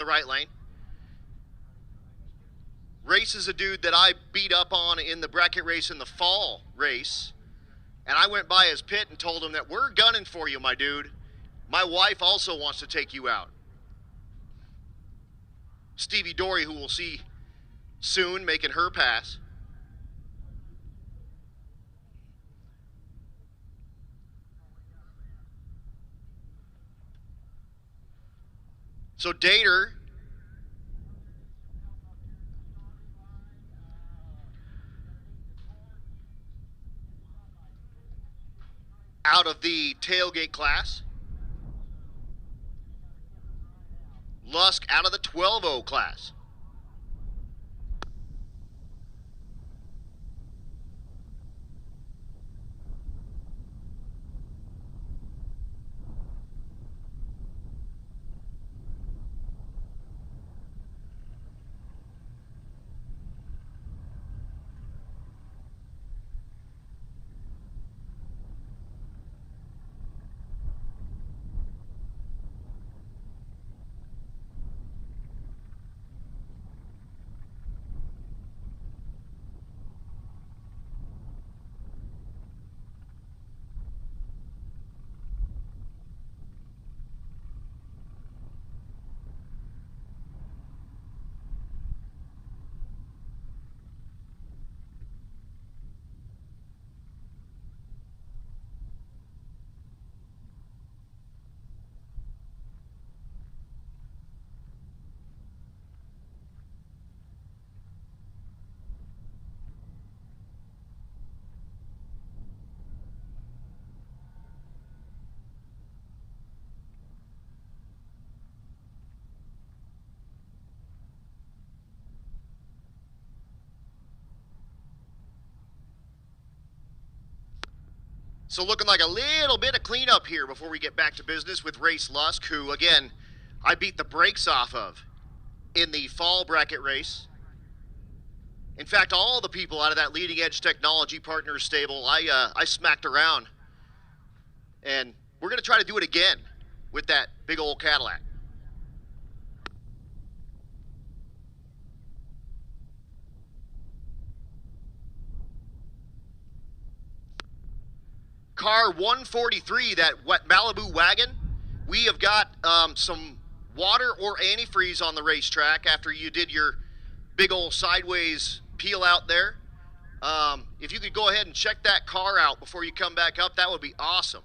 the right lane. Race is a dude that I beat up on in the bracket race in the fall race. And I went by his pit and told him that we're gunning for you, my dude. My wife also wants to take you out. Stevie Dory, who we'll see soon, making her pass. So Dater out of the tailgate class. Lusk out of the 12-0 class. So looking like a little bit of cleanup here before we get back to business with Race Lusk, who, again, I beat the brakes off of in the fall bracket race. In fact, all the people out of that Leading Edge Technology Partners stable, I smacked around. And we're going to try to do it again with that big old Cadillac. Car 143, that wet Malibu wagon, we have got some water or antifreeze on the racetrack after you did your big old sideways peel out there. If you could go ahead and check that car out before you come back up, that would be awesome.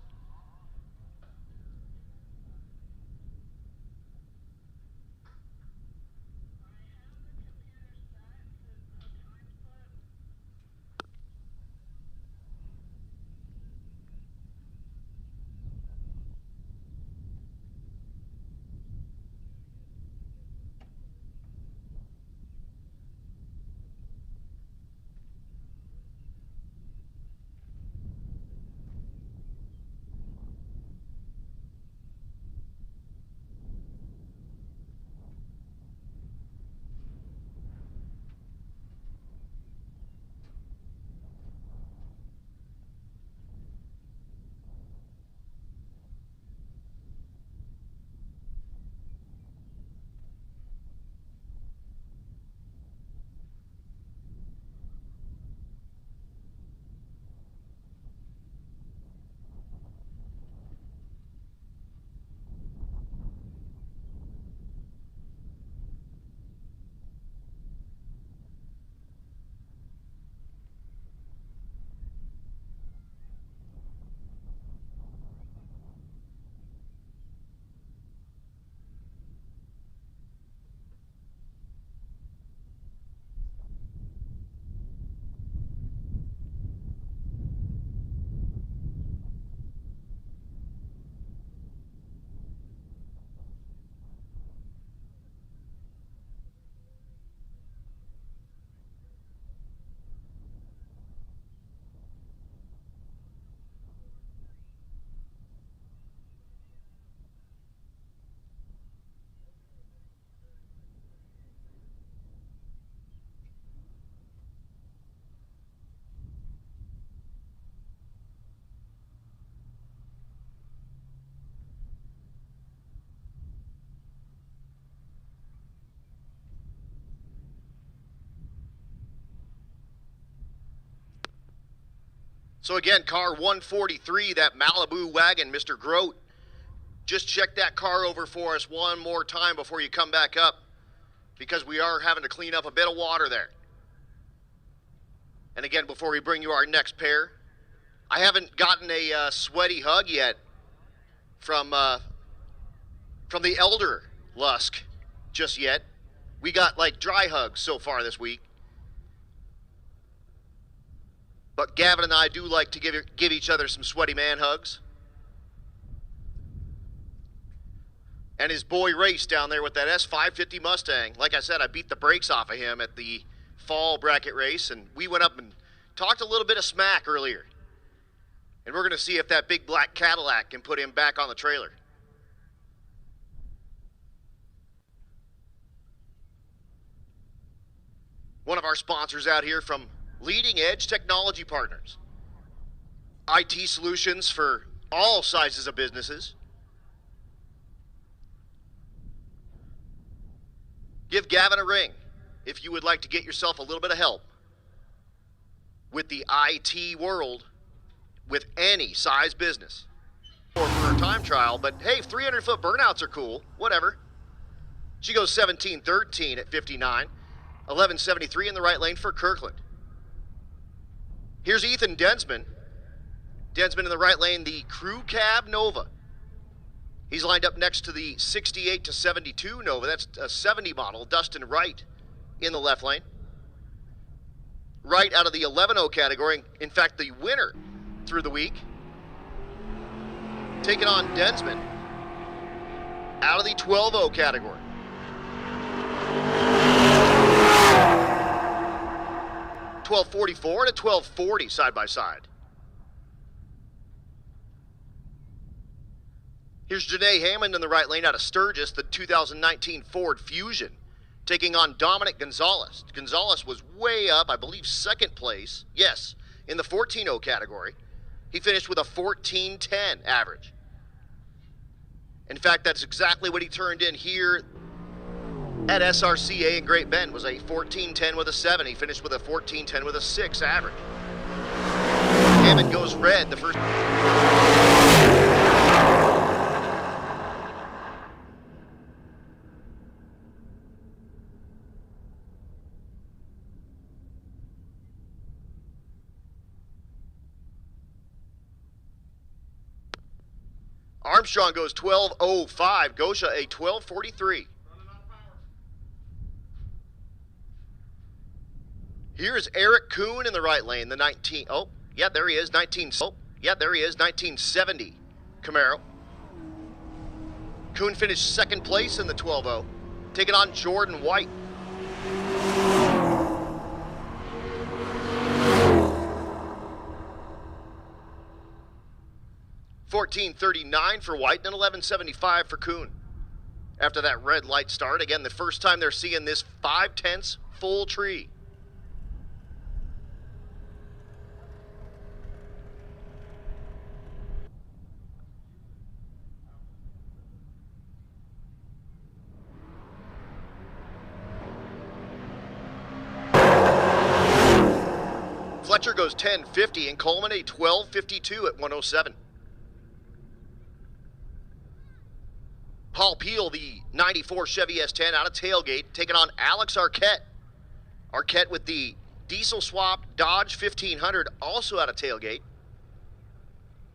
So again, car 143, that Malibu wagon, Mr. Grote, just check that car over for us one more time before you come back up, because we are having to clean up a bit of water there. And again, before we bring you our next pair, I haven't gotten a sweaty hug yet from the elder Lusk just yet. We got like dry hugs so far this week. But Gavin and I do like to give each other some sweaty man hugs. And his boy Race down there with that S550 Mustang. Like I said, I beat the brakes off of him at the fall bracket race, and we went up and talked a little bit of smack earlier. And we're going to see if that big black Cadillac can put him back on the trailer. One of our sponsors out here from Leading Edge Technology Partners. IT solutions for all sizes of businesses. Give Gavin a ring if you would like to get yourself a little bit of help with the IT world with any size business. Or for a time trial, but hey, 300-foot burnouts are cool, whatever. She goes 17-13 at 59, 11.73 in the right lane for Kirkland. Here's Ethan Densman. Densman in the right lane, the Crew Cab Nova. He's lined up next to the 68-72 Nova. That's a 70 model. Dustin Wright in the left lane. Wright out of the 11-0 category. In fact, the winner through the week. Taking on Densman out of the 12-0 category. $12.44 to $12.40 side by side. Here's Janae Hammond in the right lane out of Sturgis, the 2019 Ford Fusion, taking on Dominic Gonzalez. Gonzalez was way up, I believe, second place, yes, in the 14-0 category. He finished with a 14.10 average. In fact, that's exactly what he turned in here at SRCA in Great Bend, was a 14.10 with a 7. He finished with a 14.10 with a 6 average. Hammond goes red the first. Armstrong goes 12.05. Gosha a 12.43. Here's Eric Kuhn in the right lane, the 19. Oh, yeah, there he is. 1970 Camaro. Kuhn finished second place in the 12.0, taking on Jordan White. $14.39 for White and $11.75 for Kuhn. After that red light start, again, the first time they're seeing this 5/10 full tree. Fletcher goes 10.50 and Coleman a 12.52 at 107. Paul Peel, the 94 Chevy S10 out of tailgate, taking on Alex Arquette. Arquette with the diesel swap Dodge 1500, also out of tailgate.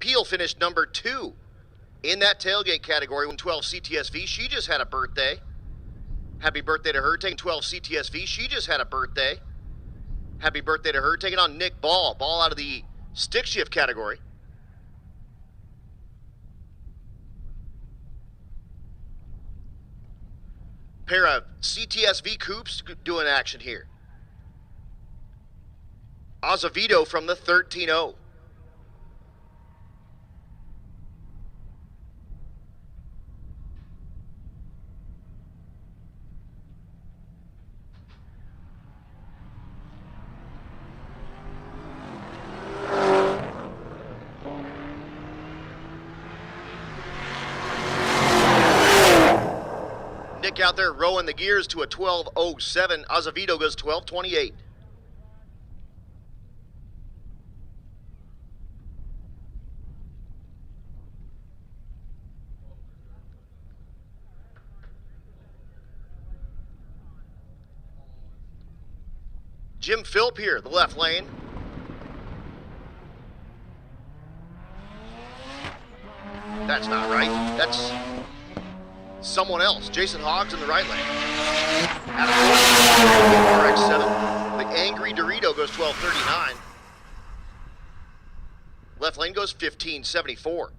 Peel finished number 2 in that tailgate category with 12 CTSV. She just had a birthday. Happy birthday to her, taking 12 CTSV. She just had a birthday. Happy birthday to her, taking on Nick Ball. Ball out of the stick shift category. Pair of CTSV coupes doing action here. Azevedo from the 13-0. Out there rowing the gears to a 12.07. Azevedo goes 12.28. Jim Philp here, the left lane. That's not right. That's someone else. Jason Hoggs in the right lane. Out of RX-7. The Angry Dorito goes 12:39. Left lane goes 15:74.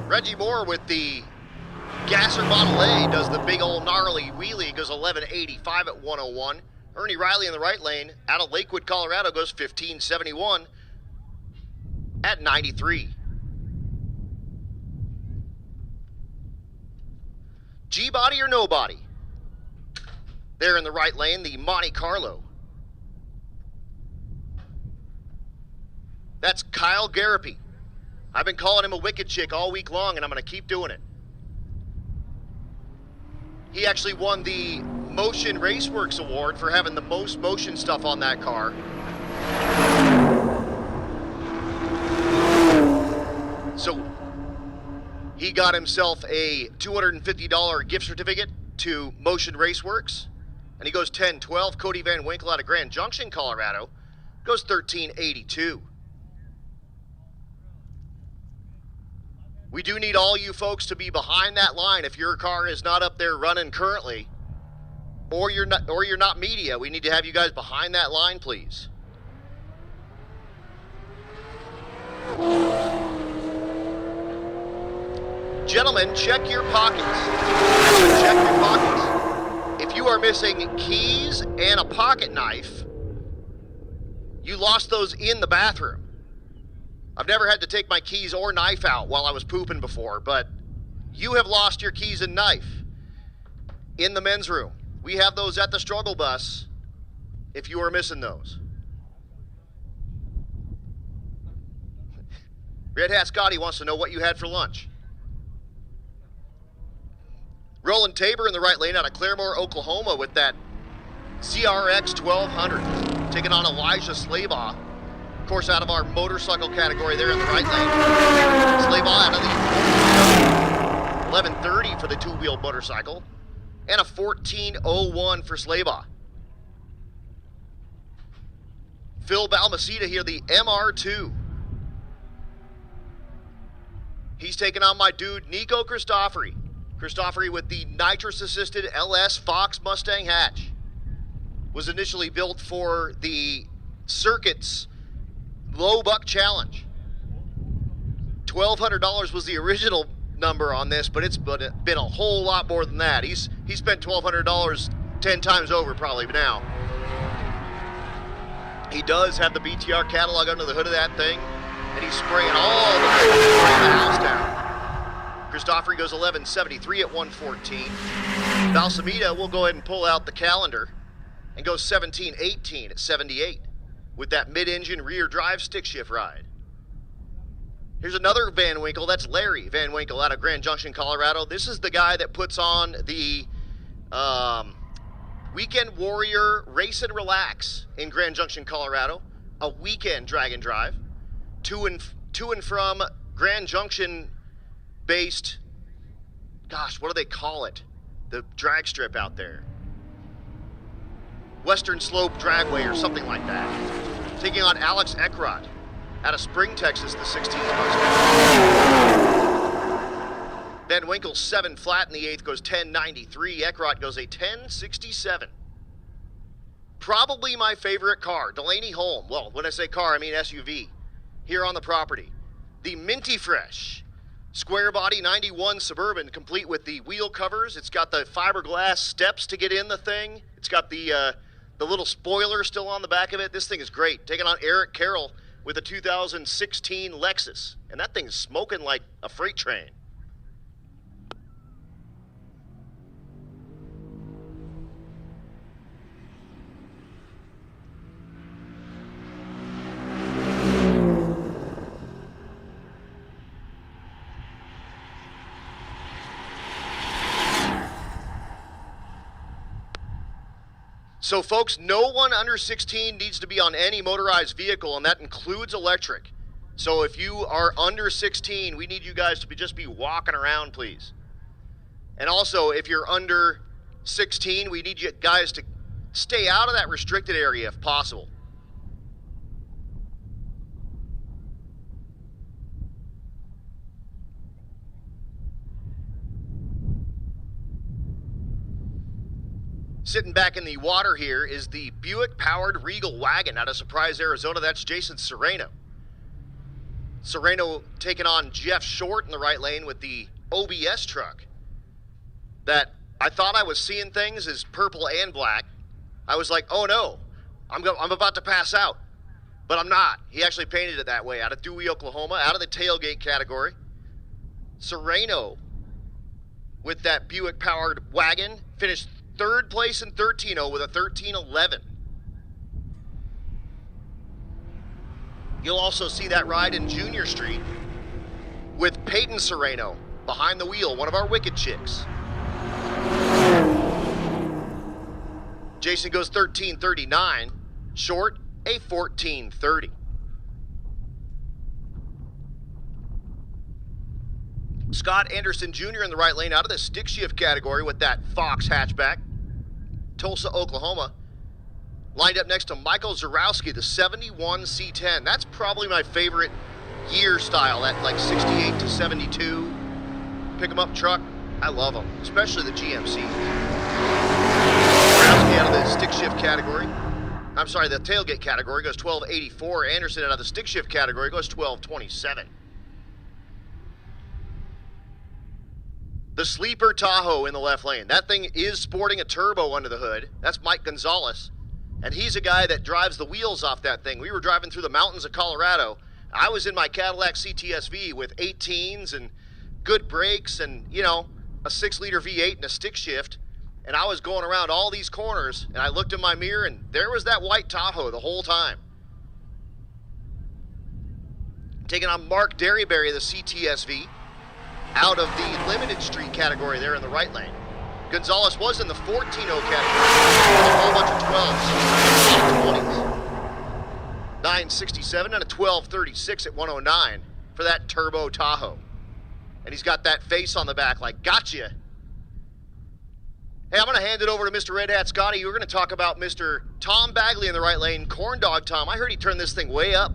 Reggie Moore with the Gasser Model A does the big old gnarly wheelie, goes 11:85 at 101. Ernie Riley in the right lane out of Lakewood, Colorado goes 15:71 at 93. G-body or nobody? There in the right lane, the Monte Carlo. That's Kyle Garapi. I've been calling him a wicked chick all week long, and I'm going to keep doing it. He actually won the Motion Raceworks Award for having the most motion stuff on that car. So he got himself a $250 gift certificate to Motion Raceworks, and he goes 10-12. Cody Van Winkle out of Grand Junction, Colorado, goes 13:82. We do need all you folks to be behind that line. If your car is not up there running currently, or you're not media, we need to have you guys behind that line, please. Gentlemen, check your pockets. Check your pockets. If you are missing keys and a pocket knife, you lost those in the bathroom. I've never had to take my keys or knife out while I was pooping before, but you have lost your keys and knife in the men's room. We have those at the struggle bus if you are missing those. Red Hat Scotty wants to know what you had for lunch. Roland Tabor in the right lane out of Claremore, Oklahoma with that CRX 1200. Taking on Elijah Slaybaugh. Of course, out of our motorcycle category there in the right lane. Slaybaugh out of the 1130 for the two-wheel motorcycle. And a 1401 for Slaybaugh. Phil Balmaceda here, the MR2. He's taking on my dude, Nico Christofori. Christofori with the nitrous-assisted LS Fox Mustang hatch. Was initially built for the circuits Low Buck Challenge. $1,200 was the original number on this, but it's been a whole lot more than that. He spent $1,200 10 times over probably now. He does have the BTR catalog under the hood of that thing, and he's spraying all the way to the house down. Christofori goes 11:73 at 114. Balsamita will go ahead and pull out the calendar and go 17:18 at 78. With that mid-engine rear drive stick shift ride. Here's another Van Winkle. That's Larry Van Winkle out of Grand Junction, Colorado. This is the guy that puts on the Weekend Warrior Race and Relax in Grand Junction, Colorado. A weekend drag and drive. To and from Grand Junction based, gosh, what do they call it? The drag strip out there. Western Slope Dragway or something like that. Taking on Alex Eckrott out of Spring, Texas, the 16th Mustang. Van Winkle 7 flat in the 8th goes 10:93. Eckrott goes a 10:67. Probably my favorite car, Delaney Holm. Well, when I say car, I mean SUV. Here on the property. The Minty Fresh square body 91 Suburban, complete with the wheel covers. It's got the fiberglass steps to get in the thing. It's got the little spoiler still on the back of it. This thing is great. Taking on Eric Carroll with a 2016 Lexus. And that thing's smoking like a freight train. So, folks, no one under 16 needs to be on any motorized vehicle, and that includes electric. So if you are under 16, we need you guys to just be walking around, please. And also, if you're under 16, we need you guys to stay out of that restricted area if possible. Sitting back in the water here is the Buick-powered Regal wagon out of Surprise, Arizona. That's Jason Serrano. Serrano taking on Jeff Short in the right lane with the OBS truck. That I thought I was seeing things as purple and black. I was like, oh no, I'm about to pass out. But I'm not. He actually painted it that way out of Dewey, Oklahoma, out of the tailgate category. Serrano with that Buick-powered wagon finished third place in 13-0 with a 13:11. You'll also see that ride in Junior Street with Peyton Serrano behind the wheel, one of our wicked chicks. Jason goes 13:39, Short a 14:30. Scott Anderson Jr. in the right lane out of the stick shift category with that Fox hatchback. Tulsa, Oklahoma. Lined up next to Michael Zarowski, the 71 C10. That's probably my favorite year style, that like 68 to 72 pick-em-up truck. I love them, especially the GMC. Zarowski out of the stick shift category. I'm sorry, the tailgate category goes 12.84. Anderson out of the stick shift category goes 12.27. The sleeper Tahoe in the left lane. That thing is sporting a turbo under the hood. That's Mike Gonzalez. And he's a guy that drives the wheels off that thing. We were driving through the mountains of Colorado. I was in my Cadillac CTSV with 18s and good brakes and, you know, a 6-liter V8 and a stick shift. And I was going around all these corners, and I looked in my mirror, and there was that white Tahoe the whole time. Taking on Mark Derryberry, the CTSV, out of the limited street category there in the right lane. Gonzalez was in the 14-0 category, with a whole bunch of 12s, 20s. 967 and a 1236 at 109 for that turbo Tahoe. And he's got that face on the back like, gotcha. Hey, I'm going to hand it over to Mr. Red Hat Scotty. We're going to talk about Mr. Tom Bagley in the right lane. Corn Dog Tom, I heard he turned this thing way up.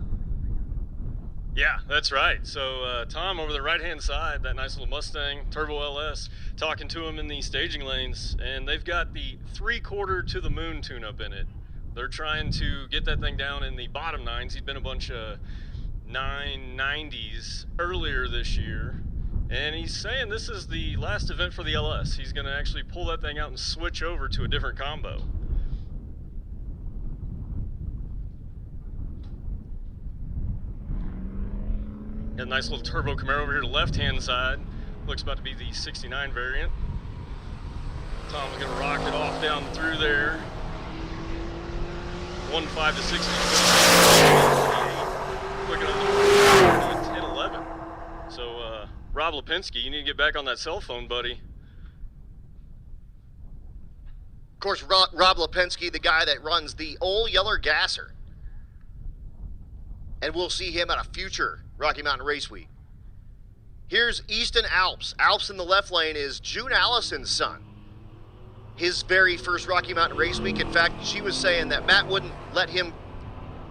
Yeah, that's right. So Tom over the right-hand side, that nice little Mustang, Turbo LS, talking to him in the staging lanes, and they've got the 3/4 to the moon tune-up in it. They're trying to get that thing down in the bottom nines. He'd been a bunch of 990s earlier this year, and he's saying this is the last event for the LS. He's going to actually pull that thing out and switch over to a different combo. Got a nice little turbo Camaro over here to the left-hand side. Looks about to be the 69 variant. Tom's gonna rock it off down through there. 1.5 to 60. Looking at the 10-11. So, Rob Lipinski, you need to get back on that cell phone, buddy. Of course, Rob Lipinski, the guy that runs the Old Yeller Gasser. And we'll see him at a future Rocky Mountain Race Week. Here's Easton Alps. Alps in the left lane is June Allison's son. His very first Rocky Mountain Race Week. In fact, she was saying that Matt wouldn't let him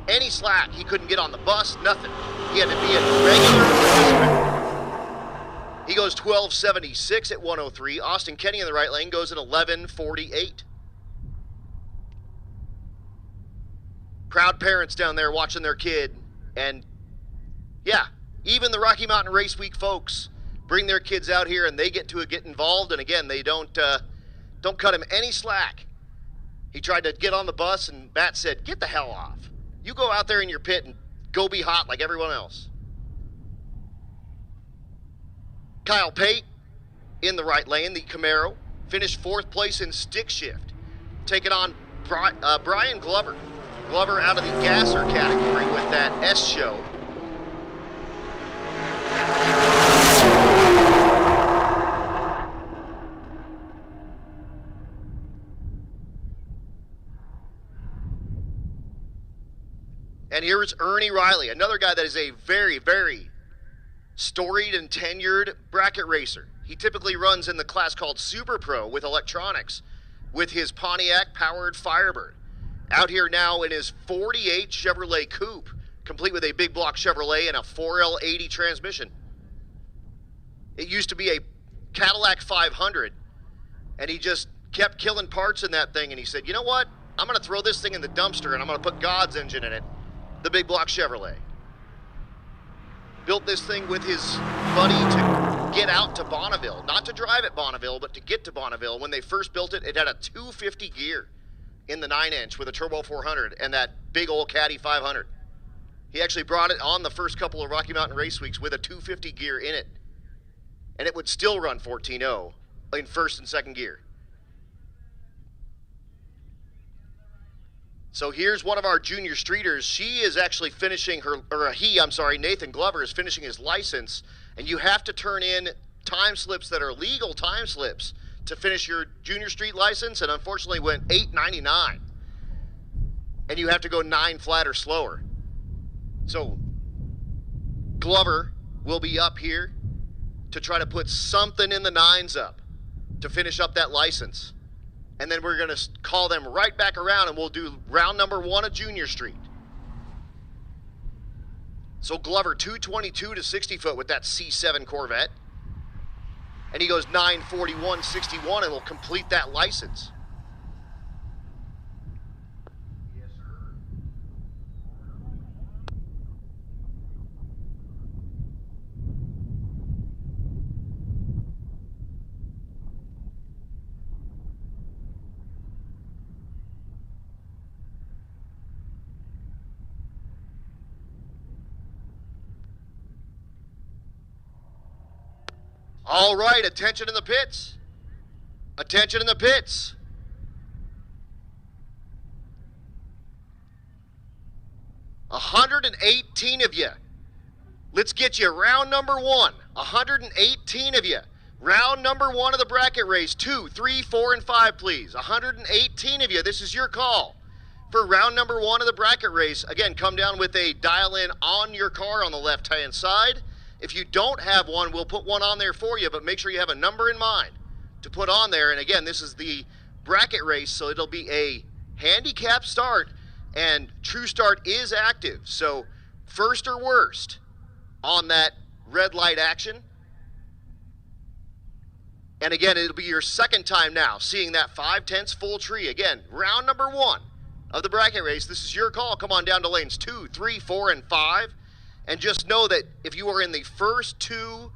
any slack. He couldn't get on the bus, nothing. He had to be a regular participant. He goes 12.76 at 103. Austin Kenny in the right lane goes at 11.48. Proud parents down there watching their kid. And yeah, even the Rocky Mountain Race Week folks bring their kids out here and they get involved. And again, they don't cut him any slack. He tried to get on the bus and Matt said, get the hell off. You go out there in your pit and go be hot like everyone else. Kyle Pate in the right lane, the Camaro, finished 4th place in stick shift, taking on Brian Glover. Glover out of the gasser category with that S show. And here's Ernie Riley, another guy that is a very, very storied and tenured bracket racer. He typically runs in the class called Super Pro with electronics with his Pontiac-powered Firebird. Out here now in his 48 Chevrolet Coupe, complete with a big block Chevrolet and a 4L80 transmission. It used to be a Cadillac 500, and he just kept killing parts in that thing, and he said, you know what? I'm going to throw this thing in the dumpster, and I'm going to put God's engine in it, the big block Chevrolet. Built this thing with his buddy to get out to Bonneville. Not to drive at Bonneville, but to get to Bonneville. When they first built it, it had a 250 gear in the 9-inch with a Turbo 400 and that big old Caddy 500. He actually brought it on the first couple of Rocky Mountain Race Weeks with a 250 gear in it. And it would still run 14.0 in first and second gear. So here's one of our junior streeters. She is actually finishing Nathan Glover is finishing his license, and you have to turn in time slips that are legal time slips to finish your junior street license, and unfortunately went $8.99. And you have to go 9 flat or slower. So Glover will be up here to try to put something in the 9s up to finish up that license. And then we're going to call them right back around, and we'll do round number 1 of Junior Street. So Glover, 222 to 60 foot with that C7 Corvette. And he goes 941.61 and will complete that license. Yes, sir. All right, attention in the pits. Attention in the pits. $118 of you. Let's get you round number 1. 118 of you. Round number 1 of the bracket race. 2, 3, 4, and 5, please. 118 of you. This is your call for round number 1 of the bracket race. Again, come down with a dial-in on your car on the left-hand side. If you don't have one, we'll put one on there for you, but make sure you have a number in mind to put on there. And again, this is the bracket race, so it'll be a handicap start, and True Start is active. So first or worst on that red light action. And again, it'll be your second time now seeing that 5/10 full tree. Again, round number 1 of the bracket race. This is your call. Come on down to lanes 2, 3, 4, and 5. And just know that if you are in the first 2,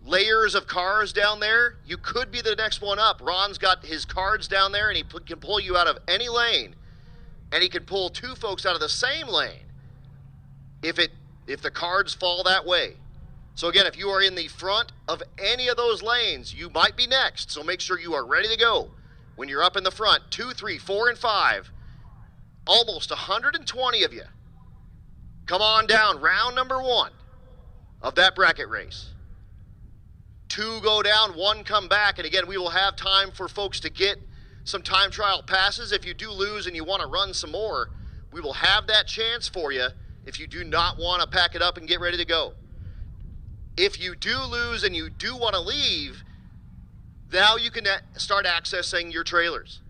layers of cars down there, you could be the next one up. Ron's got his cards down there, and he can pull you out of any lane. And he can pull 2 folks out of the same lane if the cards fall that way. So again, if you are in the front of any of those lanes, you might be next. So make sure you are ready to go when you're up in the front. 2, 3, 4, and 5. Almost 120 of you. Come on down, round number 1 of that bracket race. 2 go down, 1 come back, and again, we will have time for folks to get some time trial passes. If you do lose and you want to run some more, we will have that chance for you if you do not want to pack it up and get ready to go. If you do lose and you do want to leave, now you can start accessing your trailers.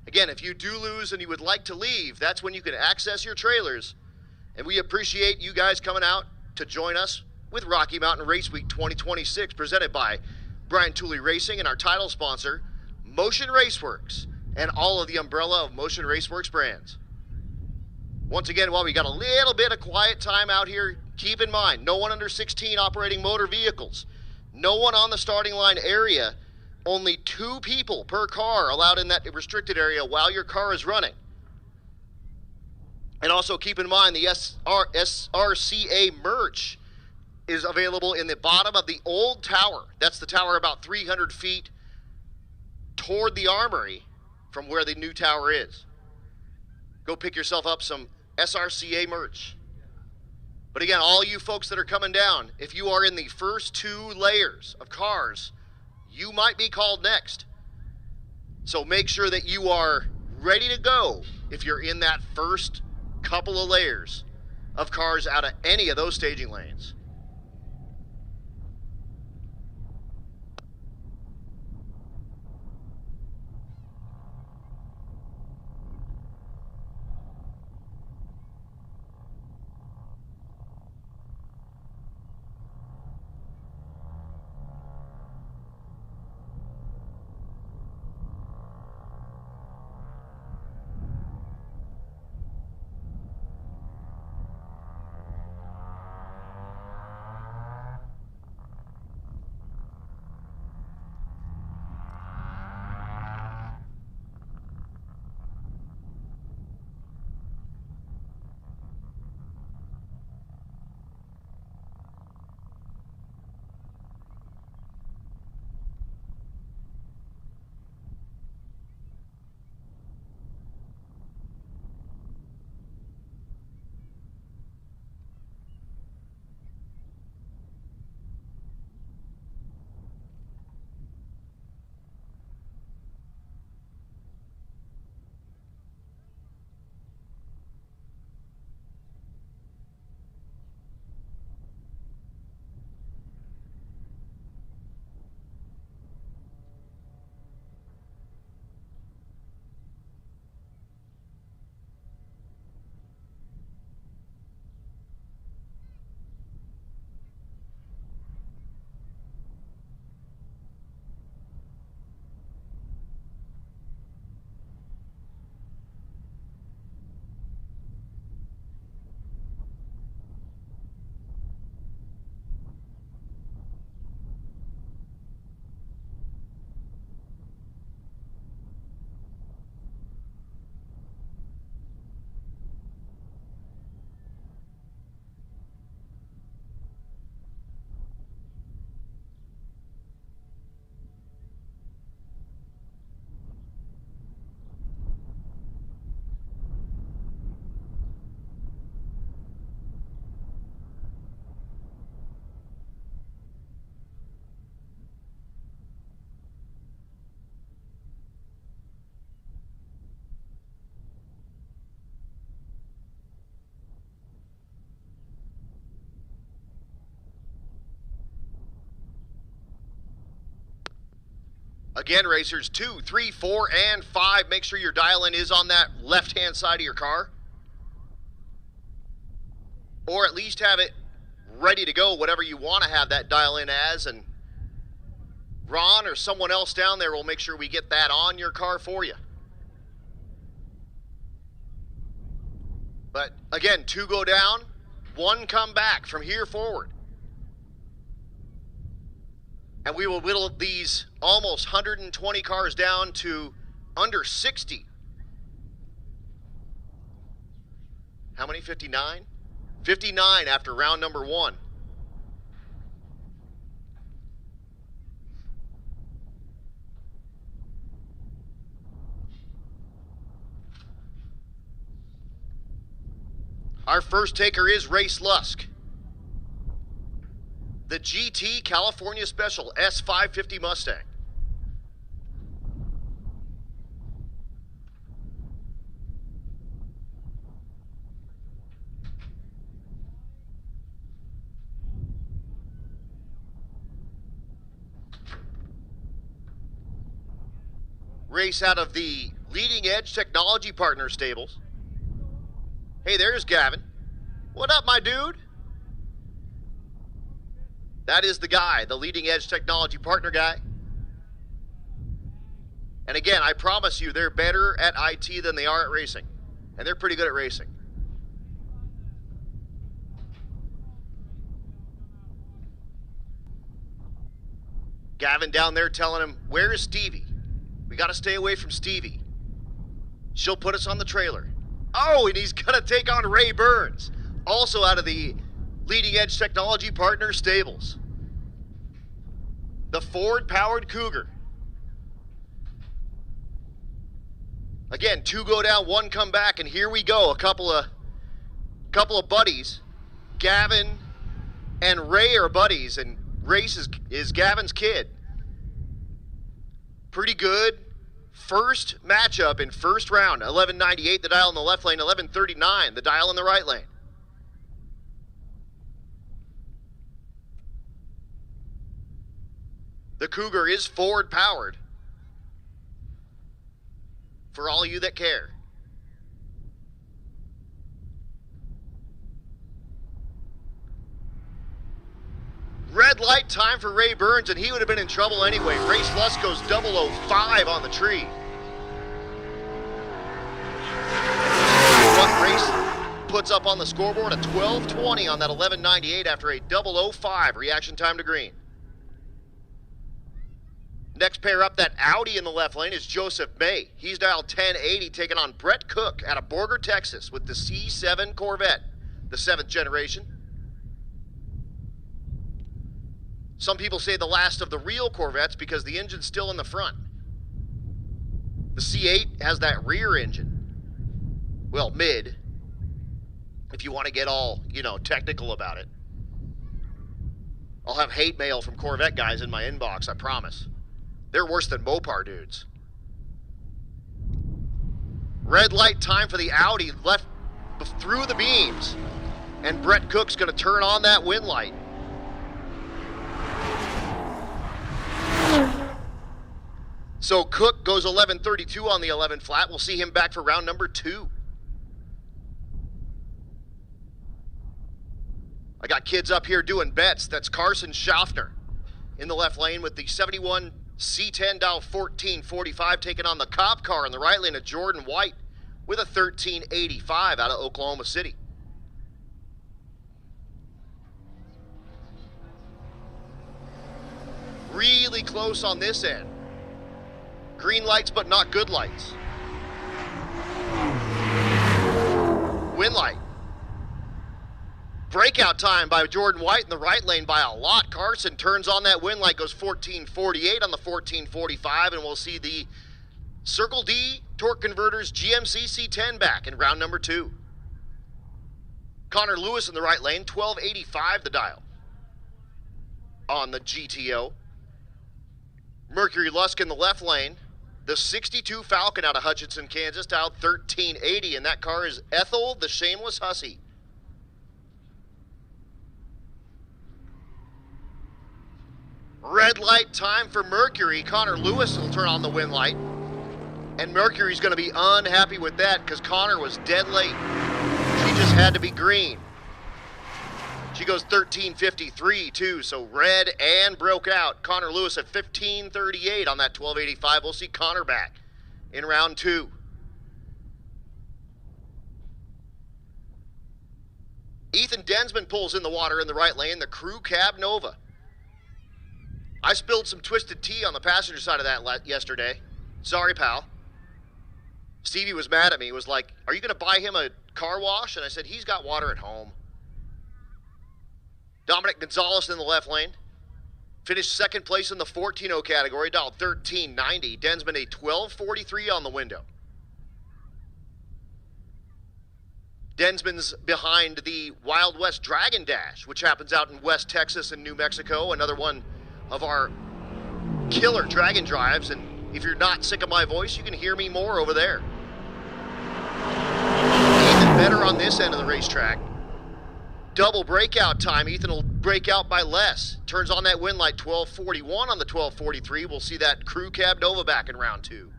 Again, if you do lose and you would like to leave, that's when you can access your trailers. And we appreciate you guys coming out to join us with Rocky Mountain Race Week 2026, presented by Brian Tooley Racing and our title sponsor, Motion Raceworks, and all of the umbrella of Motion Raceworks brands. Once again, while we got a little bit of quiet time out here, keep in mind, no one under 16 operating motor vehicles, no one on the starting line area, only 2 people per car allowed in that restricted area while your car is running. And also keep in mind the SRCA merch is available in the bottom of the old tower. That's the tower about 300 feet toward the armory from where the new tower is. Go pick yourself up some SRCA merch. But again, all you folks that are coming down, if you are in the first 2 layers of cars, you might be called next. So make sure that you are ready to go if you're in that first couple of layers of cars out of any of those staging lanes. Again, racers 2, 3, 4, and 5, make sure your dial-in is on that left-hand side of your car. Or at least have it ready to go, whatever you want to have that dial-in as. And Ron or someone else down there will make sure we get that on your car for you. But again, 2 go down, 1 come back from here forward. And we will whittle these almost 120 cars down to under 60. How many? 59? 59 after round number 1. Our first taker is Race Lusk. The GT California Special S550 Mustang. Race out of the Leading Edge Technology Partner stables. Hey, there's Gavin. What up, my dude? That is the guy, the Leading Edge Technology Partner guy. And again, I promise you, they're better at IT than they are at racing. And they're pretty good at racing. Gavin down there telling him, where is Stevie? We got to stay away from Stevie. She'll put us on the trailer. Oh, and he's going to take on Ray Burns, also out of the Leading Edge Technology Partner stables. The Ford-powered Cougar. Again, 2 go down, 1 come back, and here we go. A couple of buddies. Gavin and Ray are buddies, and Race is Gavin's kid. Pretty good. First matchup in first round, 1198, the dial in the left lane, 1139, the dial in the right lane. The Cougar is forward powered. For all you that care. Red light time for Ray Burns, and he would have been in trouble anyway. Race Lust goes 005 on the tree. What race puts up on the scoreboard a 12:20 on that 1198 after a 005 reaction time to green. Next pair up, that Audi in the left lane is Joseph May. He's dialed 1080, taking on Brett Cook out of Borger, Texas with the C7 Corvette, the 7th generation. Some people say the last of the real Corvettes because the engine's still in the front. The C8 has that rear engine. Well, mid, if you want to get all, technical about it. I'll have hate mail from Corvette guys in my inbox, I promise. They're worse than Mopar dudes. Red light time for the Audi, left through the beams. And Brett Cook's going to turn on that wind light. So Cook goes 11:32 on the 11 flat. We'll see him back for round number 2. I got kids up here doing bets. That's Carson Schaffner in the left lane with the 71 C10 dial 1445, taking on the cop car in the right lane of Jordan White with a 1385 out of Oklahoma City. Really close on this end. Green lights, but not good lights. Win light. Breakout time by Jordan White in the right lane by a lot. Carson turns on that win light, goes 1448 on the 1445, and we'll see the Circle D Torque Converters GMC C10 back in round number 2. Connor Lewis in the right lane, 1285 the dial on the GTO. Mercury Lusk in the left lane. The 62 Falcon out of Hutchinson, Kansas, dialed 1380, and that car is Ethel, the Shameless Hussy. Red light time for Mercury. Connor Lewis will turn on the win light. And Mercury's going to be unhappy with that because Connor was dead late. She just had to be green. She goes 1353 too, so red and broke out. Connor Lewis at 1538 on that 1285. We'll see Connor back in round 2. Ethan Densman pulls in the water in the right lane, the Crew Cab Nova. I spilled some twisted tea on the passenger side of that yesterday. Sorry, pal. Stevie was mad at me. He was like, "Are you going to buy him a car wash?" And I said, "He's got water at home." Dominic Gonzalez in the left lane. Finished second place in the 14-0 category, dialed 1390. Densman a 1243 on the window. Densman's behind the Wild West Dragon Dash, which happens out in West Texas and New Mexico. Another one of our killer Dragon drives. And if you're not sick of my voice, you can hear me more over there. Even better on this end of the racetrack. Double breakout time. Ethan will break out by less. Turns on that win light, 1241 on the 1243. We'll see that Crew Cab Nova back in round 2.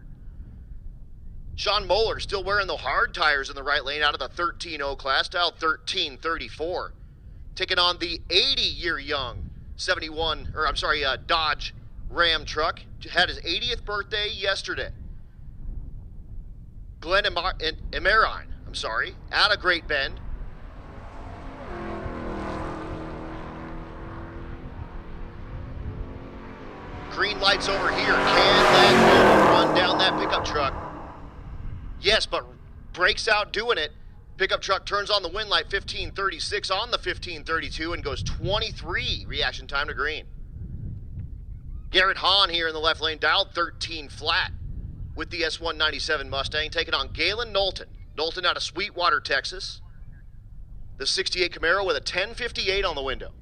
Sean Moeller still wearing the hard tires in the right lane out of the 13-0 class, dialed 1334. Taking on the 80-year young Dodge Ram truck. Had his 80th birthday yesterday. Glenn Emerine, out of Great Bend. Green lights over here. Can that Nova run down that pickup truck? Yes, but breaks out doing it. Pickup truck turns on the win light, 1536 on the 1532, and goes 23 reaction time to green. Garrett Hahn here in the left lane, dialed 13 flat with the S197 Mustang, taking on Galen Knowlton. Knowlton out of Sweetwater, Texas. The 68 Camaro with a 1058 on the window.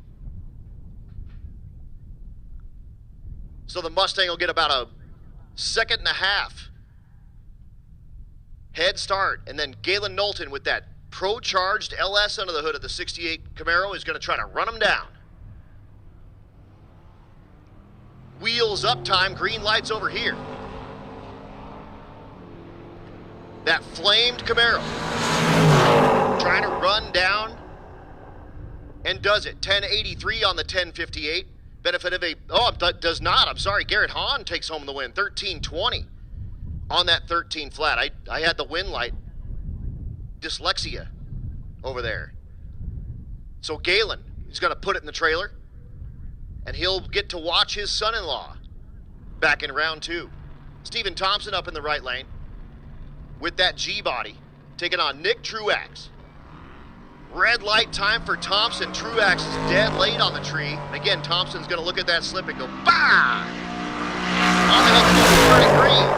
So the Mustang will get about a second and a half head start. And then Galen Knowlton with that pro-charged LS under the hood of the 68 Camaro is going to try to run him down. Wheels up time, green lights over here. That flamed Camaro trying to run down and does it. 1083 on the 1058. Benefit of a, does not. I'm sorry. Garrett Hahn takes home the win. 1320 on that 13 flat. I had the win light dyslexia over there. So Galen is going to put it in the trailer, and he'll get to watch his son-in-law back in round 2. Stephen Thompson up in the right lane with that G-body, taking on Nick Truax. Red light time for Thompson. Truax is dead late on the tree. And again, Thompson's going to look at that slip and go, bah! On the hook, starting green.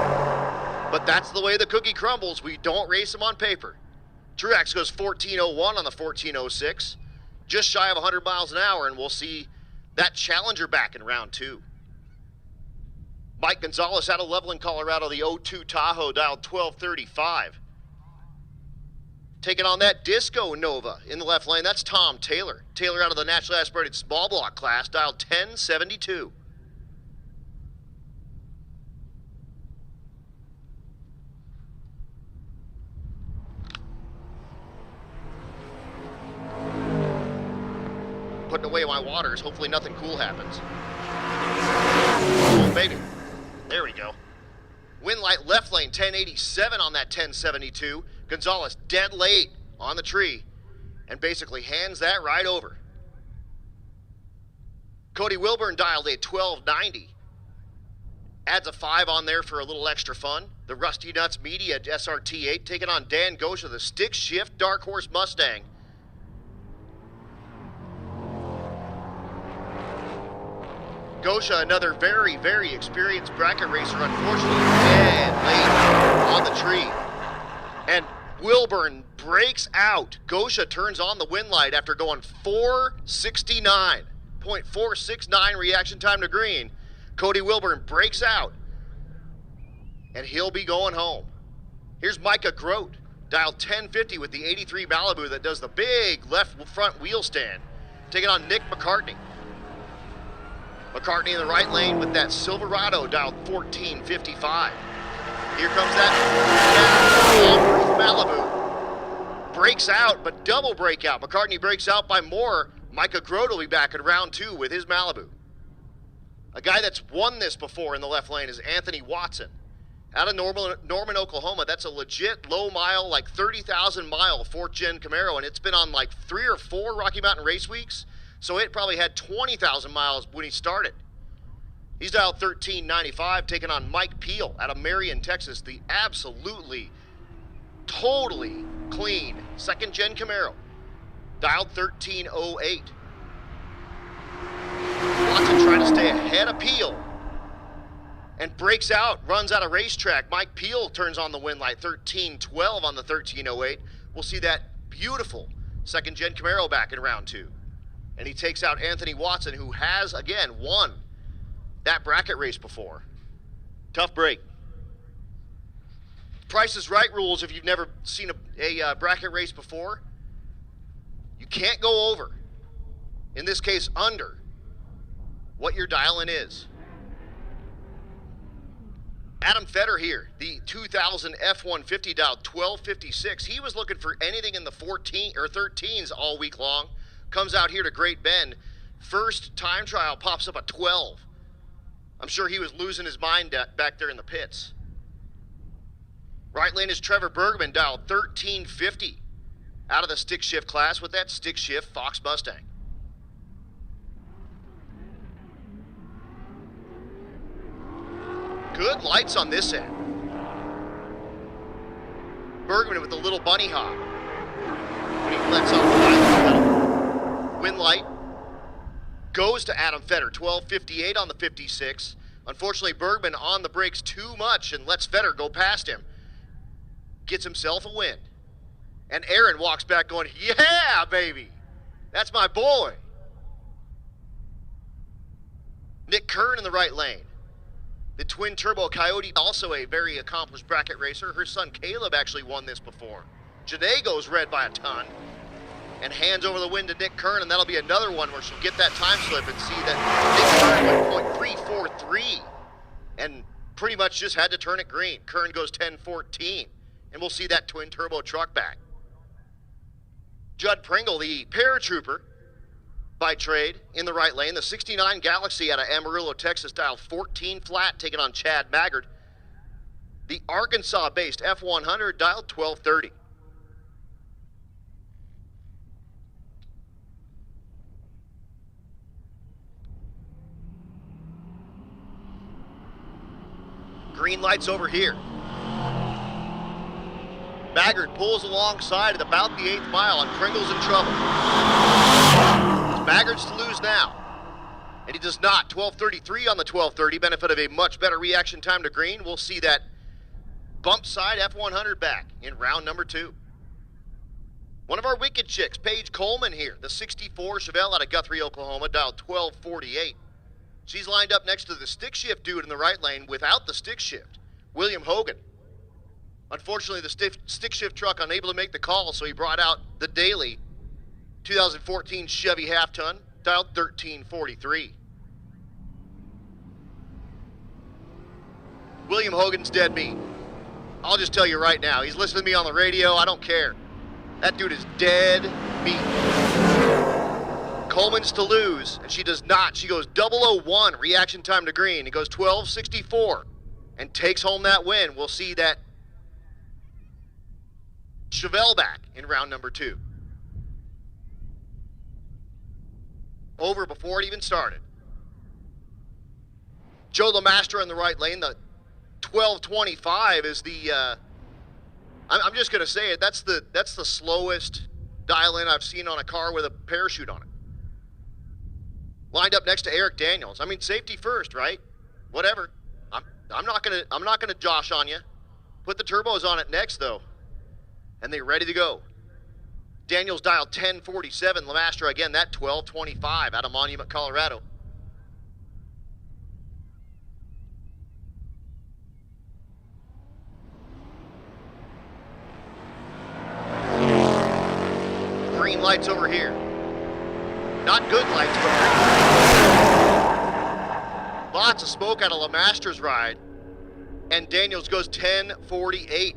But that's the way the cookie crumbles. We don't race them on paper. Truax goes 14:01 on the 14:06. Just shy of 100 miles an hour, and we'll see that challenger back in round 2. Mike Gonzalez out of Loveland, Colorado, the 02 Tahoe, dialed 1235. Taking on that Disco Nova in the left lane, that's Tom Taylor. Taylor out of the naturally aspirated small block class, dialed 1072. Putting away my waters, hopefully nothing cool happens. Oh, baby. There we go. Wind light left lane, 1087 on that 1072. Gonzalez dead late on the tree and basically hands that right over. Cody Wilburn dialed a 1290. Adds a 5 on there for a little extra fun. The Rusty Nuts Media SRT8 taking on Dan Gosha, the stick shift Dark Horse Mustang. Gosha, another very, very experienced bracket racer, unfortunately dead late on the tree. And Wilburn breaks out. Gosha turns on the wind light after going 469.469 reaction time to green. Cody Wilburn breaks out, and he'll be going home. Here's Micah Grote, dialed 1050 with the 83 Malibu that does the big left front wheel stand, taking on Nick McCartney. McCartney in the right lane with that Silverado, dialed 1455. Here comes that Malibu. Breaks out, but double breakout. McCartney breaks out by more. Micah Grote will be back in round 2 with his Malibu. A guy that's won this before in the left lane is Anthony Watson. Out of Norman, Oklahoma. That's a legit low mile, like 30,000 mile 4th gen Camaro, and it's been on like 3 or 4 Rocky Mountain Race Weeks. So it probably had 20,000 miles when he started. He's dialed 1395, taking on Mike Peel out of Marion, Texas, the absolutely, totally clean 2nd gen Camaro. Dialed 1308. Watson trying to stay ahead of Peel and breaks out, runs out of racetrack. Mike Peel turns on the wind light, 1312 on the 1308. We'll see that beautiful 2nd gen Camaro back in round 2. And he takes out Anthony Watson, who has, again, won that bracket race before. Tough break. Price is Right rules, if you've never seen a bracket race before, you can't go over, in this case under, what your dial-in is. Adam Fetter here, the 2000 F-150 dialed 1256. He was looking for anything in the 14 or 13s all week long. Comes out here to Great Bend. First time trial pops up at 12. I'm sure he was losing his mind back there in the pits. Right lane is Trevor Bergman, dialed 1350. Out of the stick shift class with that stick shift Fox Mustang. Good lights on this end. Bergman with a little bunny hop when he lets off the pedal. Wind light goes to Adam Fetter, 1258 on the 56. Unfortunately, Bergman on the brakes too much and lets Fetter go past him. Gets himself a win. And Aaron walks back going, yeah, baby. That's my boy. Nick Kern in the right lane. The twin turbo Coyote, also a very accomplished bracket racer. Her son Caleb actually won this before. Janae goes red by a ton and hands over the win to Nick Kern, and that'll be another one where she'll get that time slip and see that Nick Kern went .343 and pretty much just had to turn it green. Kern goes 10-14, and we'll see that twin turbo truck back. Judd Pringle, the paratrooper by trade, in the right lane. The 69 Galaxy out of Amarillo, Texas, dialed 14 flat, taking on Chad Maggard. The Arkansas-based F100 dialed 1230. Green lights over here. Maggard pulls alongside at about the 8th mile, and Pringle's in trouble. Maggard's to lose now. And he does not. 12:33 on the 12:30. Benefit of a much better reaction time to green. We'll see that bump side F100 back in round number 2. One of our wicked chicks, Paige Coleman here. The 64 Chevelle out of Guthrie, Oklahoma, dialed 1248. She's lined up next to the stick shift dude in the right lane without the stick shift, William Hogan. Unfortunately, the stick shift truck unable to make the call, so he brought out the daily 2014 Chevy half-ton, dialed 1343. William Hogan's dead meat. I'll just tell you right now, he's listening to me on the radio, I don't care. That dude is dead meat. Coleman's to lose, and she does not. She goes 001 reaction time to green. It goes 12:64 and takes home that win. We'll see that Chevelle back in round number 2. Over before it even started. Joe LeMastre in the right lane. The 1225 is the, I'm just going to say it, that's the slowest dial-in I've seen on a car with a parachute on it. Lined up next to Eric Daniels. I mean, safety first, right? Whatever. I'm not gonna josh on you. Put the turbos on it next though, and they're ready to go. Daniels dialed 1047. LeMastre again, that 1225 out of Monument, Colorado. Green lights over here. Not good lights, but green. Lots of smoke out of LeMastre's ride. And Daniels goes 1048.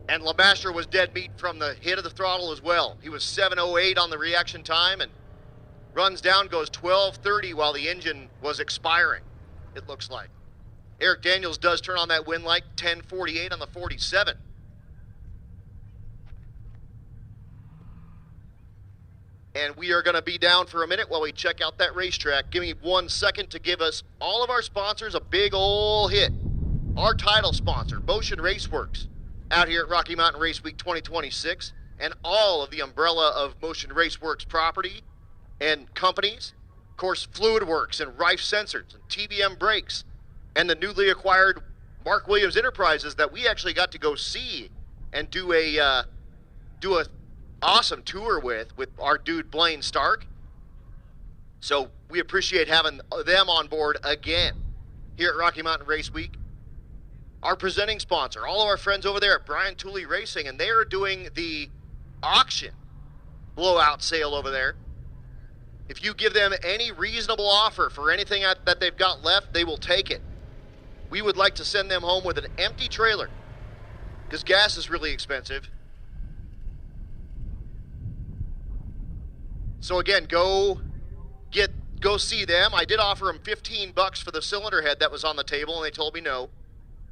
And LeMastre was dead meat from the hit of the throttle as well. He was 708 on the reaction time and runs down, goes 1230 while the engine was expiring, it looks like. Eric Daniels does turn on that wind light, 1048 on the 47. And we are going to be down for a minute while we check out that racetrack. Give me 1 second to give us all of our sponsors a big ol' hit. Our title sponsor, Motion Raceworks, out here at Rocky Mountain Race Week 2026, and all of the umbrella of Motion Raceworks property and companies. Of course, Fluidworks and Rife Sensors and TBM Brakes, and the newly acquired Mark Williams Enterprises that we actually got to go see and do a awesome tour with our dude Blaine Stark. So we appreciate having them on board again here at Rocky Mountain Race Week. Our presenting sponsor, all of our friends over there at Brian Tooley Racing, and they are doing the auction blowout sale over there. If you give them any reasonable offer for anything that they've got left, they will take it. We would like to send them home with an empty trailer because gas is really expensive. So again, go see them. I did offer them $15 for the cylinder head that was on the table, and they told me no,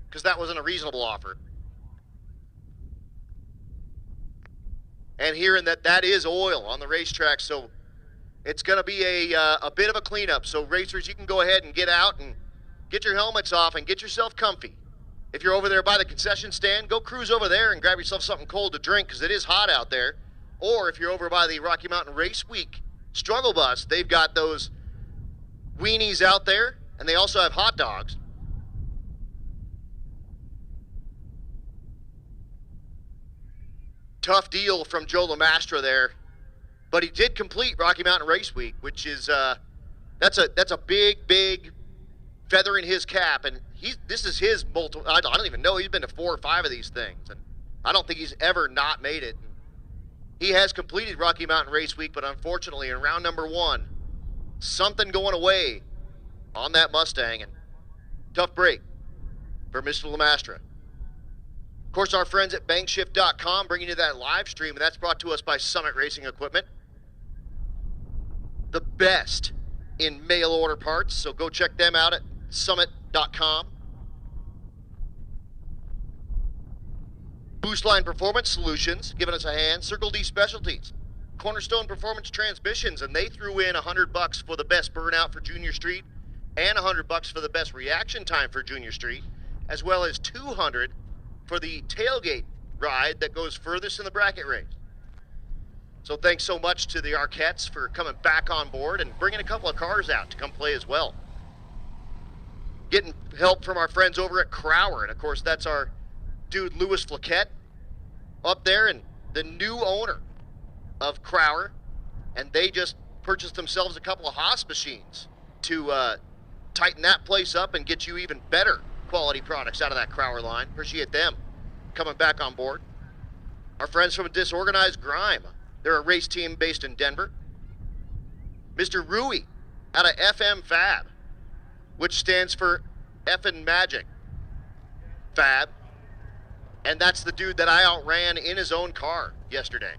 because that wasn't a reasonable offer. And hearing that is oil on the racetrack, so it's going to be a bit of a cleanup. So racers, you can go ahead and get out and get your helmets off and get yourself comfy. If you're over there by the concession stand, go cruise over there and grab yourself something cold to drink, because it is hot out there. Or if you're over by the Rocky Mountain Race Week struggle bus, they've got those weenies out there, and they also have hot dogs. Tough deal from Joe LeMastre there, but he did complete Rocky Mountain Race Week, which is that's a big feathering his cap, and this is his multiple. I don't even know. He's been to 4 or 5 of these things, and I don't think he's ever not made it. He has completed Rocky Mountain Race Week, but unfortunately in round number 1, something going away on that Mustang, and tough break for Mr. Lemastra. Of course, our friends at bankshift.com bringing you that live stream, and that's brought to us by Summit Racing Equipment. The best in mail order parts, so go check them out at summit.com. Boostline Performance Solutions giving us a hand. Circle D Specialties, Cornerstone Performance Transmissions, and they threw in $100 for the best burnout for Junior Street and $100 for the best reaction time for Junior Street, as well as $200 for the tailgate ride that goes furthest in the bracket race. So thanks so much to the Arquettes for coming back on board and bringing a couple of cars out to come play as well. Getting help from our friends over at Crower, and of course that's our dude Louis Flaquette up there, and the new owner of Crower, and they just purchased themselves a couple of Haas machines to tighten that place up and get you even better quality products out of that Crower line. Appreciate them coming back on board. Our friends from Disorganized Grime, they're a race team based in Denver. Mr. Rui out of FM Fab, which stands for Effin' Magic Fab. And that's the dude that I outran in his own car yesterday.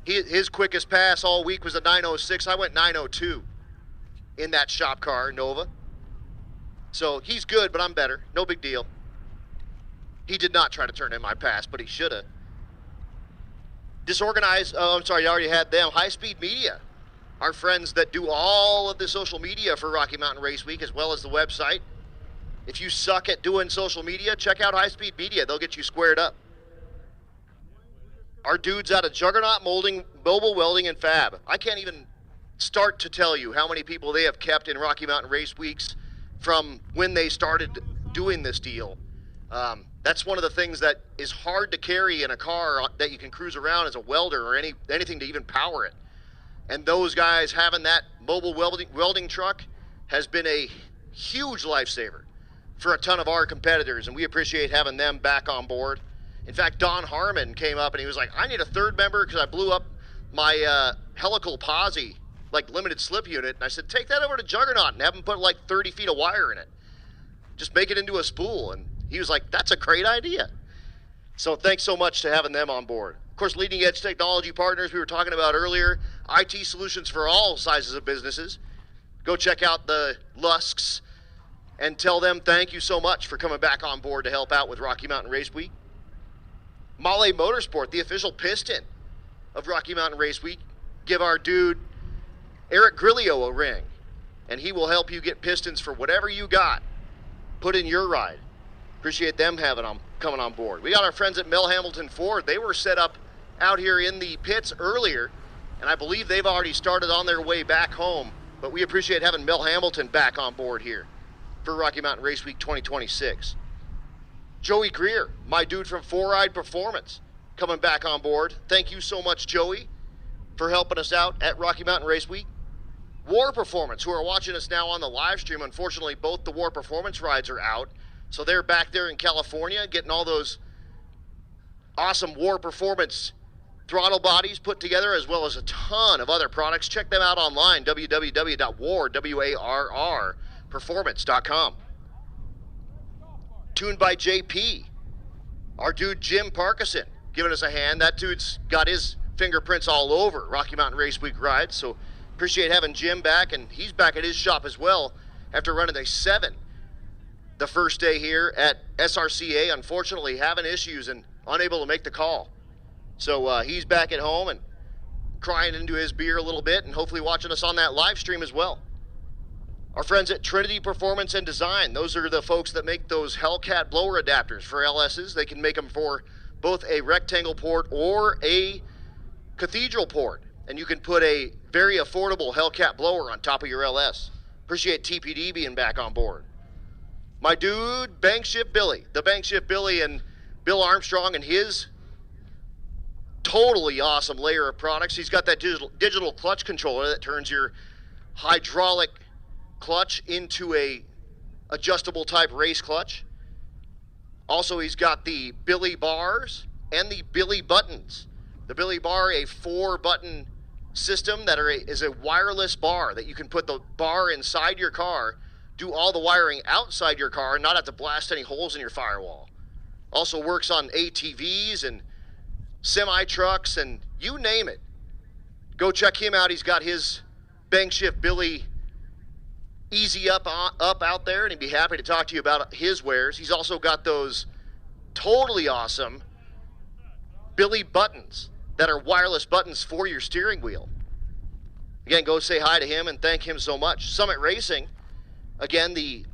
His quickest pass all week was a 906. I went 902 in that shop car, Nova. So he's good, but I'm better. No big deal. He did not try to turn in my pass, but he should have. Disorganized, I'm sorry, you already had them. High Speed Media, our friends that do all of the social media for Rocky Mountain Race Week, as well as the website. If you suck at doing social media, check out High Speed Media. They'll get you squared up. Our dudes out of Juggernaut Molding, Mobile Welding, and Fab. I can't even start to tell you how many people they have kept in Rocky Mountain Race Weeks from when they started doing this deal. That's one of the things that is hard to carry in a car that you can cruise around as a welder or anything to even power it. And those guys having that mobile welding truck has been a huge lifesaver for a ton of our competitors, and we appreciate having them back on board. In fact, Don Harmon came up and he was like, I need a third member because I blew up my helical posi, like limited slip unit. And I said, take that over to Juggernaut and have them put like 30 feet of wire in it. Just make it into a spool. And he was like, that's a great idea. So thanks so much to having them on board. Of course, leading edge technology partners we were talking about earlier, IT solutions for all sizes of businesses. Go check out the Lusks and tell them thank you so much for coming back on board to help out with Rocky Mountain Race Week. Mahle Motorsport, the official piston of Rocky Mountain Race Week. Give our dude Eric Grillio a ring, and he will help you get pistons for whatever you got put in your ride. Appreciate them coming on board. We got our friends at Mel Hamilton Ford. They were set up out here in the pits earlier, and I believe they've already started on their way back home, but we appreciate having Mel Hamilton back on board here for Rocky Mountain Race Week 2026. Joey Greer, my dude from Four Ride Performance, coming back on board. Thank you so much, Joey, for helping us out at Rocky Mountain Race Week. War Performance, who are watching us now on the live stream. Unfortunately, both the War Performance rides are out, so they're back there in California getting all those awesome War Performance throttle bodies put together, as well as a ton of other products. Check them out online, www.warperformance.com. Tuned by JP, our dude Jim Parkinson giving us a hand. That dude's got his fingerprints all over Rocky Mountain Race Week rides, so appreciate having Jim back, and he's back at his shop as well after running a 7 the first day here at SRCA. Unfortunately having issues and unable to make the call, so he's back at home and crying into his beer a little bit, and hopefully watching us on that live stream as well. Our friends at Trinity Performance and Design, those are the folks that make those Hellcat blower adapters for LSs. They can make them for both a rectangle port or a cathedral port, and you can put a very affordable Hellcat blower on top of your LS. Appreciate TPD being back on board. My dude, Bankshift Billy, the Bankshift Billy, and Bill Armstrong and his totally awesome layer of products. He's got that digital clutch controller that turns your hydraulic clutch into a adjustable type race clutch. Also, he's got the Billy bars and the Billy buttons. The Billy bar, a 4-button system that is a wireless bar that you can put the bar inside your car, do all the wiring outside your car, and not have to blast any holes in your firewall. Also works on ATVs and semi-trucks and you name it. Go check him out. He's got his Bank Shift Billy Easy up out there, and he'd be happy to talk to you about his wares. He's also got those totally awesome Billy buttons that are wireless buttons for your steering wheel. Again, go say hi to him and thank him so much. Summit Racing, again, the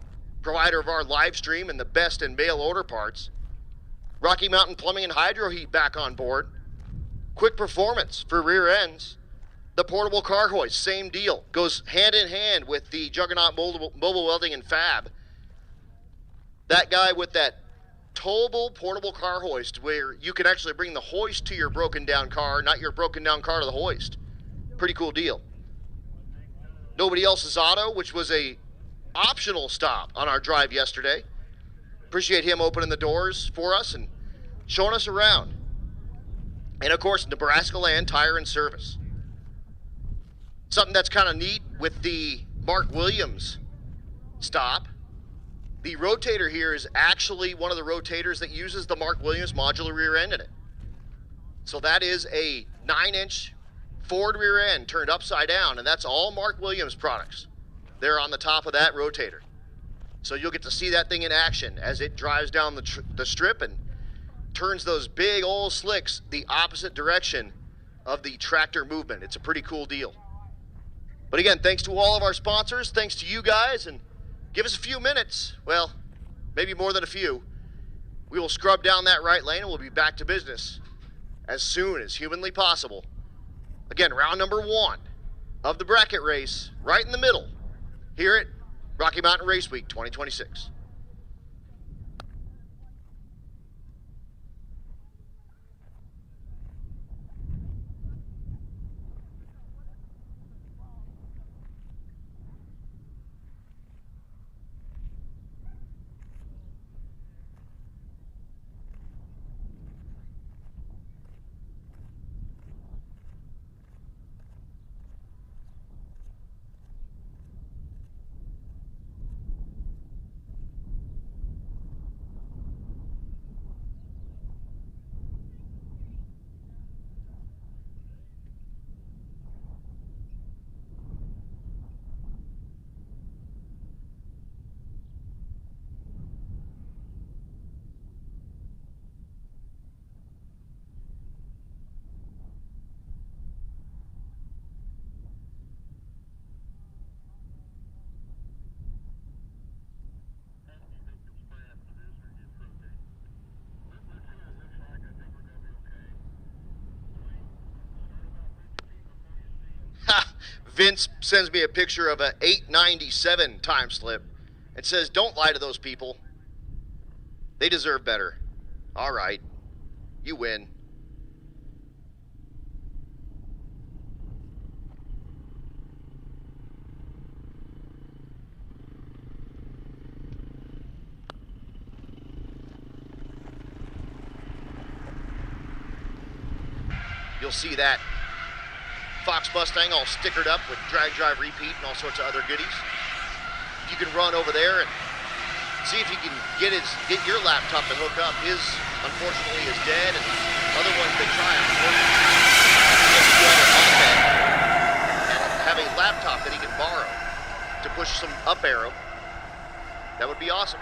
provider of our live stream and the best in mail order parts. Rocky Mountain Plumbing and Hydro Heat back on board. Quick Performance for rear ends. The portable car hoist, same deal. Goes hand in hand with the Juggernaut Mobile Welding and Fab. That guy with that towable portable car hoist where you can actually bring the hoist to your broken down car, not your broken down car to the hoist. Pretty cool deal. Nobody Else's Auto, which was a optional stop on our drive yesterday. Appreciate him opening the doors for us and showing us around. And of course, Nebraska Land Tire and Service. Something that's kind of neat with the Mark Williams stop. The rotator here is actually one of the rotators that uses the Mark Williams modular rear end in it. So that is a 9-inch Ford rear end turned upside down, and that's all Mark Williams products. They're on the top of that rotator. So you'll get to see that thing in action as it drives down the strip and turns those big old slicks the opposite direction of the tractor movement. It's a pretty cool deal. But again, thanks to all of our sponsors, thanks to you guys, and give us a few minutes, well, maybe more than a few. We will scrub down that right lane and we'll be back to business as soon as humanly possible. Again, round number 1 of the bracket race, right in the middle, here at Rocky Mountain Race Week 2026. Vince sends me a picture of a 897 time slip and says, don't lie to those people. They deserve better. All right, you win. You'll see that Fox Mustang all stickered up with drag, drive, repeat, and all sorts of other goodies. You can run over there and see if you can get your laptop to hook up. His, unfortunately, is dead, and other ones they try, and have a laptop that he can borrow to push some up arrow. That would be awesome.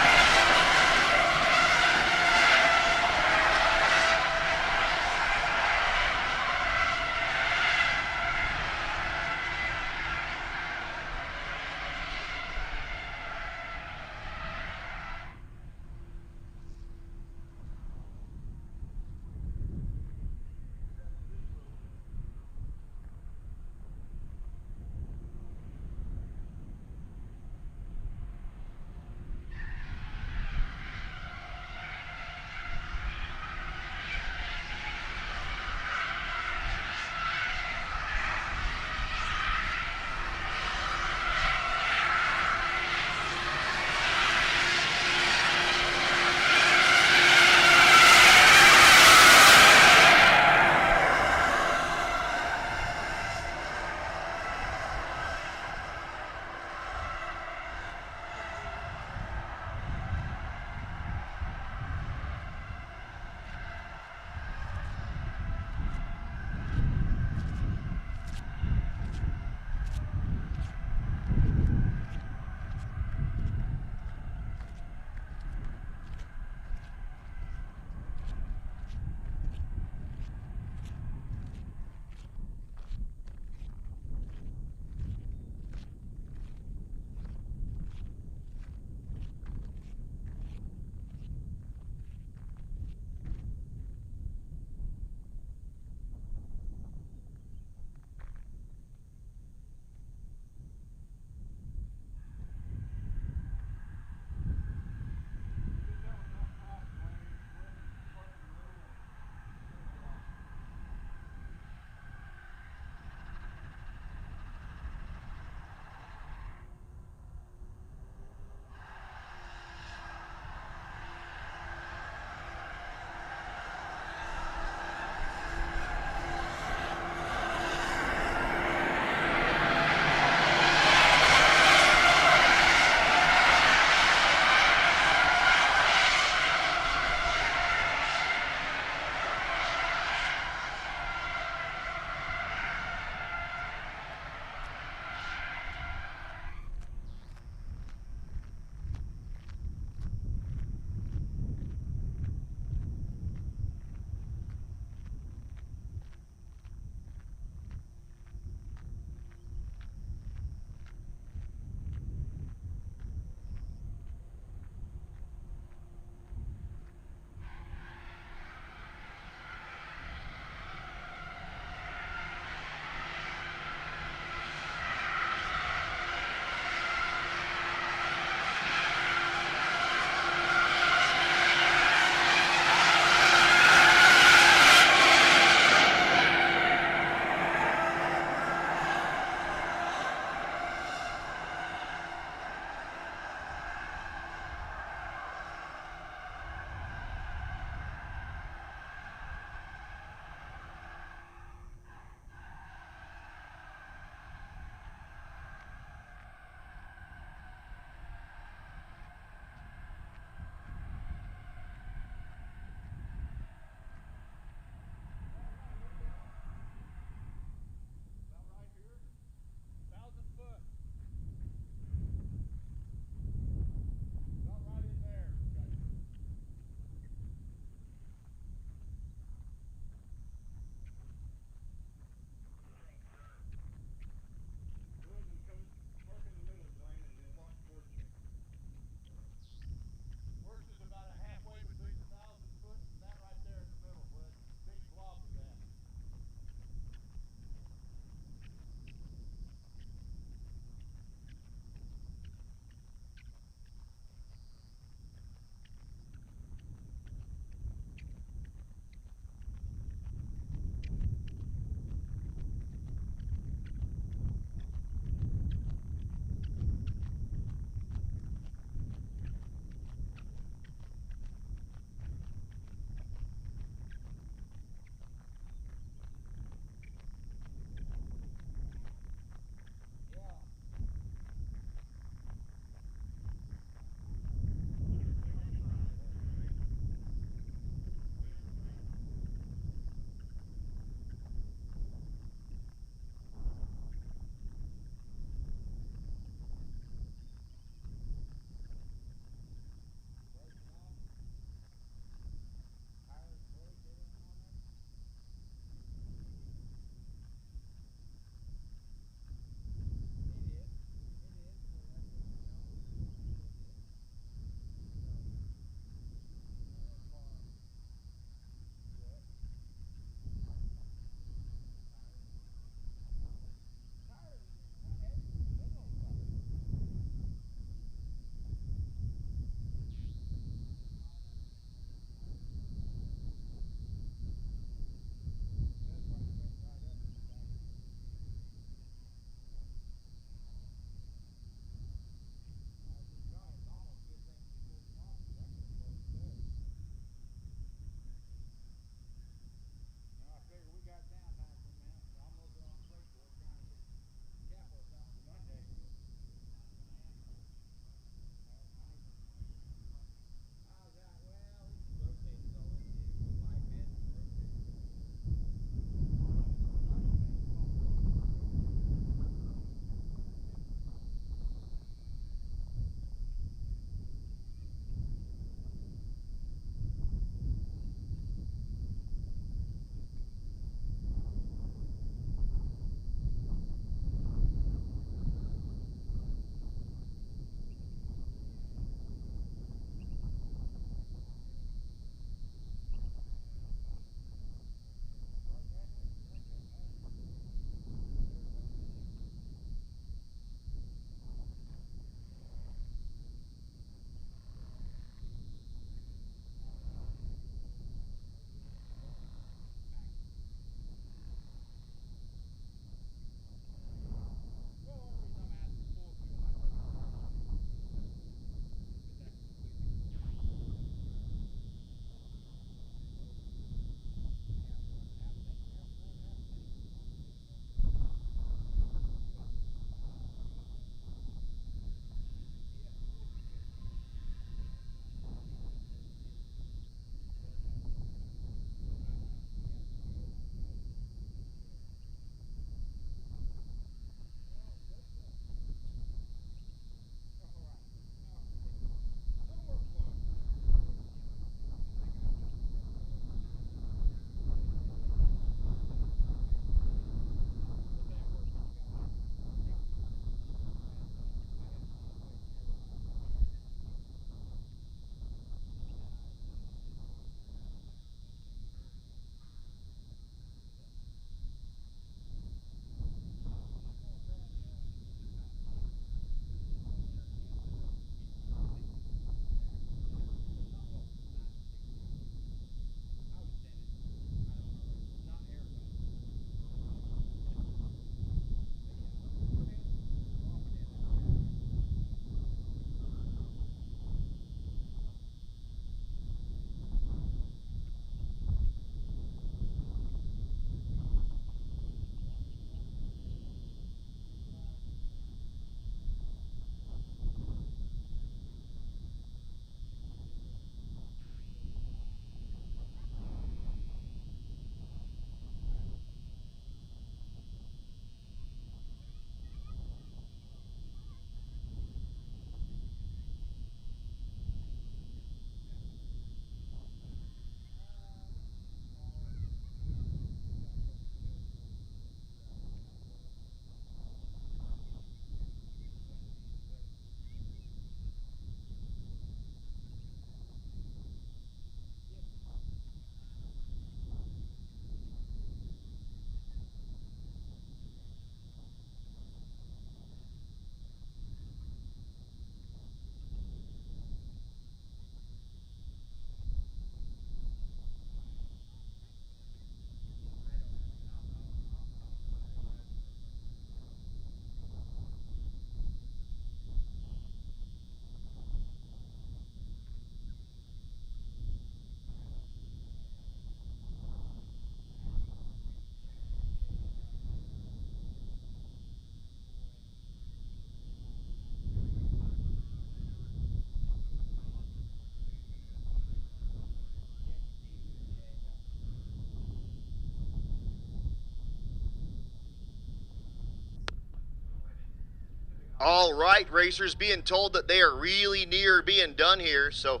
All right, racers being told that they are really near being done here, so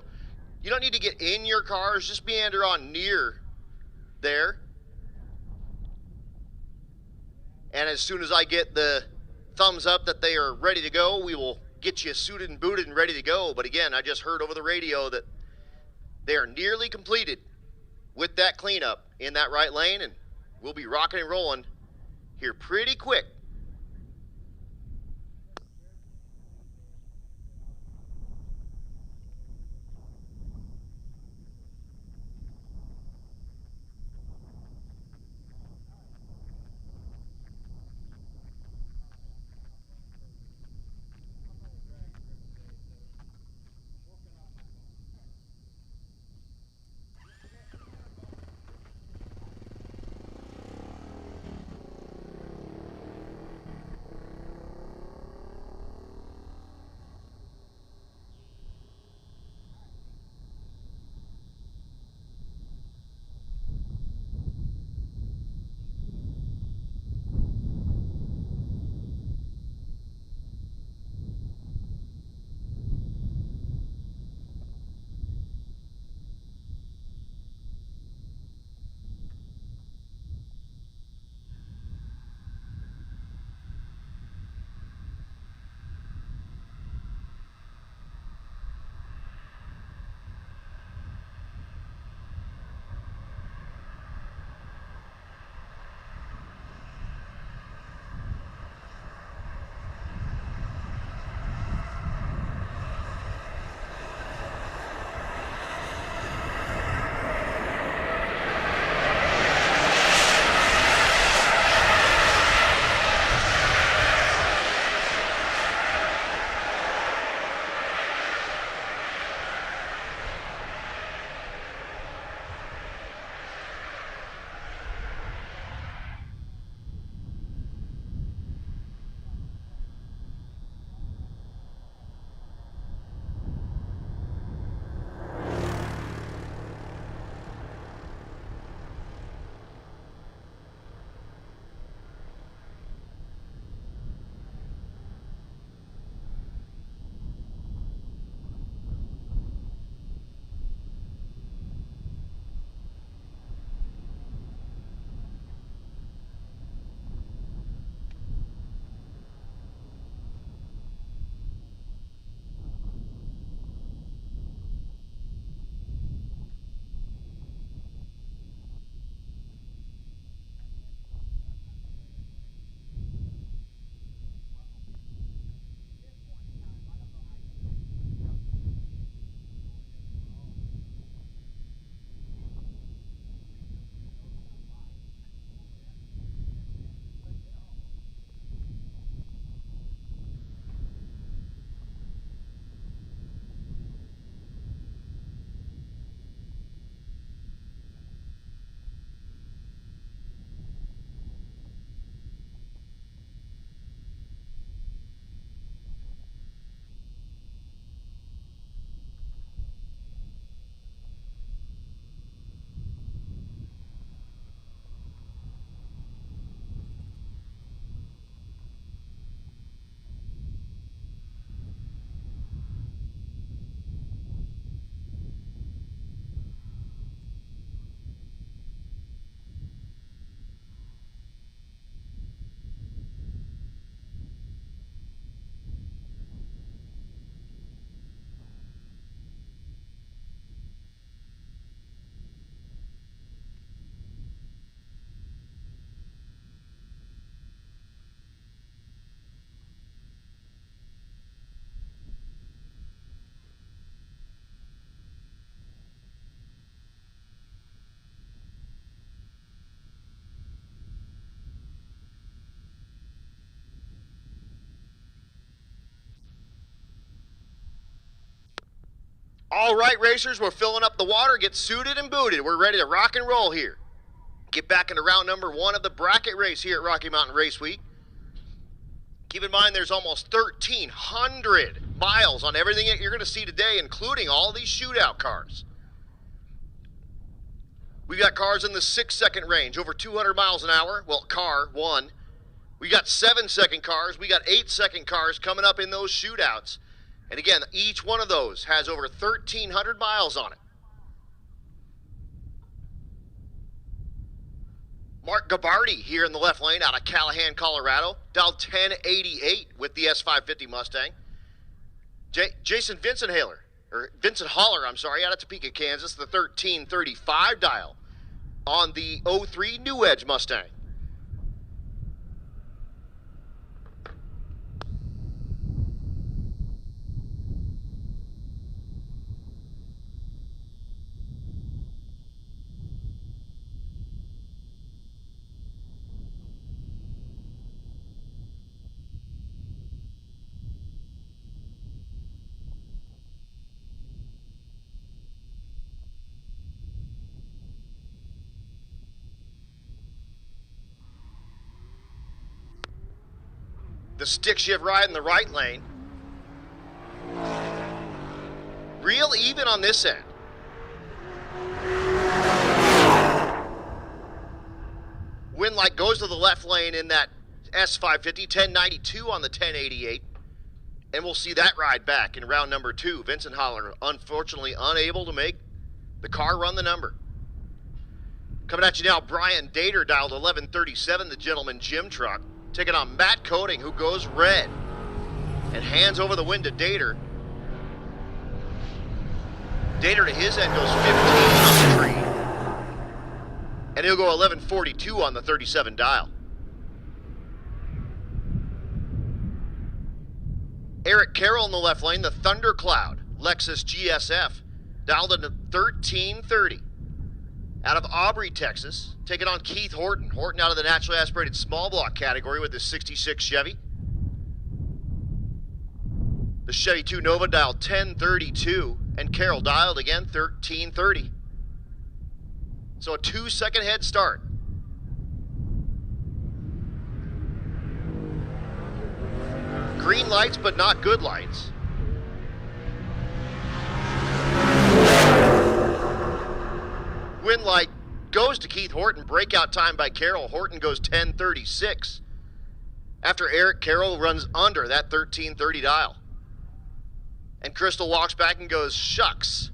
you don't need to get in your cars, just meander on near there. And as soon as I get the thumbs up that they are ready to go, we will get you suited and booted and ready to go. But again, I just heard over the radio that they are nearly completed with that cleanup in that right lane, and we'll be rocking and rolling here pretty quick. All right, racers, we're filling up the water. Get suited and booted. We're ready to rock and roll here. Get back into round number 1 of the bracket race here at Rocky Mountain Race Week. Keep in mind there's almost 1,300 miles on everything that you're going to see today, including all these shootout cars. We've got cars in the 6-second range, over 200 miles an hour. Well, car 1. We got 7-second cars. We got 8-second cars coming up in those shootouts. And again, each one of those has over 1,300 miles on it. Mark Gabardi here in the left lane out of Callahan, Colorado. Dialed 1088 with the S550 Mustang. Jason Vincent Holler, out of Topeka, Kansas, the 1335 dial on the 03 New Edge Mustang. The stick shift ride in the right lane. Real even on this end. Wind light goes to the left lane in that S550, 1092 on the 1088. And we'll see that ride back in round number 2. Vincent Holler, unfortunately unable to make the car run the number. Coming at you now, Brian Dater, dialed 1137, the Gentleman Gym Truck. Taking on Matt Coating, who goes red and hands over the win to Dater. Dater to his end goes 15 on the tree. And he'll go 1142 on the 37 dial. Eric Carroll in the left lane, the Thundercloud Lexus GSF, dialed into 1330. Out of Aubrey, Texas, taking on Keith Horton. Horton out of the naturally aspirated small block category with his 66 Chevy. The Chevy 2 Nova dialed 1032, and Carroll dialed again 1330. So a 2-second head start. Green lights, but not good lights. Wind light goes to Keith Horton. Breakout time by Carroll. Horton goes 1036. After Eric Carroll runs under that 1330 dial. And Crystal walks back and goes, shucks.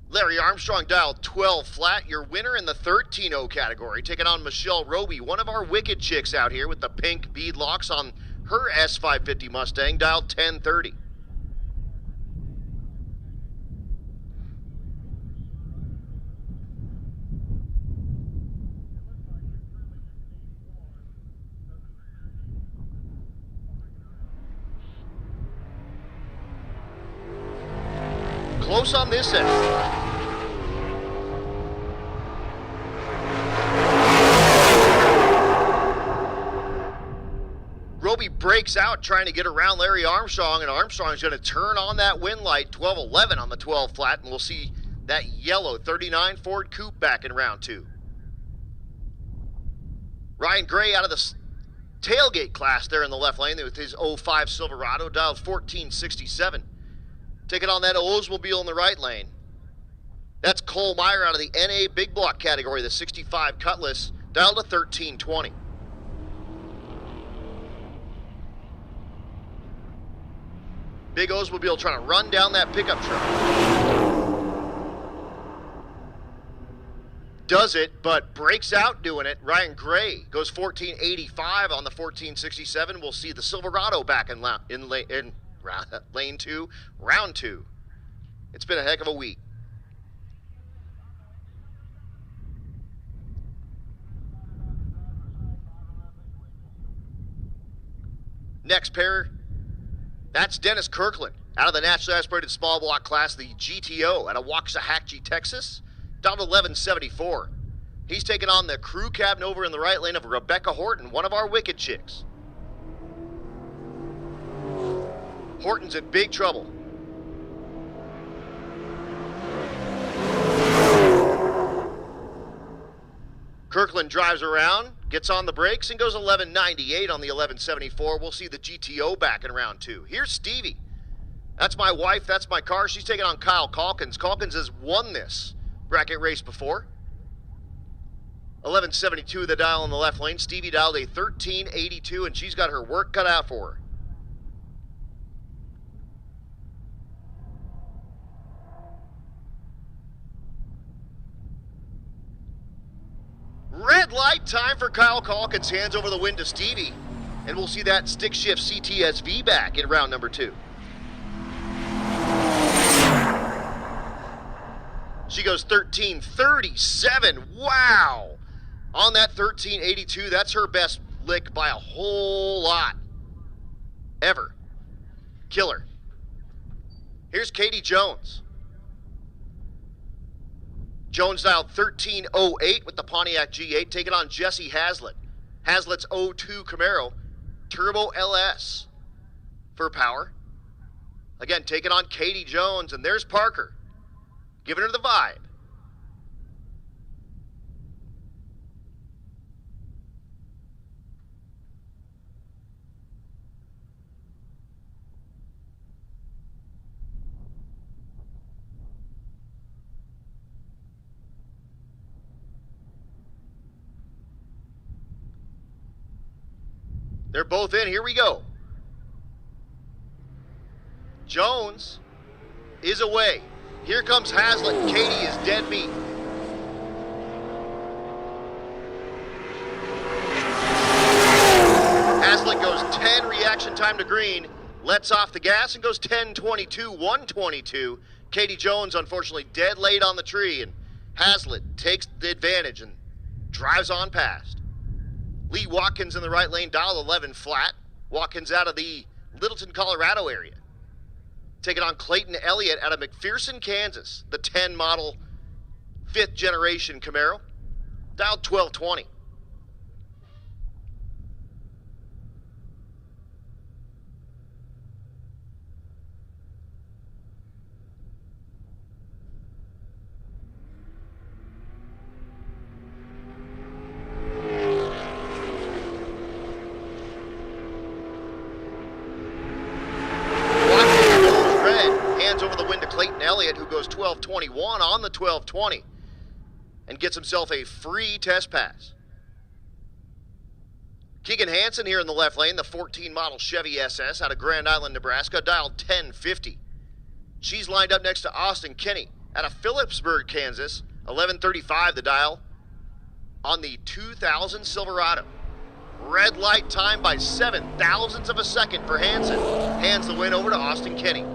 Larry Armstrong dialed 12 flat. Your winner in the 13-0 category. Taking on Michelle Roby, one of our wicked chicks out here with the pink bead locks on her S550 Mustang. Dialed 1030. Close on this end. Roby breaks out trying to get around Larry Armstrong, and Armstrong's going to turn on that wind light, 1211 on the 12 flat, and we'll see that yellow 39 Ford Coupe back in round 2. Ryan Gray out of the tailgate class there in the left lane with his 05 Silverado, dialed 1467. Taking on that Oldsmobile in the right lane. That's Cole Meyer out of the NA Big Block category, the 65 Cutlass, dialed to 1320. Big Oldsmobile trying to run down that pickup truck. Does it, but breaks out doing it. Ryan Gray goes 1485 on the 1467. We'll see the Silverado back in lane 2, round 2. It's been a heck of a week. Next pair, that's Dennis Kirkland out of the naturally aspirated small block class, the GTO out of Waxahachie, Texas, down to 1174. He's taking on the crew cabin over in the right lane of Rebecca Horton, one of our wicked chicks. Horton's in big trouble. Kirkland drives around, gets on the brakes, and goes 1198 on the 1174. We'll see the GTO back in round 2. Here's Stevie. That's my wife, that's my car. She's taking on Kyle Calkins. Calkins has won this bracket race before. 1172 the dial in the left lane. Stevie dialed a 1382, and she's got her work cut out for her. Red light, time for Kyle Calkins. Hands over the wind to Stevie. And we'll see that stick shift CTSV back in round number 2. She goes 13:37. Wow! On that 13:82, that's her best lick by a whole lot. Ever. Killer. Here's Katie Jones. Jones dialed 13:08 with the Pontiac G8, taking on Jesse Hazlitt. Hazlitt's 02 Camaro Turbo LS for power. Again, taking on Katie Jones, and there's Parker, giving her the vibe. They're both in. Here we go. Jones is away. Here comes Hazlitt. Katie is dead meat. Hazlitt goes 10 reaction time to green, lets off the gas, and goes 10:22, 122. Katie Jones, unfortunately, dead late on the tree, and Hazlitt takes the advantage and drives on past. Lee Watkins in the right lane, dial 11 flat. Watkins out of the Littleton, Colorado area. Taking on Clayton Elliott out of McPherson, Kansas. The 10 model 5th generation Camaro. Dial 1220. Over the wind to Clayton Elliott, who goes 12:21 on the 12:20 and gets himself a free test pass. Keegan Hansen here in the left lane, the 14 model Chevy SS out of Grand Island, Nebraska, dialed 1050. She's lined up next to Austin Kinney out of Phillipsburg, Kansas, 1135 the dial on the 2000 Silverado. Red light time by 7 thousandths of a second for Hansen. Hands the win over to Austin Kinney.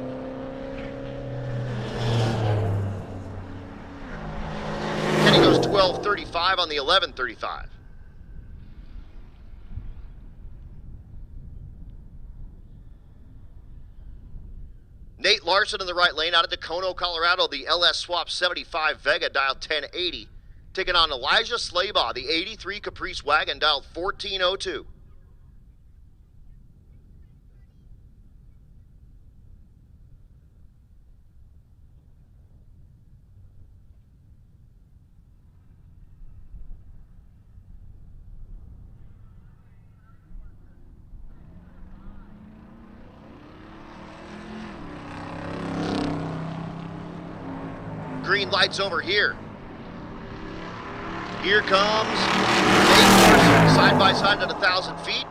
Kenny goes 12:35 on the 11:35. Nate Larson in the right lane out of Dacono, Colorado, the LS Swap 75 Vega, dialed 1080. Taking on Elijah Slaybaugh, the 83 Caprice Wagon, dialed 1402. Green lights over here. Here comes Nate Larson, side by side at 1,000 feet.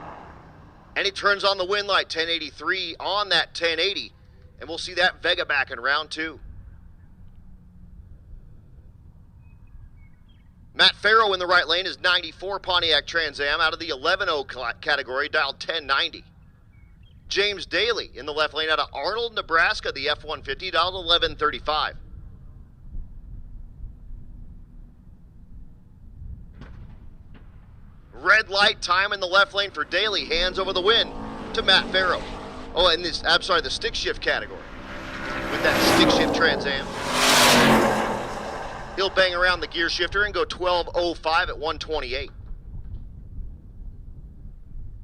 And he turns on the wind light, 1083 on that 1080. And we'll see that Vega back in round 2. Matt Farrow in the right lane is 94 Pontiac Trans Am out of the 11-0 category, dialed 1090. James Daly in the left lane out of Arnold, Nebraska, the F-150, dialed 1135. Red light time in the left lane for Daly. Hands over the wind to Matt Farrow. Oh, and this, I'm sorry, the stick shift category with that stick shift Trans Am. He'll bang around the gear shifter and go 12:05 at 128.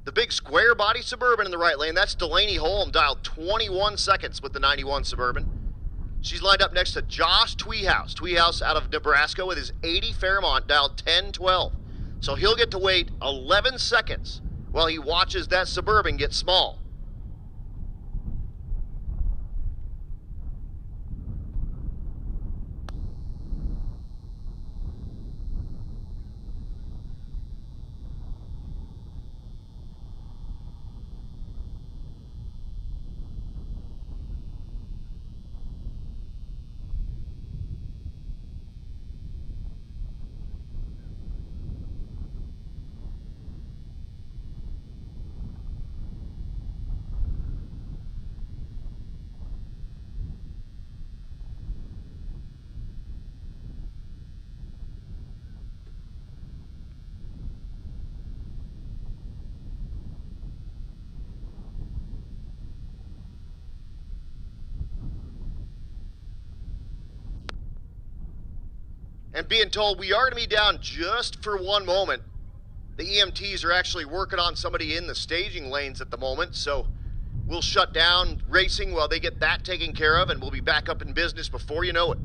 The big square body Suburban in the right lane, that's Delaney Holm, dialed 21 seconds with the 91 Suburban. She's lined up next to Josh Tweehouse. Tweehouse out of Nebraska with his 80 Fairmont, dialed 1012. So he'll get to wait 11 seconds while he watches that Suburban get small. and being told we are going to be down just for one moment. The EMTs are actually working on somebody in the staging lanes at the moment, so we'll shut down racing while they get that taken care of, and we'll be back up in business before you know it.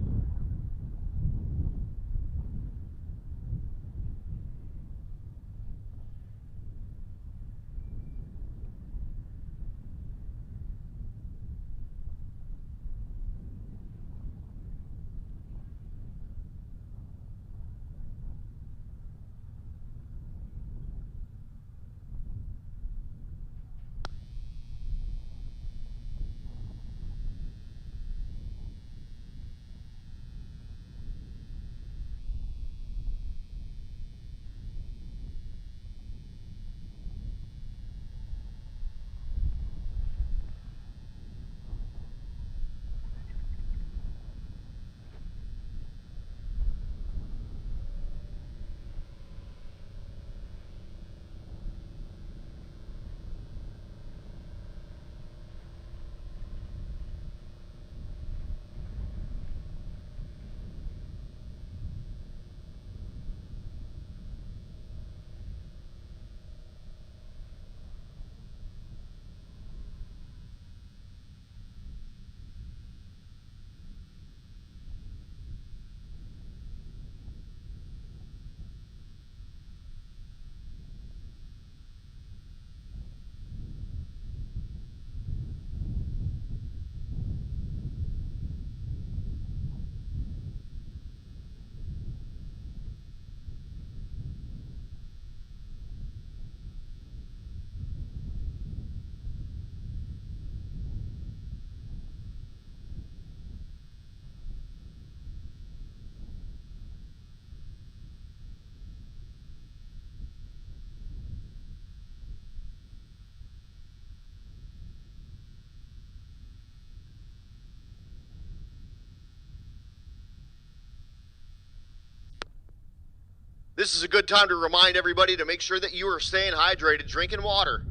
This is a good time to remind everybody to make sure that you are staying hydrated, drinking water.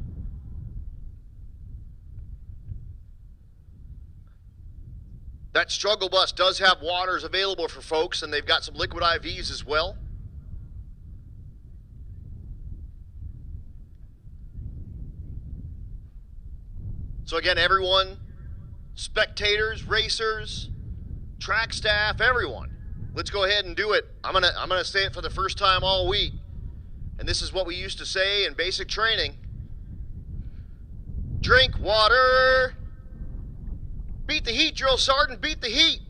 That struggle bus does have waters available for folks, and they've got some liquid IVs as well. So again, everyone, spectators, racers, track staff, everyone, let's go ahead and do it. I'm gonna say it for the first time all week. And this is what we used to say in basic training. Drink water. Beat the heat, drill sergeant, beat the heat.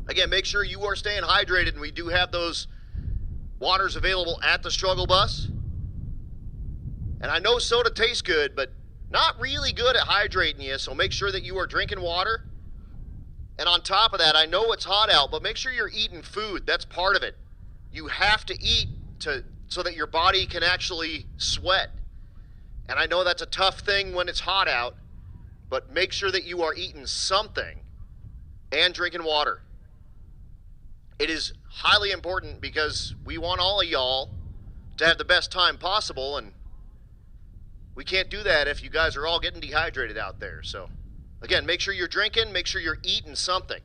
Again, make sure you are staying hydrated, and we do have those waters available at the struggle bus. And I know soda tastes good, but not really good at hydrating you, so make sure that you are drinking water. And on top of that, I know it's hot out, but make sure you're eating food. That's part of it. You have to eat so that your body can actually sweat. And I know that's a tough thing when it's hot out, but make sure that you are eating something and drinking water. It is highly important because we want all of y'all to have the best time possible, and we can't do that if you guys are all getting dehydrated out there. So again, make sure you're drinking, make sure you're eating something.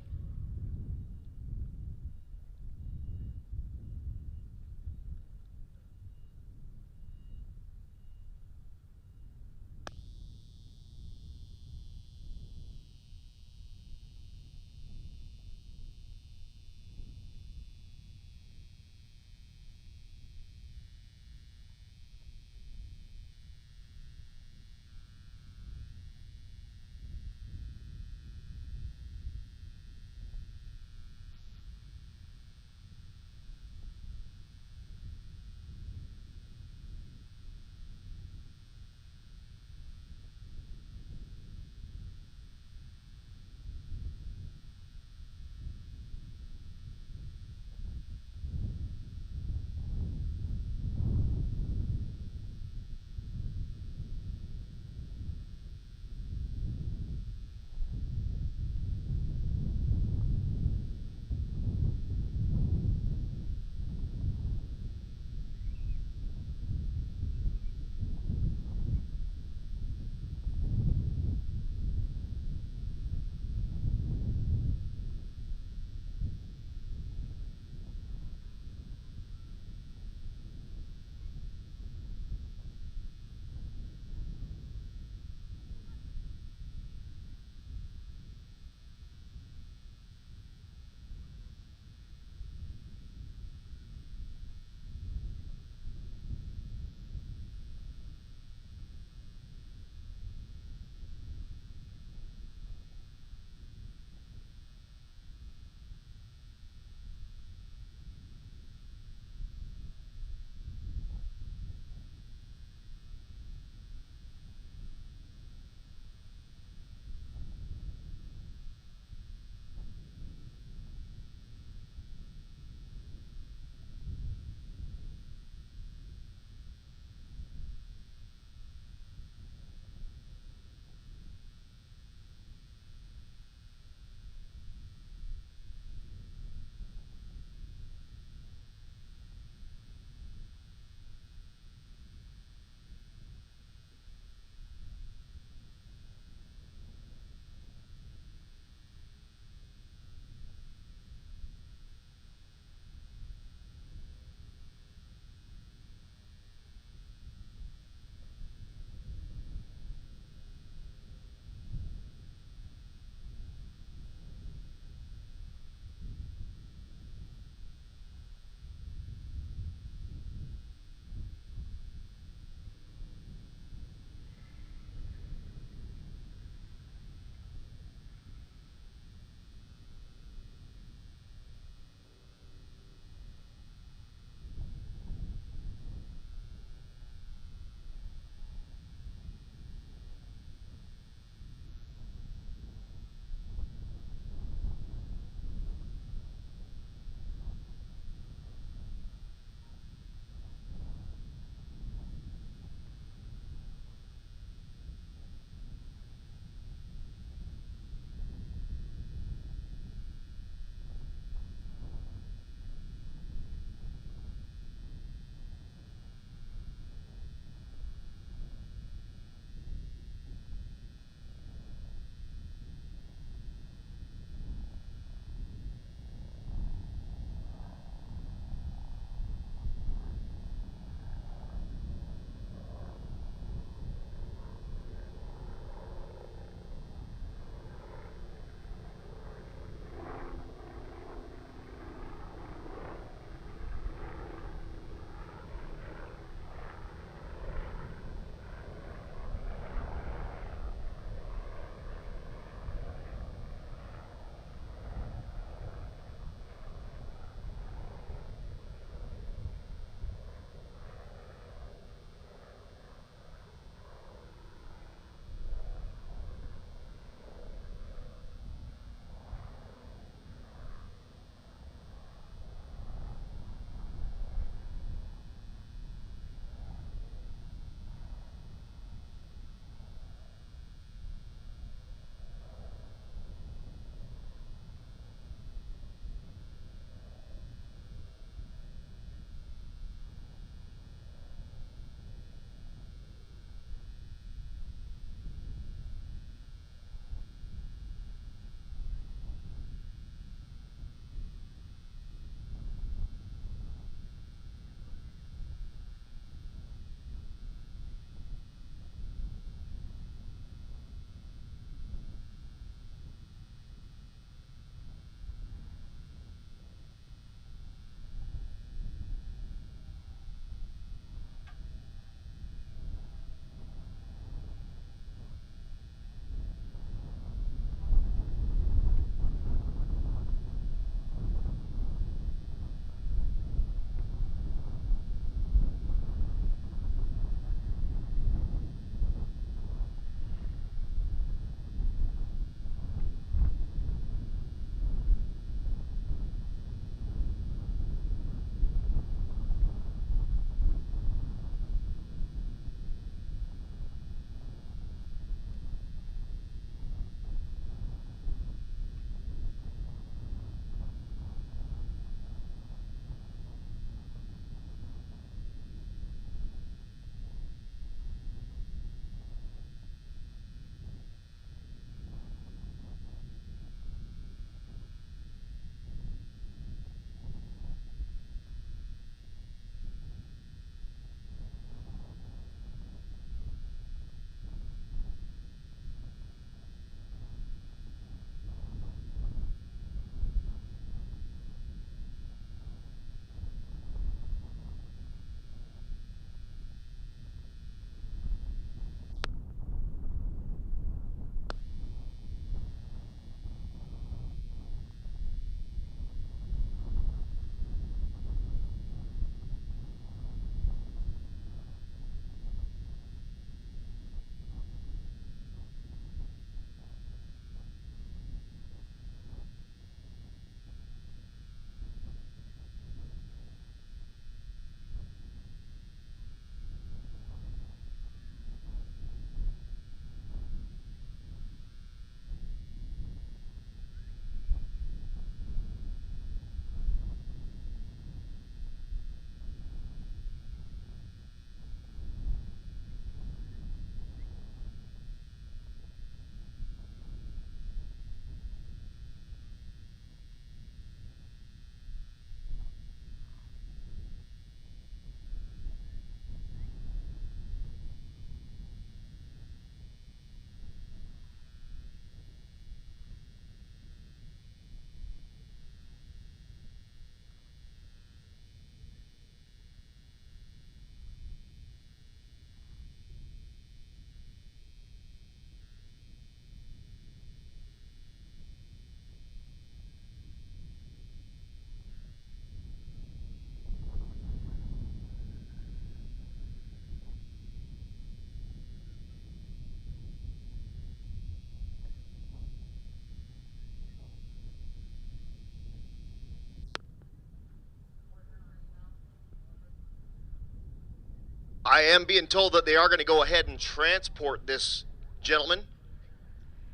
I am being told that they are going to go ahead and transport this gentleman.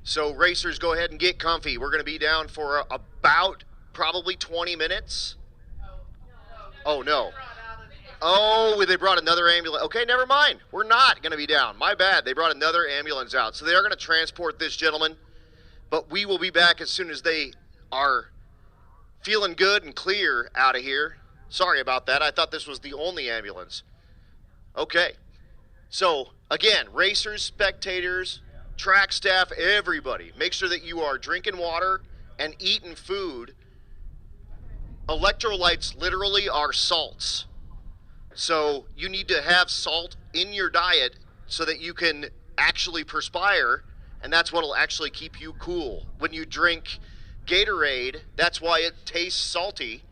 So racers, go ahead and get comfy. We're going to be down for about probably 20 minutes. Oh, no. Oh, they brought another ambulance. Okay, never mind. We're not going to be down. My bad. They brought another ambulance out. So they are going to transport this gentleman. But we will be back as soon as they are feeling good and clear out of here. Sorry about that. I thought this was the only ambulance. Okay. So, again, racers, spectators, track staff, everybody, make sure that you are drinking water and eating food. Electrolytes literally are salts. So you need to have salt in your diet so that you can actually perspire, and that's what will actually keep you cool. When you drink Gatorade, that's why it tastes salty.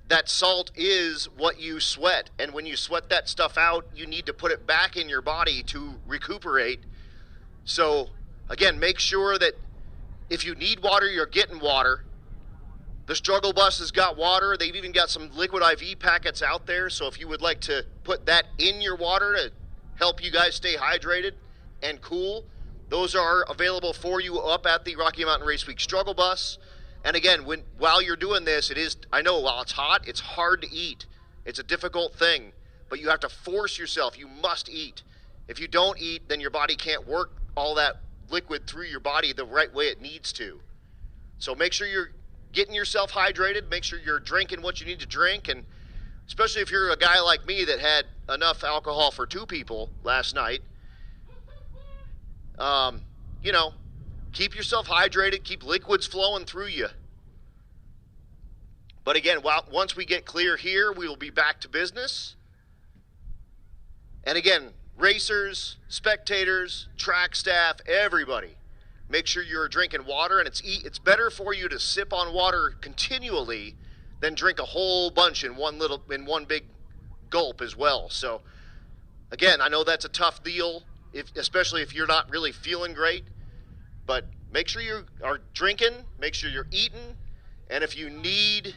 That salt is what you sweat, and when you sweat that stuff out, you need to put it back in your body to recuperate. So, again, make sure that if you need water, you're getting water. The struggle bus has got water. They've even got some liquid IV packets out there, so if you would like to put that in your water to help you guys stay hydrated and cool, those are available for you up at the Rocky Mountain Race Week struggle bus. And again, while you're doing this, I know while it's hot, it's hard to eat. It's a difficult thing, but you have to force yourself. You must eat. If you don't eat, then your body can't work all that liquid through your body the right way it needs to. So make sure you're getting yourself hydrated. Make sure you're drinking what you need to drink. And especially if you're a guy like me that had enough alcohol for 2 people last night, keep yourself hydrated. Keep liquids flowing through you. But again, once we get clear here, we will be back to business. And again, racers, spectators, track staff, everybody, make sure you're drinking water, and it's better for you to sip on water continually than drink a whole bunch in one big gulp as well. So again, I know that's a tough deal, especially if you're not really feeling great, but make sure you are drinking, make sure you're eating, and if you need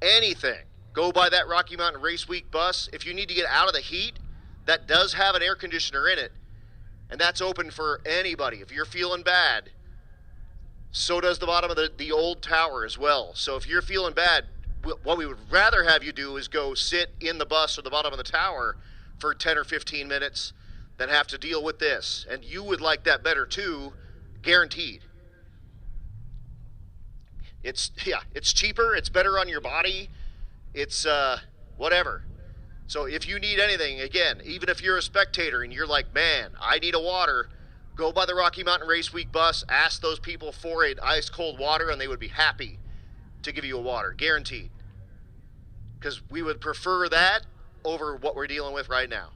anything, go by that Rocky Mountain Race Week bus. If you need to get out of the heat, that does have an air conditioner in it, and that's open for anybody. If you're feeling bad, so does the bottom of the old tower as well. So if you're feeling bad, what we would rather have you do is go sit in the bus or the bottom of the tower for 10 or 15 minutes than have to deal with this. And you would like that better too, guaranteed. It's cheaper, it's better on your body, it's whatever. So if you need anything, again, even if you're a spectator and you're like, man, I need a water, go by the Rocky Mountain Race Week bus, ask those people for an ice cold water, and they would be happy to give you a water, guaranteed. Because we would prefer that over what we're dealing with right now.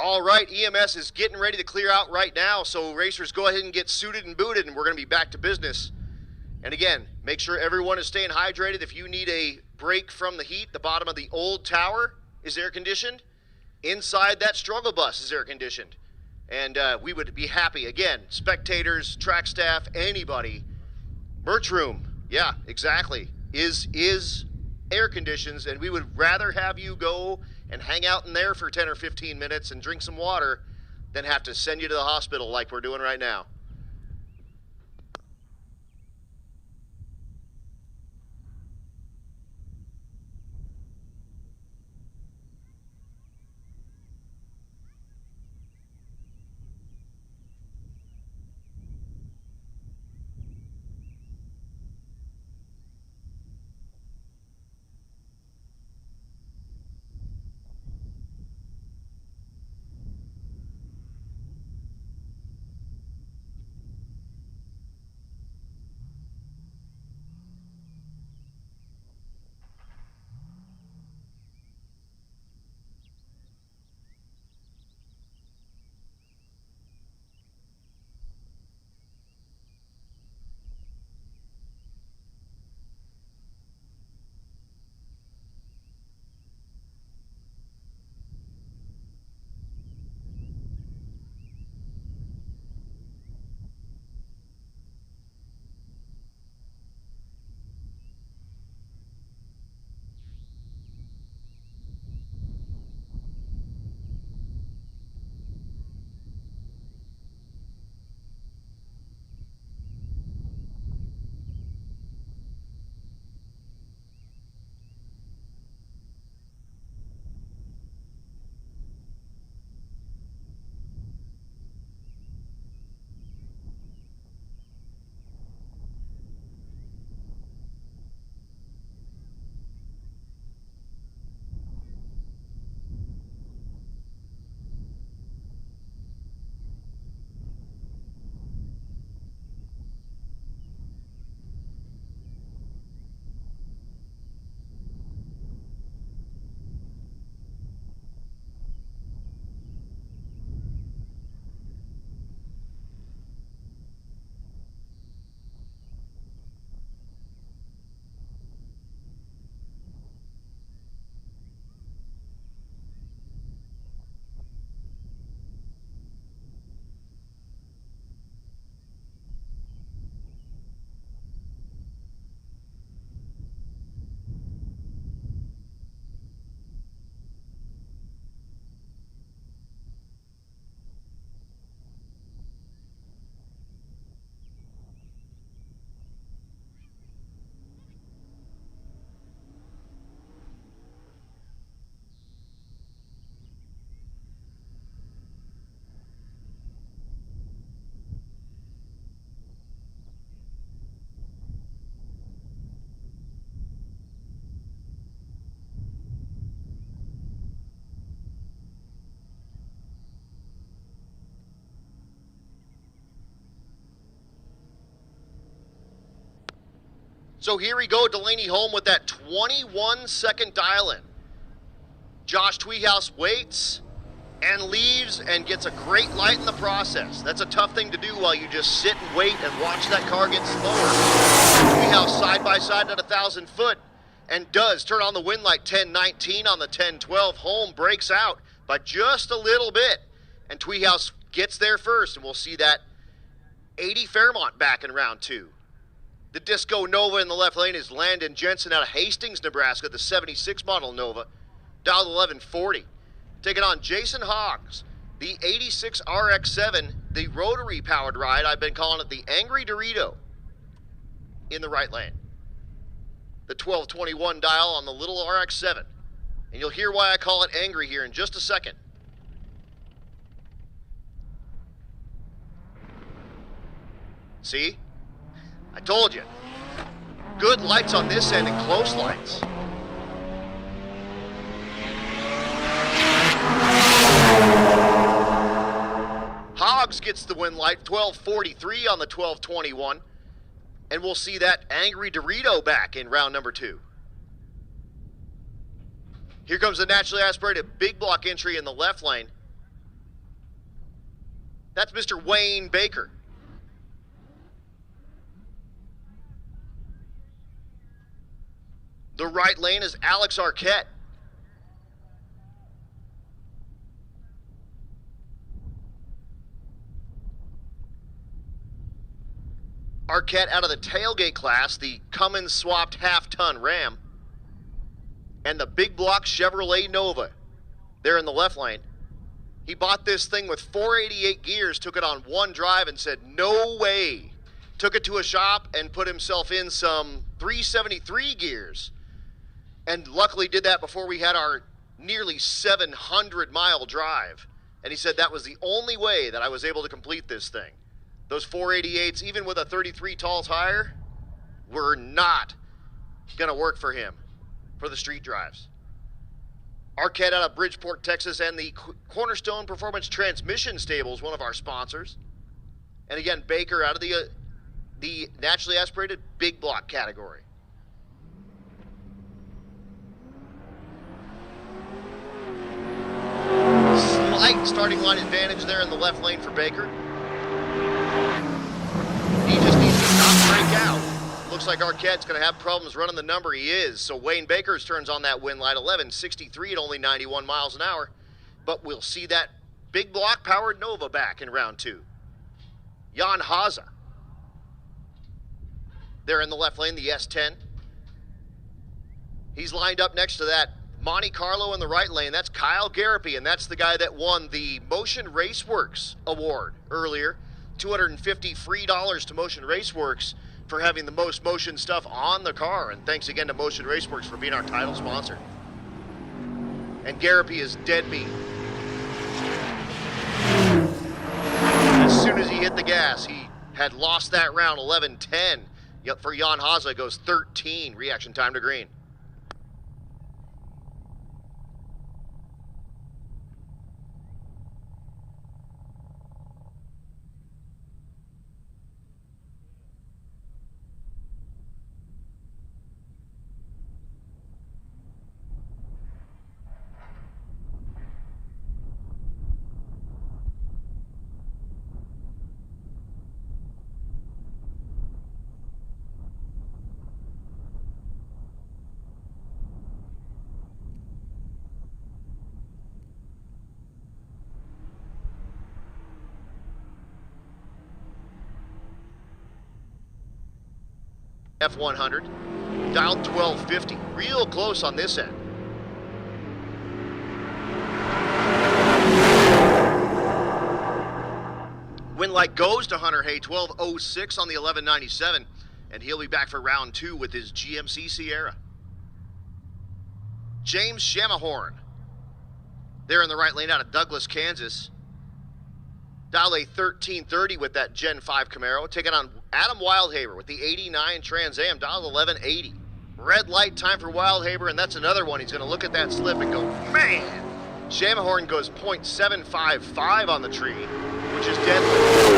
All right, EMS is getting ready to clear out right now, so racers go ahead and get suited and booted, and we're going to be back to business. And again, make sure everyone is staying hydrated. If you need a break from the heat, the bottom of the old tower is air conditioned. Inside that struggle bus is air conditioned. And we would be happy, again, spectators, track staff, anybody. Merch room, yeah, exactly, is air conditions, and we would rather have you go and hang out in there for 10 or 15 minutes and drink some water than have to send you to the hospital like we're doing right now. So here we go, Delaney home with that 21-second dial-in. Josh Tweehouse waits and leaves and gets a great light in the process. That's a tough thing to do while you just sit and wait and watch that car get slower. Tweehouse side by side at 1,000 foot and does turn on the wind light 10-19 on the 10-12. Home breaks out by just a little bit, and Tweehouse gets there first, and we'll see that 80 Fairmont back in round 2. The Disco Nova in the left lane is Landon Jensen out of Hastings, Nebraska, the 76 model Nova, dialed 1140. Taking on Jason Hoggs, the 86 RX-7, the rotary-powered ride. I've been calling it the Angry Dorito in the right lane. The 1221 dial on the little RX-7. And you'll hear why I call it angry here in just a second. See? I told you. Good lights on this end and close lights. Hoggs gets the win light, 1243 on the 1221. And we'll see that Angry Dorito back in round number 2. Here comes the naturally aspirated big block entry in the left lane. That's Mr. Wayne Baker. The right lane is Alex Arquette. Arquette out of the tailgate class, the Cummins swapped half-ton Ram, and the big block Chevrolet Nova there in the left lane. He bought this thing with 488 gears, took it on one drive and said, no way. Took it to a shop and put himself in some 373 gears. And luckily did that before we had our nearly 700-mile drive. And he said that was the only way that I was able to complete this thing. Those 488s, even with a 33 tall tire, were not going to work for him for the street drives. Arquette out of Bridgeport, Texas, and the Cornerstone Performance Transmission Stables, one of our sponsors. And again, Baker out of the naturally aspirated big block category. Slight starting line advantage there in the left lane for Baker. He just needs to not break out. Looks like Arquette's going to have problems running the number he is. So Wayne Baker's turns on that win light, 11:63 at only 91 miles an hour. But we'll see that big block powered Nova back in round 2. Jan Haza there in the left lane, the S10. He's lined up next to that Monte Carlo in the right lane. That's Kyle Garapi, and that's the guy that won the Motion Raceworks award earlier. $250 free to Motion Raceworks for having the most motion stuff on the car. And thanks again to Motion Raceworks for being our title sponsor. And Garapi is dead meat. As soon as he hit the gas, he had lost that round, 11:10. Yep, for Jan Haza goes 13 reaction time to green. F100, dialed 1250, real close on this end. Win light goes to Hunter Hay, 1206 on the 1197, and he'll be back for round 2 with his GMC Sierra. James Shamahorn, there in the right lane out of Douglas, Kansas. Dial a 1330 with that Gen 5 Camaro, taking on Adam Wildhaber with the 89 Trans Am, dial 1180. Red light time for Wildhaber, and that's another one. He's going to look at that slip and go, man! Shamahorn goes .755 on the tree, which is deadly.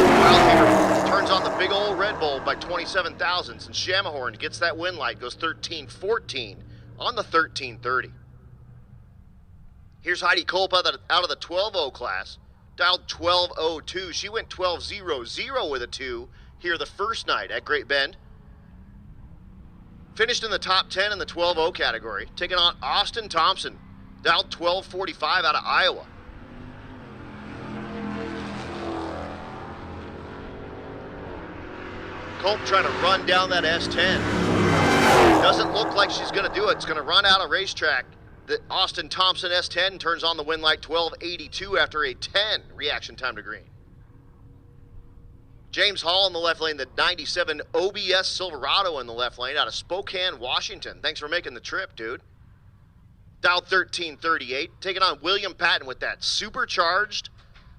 Wildhaber turns on the big old Red Bull by 27 thousandths, and Shamahorn gets that win light, goes 1314 on the 1330. Here's Heidi Kolb out of the 12-0 class. Dialed 1202. She went 1200 with a 2 here the first night at Great Bend. Finished in the top 10 in the 12-0 category. Taking on Austin Thompson. Dialed 1245 out of Iowa. Colt trying to run down that S10. Doesn't look like she's going to do it. It's going to run out of racetrack. The Austin Thompson S10 turns on the win light 1282 after a 10 reaction time to green. James Hall in the left lane, the 97 OBS Silverado in the left lane out of Spokane, Washington. Thanks for making the trip, dude. Dialed 1338, taking on William Patton with that supercharged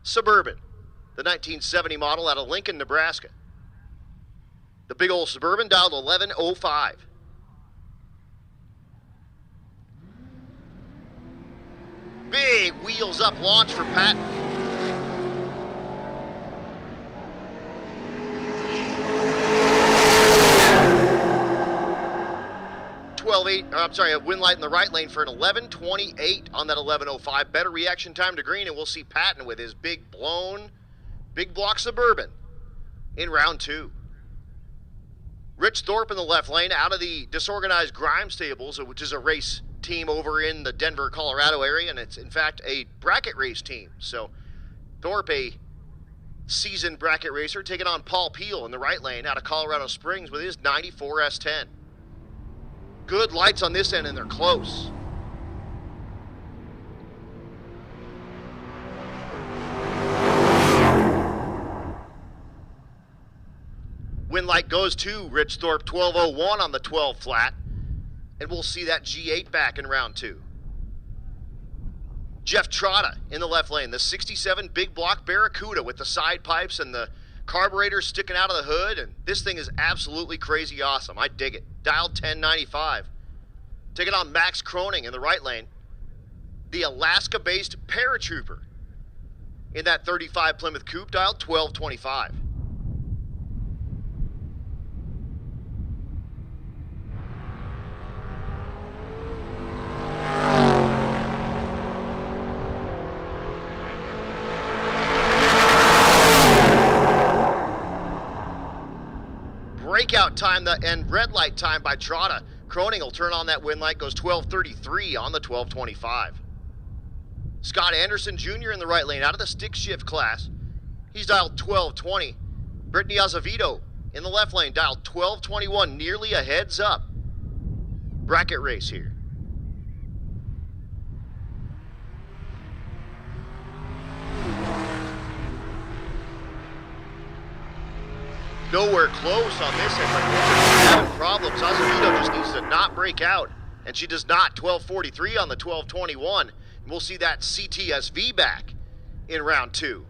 Suburban, the 1970 model out of Lincoln, Nebraska. The big old Suburban dialed 1105. Big wheels up launch for Patton. A win light in the right lane for an 1128 on that 1105. Better reaction time to green, and we'll see Patton with his big blown Big Block Suburban in round 2. Rich Thorpe in the left lane out of the Disorganized Grime Stables, which is a race team over in the Denver, Colorado area, and it's in fact a bracket race team. So Thorpe, a seasoned bracket racer, taking on Paul Peel in the right lane out of Colorado Springs with his 94 S10. Good lights on this end, and they're close. Win light goes to Rich Thorpe, 12:01 on the 12 flat, and we'll see that G8 back in round 2. Jeff Trotta in the left lane, the 67 Big Block Barracuda with the side pipes and the carburetor sticking out of the hood, and this thing is absolutely crazy awesome. I dig it. Dialed 1095. Taking on Max Croning in the right lane, the Alaska-based Paratrooper in that 35 Plymouth Coupe, dialed 1225. Breakout time and red light time by Trotta. Croning will turn on that win light, goes 12:33 on the 12:25. Scott Anderson Jr. in the right lane out of the stick shift class. He's dialed 1220. Brittany Azevedo in the left lane, dialed 1221, nearly a heads up. Bracket race here. Nowhere close on this end, but she's having problems. Azevedo just needs to not break out, and she does not. 12:43 on the 12:21. And we'll see that CTSV back in round 2.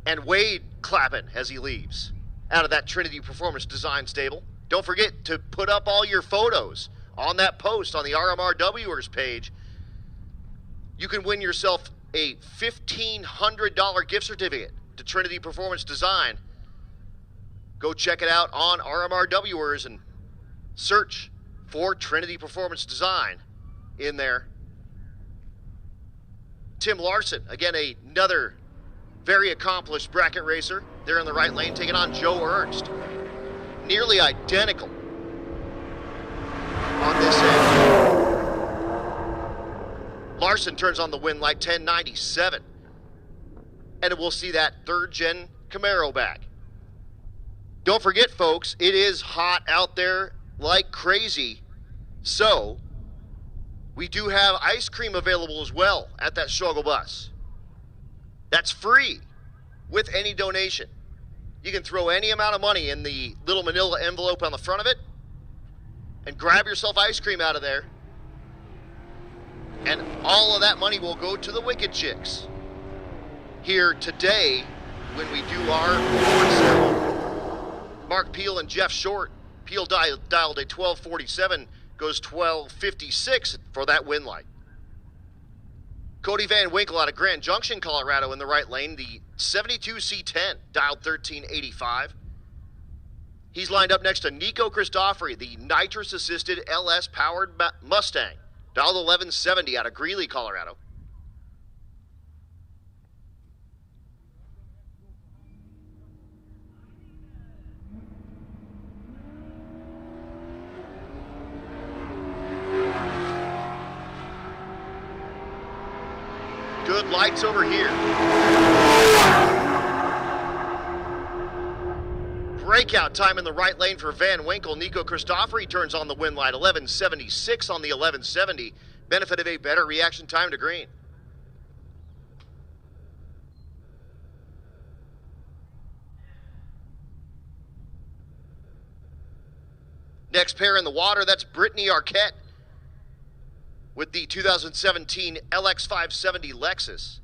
And Wade clapping as he leaves out of that Trinity Performance Design stable. Don't forget to put up all your photos on that post on the RMRWers page. You can win yourself a $1,500 gift certificate to Trinity Performance Design. Go check it out on RMRWers and search for Trinity Performance Design in there. Tim Larson, again, another very accomplished bracket racer. There in the right lane, taking on Joe Ernst. Nearly identical on this end. Larson turns on the win light, 1097. And we'll see that third-gen Camaro back. Don't forget, folks, it is hot out there like crazy. So, we do have ice cream available as well at that struggle bus. That's free with any donation. You can throw any amount of money in the little manila envelope on the front of it and grab yourself ice cream out of there. And all of that money will go to the Wicked Chicks here today when we do our award ceremony. Mark Peel and Jeff Short. Peel dialed a 1247, goes 1256 for that win light. Cody Van Winkle out of Grand Junction, Colorado in the right lane, the 72 C10, dialed 1385. He's lined up next to Nico Christofori, the nitrous-assisted LS-powered Mustang, dialed 1170 out of Greeley, Colorado. Good lights over here. Breakout time in the right lane for Van Winkle. Nico Christofori turns on the win light, 1176 on the 1170. Benefit of a better reaction time to green. Next pair in the water, that's Brittany Arquette with the 2017 LX570 Lexus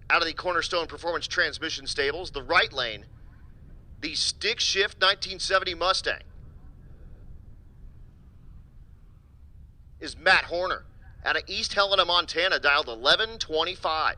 out of the Cornerstone Performance Transmission Stables. The right lane, the stick shift 1970 Mustang is Matt Horner out of East Helena, Montana, dialed 1125.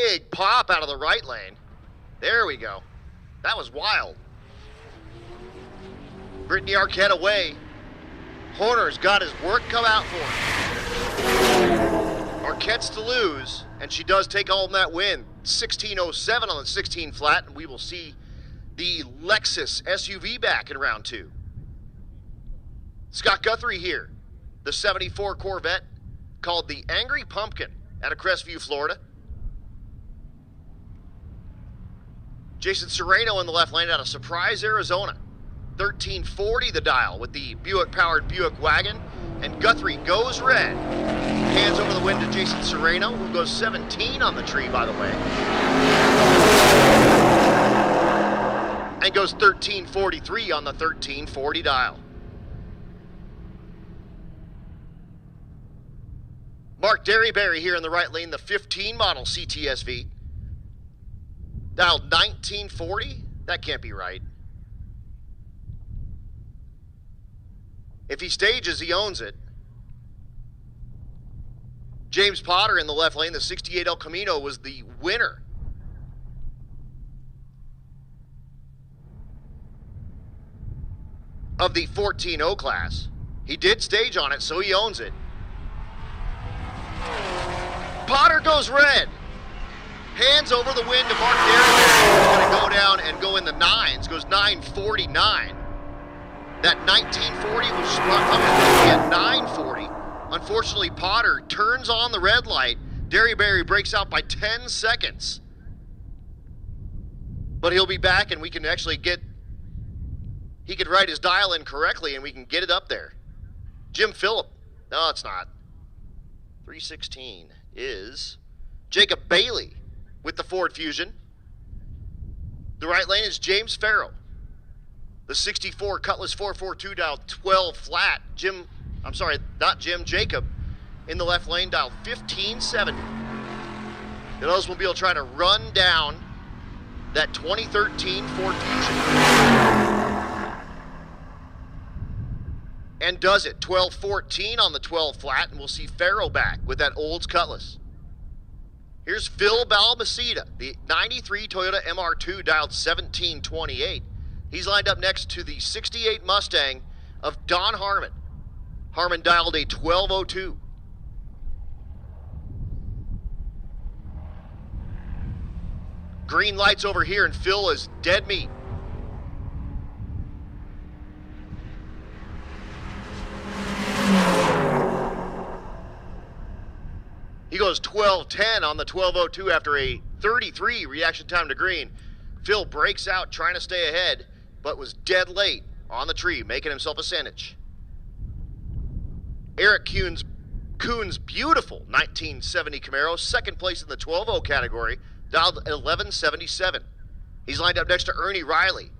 big pop out of the right lane. There we go. That was wild. Brittany Arquette away. Horner's got his work cut out for him. Arquette's to lose, and she does take home that win. 16:07 on the 16 flat, and we will see the Lexus SUV back in round 2. Scott Guthrie here. The 74 Corvette called the Angry Pumpkin out of Crestview, Florida. Jason Serrano in the left lane out of Surprise, Arizona. 1340 the dial with the Buick-powered Buick wagon. And Guthrie goes red. Hands over the wind to Jason Serrano, who goes 17 on the tree, by the way. And goes 1343 on the 1340 dial. Mark Derryberry here in the right lane, the 15 model CTSV. Dialed 1940? That can't be right. If he stages, he owns it. James Potter in the left lane, the 68 El Camino, was the winner. Of the 14-0 class. He did stage on it, so he owns it. Potter goes red. Hands over the wind to Mark Derryberry, who's going to go down and go in the 9s. Goes 9:49. That 1940 was sprung up at 9:40. Unfortunately, Potter turns on the red light. Derryberry breaks out by 10 seconds. But he'll be back, and we can actually get... He could write his dial in correctly, and we can get it up there. Jim Phillip. No, it's not. 316 is Jacob Bailey with the Ford Fusion. The right lane is James Farrow. The 64 Cutlass 442 dialed 12 flat. Jacob in the left lane dialed 1570. The Oldsmobile trying to run down that 2013 Ford Fusion. And does it. 1214 on the 12 flat, and we'll see Farrow back with that Olds Cutlass. Here's Phil Balmaceda, the 93 Toyota MR2 dialed 1728. He's lined up next to the 68 Mustang of Don Harmon. Harmon dialed a 1202. Green lights over here, and Phil is dead meat. He goes 12:10 on the 12:02 after a 33 reaction time to green. Phil breaks out trying to stay ahead, but was dead late on the tree, making himself a sandwich. Eric Kuhn's beautiful 1970 Camaro, second place in the 12:0 category, dialed 1177. He's lined up next to Ernie Riley.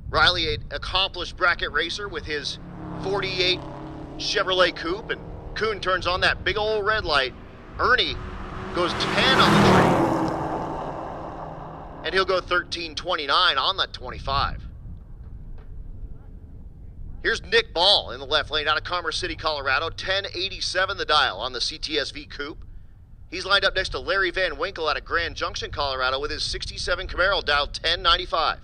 Riley, an accomplished bracket racer with his 48 Chevrolet Coupe, and Kuhn turns on that big old red light. Ernie goes 10 on the tree. And he'll go 1329 on that 25. Here's Nick Ball in the left lane out of Commerce City, Colorado. 1087 the dial on the CTSV Coupe. He's lined up next to Larry Van Winkle out of Grand Junction, Colorado with his 67 Camaro dialed 1095.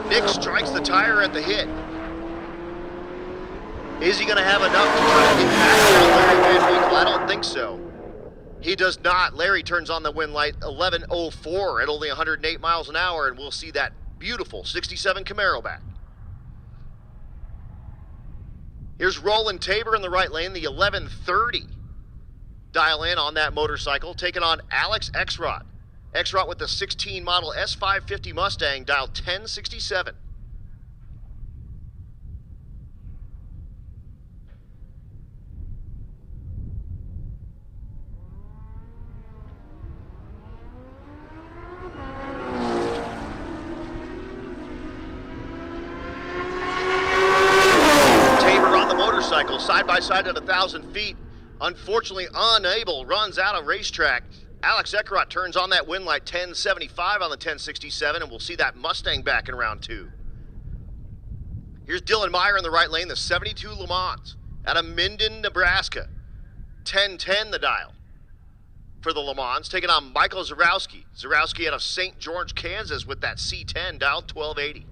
Nick strikes the tire at the hit. Is he going to have enough to try to get back around Larry Van Winkle? I don't think so. He does not. Larry turns on the wind light 1104 at only 108 miles an hour, and we'll see that beautiful 67 Camaro back. Here's Roland Tabor in the right lane, the 1130. Dial in on that motorcycle, taking on Alex Exrott. Exrott with the 16 model S550 Mustang, dialed 1067. Tabor on the motorcycle, side by side at 1,000 feet. Unfortunately unable, runs out of racetrack. Alex Eckrott turns on that win light 1075 on the 1067, and we'll see that Mustang back in round 2. Here's Dylan Meyer in the right lane, the 72 Le Mans out of Minden, Nebraska. 1010 the dial for the Le Mans, taking on Michael Zarowski. Zarowski out of St. George, Kansas with that C10 dial 1280.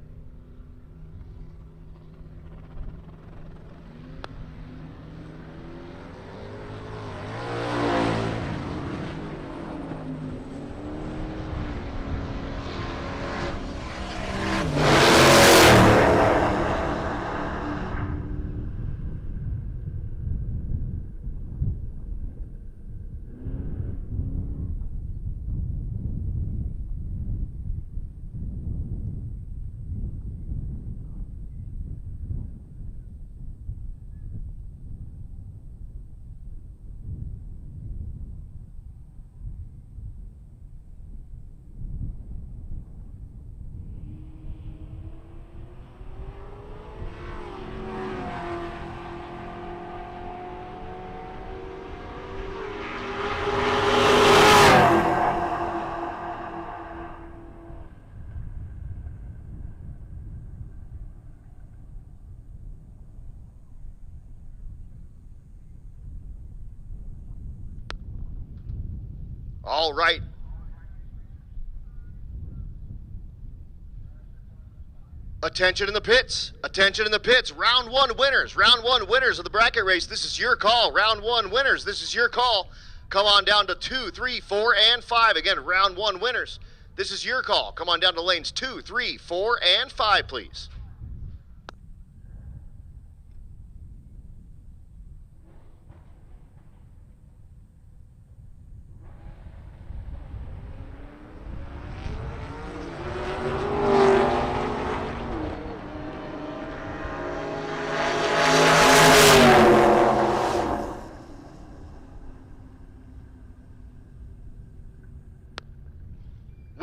All right. Attention in the pits. Attention in the pits. Round 1 winners. Round 1 winners of the bracket race. This is your call. Round 1 winners. This is your call. Come on down to 2, 3, 4, and 5. Again, round 1 winners. This is your call. Come on down to lanes 2, 3, 4, and 5, please.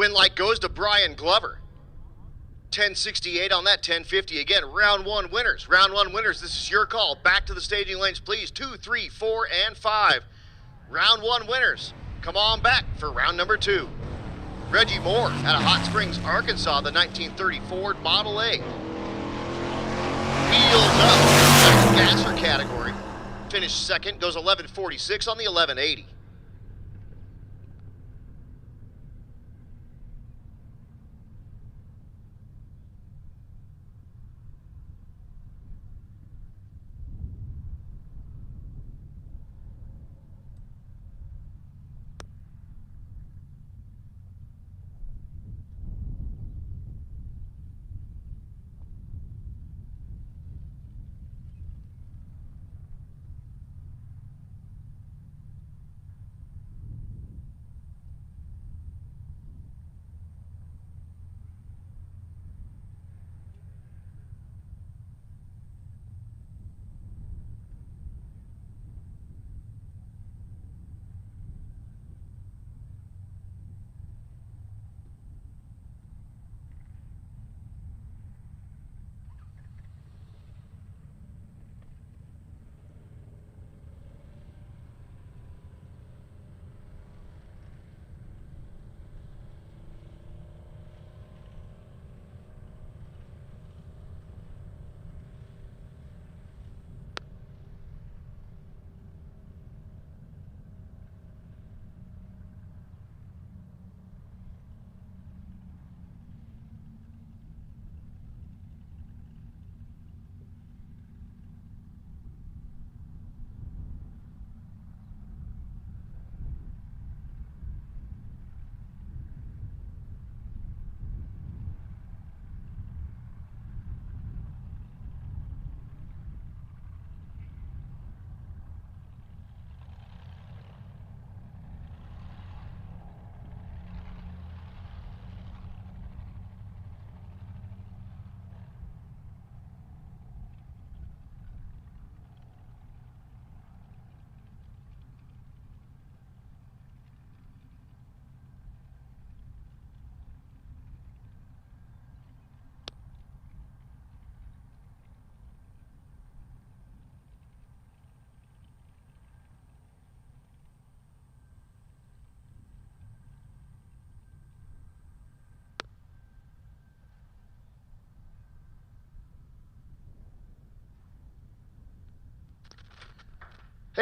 Win light goes to Brian Glover. 1068 on that 1050. Again, round 1 winners. Round 1 winners. This is your call. Back to the staging lanes, please. 2, 3, 4, and 5. Round 1 winners. Come on back for round number 2. Reggie Moore out of Hot Springs, Arkansas, the 1930 Ford Model A. Wheels up. Gasser category. Finished second. Goes 1146 on the 1180.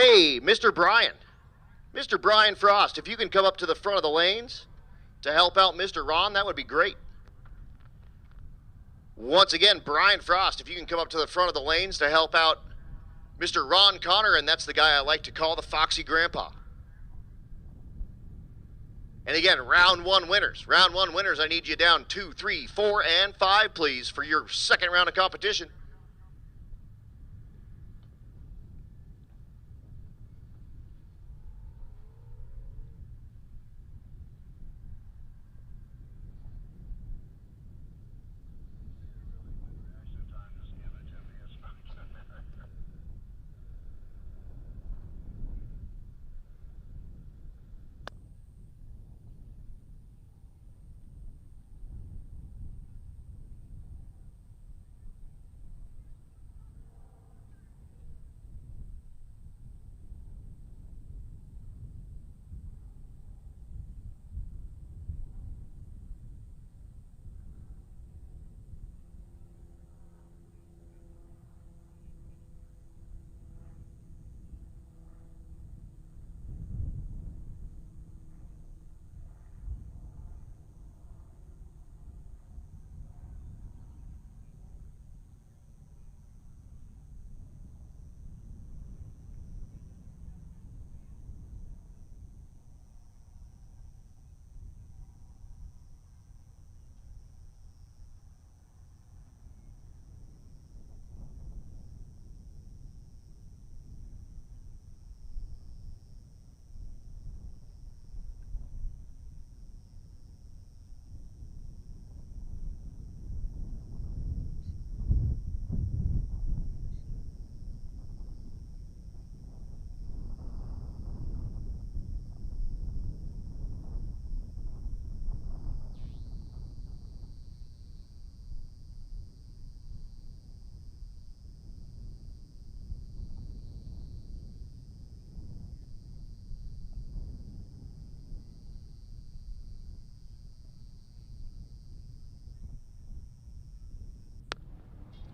Hey, Mr. Brian. Mr. Brian Frost, if you can come up to the front of the lanes to help out Mr. Ron, that would be great. Once again, Brian Frost, if you can come up to the front of the lanes to help out Mr. Ron Connor, and that's the guy I like to call the Foxy Grandpa. And again, round one winners. Round one winners, I need you down 2, 3, 4, and 5, please, for your second round of competition.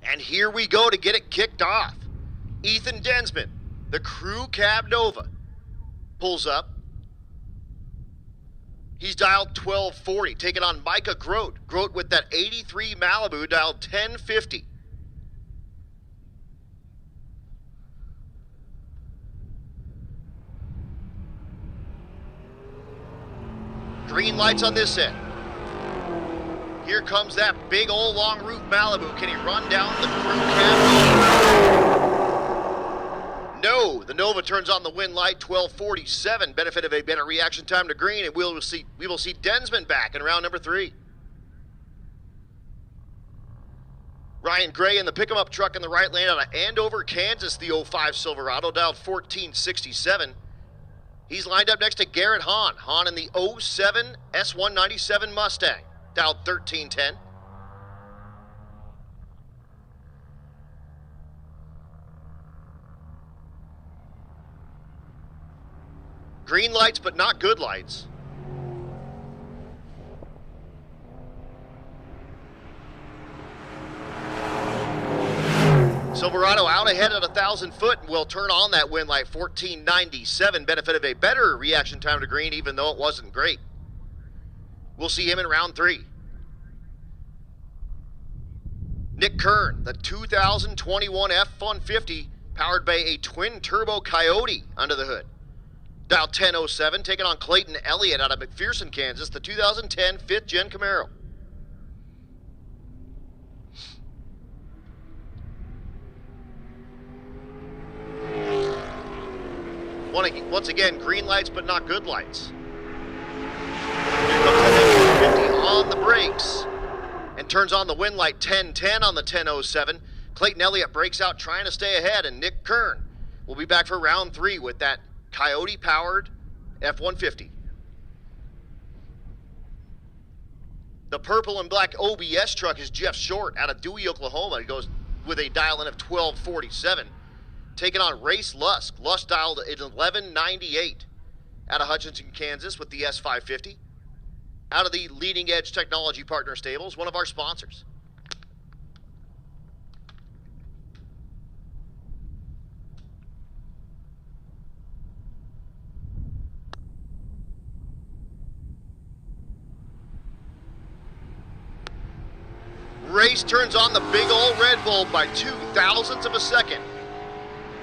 And here we go to get it kicked off. Ethan Densman, the Crew Cab Nova, pulls up. He's dialed 1240, taking on Micah Grote. Grote with that 83 Malibu, dialed 1050. Green lights on this end. Here comes that big old long roof Malibu. Can he run down the Crew Cab? No, the Nova turns on the wind light, 1247. Benefit of a better reaction time to green, and we will see Densman back in round number 3. Ryan Gray in the pick-em-up truck in the right lane out of Andover, Kansas, the 05 Silverado, dialed 1467. He's lined up next to Garrett Hahn. Hahn in the 07 S197 Mustang, dialed 1310. Green lights, but not good lights. Silverado out ahead at 1,000 foot and will turn on that wind light, 1497. Benefit of a better reaction time to green, even though it wasn't great. We'll see him in round 3. Nick Kern, the 2021 F-150, powered by a twin-turbo Coyote under the hood. Dial 1007, taking on Clayton Elliott out of McPherson, Kansas, the 2010 5th-gen Camaro. Once again, green lights, but not good lights. Here comes the F-150 on the brakes and turns on the wind light, 1010 on the 1007. Clayton Elliott breaks out trying to stay ahead, and Nick Kern will be back for round 3 with that Coyote-powered F-150. The purple and black OBS truck is Jeff Short out of Dewey, Oklahoma. He goes with a dial-in of 1247. Taking on Race Lusk. Lusk dialed at 1198 out of Hutchinson, Kansas with the S550. Out of the Leading Edge Technology Partner Stables, one of our sponsors. race turns on the big old Red Bull by 0.02 of a second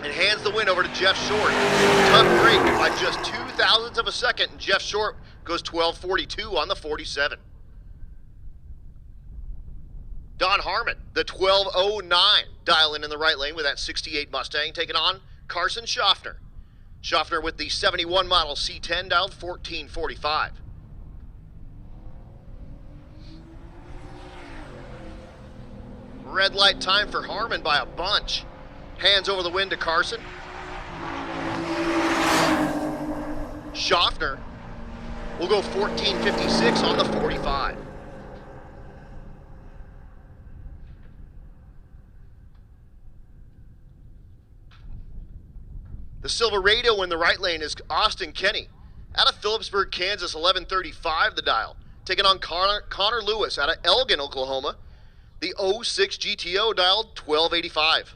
and hands the win over to Jeff Short. Tough break by just 0.02 of a second, and Jeff Short goes 12:42 on the 47. Don Harmon, the 12:09, dialing in the right lane with that 68 Mustang, taking on Carson Schaffner. Schaffner with the 71 model C10, dialed 14:45. Red light time for Harmon by a bunch. Hands over the win to Carson. Schaffner will go 14:56 on the 45. The Silverado in the right lane is Austin Kenny. Out of Phillipsburg, Kansas, 11:35 the dial. Taking on Connor Lewis out of Elgin, Oklahoma. The 06 GTO dialed 12:85.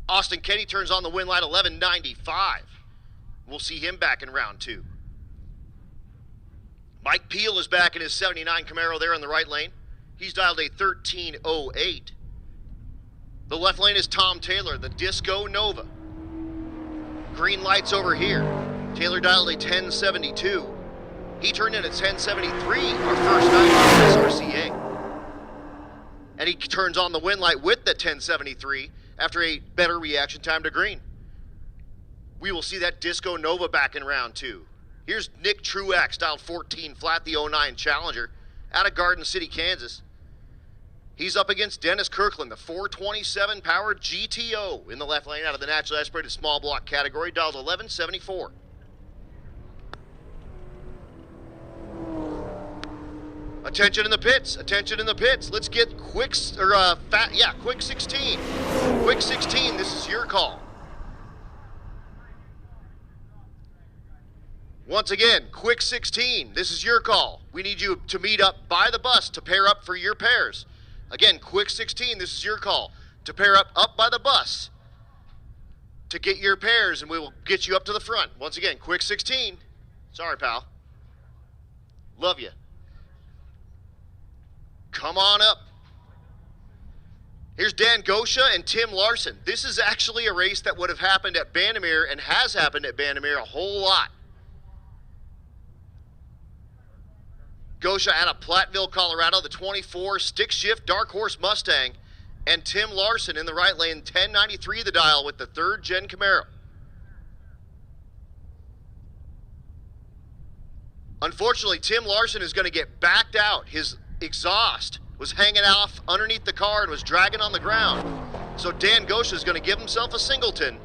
Austin Kenny turns on the win light, 11:95. We'll see him back in round 2. Mike Peel is back in his 79 Camaro there in the right lane. He's dialed a 13:08. The left lane is Tom Taylor, the Disco Nova. Green lights over here. Taylor dialed a 10:72. He turned in a 10:73 our first night on SRCA. And he turns on the win light with the 10:73 after a better reaction time to green. We will see that Disco Nova back in round 2. Here's Nick Truax, dialed 14 flat, the 09 Challenger, out of Garden City, Kansas. He's up against Dennis Kirkland, the 427 powered GTO in the left lane out of the naturally aspirated small block category, dialed 11:74. Attention in the pits, attention in the pits. Let's get quick 16. Quick 16, this is your call. Once again, quick 16, this is your call. We need you to meet up by the bus to pair up for your pairs. Again, quick 16, this is your call. To pair up by the bus to get your pairs, and we will get you up to the front. Once again, quick 16. Sorry, pal. Love you. Come on up. Here's Dan Gosha and Tim Larson. This is actually a race that would have happened at Bandimere and has happened at Bandimere a whole lot. Gosha out of Platteville, Colorado, the 24 stick shift Dark Horse Mustang, and Tim Larson in the right lane, 1093 the dial with the 3rd gen Camaro. Unfortunately, Tim Larson is going to get backed out. His exhaust was hanging off underneath the car and was dragging on the ground. So Dan Gosha is going to give himself a singleton.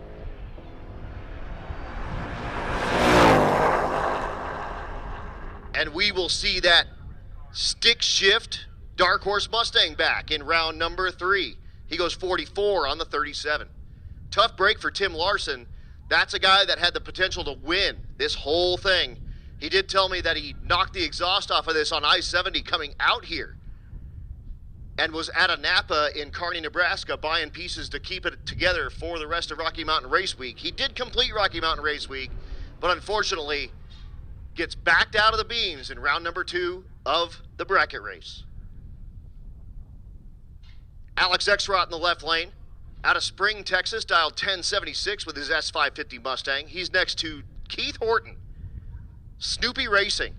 And we will see that stick shift Dark Horse Mustang back in round number 3. He goes 44 on the 37. Tough break for Tim Larson. That's a guy that had the potential to win this whole thing. He did tell me that he knocked the exhaust off of this on I-70 coming out here and was at a Napa in Kearney, Nebraska, buying pieces to keep it together for the rest of Rocky Mountain Race Week. He did complete Rocky Mountain Race Week, but unfortunately gets backed out of the beams in round number 2 of the bracket race. Alex Exrott in the left lane, out of Spring, Texas, dialed 1076 with his S550 Mustang. He's next to Keith Horton, Snoopy Racing,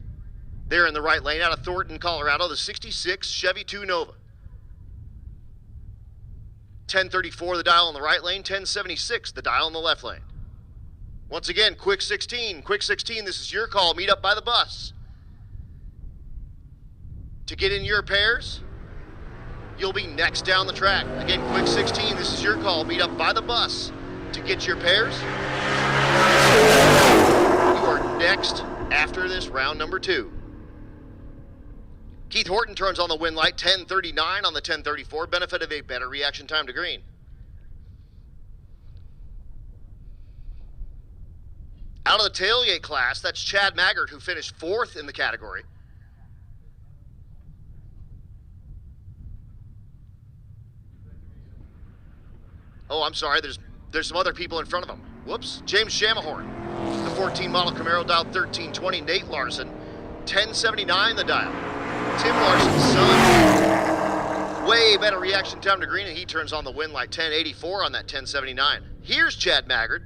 there in the right lane, out of Thornton, Colorado, the 66 Chevy 2 Nova. 1034, the dial on the right lane. 1076, the dial on the left lane. Once again, quick 16. Quick 16, this is your call. Meet up by the bus. To get in your pairs, you'll be next down the track. Again, quick 16, this is your call. Meet up by the bus. To get your pairs, you are next after this round number 2. Keith Horton turns on the win light, 1039 on the 1034, benefit of a better reaction time to green. Out of the tailgate class, that's Chad Maggart, who finished 4th in the category. Oh, I'm sorry, there's some other people in front of him. Whoops. James Shamahorn, the 14 model Camaro, dialed 1320. Nate Larson, 1079 the dial. Tim Larson's son, way better reaction time to green, and he turns on the win light, 1084 on that 1079. Here's Chad Maggart,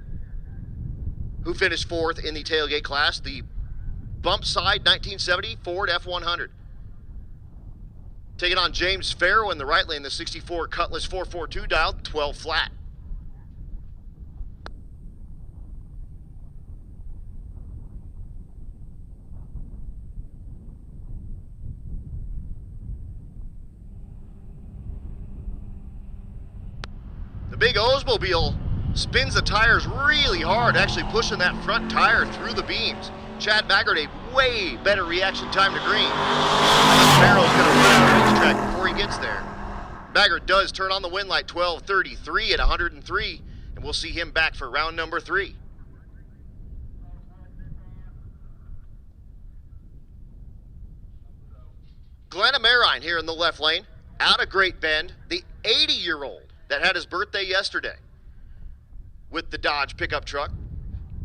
who finished 4th in the tailgate class, the bump side 1970 Ford F100. Taking on James Farrow in the right lane, the 64 Cutlass 442 dialed 12 flat. The big Oldsmobile spins the tires really hard, actually pushing that front tire through the beams. Chad Maggart, a way better reaction time to green. Farrow's going to run out of the track before he gets there. Maggart does turn on the win light, 1233 at 103, and we'll see him back for round number 3. Glenna Marine here in the left lane, out of Great Bend, the 80-year-old that had his birthday yesterday with the Dodge pickup truck.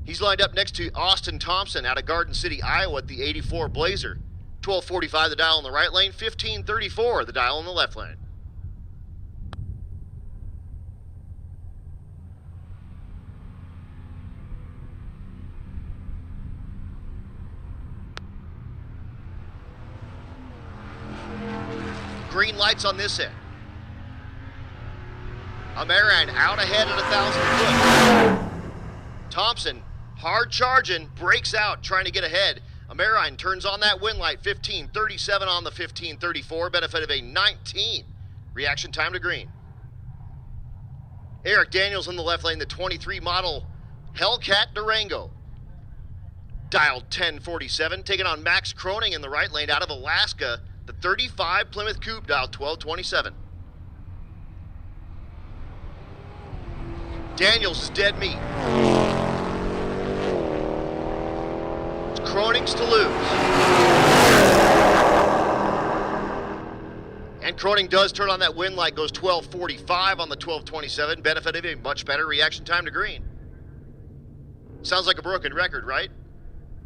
He's lined up next to Austin Thompson out of Garden City, Iowa at the 84 Blazer. 1245 the dial in the right lane, 1534 the dial in the left lane. Green lights on this end. Amerine out ahead at 1,000 foot. Thompson, hard charging, breaks out, trying to get ahead. Amerine turns on that win light, 1537 on the 1534, benefit of a 19 reaction time to green. Eric Daniels in the left lane, the 23 model Hellcat Durango, dialed 1047, taking on Max Croning in the right lane out of Alaska, the 35 Plymouth Coupe, dialed 1227. Daniels is dead meat. It's Kroning's to lose. And Croning does turn on that win light, goes 1245 on the 1227, benefit of a much better reaction time to green. Sounds like a broken record, right?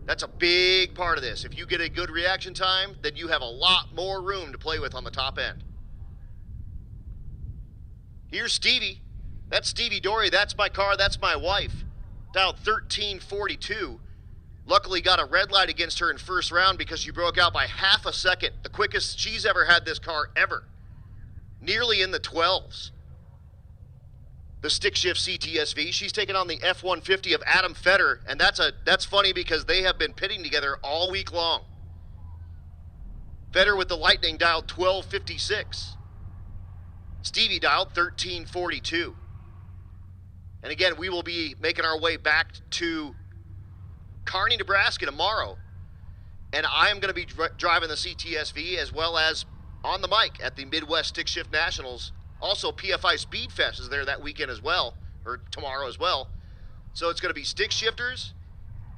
That's a big part of this. If you get a good reaction time, then you have a lot more room to play with on the top end. Here's Stevie. That's Stevie Dory. That's my car. That's my wife. Dialed 1342. Luckily got a red light against her in first round because she broke out by half a second. The quickest she's ever had this car ever. Nearly in the 12s. The stick shift CTSV. She's taken on the F-150 of Adam Fetter, and that's funny because they have been pitting together all week long. Fetter with the Lightning dialed 1256. Stevie dialed 1342. And again, we will be making our way back to Kearney, Nebraska tomorrow, and I am going to be driving the CTSV as well as on the mic at the Midwest Stick Shift Nationals. Also, PFI Speed Fest is there that weekend as well, or tomorrow as well. So it's going to be stick shifters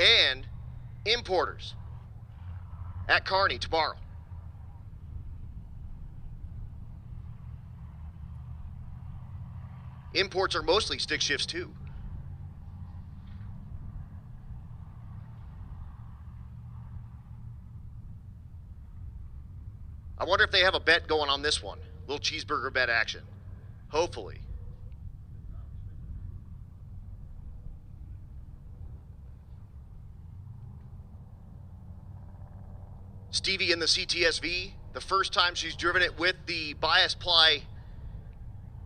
and importers at Kearney tomorrow. Imports are mostly stick shifts too. I wonder if they have a bet going on this one. Little cheeseburger bet action. Hopefully. Stevie in the CTSV, the first time she's driven it with the bias ply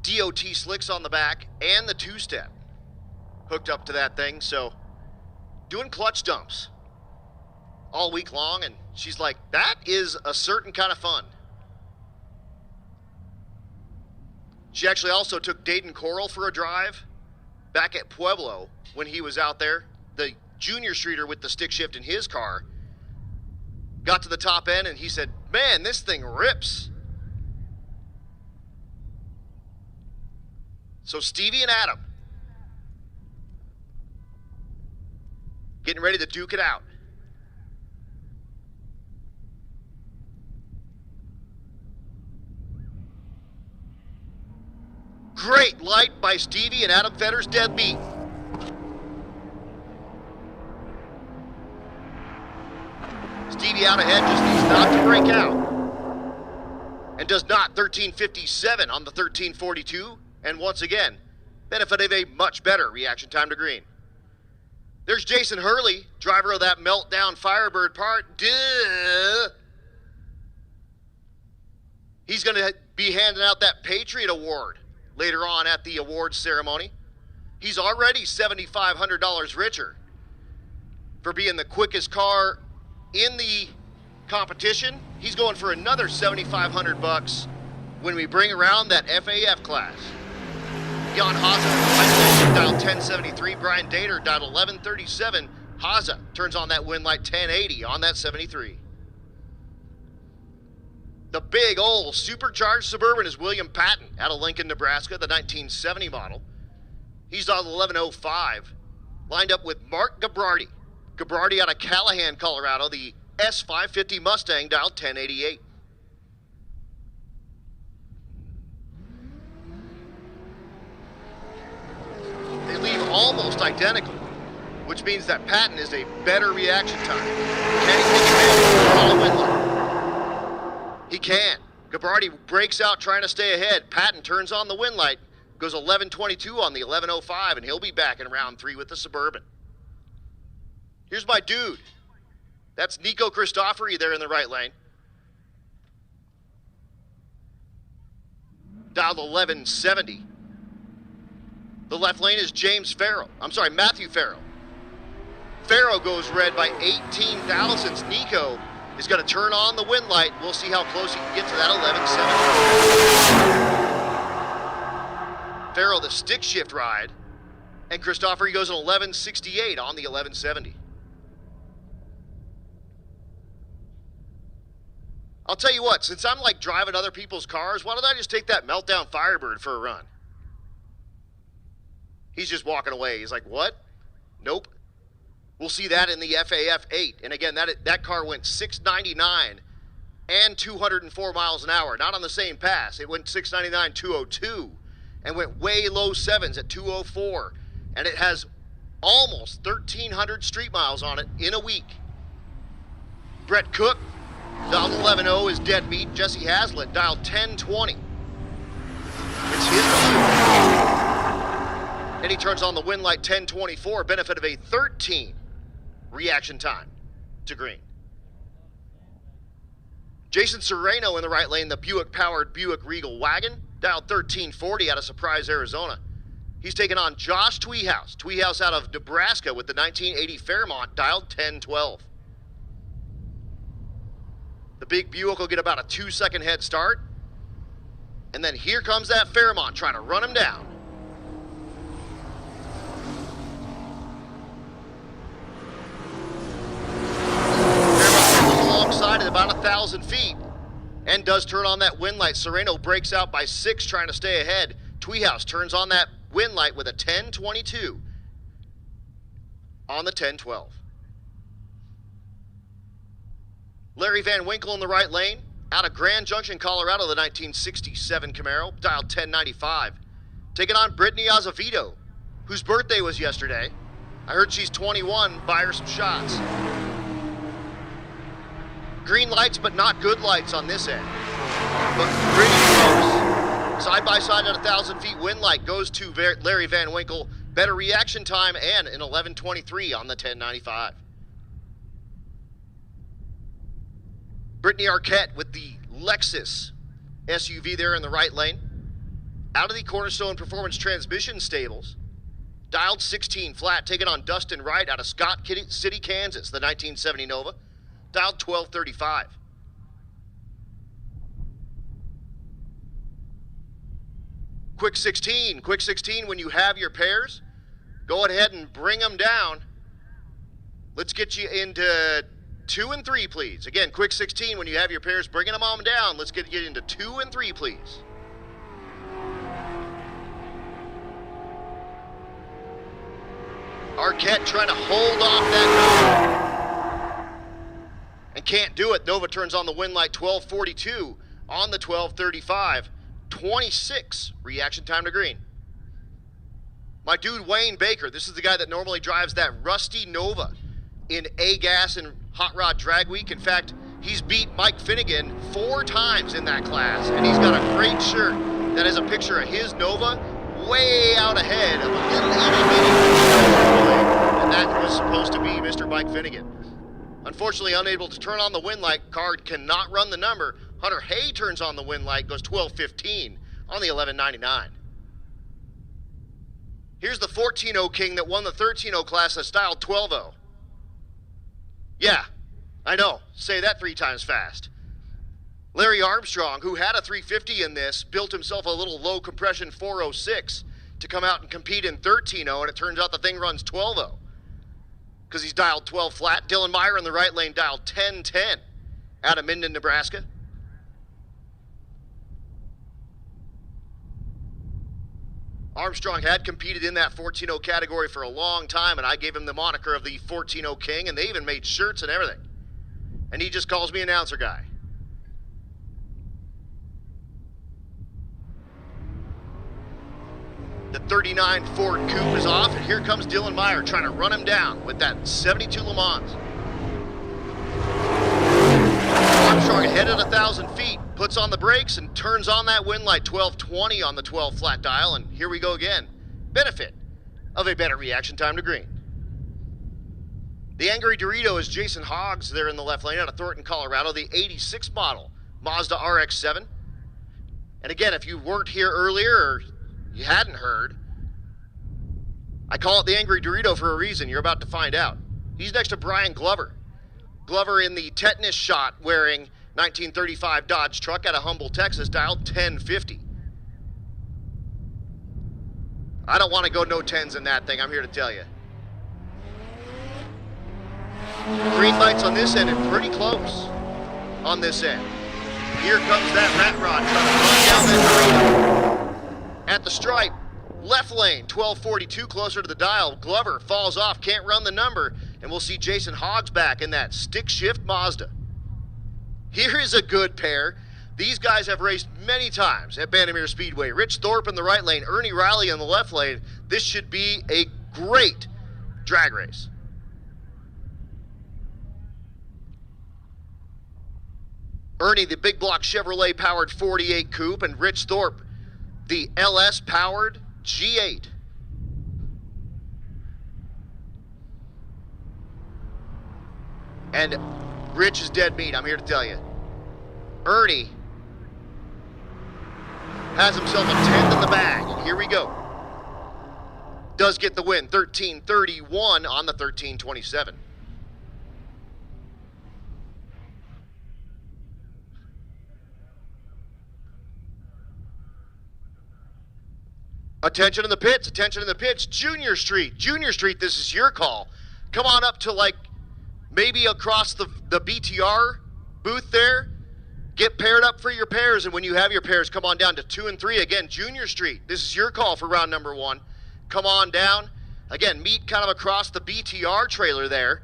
DOT slicks on the back and the two-step hooked up to that thing. So doing clutch dumps all week long, and she's like, that is a certain kind of fun. She actually also took Dayton Coral for a drive back at Pueblo when he was out there. The junior streeter with the stick shift in his car got to the top end, and he said, man, this thing rips. So Stevie and Adam getting ready to duke it out. Great light by Stevie and Adam Fetter's dead beat. Stevie out ahead, just needs not to break out. And does not. 13:57 on the 13:42. And once again, benefit of a much better reaction time to green. There's Jason Hurley, driver of that meltdown Firebird part. Duh! He's going to be handing out that Patriot Award later on at the awards ceremony. He's already $7,500 richer for being the quickest car in the competition. He's going for another $7,500 when we bring around that FAF class. Jan Haza, dialed 1073. Brian Dater, dialed 1137. Haza turns on that win light 1080 on that 73. The big old supercharged Suburban is William Patton out of Lincoln, Nebraska, the 1970 model. He's dialed 1105. Lined up with Mark Gabrardi. Gabrardi out of Callahan, Colorado, the S550 Mustang, dialed 1088. They leave almost identical, which means that Patton is a better reaction time. Can he take advantage of the win light? He can. Gabrardi breaks out trying to stay ahead. Patton turns on the win light, goes 11:22 on the 11:05, and he'll be back in round 3 with the Suburban. Here's my dude. That's Nico Christofori there in the right lane. Dialed 1170. The left lane is Matthew Farrell. Farrell goes red by 18 thousandths. Nico is going to turn on the win light. We'll see how close he can get to that 1170. Farrell, the stick shift ride. And Christofori goes at 1168 on the 1170. I'll tell you what, since I'm like driving other people's cars, why don't I just take that meltdown Firebird for a run? He's just walking away. He's like, what? Nope. We'll see that in the FAF 8. And again, that car went 699 and 204 miles an hour. Not on the same pass. It went 699, 202, and went way low sevens at 204. And it has almost 1,300 street miles on it in a week. Brett Cook, dialed 11-0 is dead meat. Jesse Haslett, dialed 1020. It's his blue. And he turns on the win light 1024, benefit of a 13 reaction time to green. Jason Serrano in the right lane, the Buick-powered Buick Regal wagon, dialed 1340 out of Surprise, Arizona. He's taking on Josh Tweehouse. Tweehouse out of Nebraska with the 1980 Fairmont, dialed 1012. The big Buick will get about a 2-second head start. And then here comes that Fairmont trying to run him down. Alongside at about 1,000 feet and does turn on that win light. Serrano breaks out by 6 trying to stay ahead. Tweehouse turns on that win light with a 1022 on the 1012. Larry Van Winkle in the right lane out of Grand Junction, Colorado, the 1967 Camaro, dialed 1095. Taking on Brittany Azevedo, whose birthday was yesterday. I heard she's 21. Buy her some shots. Green lights, but not good lights on this end. But pretty close. Side by side at 1,000 feet, win light goes to Larry Van Winkle. Better reaction time and an 11:23 on the 1095. Brittany Arquette with the Lexus SUV there in the right lane. out of the Cornerstone Performance Transmission Stables. Dialed 16 flat, taking on Dustin Wright out of Scott City, Kansas, the 1970 Nova. Dialed 1235. Quick 16 when you have your pairs. Go ahead and bring them down. Let's get you into 2 and 3, please. Again, quick 16 when you have your pairs, bringing them on down. Let's get you into 2 and 3, please. Arquette trying to hold off that Nova. And can't do it. Nova turns on the win light 1242 on the 1235. 26 reaction time to green. My dude Wayne Baker, this is the guy that normally drives that rusty Nova in A-Gas and Hot Rod Drag Week. In fact, he's beat Mike Finnegan 4 times in that class, and he's got a great shirt that has a picture of his Nova way out ahead of a little itty-bitty, and that was supposed to be Mr. Mike Finnegan. Unfortunately, unable to turn on the win light, card cannot run the number. Hunter Hay turns on the win light, goes 12:15 on the 1199. Here's the 14-0 King that won the 13-0 class that's styled 12-0. Yeah, I know. Say that 3 times fast. Larry Armstrong, who had a 350 in this, built himself a little low compression 406 to come out and compete in 13-0, and it turns out the thing runs 12-0 because he's dialed 12 flat. Dylan Meyer in the right lane dialed 10-10 out of Minden, Nebraska. Armstrong had competed in that 14-0 category for a long time, and I gave him the moniker of the 14-0 King, and they even made shirts and everything. And he just calls me announcer guy. The 39 Ford Coupe is off, and here comes Dylan Meyer trying to run him down with that 72 Le Mans. Armstrong ahead at 1,000 feet, puts on the brakes and turns on that win light 1220 on the 12 flat dial, and here we go again. Benefit of a better reaction time to green. The Angry Dorito is Jason Hoggs there in the left lane out of Thornton, Colorado, the 86 model Mazda RX-7. And again, if you weren't here earlier or you hadn't heard, I call it the Angry Dorito for a reason. You're about to find out. He's next to Brian Glover. Glover in the tetanus shot wearing 1935 Dodge truck out of Humble, Texas, dialed 1050. I don't want to go no 10s in that thing, I'm here to tell you. Green lights on this end and pretty close on this end. Here comes that rat rod trying to run down that Dorito. At the stripe, left lane, 1242 closer to the dial. Glover falls off, can't run the number, and we'll see Jason Hoggs back in that stick shift Mazda. Here is a good pair. These guys have raced many times at Bandimere Speedway. Rich Thorpe in the right lane, Ernie Riley in the left lane. This should be a great drag race. Ernie, the big block Chevrolet powered 48 coupe, and Rich Thorpe, the LS powered G8. And Rich is dead meat, I'm here to tell you. Ernie has himself a 10th in the bag, and here we go. Does get the win, 13:31 on the 13:27. Attention in the pits, attention in the pits. Junior Street, this is your call. Come on up to like maybe across the BTR booth there. Get paired up for your pairs, and when you have your pairs, come on down to 2 and 3. Again, Junior Street, this is your call for round number 1. Come on down. Again, meet kind of across the BTR trailer there.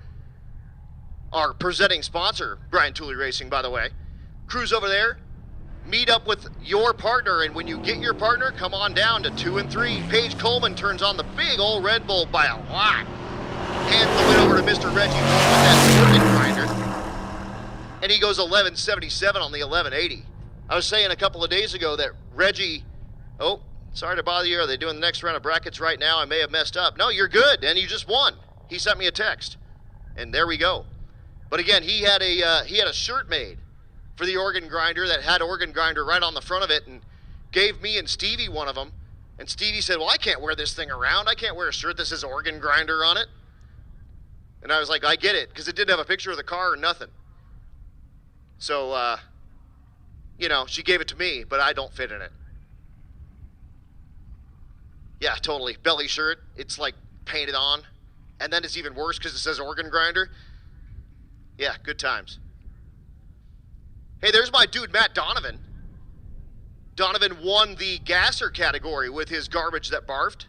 Our presenting sponsor, Brian Tooley Racing, by the way. Cruise over there. Meet up with your partner, and when you get your partner, come on down to 2 and 3. Paige Coleman turns on the big old Red Bull by a lot. Hands the win over to Mr. Reggie Moore with that organ grinder. And he goes 1177 on the 1180. I was saying a couple of days ago that Reggie, oh, sorry to bother you. Are they doing the next round of brackets right now? I may have messed up. No, you're good, and you just won. He sent me a text, and there we go. But again, he had a shirt made for the organ grinder that had organ grinder right on the front of it, and gave me and Stevie one of them, and Stevie said, well, I can't wear this thing around. I can't wear a shirt that says organ grinder on it. And I was like, I get it, because it didn't have a picture of the car or nothing. So, you know, she gave it to me, but I don't fit in it. Yeah, totally. Belly shirt, it's like painted on. And then it's even worse because it says organ grinder. Yeah, good times. Hey, there's my dude, Matt Donovan. Donovan won the gasser category with his garbage that barfed.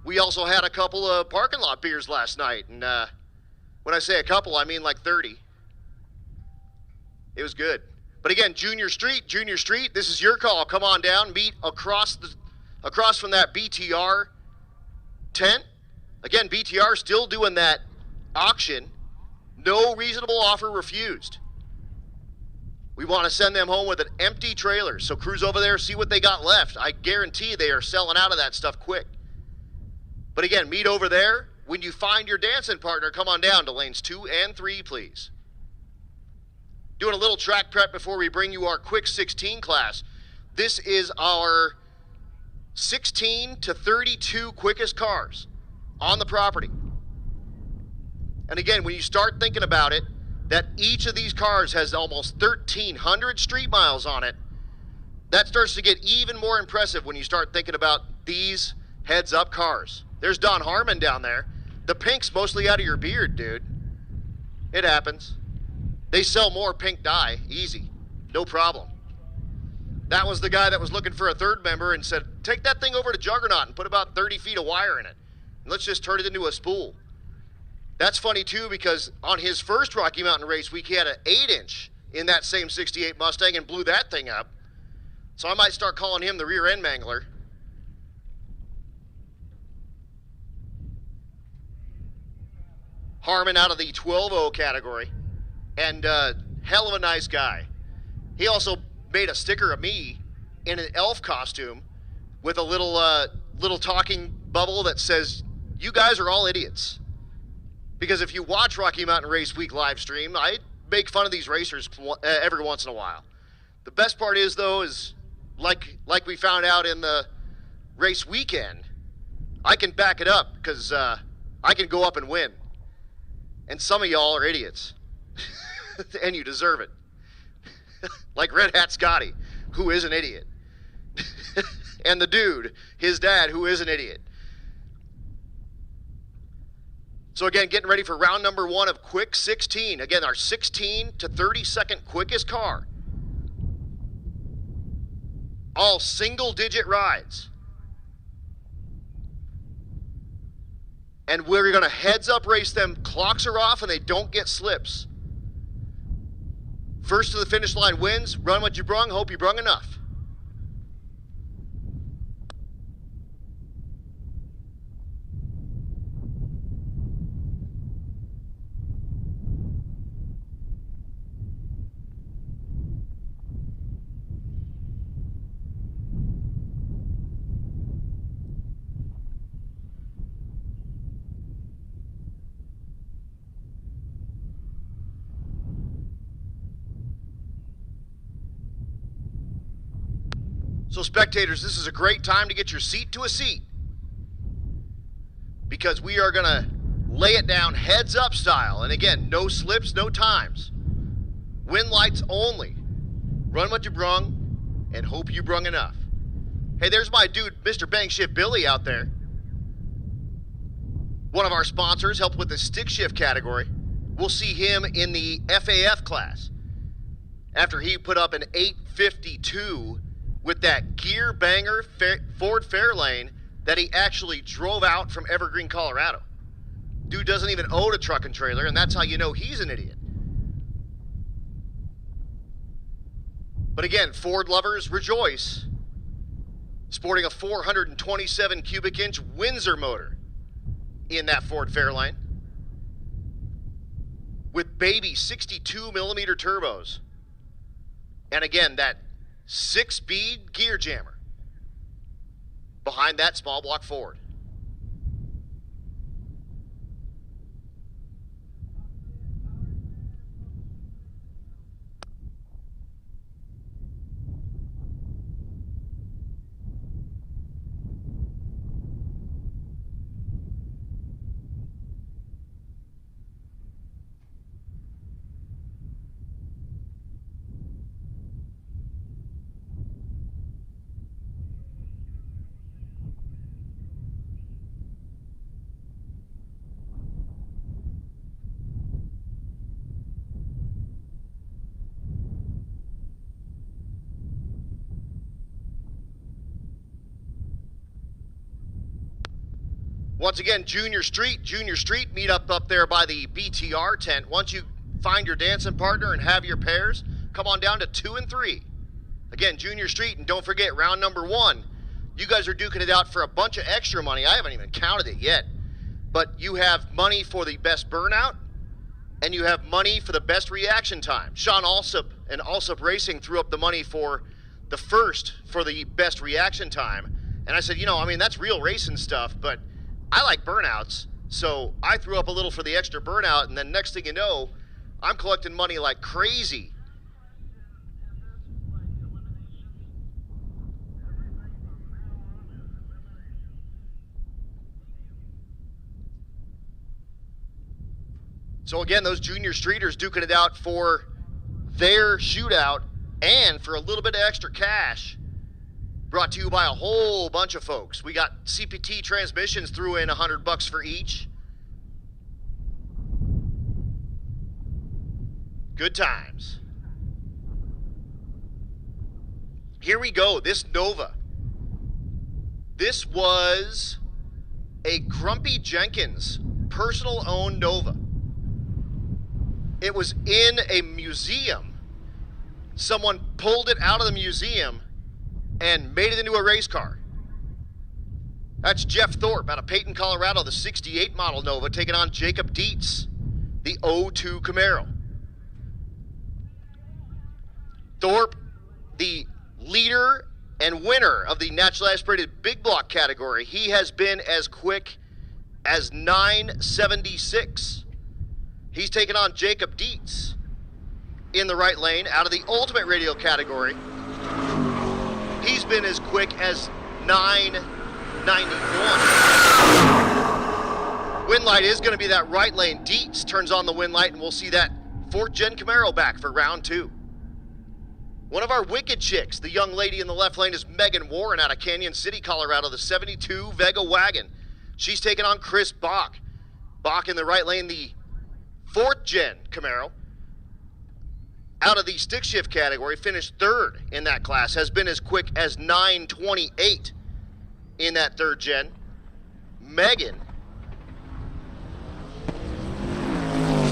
We also had a couple of parking lot beers last night. And when I say a couple, I mean like 30. It was good. But again, Junior Street, this is your call. Come on down, meet across from that BTR tent. Again, BTR still doing that auction. No reasonable offer refused. We want to send them home with an empty trailer. So cruise over there, see what they got left. I guarantee they are selling out of that stuff quick. But again, meet over there. When you find your dancing partner, come on down to lanes 2 and 3, please. Doing a little track prep before we bring you our quick 16 class. This is our 16 to 32 quickest cars on the property. And again, when you start thinking about it, that each of these cars has almost 1,300 street miles on it, that starts to get even more impressive when you start thinking about these heads-up cars. There's Don Harmon down there. The pink's mostly out of your beard, dude. It happens. They sell more pink dye, easy, no problem. That was the guy that was looking for a third member and said, take that thing over to Juggernaut and put about 30 feet of wire in it. And let's just turn it into a spool. That's funny too, because on his first Rocky Mountain race week, he had an 8-inch in that same 68 Mustang and blew that thing up. So I might start calling him the rear end mangler. Harmon out of the 12-0 category, and hell of a nice guy. He also made a sticker of me in an elf costume with a little talking bubble that says, you guys are all idiots. Because if you watch Rocky Mountain Race Week live stream, I make fun of these racers every once in a while. The best part is, though, is like we found out in the race weekend, I can back it up because I can go up and win. And some of y'all are idiots. And you deserve it. Like Red Hat Scotty, who is an idiot. And the dude, his dad, who is an idiot. So again, getting ready for round number 1 of Quick 16. Again, our 16 to 30-second quickest car. All single-digit rides. And we're going to heads-up race them. Clocks are off and they don't get slips. First to the finish line wins. Run what you brung, hope you brung enough. So spectators, this is a great time to get your seat to a seat, because we are going to lay it down heads up style. And again, no slips, no times. Win lights only. Run what you brung and hope you brung enough. Hey, there's my dude, Mr. Bang Shift Billy out there. One of our sponsors helped with the stick shift category. We'll see him in the FAF class after he put up an 852 with that gear banger Ford Fairlane that he actually drove out from Evergreen, Colorado. Dude doesn't even own a truck and trailer, and that's how you know he's an idiot. But again, Ford lovers rejoice. Sporting a 427 cubic inch Windsor motor in that Ford Fairlane with baby 62 millimeter turbos. And again, that 6-speed gear jammer behind that small block Ford. Once again, Junior Street, meet up there by the BTR tent. Once you find your dancing partner and have your pairs, come on down to 2 and 3. Again, Junior Street, and don't forget, round number 1, you guys are duking it out for a bunch of extra money. I haven't even counted it yet. But you have money for the best burnout, and you have money for the best reaction time. Sean Alsop and Alsop Racing threw up the money for the first for the best reaction time. And I said, that's real racing stuff, but I like burnouts. So I threw up a little for the extra burnout, and then next thing you know, I'm collecting money like crazy. So again, those Junior Streeters duking it out for their shootout and for a little bit of extra cash. Brought to you by a whole bunch of folks. We got CPT Transmissions threw in $100 for each. Good times. Here we go. This Nova. This was a Grumpy Jenkins personal owned Nova. It was in a museum. Someone pulled it out of the museum and made it into a race car. That's Jeff Thorpe out of Peyton, Colorado, the 68 model Nova, taking on Jacob Dietz, the 02 Camaro. Thorpe, the leader and winner of the naturally aspirated big block category. He has been as quick as 976. He's taking on Jacob Dietz in the right lane out of the ultimate radial category. He's been as quick as 991. Wind light is going to be that right lane. Dietz turns on the wind light, and we'll see that 4th Gen Camaro back for round 2. One of our wicked chicks, the young lady in the left lane, is Megan Warren out of Canyon City, Colorado, the 72 Vega wagon. She's taking on Chris Bach. Bach in the right lane, the 4th Gen Camaro. Out of the stick shift category, finished 3rd in that class, has been as quick as 928 in that 3rd Gen. Megan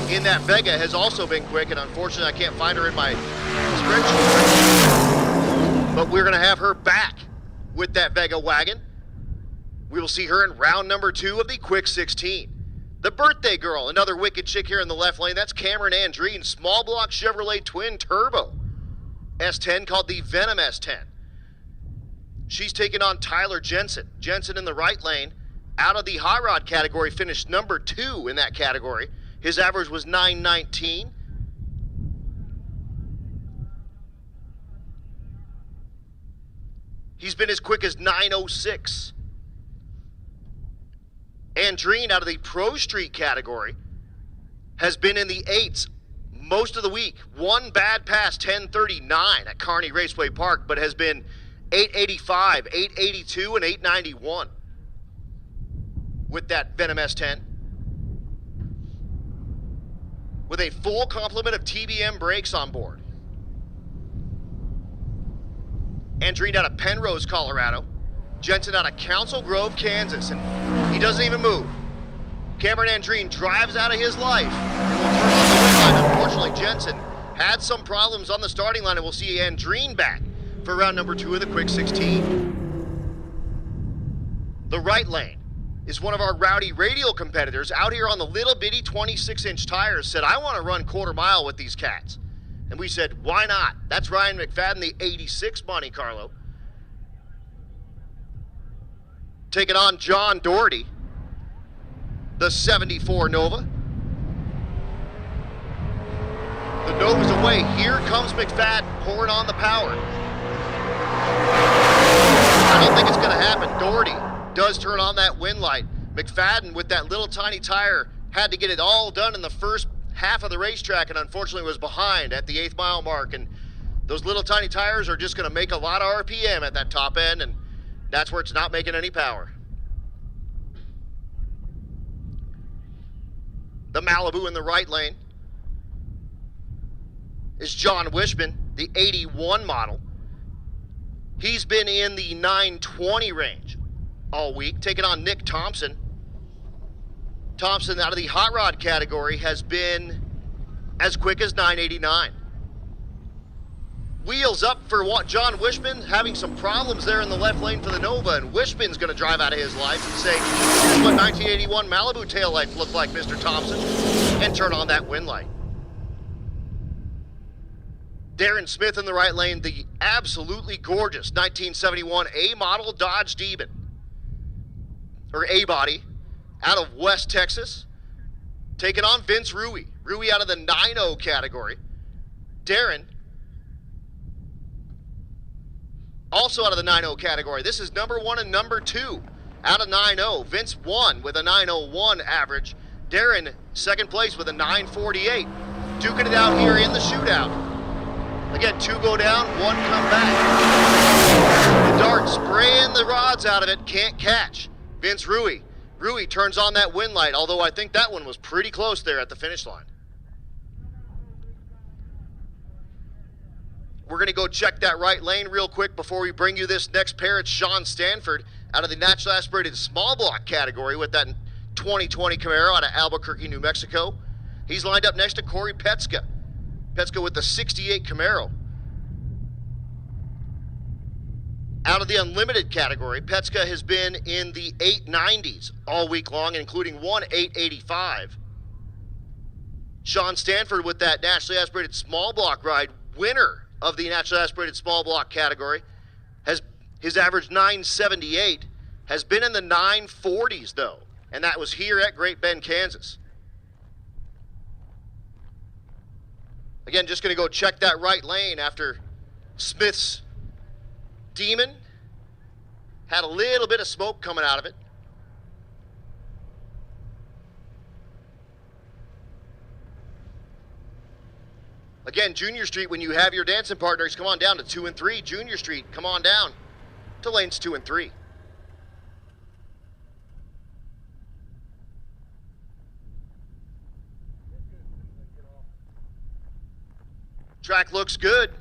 in that Vega has also been quick, and unfortunately I can't find her in my spreadsheet. But we're going to have her back with that Vega wagon. We will see her in round number 2 of the Quick 16. The birthday girl, another wicked chick here in the left lane. That's Cameron Andreen, small block Chevrolet twin turbo S10 called the Venom S10. She's taking on Tyler Jensen. Jensen in the right lane. Out of the hot rod category, finished number 2 in that category. His average was 919. He's been as quick as 906. Andreen out of the Pro Street category has been in the 8s most of the week. One bad pass, 1039 at Kearney Raceway Park, but has been 885, 882, and 891 with that Venom S10. With a full complement of TBM brakes on board. Andreen out of Penrose, Colorado. Jensen out of Council Grove, Kansas, and he doesn't even move. Cameron Andreen drives out of his life and will turn on the wind line. Unfortunately, Jensen had some problems on the starting line, and we'll see Andreen back for round number 2 of the Quick 16. The right lane is one of our rowdy radial competitors out here on the little bitty 26-inch tires. Said, I want to run quarter mile with these cats. And we said, why not? That's Ryan McFadden, the 86 Monte Carlo. Taking on John Doherty, the 74 Nova. The Nova's away. Here comes McFadden pouring on the power. I don't think it's going to happen. Doherty does turn on that wind light. McFadden, with that little tiny tire, had to get it all done in the first half of the racetrack, and unfortunately was behind at the 8th mile mark. And those little tiny tires are just going to make a lot of RPM at that top end, and that's where it's not making any power. The Malibu in the right lane is John Wishman, the 81 model. He's been in the 920 range all week, taking on Nick Thompson Thompson out of the hot rod category has been as quick as 989. Wheels up for John Wishman, having some problems there in the left lane for the Nova, and Wishman's going to drive out of his life and say, here's what 1981 Malibu taillights look like, Mr. Thompson, and turn on that wind light. Darren Smith in the right lane, the absolutely gorgeous 1971 A-model Dodge Demon, or A-body, out of West Texas, taking on Vince Rui. Rui out of the 9-0 category. Darren, also out of the 9-0 category. This is number 1 and number 2 out of 9-0. Vince won with a 901 average. Darren, second place with a 948. Duking it out here in the shootout. Again, 2 go down, 1 come back. The dart spraying the rods out of it, can't catch. Vince Rui. Rui turns on that wind light, although I think that one was pretty close there at the finish line. We're going to go check that right lane real quick before we bring you this next pair. It's Sean Stanford out of the naturally aspirated small block category with that 2020 Camaro out of Albuquerque, New Mexico. He's lined up next to Corey Petska. Petska with the 68 Camaro. Out of the unlimited category, Petska has been in the 890s all week long, including one 885. Sean Stanford with that naturally aspirated small block ride, winner of the naturally aspirated small block category, has his average 978, has been in the 940s though, and that was here at Great Bend, Kansas. Again, just going to go check that right lane after Smith's Demon had a little bit of smoke coming out of it. Again, Junior Street, when you have your dancing partners, come on down to 2 and 3. Junior Street, come on down to lanes 2 and 3. Track looks good.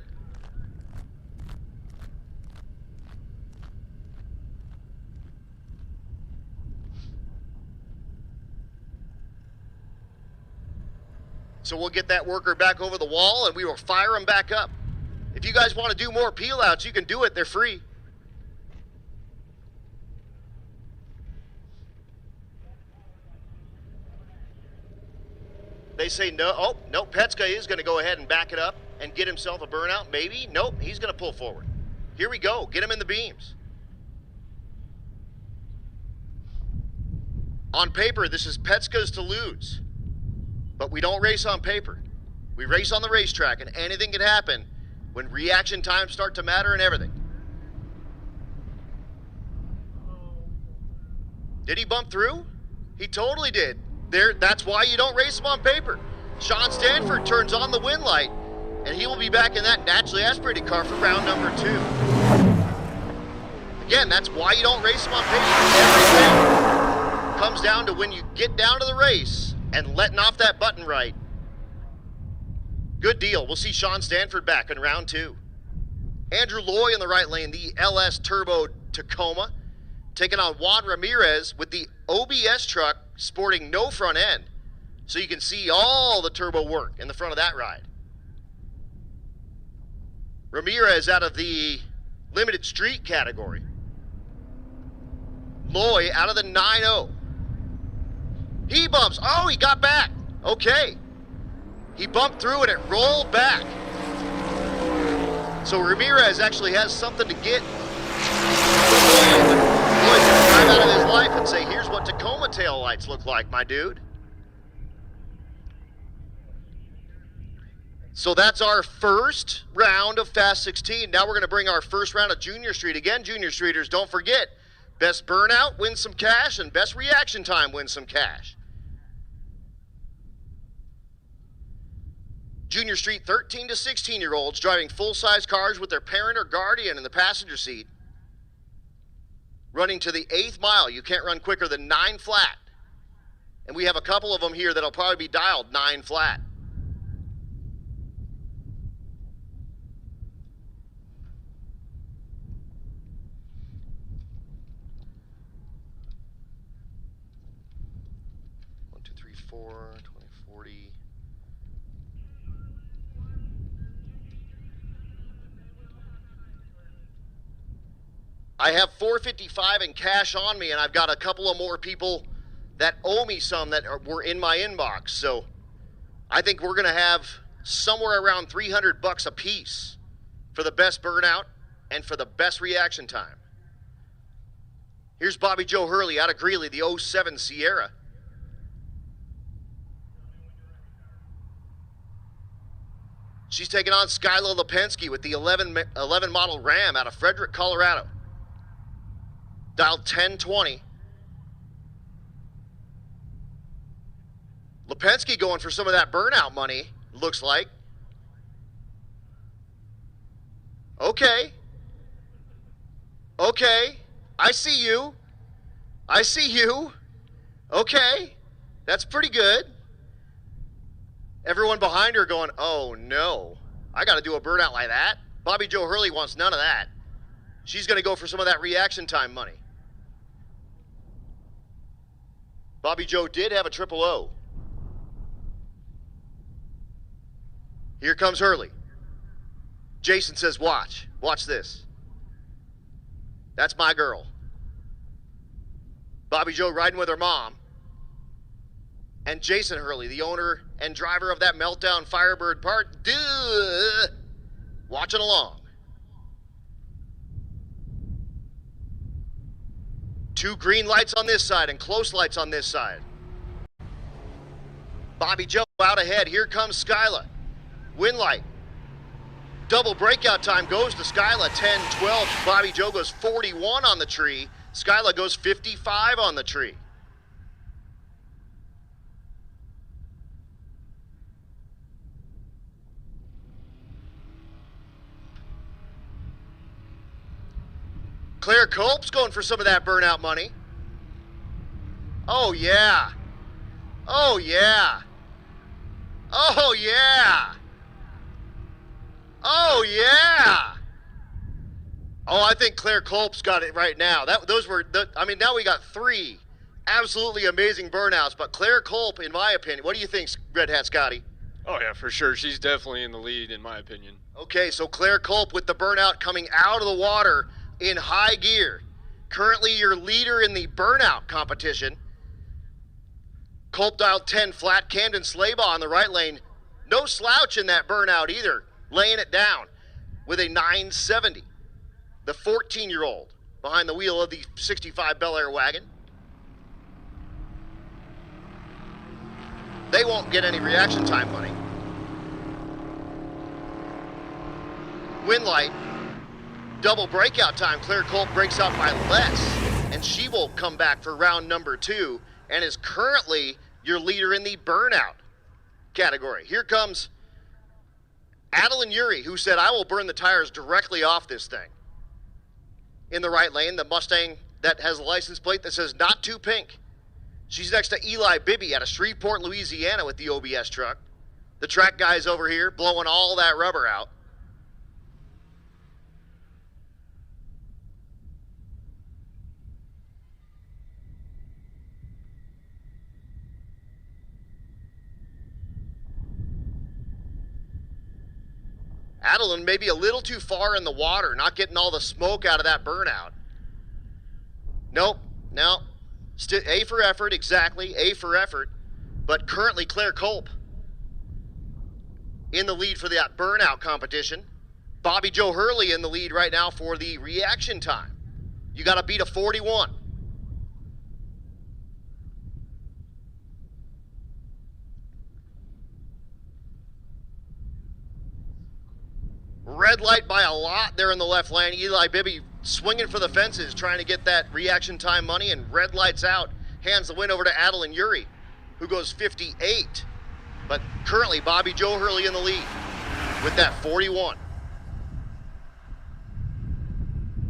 So we'll get that worker back over the wall and we will fire him back up. If you guys want to do more peel outs, you can do it. They're free. They say no. Oh, no, Petska is going to go ahead and back it up and get himself a burnout. Maybe. Nope, he's going to pull forward. Here we go. Get him in the beams. On paper, this is Petska's to lose. But we don't race on paper. We race on the racetrack, and anything can happen when reaction times start to matter and everything. Did he bump through? He totally did. That's why you don't race him on paper. Sean Stanford turns on the wind light, and he will be back in that naturally aspirated car for round number 2. Again, that's why you don't race him on paper. Everything comes down to when you get down to the race and letting off that button right. Good deal. We'll see Sean Stanford back in round 2. Andrew Loy in the right lane, the LS Turbo Tacoma, taking on Juan Ramirez with the OBS truck sporting no front end. So you can see all the turbo work in the front of that ride. Ramirez out of the limited street category. Loy out of the 9-0. He bumps. Oh, he got back. Okay. He bumped through and it rolled back. So Ramirez actually has something to get. Lloyd's going to drive out of his life and say, here's what Tacoma taillights look like, my dude. So that's our first round of Fast 16. Now we're going to bring our first round of Junior Street. Again, Junior Streeters, don't forget, best burnout wins some cash, and best reaction time wins some cash. Junior Street 13 to 16-year-olds driving full-size cars with their parent or guardian in the passenger seat. Running to the 8th mile. You can't run quicker than 9 flat. And we have a couple of them here that'll probably be dialed 9 flat. 24, 20, 40. I have $455 in cash on me, and I've got a couple of more people that owe me some that were in my inbox. So I think we're going to have somewhere around $300 a piece for the best burnout and for the best reaction time. Here's Bobby Joe Hurley out of Greeley, the 07 Sierra. She's taking on Skyla Lipinski with the 11 model Ram out of Frederick, Colorado. Dialed 1020. Lipinski going for some of that burnout money, looks like. Okay. Okay. I see you. I see you. Okay. That's pretty good. Everyone behind her going, oh no, I got to do a burnout like that. Bobby Joe Hurley wants none of that. She's going to go for some of that reaction time money. Bobby Joe did have a triple O. Here comes Hurley. Jason says, watch. Watch this. That's my girl. Bobby Joe riding with her mom. And Jason Hurley, the owner and driver of that Meltdown Firebird Park, watching along. Two green lights on this side and close lights on this side. Bobby Joe out ahead. Here comes Skyla. Win light. Double breakout time goes to Skyla, 10-12. Bobby Joe goes 41 on the tree. Skyla goes 55 on the tree. Claire Culp's going for some of that burnout money. Oh, yeah. Oh, yeah. Oh, yeah. Oh, yeah. Oh, I think Claire Culp's got it right now. Now we got three absolutely amazing burnouts, but Claire Culp, in my opinion, what do you think, Red Hat Scotty? Oh, yeah, for sure. She's definitely in the lead, in my opinion. Okay, so Claire Culp with the burnout coming out of the water in high gear. Currently your leader in the burnout competition. Culp dialed 10 flat. Camden Slaybaugh on the right lane. No slouch in that burnout either. Laying it down with a 970. The 14-year-old behind the wheel of the 65 Bel Air wagon. They won't get any reaction time money. Win light. Double breakout time. Claire Culp breaks out by less, and she will come back for round number 2 and is currently your leader in the burnout category. Here comes Adeline Yuri, who said, I will burn the tires directly off this thing. In the right lane, the Mustang that has a license plate that says not too pink. She's next to Eli Bibby out of Shreveport, Louisiana with the OBS truck. The track guy's over here blowing all that rubber out. Adeline maybe a little too far in the water, not getting all the smoke out of that burnout. Nope, no. A for effort, exactly, A for effort. But currently Claire Culp in the lead for that burnout competition. Bobby Joe Hurley in the lead right now for the reaction time. You got to beat a 41. Red light by a lot there in the left lane. Eli Bibby swinging for the fences, trying to get that reaction time money, and red lights out. Hands the win over to Adeline Yuri, who goes 58. But currently, Bobby Joe Hurley in the lead with that 41.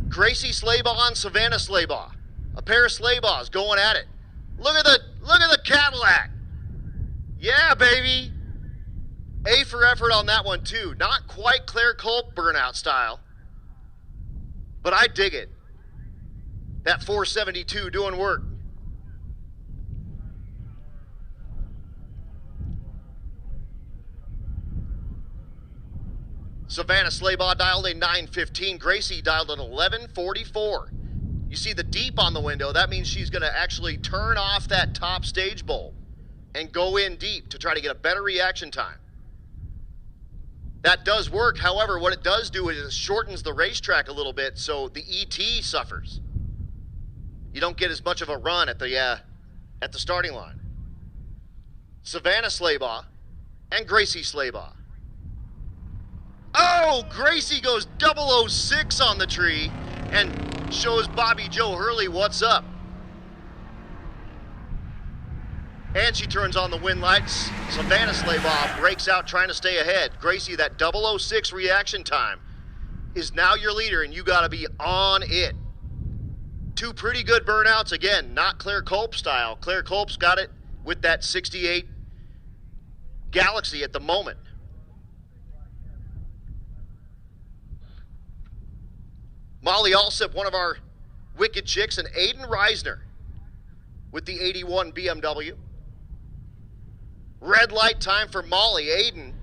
Gracie Slaybaugh and Savannah Slaybaugh. A pair of Slaybaughs going at it. Look at the Cadillac. Yeah, baby. A for effort on that one, too. Not quite Claire Culp burnout style, but I dig it. That 472 doing work. Savannah Slaybaugh dialed a 915. Gracie dialed an 1144. You see the deep on the window. That means she's going to actually turn off that top stage bulb and go in deep to try to get a better reaction time. That does work. However, what it does do is it shortens the racetrack a little bit, so the ET suffers. You don't get as much of a run at the starting line. Savannah Slaybaugh and Gracie Slaybaugh. Oh, Gracie goes 006 on the tree and shows Bobby Joe Hurley what's up. And she turns on the wind lights. Savannah Slaybaugh breaks out trying to stay ahead. Gracie, that 006 reaction time is now your leader, and you got to be on it. Two pretty good burnouts. Again, not Claire Culp style. Claire Culp's got it with that 68 Galaxy at the moment. Molly Alsip, one of our wicked chicks, and Aiden Reisner with the 81 BMW. Red light time for Molly. Aiden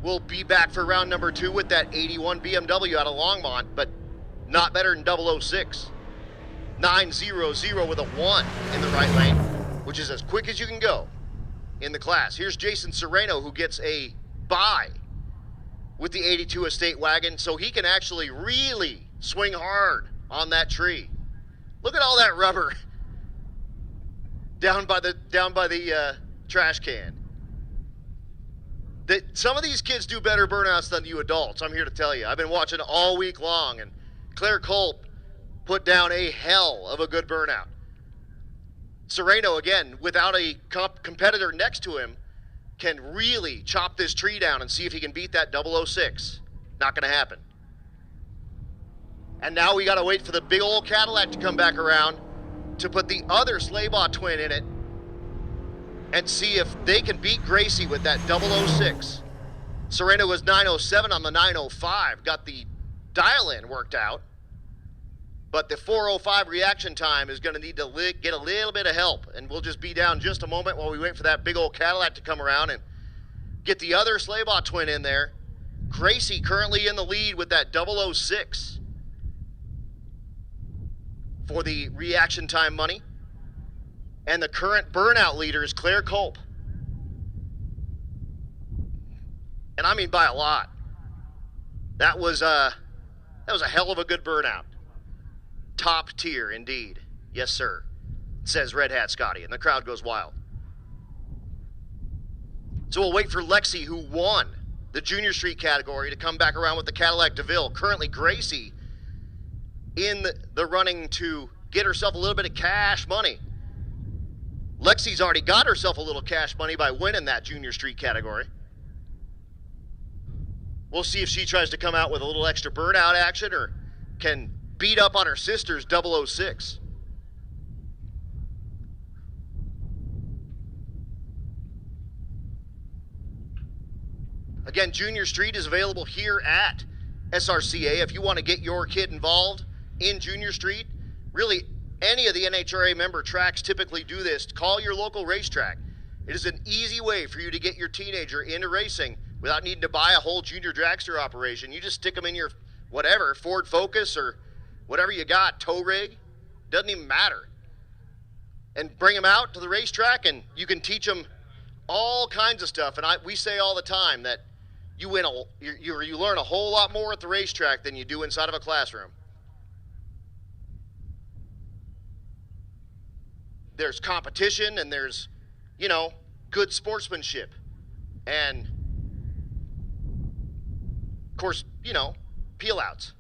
will be back for round number 2 with that 81 BMW out of Longmont, but not better than 006. 900 with a 1 in the right lane, which is as quick as you can go in the class. Here's Jason Sereno, who gets a bye with the 82 Estate Wagon, so he can actually really swing hard on that tree. Look at all that rubber down by the trash can. Some of these kids do better burnouts than you adults, I'm here to tell you. I've been watching all week long, and Claire Culp put down a hell of a good burnout. Sereno, again, without a competitor next to him, can really chop this tree down and see if he can beat that 006. Not going to happen. And now we got to wait for the big old Cadillac to come back around to put the other Slaybaugh twin in it and see if they can beat Gracie with that 006. Sereno was 907 on the 905. Got the dial-in worked out. But the 405 reaction time is going to need to get a little bit of help. And we'll just be down just a moment while we wait for that big old Cadillac to come around and get the other Slaybaugh twin in there. Gracie currently in the lead with that 006 for the reaction time money. And the current burnout leader is Claire Culp. And I mean by a lot. That was a hell of a good burnout. Top tier, indeed. Yes, sir, says Red Hat Scotty, and the crowd goes wild. So we'll wait for Lexi, who won the Junior Street category, to come back around with the Cadillac DeVille. Currently, Gracie in the running to get herself a little bit of cash money. Lexi's already got herself a little cash money by winning that Junior Street category. We'll see if she tries to come out with a little extra burnout action or can beat up on her sister's 006. Again, Junior Street is available here at SRCA. If you want to get your kid involved in Junior Street, really any of the NHRA member tracks typically do this. Call your local racetrack. It is an easy way for you to get your teenager into racing without needing to buy a whole junior dragster operation. You just stick them in your whatever, Ford Focus or whatever you got, tow rig, doesn't even matter. And bring them out to the racetrack, and you can teach them all kinds of stuff. And we say all the time that you learn a whole lot more at the racetrack than you do inside of a classroom. There's competition, and there's, good sportsmanship. And, of course, peel outs.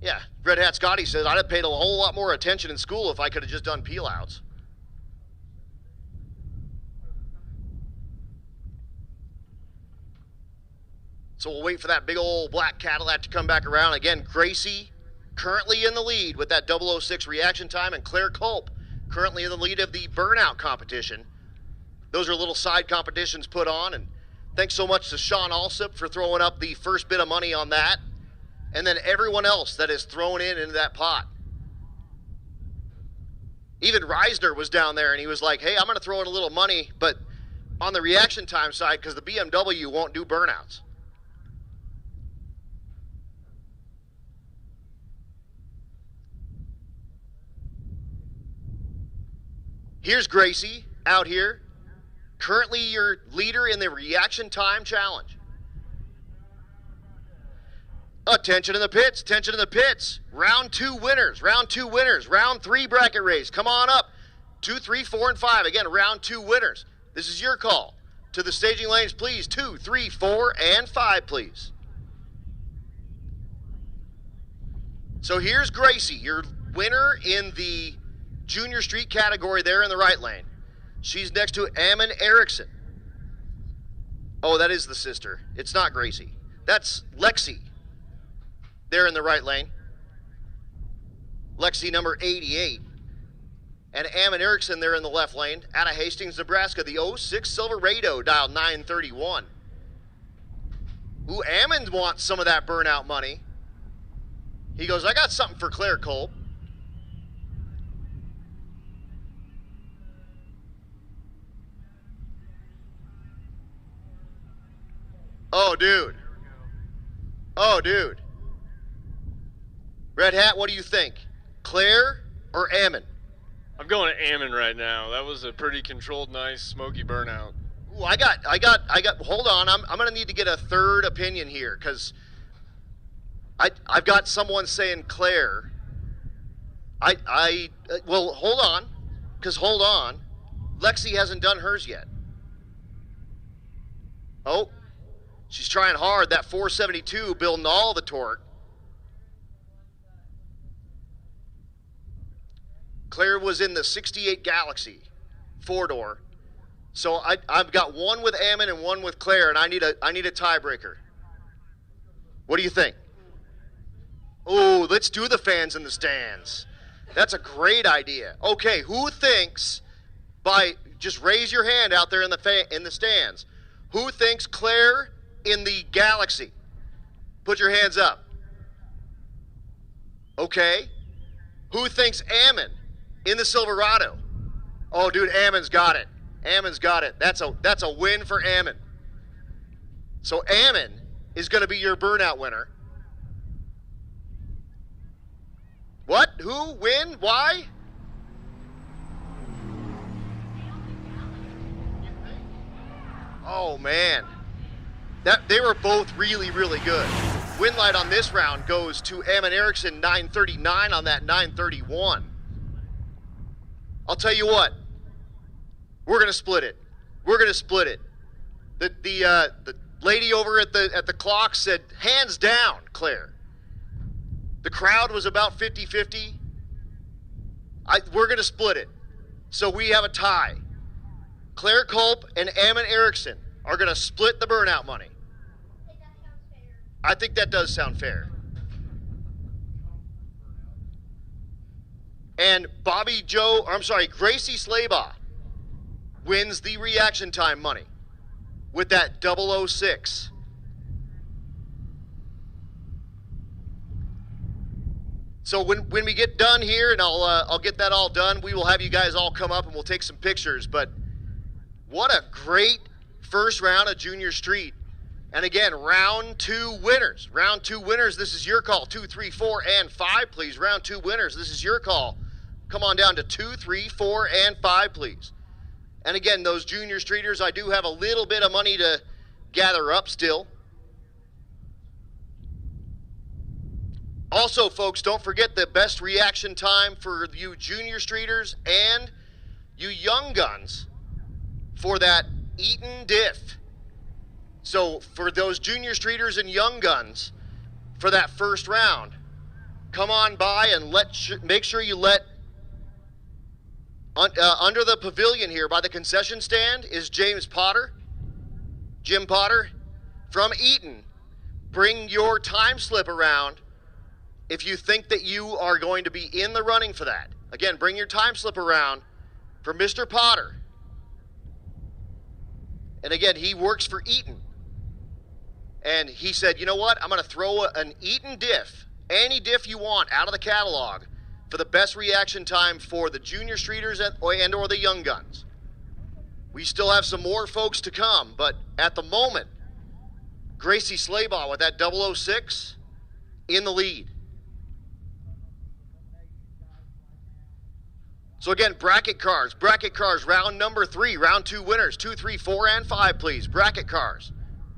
Yeah, Red Hat Scotty says, I'd have paid a whole lot more attention in school if I could have just done peel outs. So we'll wait for that big old black Cadillac to come back around. Again, Gracie currently in the lead with that 006 reaction time, and Claire Culp currently in the lead of the burnout competition. Those are little side competitions put on, and thanks so much to Sean Alsip for throwing up the first bit of money on that. And then everyone else that is thrown into that pot. Even Reisner was down there, and he was like, hey, I'm going to throw in a little money, but on the reaction time side because the BMW won't do burnouts. Here's Gracie out here, currently your leader in the reaction time challenge. Attention in the pits, attention in the pits. Round 2 winners, round 2 winners. Round 3 bracket race, come on up. 2, 3, 4, and 5. Again, round 2 winners. This is your call. To the staging lanes, please. 2, 3, 4, and 5, please. So here's Gracie, your winner in the junior street category there in the right lane. She's next to Ammon Erickson. Oh, that is the sister. It's not Gracie. That's Lexi. There in the right lane. Lexi number 88. And Ammon Erickson there in the left lane. Out of Hastings, Nebraska, the 06 Silverado, dial 931. Ooh, Ammon wants some of that burnout money. He goes, I got something for Claire Culp. Oh, dude. Oh, dude. Red Hat, what do you think? Claire or Ammon? I'm going to Ammon right now. That was a pretty controlled, nice, smoky burnout. Ooh, I got, hold on. I'm going to need to get a third opinion here because I've got someone saying Claire. Well, hold on. Because hold on. Lexi hasn't done hers yet. Oh, she's trying hard. That 472 building all the torque. Claire was in the 68 Galaxy 4-door. So I've got one with Ammon and one with Claire, and I need a tiebreaker. What do you think? Oh, let's do the fans in the stands. That's a great idea. Okay, who thinks just raise your hand out there in the stands. Who thinks Claire in the Galaxy? Put your hands up. Okay. Who thinks Ammon in the Silverado? Oh, dude, Ammon's got it. Ammon's got it. That's a win for Ammon. So Ammon is going to be your burnout winner. What? Who? Win? Why? Oh, man. They were both really, really good. Win light on this round goes to Ammon Erickson, 939 on that 931. I'll tell you what. We're going to split it. We're going to split it. The lady over at the clock said, hands down, Claire. The crowd was about 50-50. We're going to split it. So we have a tie. Claire Culp and Ammon Erickson are going to split the burnout money. I think that does sound fair. And Gracie Slaybaugh wins the reaction time money with that 006. So when we get done here, and I'll get that all done, we will have you guys all come up and we'll take some pictures. But what a great first round of Junior Street. And again, round 2 winners. Round 2 winners, this is your call. 2, 3, 4, and 5, please. Round 2 winners, this is your call. Come on down to 2, 3, 4, and 5, please. And again, those Junior Streeters, I do have a little bit of money to gather up still. Also, folks, don't forget the best reaction time for you Junior Streeters and you Young Guns for that Eaton diff. So for those Junior Streeters and Young Guns for that first round, come on by and make sure you let under the pavilion here by the concession stand is Jim Potter from Eaton. Bring your time slip around if you think that you are going to be in the running for that. Again, bring your time slip around for Mr. Potter. And again, he works for Eaton. And he said, you know what? I'm going to throw an Eaton diff, any diff you want out of the catalog for the best reaction time for the Junior Streeters and or the Young Guns. We still have some more folks to come, but at the moment, Gracie Slaybaugh with that 006 in the lead. So again, bracket cars, round number 3, round 2 winners, 2, 3, 4, and 5, please. Bracket cars,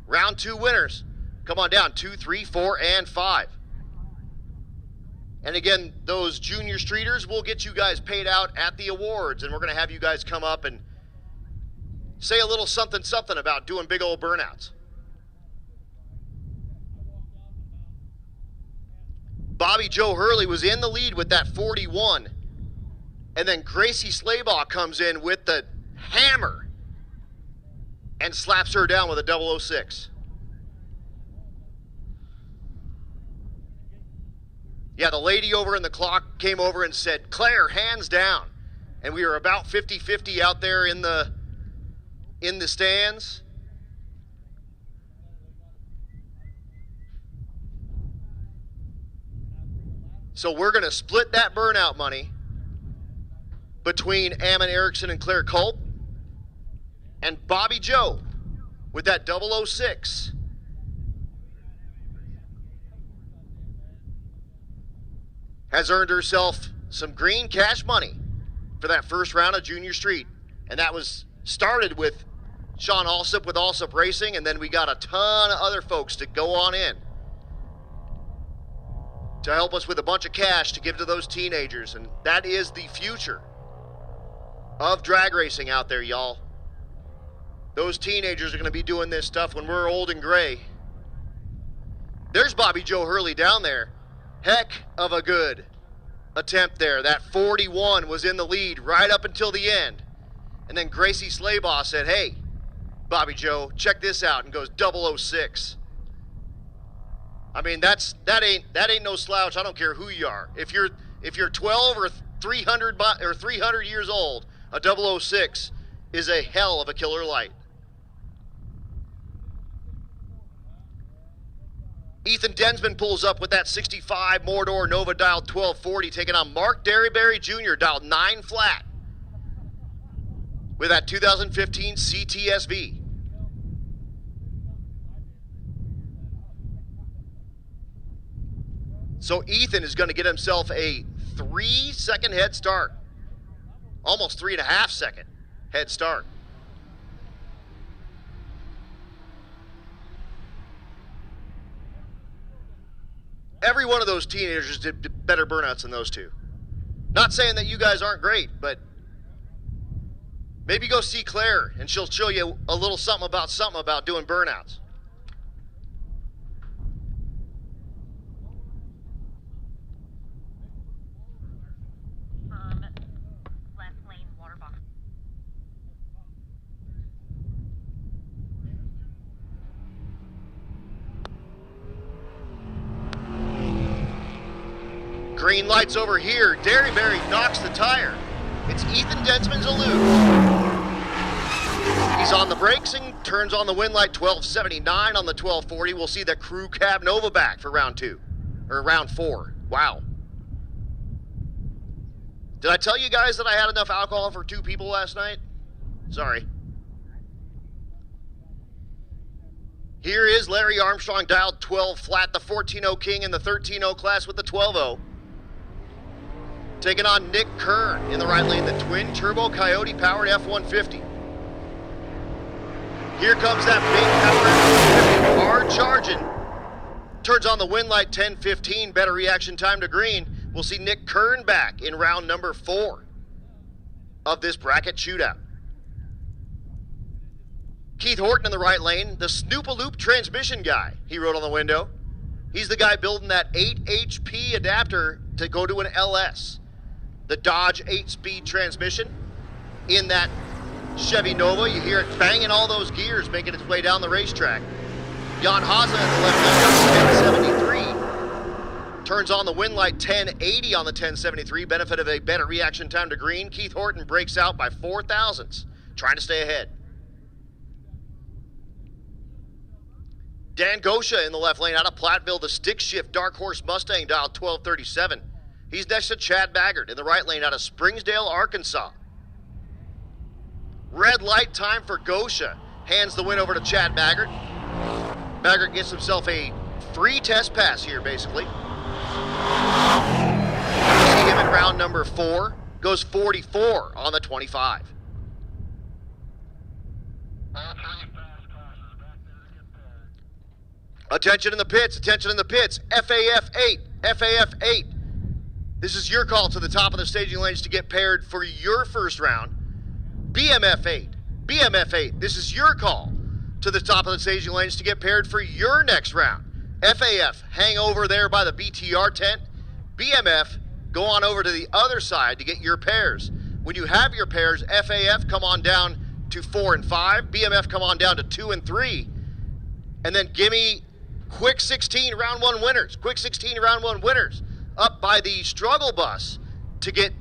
round 2 winners. Come on down, 2, 3, 4, and 5. And again, those junior streeters will get you guys paid out at the awards, and we're going to have you guys come up and say a little something about doing big old burnouts. Bobby Joe Hurley was in the lead with that 41. And then Gracie Slaybaugh comes in with the hammer and slaps her down with a 006. Yeah, the lady over in the clock came over and said, Claire, hands down. And we were about 50-50 out there in the stands. So we're going to split that burnout money between Ammon Erickson and Claire Culp, and Bobby Joe with that 006 has earned herself some green cash money for that first round of Junior Street. And that was started with Sean Alsop with Alsop Racing, and then we got a ton of other folks to go on in to help us with a bunch of cash to give to those teenagers. And that is the future of drag racing out there, y'all. Those teenagers are going to be doing this stuff when we're old and gray. There's Bobby Joe Hurley down there. Heck of a good attempt there. That 41 was in the lead right up until the end. And then Gracie Slaybaugh said, hey, Bobby Joe, check this out, and goes 006. I mean, that ain't no slouch. I don't care who you are. If you're 12 or 300 years old, a 006 is a hell of a killer light. Ethan Densman pulls up with that 65 Mordor Nova dialed 1240, taking on Mark Derryberry Jr. dialed 9 flat with that 2015 CTSV. So Ethan is going to get himself a 3-second head start. Almost 3.5 second head start. Every one of those teenagers did better burnouts than those two. Not saying that you guys aren't great, but maybe go see Claire and she'll show you a little something about doing burnouts. Left lane water box. Green lights over here. Derryberry knocks the tire. It's Ethan Densman's elude. He's on the brakes and turns on the wind light. 1279 on the 1240. We'll see the crew cab Nova back for round 4. Wow. Did I tell you guys that I had enough alcohol for 2 people last night? Sorry. Here is Larry Armstrong dialed 12 flat, the 14-0 king in the 13-0 class with the 12-0. Taking on Nick Kern in the right lane, the twin turbo Coyote powered F-150. Here comes that big power F-150, hard charging. Turns on the wind light 10-15, better reaction time to green. We'll see Nick Kern back in round number 4 of this bracket shootout. Keith Horton in the right lane, the Snoop-a-Loop transmission guy, he wrote on the window. He's the guy building that 8 HP adapter to go to an LS. The Dodge 8-speed transmission in that Chevy Nova. You hear it banging all those gears, making its way down the racetrack. Jan Haza in the left lane, 1073. Turns on the wind light 1080 on the 1073. Benefit of a better reaction time to green. Keith Horton breaks out by 4 thousandths, trying to stay ahead. Dan Gosha in the left lane out of Platteville, the stick shift Dark Horse Mustang dialed 1237. He's next to Chad Baggart in the right lane out of Springsdale, Arkansas. Red Red light time for Gosha. Hands the win over to Chad Baggert. Baggert gets himself a free test pass here, basically. See him in round number 4. Goes 44 on the 25. Attention in the pits, attention in the pits. FAF 8, FAF 8. This is your call to the top of the staging lanes to get paired for your first round. BMF 8, BMF 8. This is your call to the top of the staging lanes to get paired for your next round. FAF, hang over there by the BTR tent. BMF, go on over to the other side to get your pairs. When you have your pairs, FAF, come on down to 4 and 5. BMF, come on down to 2 and 3. And then give me quick 16 round 1 winners. Quick 16 round 1 winners up by the struggle bus to get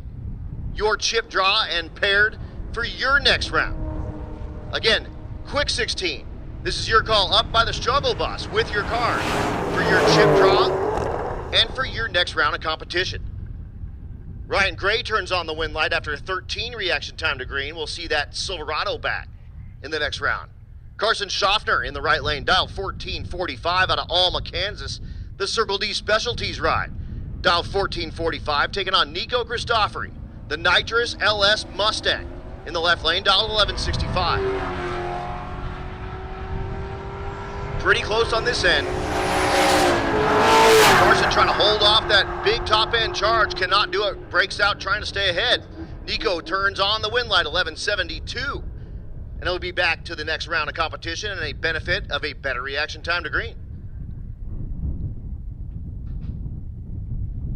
your chip draw and paired for your next round. Again, quick 16. This is your call up by the struggle bus with your card for your chip draw and for your next round of competition. Ryan Gray turns on the win light after a 13 reaction time to green. We'll see that Silverado back in the next round. Carson Schaffner in the right lane, dial 1445 out of Alma, Kansas. The Circle D Specialties ride, dial 1445, taking on Nico Christofori, the Nitrous LS Mustang in the left lane, dial 1165. Pretty close on this end. Carson trying to hold off that big top end charge, cannot do it, breaks out trying to stay ahead. Nico turns on the win light, 1172. And he'll be back to the next round of competition and a benefit of a better reaction time to green.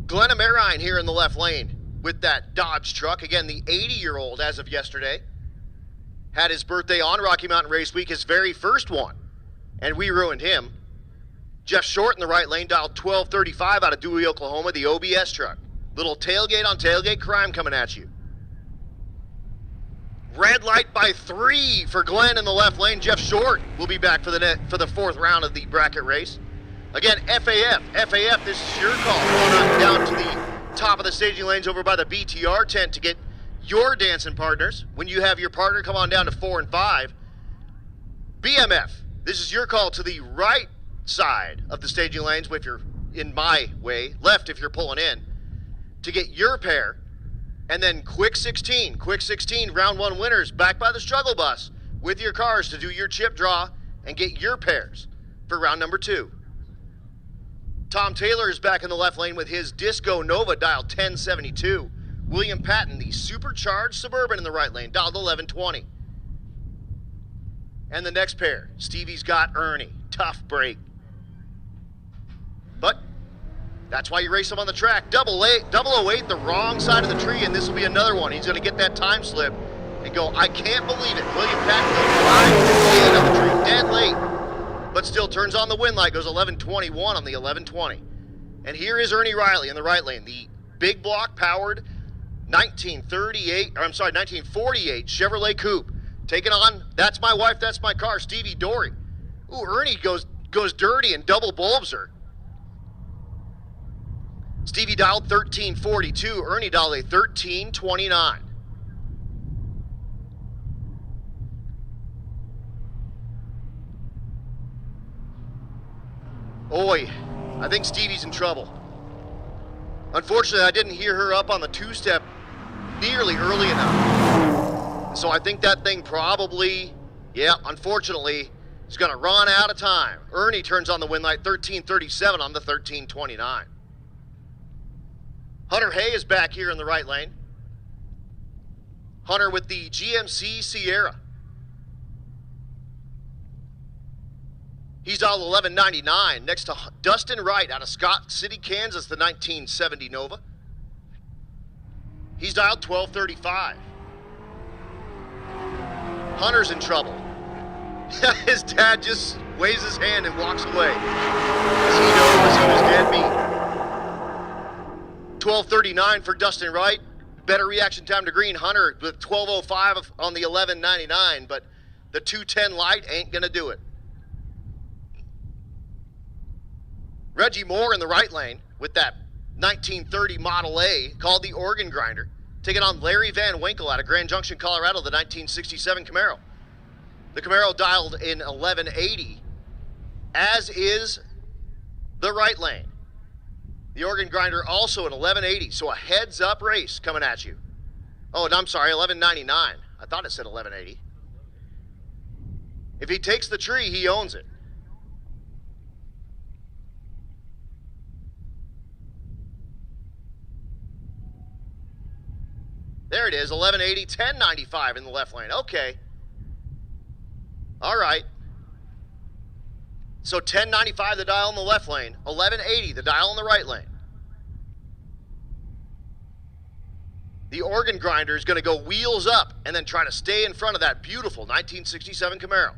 Glenna Marine here in the left lane with that Dodge truck. Again, the 80-year-old as of yesterday. Had his birthday on Rocky Mountain Race Week, his very first one. And we ruined him. Jeff Short in the right lane, dialed 1235 out of Dewey, Oklahoma, the OBS truck. Little tailgate on tailgate crime coming at you. Red light by 3 for Glenn in the left lane. Jeff Short will be back for the fourth round of the bracket race. Again, FAF, this is your call. Going on down to the top of the staging lanes over by the BTR tent to get your dancing partners. When you have your partner, come on down to 4 and 5. BMF, this is your call to the right side of the staging lanes if you're in my way, left if you're pulling in, to get your pair. And then quick 16 round 1 winners back by the struggle bus with your cars to do your chip draw and get your pairs for round number 2. Tom Taylor is back in the left lane with his Disco Nova, dialed 1072. William Patton, the supercharged Suburban in the right lane, dialed 1120. And the next pair, Stevie's got Ernie. Tough break. But that's why you race him on the track. 008, the wrong side of the tree, and this will be another one. He's going to get that time slip and go, I can't believe it. William Patton goes 5 to the end of the tree, dead late, but still turns on the win light, goes 1121 on the 1120. And here is Ernie Riley in the right lane, the big block powered 1948 Chevrolet Coupe. Taking on, that's my wife, that's my car, Stevie Dory. Ooh, Ernie goes dirty and double bulbs her. Stevie dialed 1342, Ernie dialed a 1329. Oi, I think Stevie's in trouble. Unfortunately, I didn't hear her up on the two-step nearly early enough. So I think that thing probably, unfortunately, is going to run out of time. Ernie turns on the win light, 1337 on the 1329. Hunter Hay is back here in the right lane. Hunter with the GMC Sierra. He's dialed 1199 next to Dustin Wright out of Scott City, Kansas, the 1970 Nova. He's dialed 1235. Hunter's in trouble. His dad just waves his hand and walks away. As he knows he was dead meat. 1239 for Dustin Wright. Better reaction time to green. Hunter with 1205 on the 1199, but the 210 light ain't going to do it. Reggie Moore in the right lane with that 1930 Model A called the Organ Grinder, taking on Larry Van Winkle out of Grand Junction, Colorado, the 1967 Camaro. The Camaro dialed in 1180, as is the right lane. The organ grinder also in 1180, so a heads-up race coming at you. Oh, and I'm sorry, 1199. I thought it said 1180. If he takes the tree, he owns it. There it is, 1180, 1095 in the left lane. Okay. All right. So 1095 the dial in the left lane, 1180 the dial in the right lane. The organ grinder is going to go wheels up and then try to stay in front of that beautiful 1967 Camaro.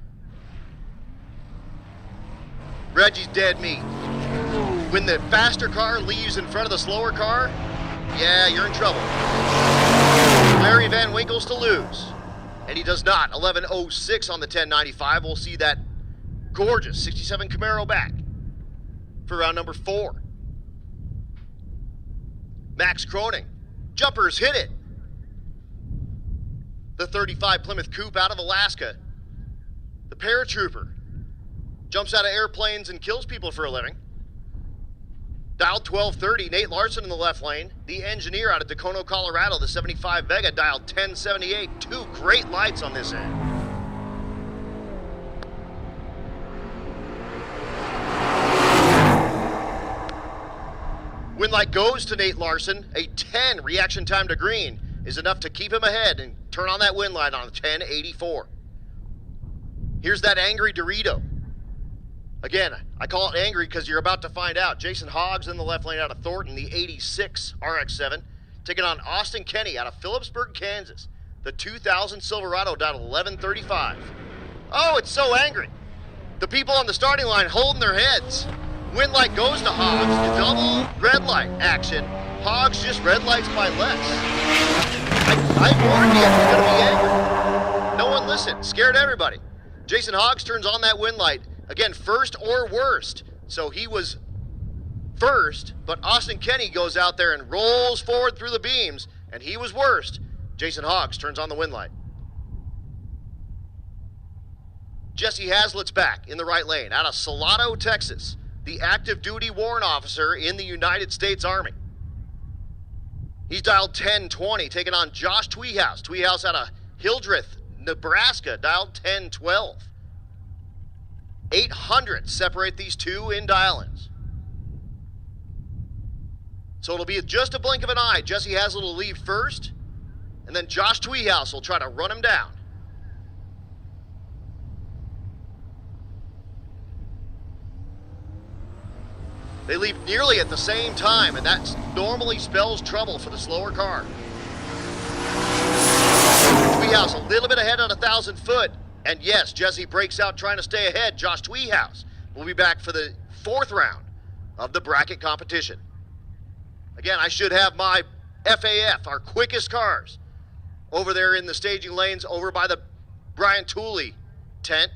Reggie's dead meat. When the faster car leaves in front of the slower car, yeah, you're in trouble. Larry Van Winkle's to lose. And he does not. 1106 on the 1095. We'll see that gorgeous 67 Camaro back for round number 4. Max Croning. Jumpers hit it. The 35 Plymouth Coupe out of Alaska. The paratrooper. Jumps out of airplanes and kills people for a living. Dialed 1230, Nate Larson in the left lane. The engineer out of Dacono, Colorado, the 75 Vega, dialed 1078. Two great lights on this end. Win light goes to Nate Larson. A 10 reaction time to green is enough to keep him ahead and turn on that win light on 1084. Here's that angry Dorito. Again, I call it angry because you're about to find out. Jason Hoggs in the left lane out of Thornton, the 86 RX-7, taking on Austin Kenny out of Phillipsburg, Kansas, the 2000 Silverado, down 1135. Oh, it's so angry. The people on the starting line holding their heads. Win light goes to Hoggs. Double red light action. Hoggs just red lights by less. I warned you, it's going to be angry. No one listened. Scared everybody. Jason Hoggs turns on that win light. Again, first or worst. So he was first, but Austin Kenny goes out there and rolls forward through the beams, and he was worst. Jason Hoggs turns on the win light. Jesse Haslett's back in the right lane out of Salado, Texas, the active duty warrant officer in the United States Army. He's dialed 1020, taking on Josh Tweehouse. Tweehouse out of Hildreth, Nebraska, dialed 1012. 800 separate these two in dial-ins. So it'll be just a blink of an eye. Jesse Haslett will leave first, and then Josh Tweehouse will try to run him down. They leave nearly at the same time, and that normally spells trouble for the slower car. Tweehouse a little bit ahead on 1,000 foot. And yes, Jesse breaks out trying to stay ahead. Josh Tweehouse will be back for the 4th round of the bracket competition. Again, I should have my FAF, our quickest cars, over there in the staging lanes over by the Brian Tooley tent.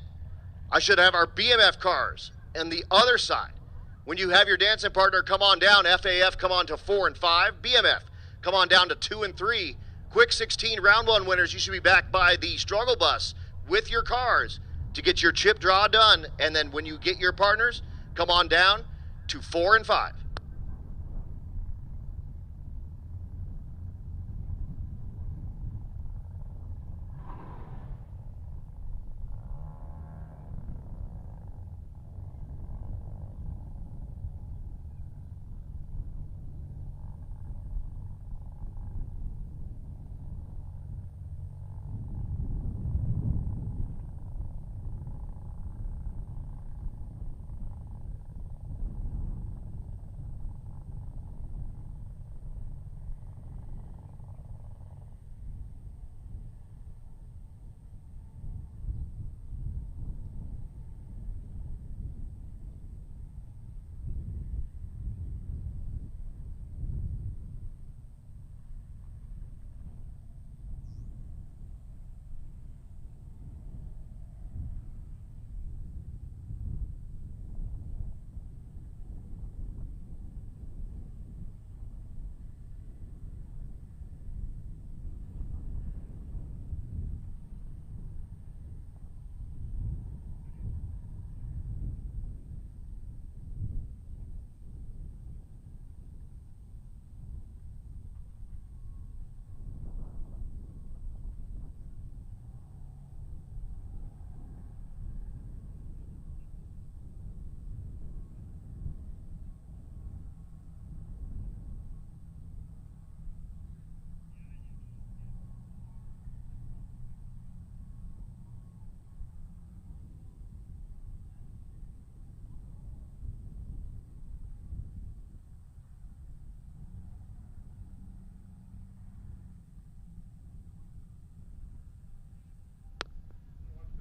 I should have our BMF cars on the other side. When you have your dancing partner come on down, FAF come on to 4 and 5, BMF come on down to 2 and 3. Quick 16 round 1 winners, you should be back by the struggle bus with your cars to get your chip draw done, and then when you get your partners, come on down to 4 and 5.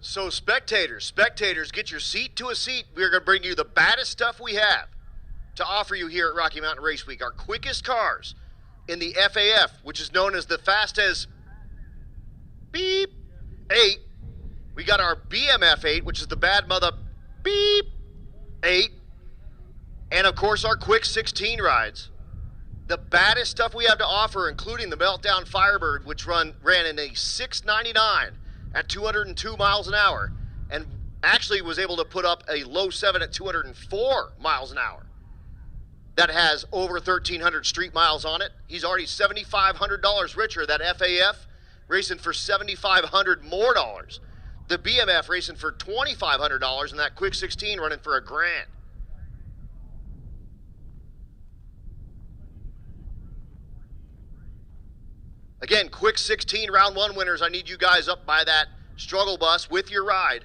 So spectators, get your seat to a seat. We're going to bring you the baddest stuff we have to offer you here at Rocky Mountain Race Week. Our quickest cars in the FAF, which is known as the fast as beep 8. We got our BMF 8, which is the bad mother beep 8. And of course our quick 16 rides. The baddest stuff we have to offer, including the Meltdown Firebird, which ran in a 699 at 202 miles an hour, and actually was able to put up a low 7 at 204 miles an hour. That has over 1,300 street miles on it. He's already $7,500 richer. That FAF racing for $7,500 more dollars. The BMF racing for $2,500, and that quick 16 running for $1,000. Again, quick 16 round 1 winners. I need you guys up by that struggle bus with your ride.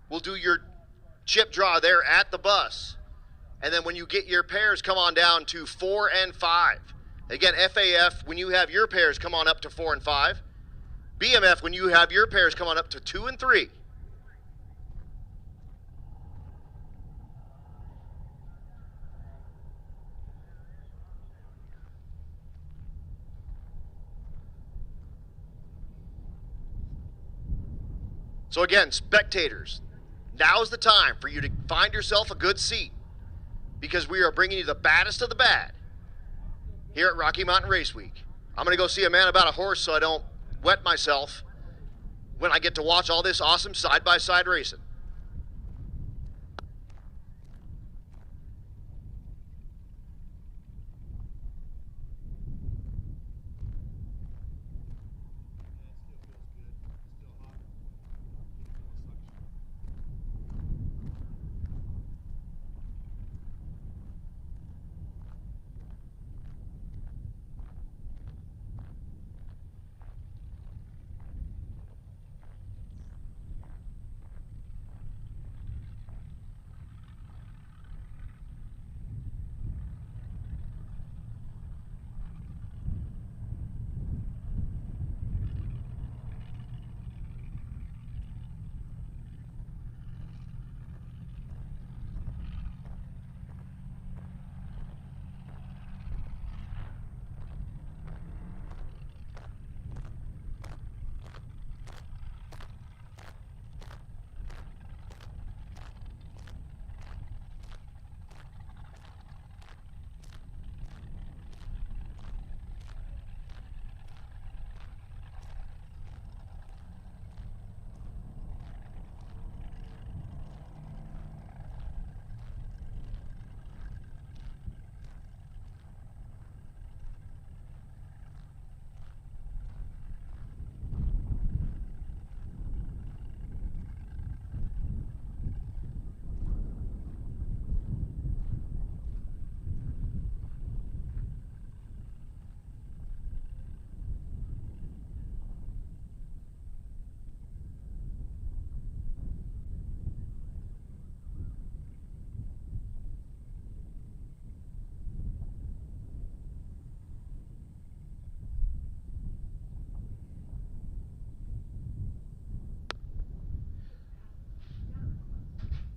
We'll do your chip draw there at the bus. And then when you get your pairs, come on down to 4 and 5. Again, FAF, when you have your pairs, come on up to 4 and 5. BMF, when you have your pairs, come on up to 2 and 3. So again, spectators, now's the time for you to find yourself a good seat, because we are bringing you the baddest of the bad here at Rocky Mountain Race Week. I'm going to go see a man about a horse so I don't wet myself when I get to watch all this awesome side-by-side racing.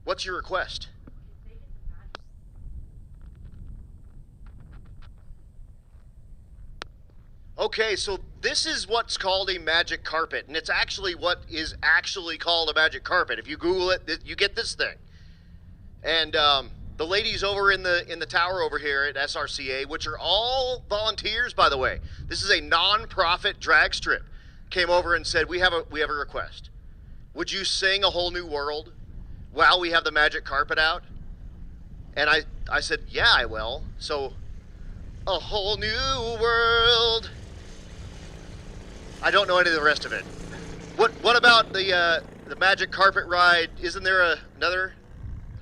What's your request? Okay, so this is what's called a magic carpet, and it's actually what is actually called a magic carpet. If you Google it, you get this thing. And the ladies over in the tower over here at SRCA, which are all volunteers, by the way. This is a non-profit drag strip. Came over and said, we have a request. Would you sing A Whole New World while we have the magic carpet out? And I said, yeah, I will. So, a whole new world. I don't know any of the rest of it. What about the magic carpet ride? Isn't there another?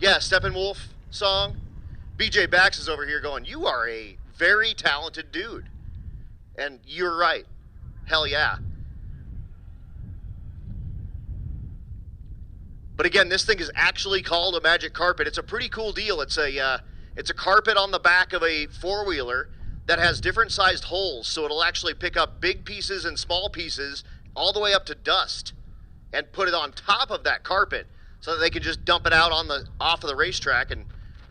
Yeah, Steppenwolf song. BJ Bax is over here going, you are a very talented dude. And you're right. Hell yeah. But again, this thing is actually called a magic carpet. It's a pretty cool deal. It's a carpet on the back of a four-wheeler that has different sized holes, so it'll actually pick up big pieces and small pieces all the way up to dust. and put it on top of that carpet so that they can just dump it out on the off of the racetrack. And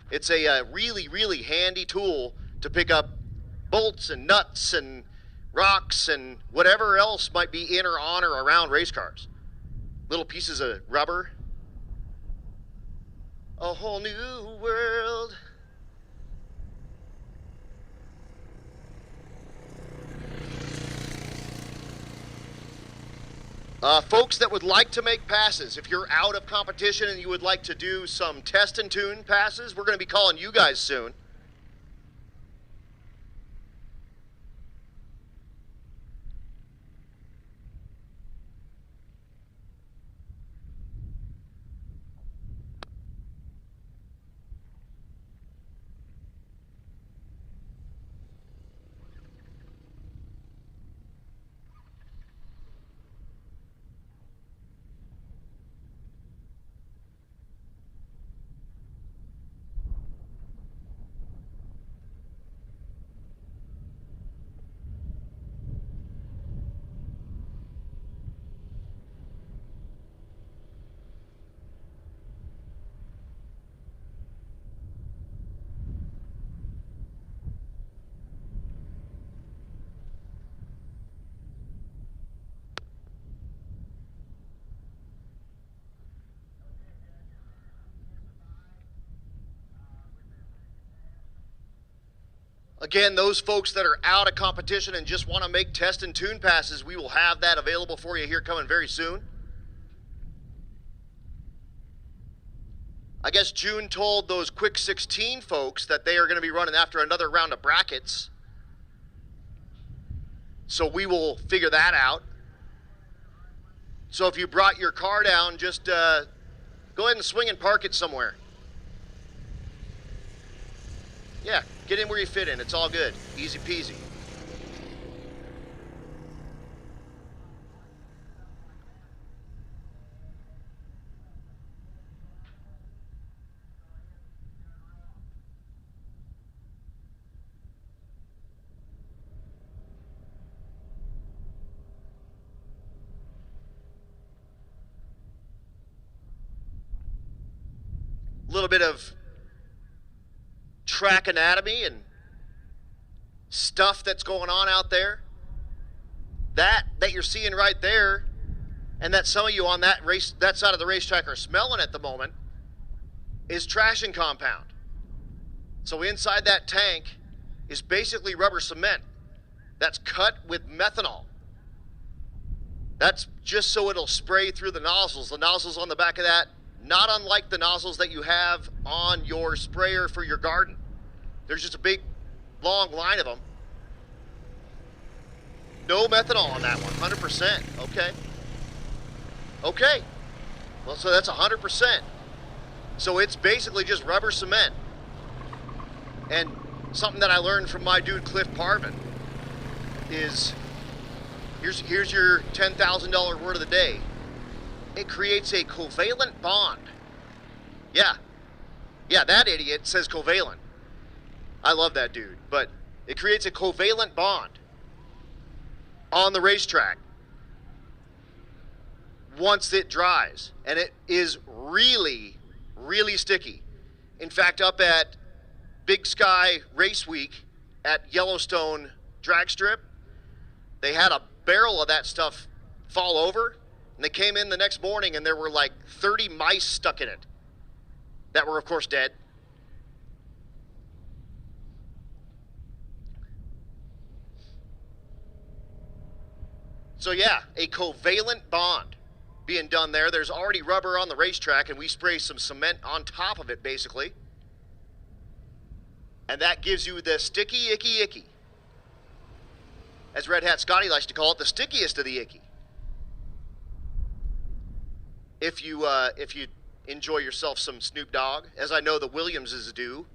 it's a really, really handy tool to pick up bolts and nuts and rocks and whatever else might be in or on or around race cars. Little pieces of rubber. A whole new world. Folks that would like to make passes, if you're out of competition and you would like to do some test and tune passes, we're going to be calling you guys soon. Again, those folks that are out of competition and just want to make test and tune passes, we will have that available for you here coming very soon. I guess June told those Quick 16 folks that they are going to be running after another round of brackets. So we will figure that out. So if you brought your car down, just go ahead and swing and park it somewhere. Yeah, get in where you fit in. It's all good. Easy peasy. A little bit of track anatomy and stuff that's going on out there. That you're seeing right there, and that some of you on that side of the racetrack are smelling at the moment, is trashing compound. So inside that tank is basically rubber cement that's cut with methanol. That's just so it'll spray through the nozzles. The nozzles on the back of that, not unlike the nozzles that you have on your sprayer for your garden. There's just a big, long line of them. No methanol on that one, 100%, okay? Okay, well, so that's 100%. So it's basically just rubber cement. And something that I learned from my dude Cliff Parvin is, here's your $10,000 word of the day. It creates a covalent bond. Yeah, that idiot says covalent. I love that dude, but it creates a covalent bond on the racetrack once it dries, and it is really, really sticky. In fact, up at Big Sky Race Week at Yellowstone Dragstrip, they had a barrel of that stuff fall over, and they came in the next morning and there were like 30 mice stuck in it that were, of course, dead. So yeah, a covalent bond being done there. There's already rubber on the racetrack, and we spray some cement on top of it, basically. And that gives you the sticky, icky, icky. As Red Hat Scotty likes to call it, the stickiest of the icky. If you enjoy yourself some Snoop Dogg, as I know the Williamses do.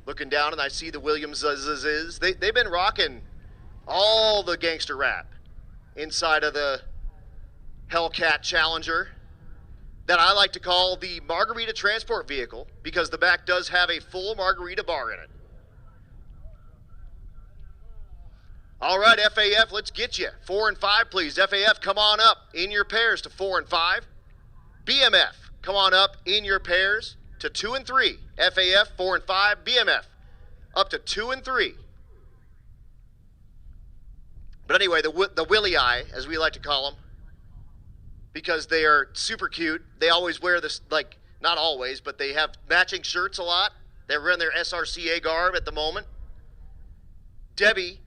Looking down and I see the Williamses. They've been rocking all the gangster rap inside of the Hellcat Challenger that I like to call the margarita transport vehicle, because the back does have a full margarita bar in it. All right, FAF, let's get you. 4 and 5, please. FAF, come on up in your pairs to 4 and 5. BMF, come on up in your pairs to 2 and 3. FAF, 4 and 5. BMF, up to 2 and 3. But anyway, the Willie Eye, as we like to call them, because they are super cute. They always wear this, like, not always, but they have matching shirts a lot. They're wearing their SRCA garb at the moment. Debbie,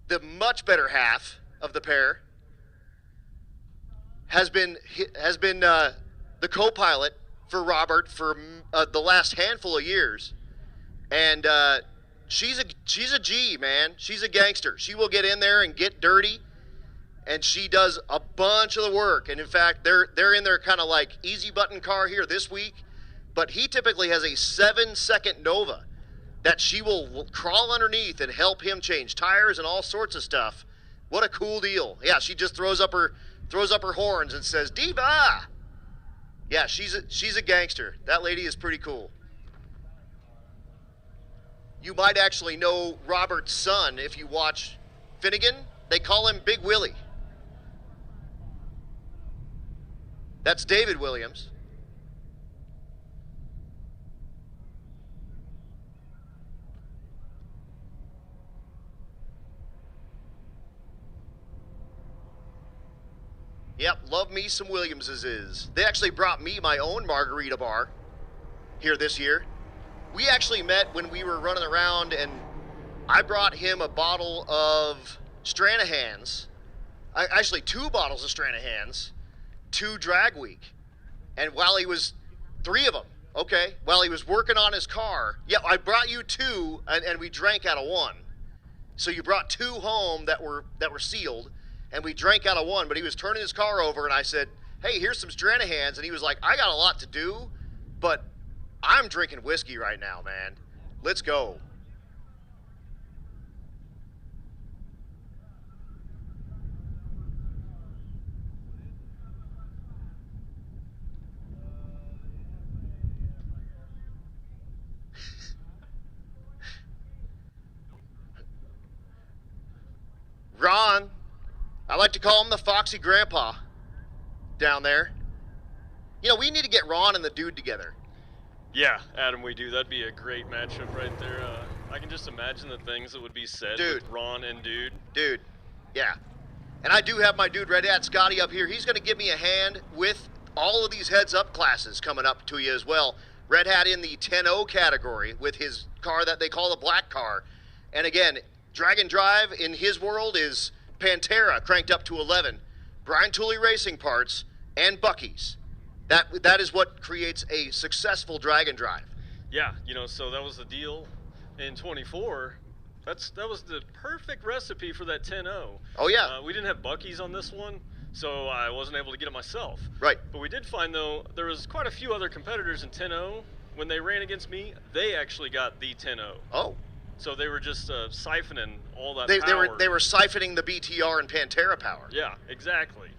the much better half of the pair, has been the co-pilot for Robert for the last handful of years, and she's a G, man. She's a gangster. She will get in there and get dirty, and she does a bunch of the work. And in fact, they're in their kind of like easy button car here this week, but he typically has a 7-second Nova that she will crawl underneath and help him change tires and all sorts of stuff. What a cool deal. Yeah, she just throws up her horns and says, "Diva!" Yeah, she's a gangster. That lady is pretty cool. You might actually know Robert's son if you watch Finnegan. They call him Big Willie. That's David Williams. Yep, love me some Williamses. They actually brought me my own margarita bar here this year. We actually met when we were running around, and I brought him a bottle of Stranahan's, actually 2 bottles of Stranahan's, to Drag Week. And while he was, 3 of them, okay, while he was working on his car, yeah, I brought you 2, and we drank out of 1. So you brought 2 home that were sealed, and we drank out of 1, but he was turning his car over, and I said, "Hey, here's some Stranahan's," and he was like, "I got a lot to do, but I'm drinking whiskey right now, man. Let's go." Ron, I like to call him the Foxy Grandpa down there. You know, we need to get Ron and the dude together. Yeah, Adam, we do. That'd be a great matchup right there. I can just imagine the things that would be said with Ron and Dude. Dude, yeah. And I do have my dude Red Hat Scotty up here. He's going to give me a hand with all of these heads-up classes coming up to you as well. Red Hat in the 10-0 category with his car that they call the black car. And again, Drag and Drive in his world is Pantera cranked up to 11, Brian Tooley Racing Parts, and Bucky's. That is what creates a successful Drag and Drive. Yeah, you know, so that was the deal in 24. That was the perfect recipe for that 10-0. Oh, yeah. We didn't have Bucky's on this one, so I wasn't able to get it myself. Right. But we did find, though, there was quite a few other competitors in 10-0. When they ran against me, they actually got the 10-0. Oh. So they were just siphoning all that power. They were siphoning the BTR and Pantera power. Yeah, exactly.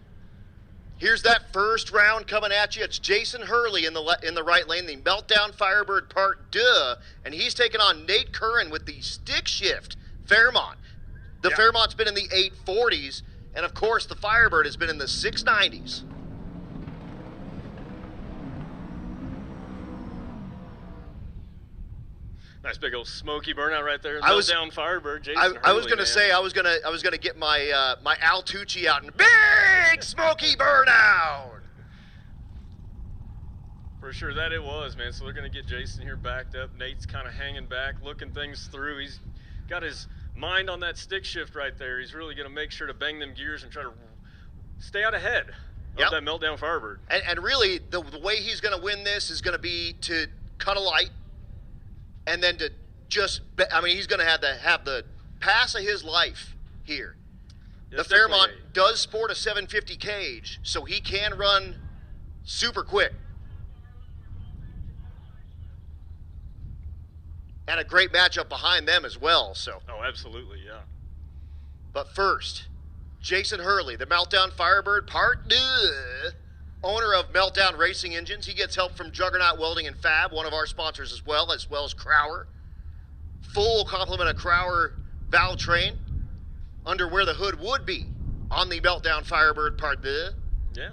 Here's that first round coming at you. It's Jason Hurley in the right lane, the Meltdown Firebird Part 2, and he's taking on Nate Curran with the stick shift Fairmont. The Fairmont's been in the 840s, and of course the Firebird has been in the 690s. Nice big old smoky burnout right there. Meltdown Firebird, Jason Hurley, I was gonna say I was gonna get my my Al Tucci out and big smoky burnout. For sure that it was, man. So they're gonna get Jason here backed up. Nate's kind of hanging back, looking things through. He's got his mind on that stick shift right there. He's really gonna make sure to bang them gears and try to stay out ahead of that Meltdown Firebird. And really, the way he's gonna win this is gonna be to cut a light. And then to just, I mean, he's going to have the pass of his life here. The Fairmont does sport a 750 cage, so he can run super quick. And a great matchup behind them as well. So. Oh, absolutely, yeah. But first, Jason Hurley, the Meltdown Firebird Part 2. Owner of Meltdown Racing Engines. He gets help from Juggernaut Welding and Fab, one of our sponsors as well as Crower. Full complement of Crower valve train. under where the hood would be on the Meltdown Firebird part. Yeah.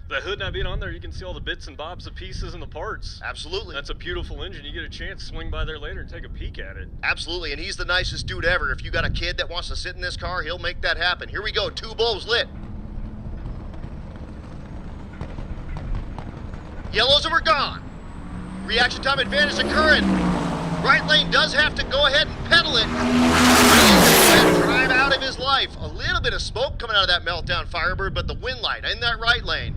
The hood not being on there, you can see all the bits and bobs, the pieces, and the parts. Absolutely. That's a beautiful engine. You get a chance to swing by there later and take a peek at it. Absolutely, and he's the nicest dude ever. If you got a kid that wants to sit in this car, he'll make that happen. Here we go, 2 bulbs lit. Yellows are gone. Reaction time advantage occurring. Right lane does have to go ahead and pedal it. Drive out of his life. A little bit of smoke coming out of that Meltdown Firebird, but the wind light in that right lane.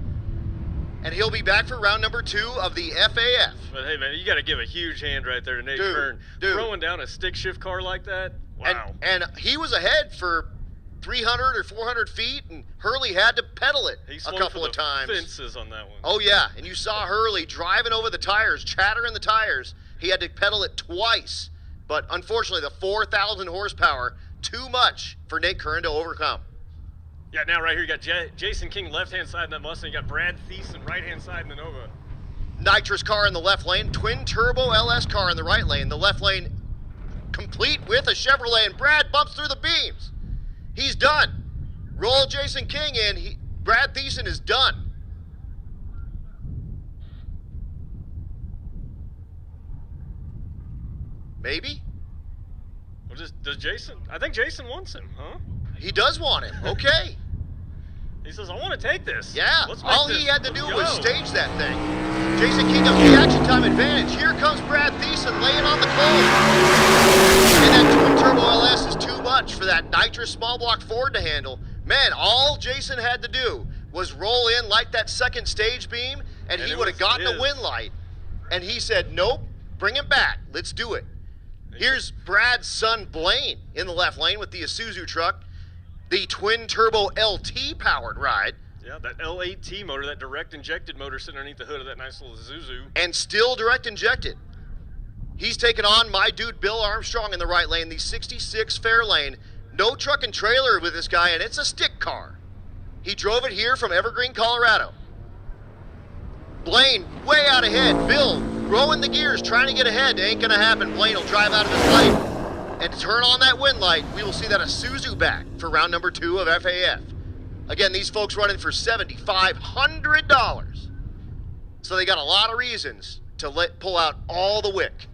And he'll be back for round number 2 of the FAF. But hey, man, you got to give a huge hand right there to Nate Kern. Throwing down a stick shift car like that, wow. And he was ahead for 300 or 400 feet, and Hurley had to pedal it a couple of times. Fences on that one. Oh, yeah, and you saw Hurley driving over the tires, chattering the tires. He had to pedal it twice. But unfortunately, the 4,000 horsepower, too much for Nate Kern to overcome. Yeah, now right here you got Jason King left-hand side in that Mustang. You got Brad Thiessen right-hand side in the Nova. Nitrous car in the left lane, twin turbo LS car in the right lane. The left lane complete with a Chevrolet, and Brad bumps through the beams. He's done. Roll Jason King in. Brad Thiessen is done. Maybe? Well, does Jason? I think Jason wants him, huh? He does want him. Okay. He says, I want to take this. Yeah. All he had to do was stage that thing. Jason King of reaction time advantage. Here comes Brad Thiessen laying on the cold. And that twin turbo LS is too much for that nitrous small block Ford to handle. Man, all Jason had to do was roll in like that second stage beam, and he would have gotten a wind light. And he said, nope, bring him back. Let's do it. Here's Brad's son, Blaine, in the left lane with the Isuzu truck. The twin turbo LT powered ride. Yeah, that L8T motor, that direct injected motor sitting underneath the hood of that nice little Isuzu. And still direct injected. He's taking on my dude Bill Armstrong in the right lane, the 66 fair lane. No truck and trailer with this guy, and it's a stick car. He drove it here from Evergreen, Colorado. Blaine way out ahead. Bill rowing the gears, trying to get ahead. Ain't gonna happen. Blaine will drive out of his light and turn on that wind light. We will see that Isuzu back for round number 2 of FAF. Again, these folks running for $7,500. So they got a lot of reasons to pull out all the wick.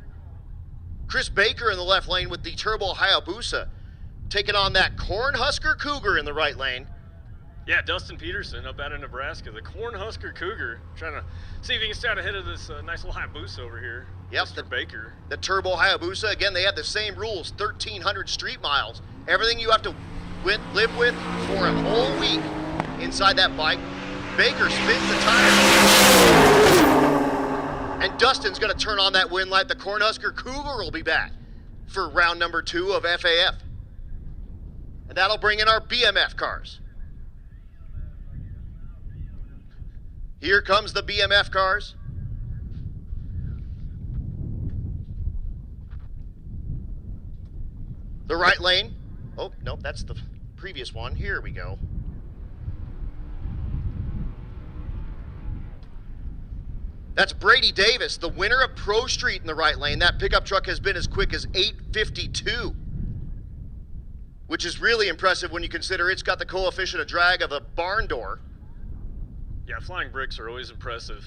Chris Baker in the left lane with the turbo Hayabusa, taking on that Cornhusker Cougar in the right lane. Yeah, Dustin Peterson up out of Nebraska, the Cornhusker Cougar, trying to see if he can stay out ahead of this nice little Hayabusa over here. Yep, Mr. Baker. The turbo Hayabusa, again, they have the same rules, 1,300 street miles. Everything you have to live with for a whole week inside that bike. Baker spins the tire. And Dustin's going to turn on that wind light. The Cornhusker Cougar will be back for round number 2 of FAF. And that'll bring in our BMF cars. Here comes the BMF cars. The right lane. Oh, nope, that's the previous one. Here we go. That's Brady Davis, the winner of Pro Street in the right lane. That pickup truck has been as quick as 852, which is really impressive when you consider it's got the coefficient of drag of a barn door. Yeah, flying bricks are always impressive.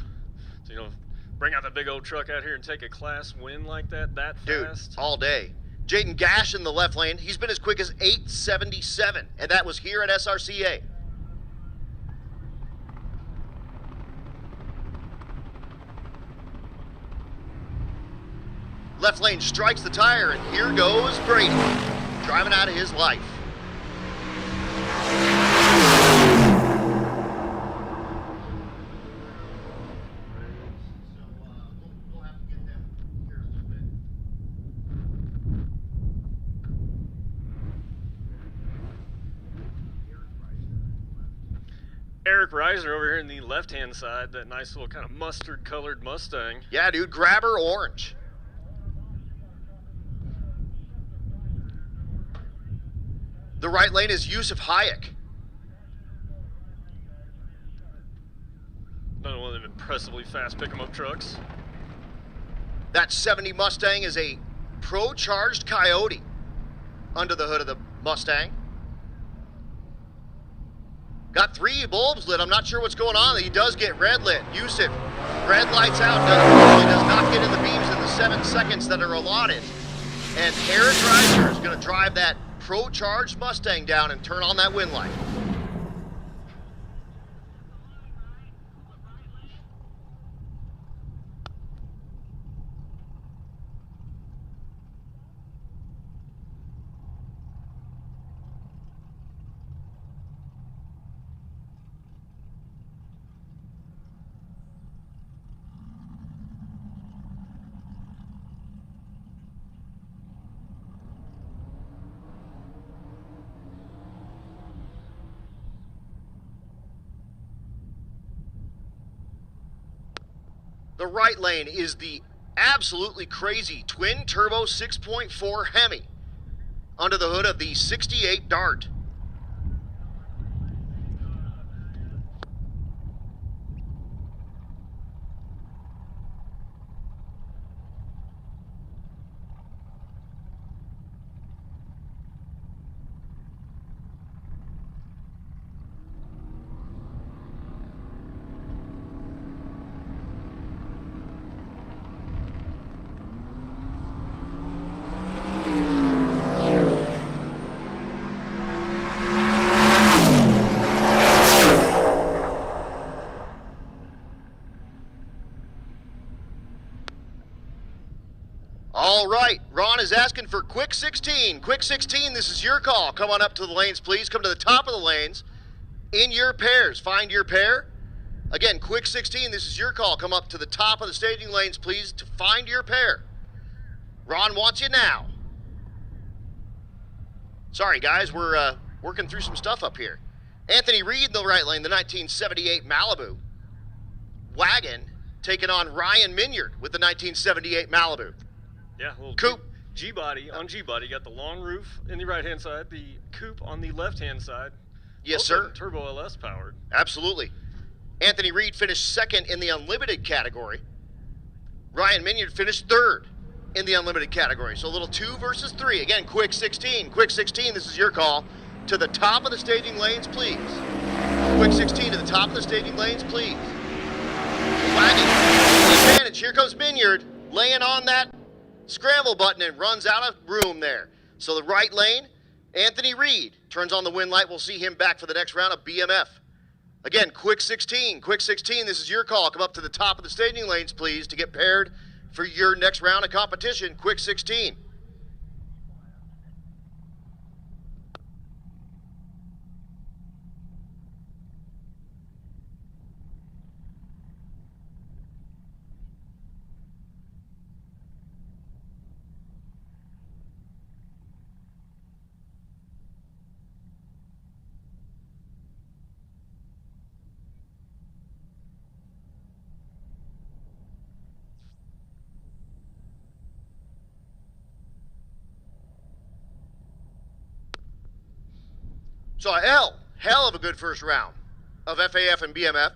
So, bring out that big old truck out here and take a class win like that fast. Dude, all day. Jaden Gash in the left lane. He's been as quick as 877, and that was here at SRCA. Left lane strikes the tire, and here goes Brady, driving out of his life. Eric Reiser over here in the left-hand side, that nice little kind of mustard-colored Mustang. Yeah, dude, grabber orange. The right lane is Yusuf Hayek. Another one of them impressively fast pick-em-up trucks. That 70 Mustang is a Pro-charged Coyote under the hood of the Mustang. Got 3 bulbs lit. I'm not sure what's going on. He does get red lit. Yusuf, red lights out. Does not get in the beams in the 7 seconds that are allotted. And Aaron Dreiser is going to drive that Pro-Charged Mustang down and turn on that wind light. The right lane is the absolutely crazy twin-turbo 6.4 Hemi under the hood of the 68 Dart. All right, Ron is asking for quick 16. Quick 16, this is your call. Come on up to the lanes, please. Come to the top of the lanes in your pairs. Find your pair. Again, quick 16, this is your call. Come up to the top of the staging lanes, please, to find your pair. Ron wants you now. Sorry, guys, we're working through some stuff up here. Anthony Reed in the right lane, the 1978 Malibu. Wagon taking on Ryan Minyard with the 1978 Malibu. Yeah, little Coupe. G-body on G-body. Got the long roof in the right-hand side, the coupe on the left-hand side. Yes, Both sir. Turbo LS powered. Absolutely. Anthony Reed finished second in the unlimited category. Ryan Minyard finished third in the unlimited category. So a little 2 versus 3. Again, quick 16. Quick 16, this is your call. To the top of the staging lanes, please. Quick 16 to the top of the staging lanes, please. Wagon, advantage. Here comes Minyard, laying on that scramble button and runs out of room there. So the right lane, Anthony Reed turns on the wind light. We'll see him back for the next round of BMF. Again, quick 16. Quick 16, this is your call. Come up to the top of the staging lanes, please, to get paired for your next round of competition. Quick 16. So a hell of a good first round of FAF and BMF.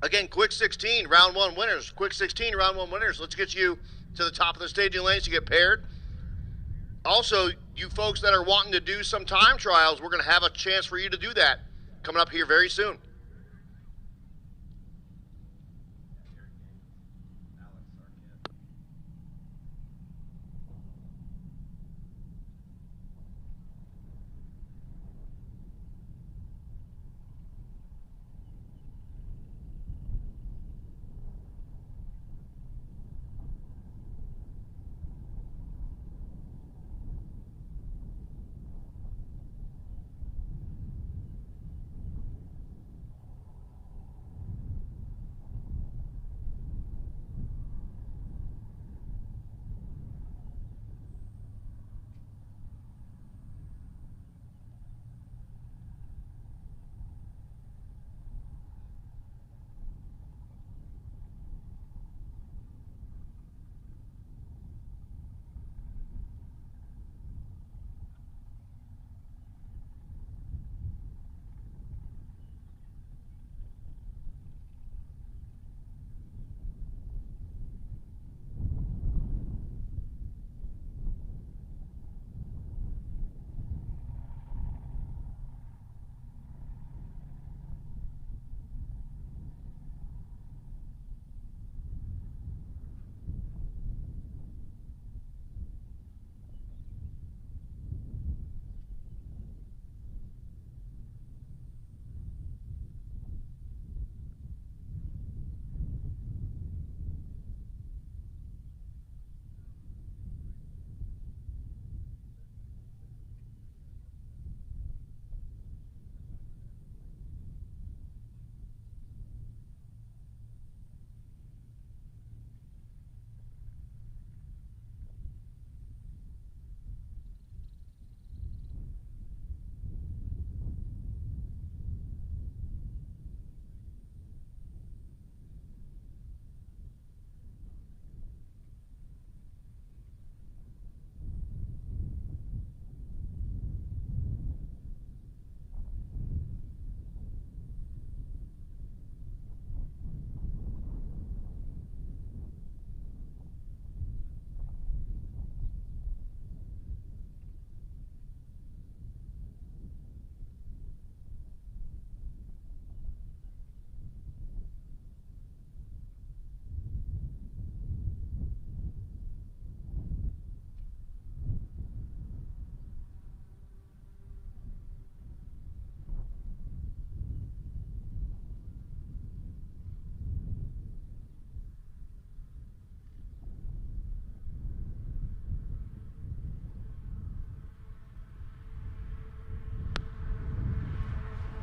Again, quick 16, round 1 winners. Quick 16, round 1 winners. Let's get you to the top of the staging lanes to get paired. Also, you folks that are wanting to do some time trials, we're going to have a chance for you to do that coming up here very soon.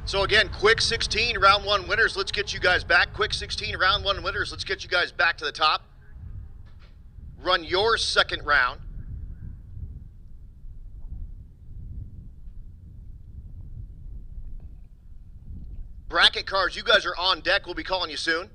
So again, quick 16 round 1 winners. Let's get you guys back. Quick 16 round 1 winners. Let's get you guys back to the top. Run your second round. Bracket cars, you guys are on deck. We'll be calling you soon.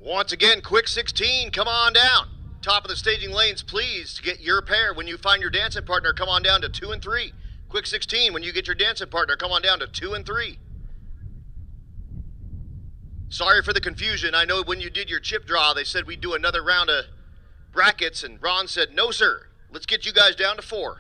Once again, quick 16, come on down. Top of the staging lanes, please, to get your pair. When you find your dancing partner, come on down to 2 and 3. Quick 16, when you get your dancing partner, come on down to 2 and 3. Sorry for the confusion. I know when you did your chip draw, they said we'd do another round of brackets, and Ron said, no, sir. Let's get you guys down to 4.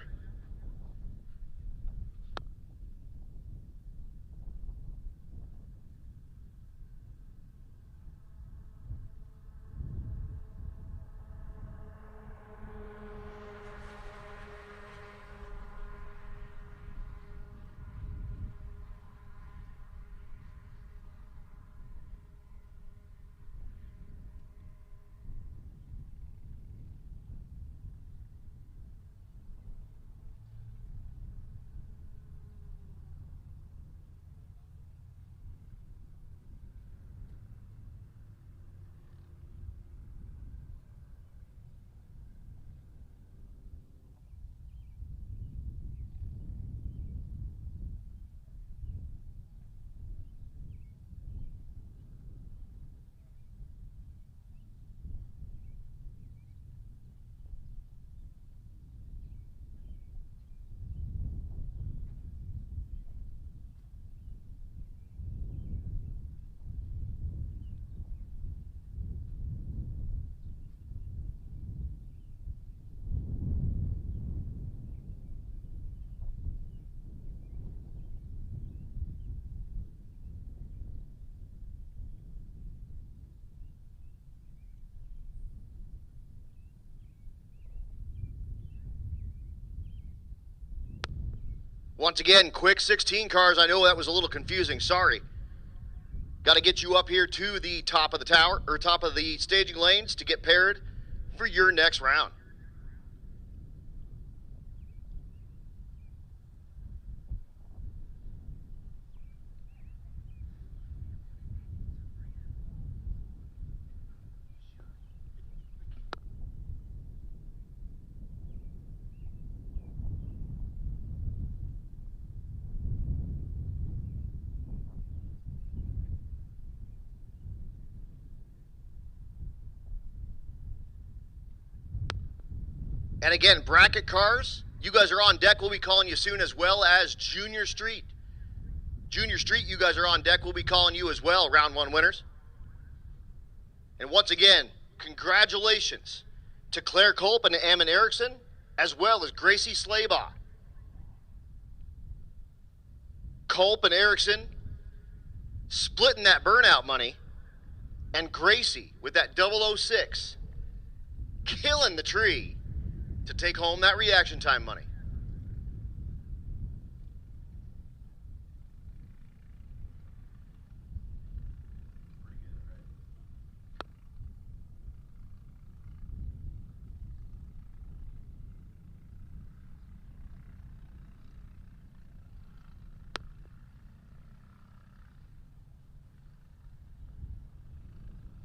Once again, quick 16 cars. I know that was a little confusing. Sorry. Got to get you up here to the top of the tower, or top of the staging lanes to get paired for your next round. And again, bracket cars, you guys are on deck. We'll be calling you soon, as well as Junior Street. Junior Street, you guys are on deck. We'll be calling you as well, round 1 winners. And once again, congratulations to Claire Culp and Ammon Erickson, as well as Gracie Slaybaugh. Culp and Erickson splitting that burnout money, and Gracie with that 006 killing the tree to take home that reaction time money.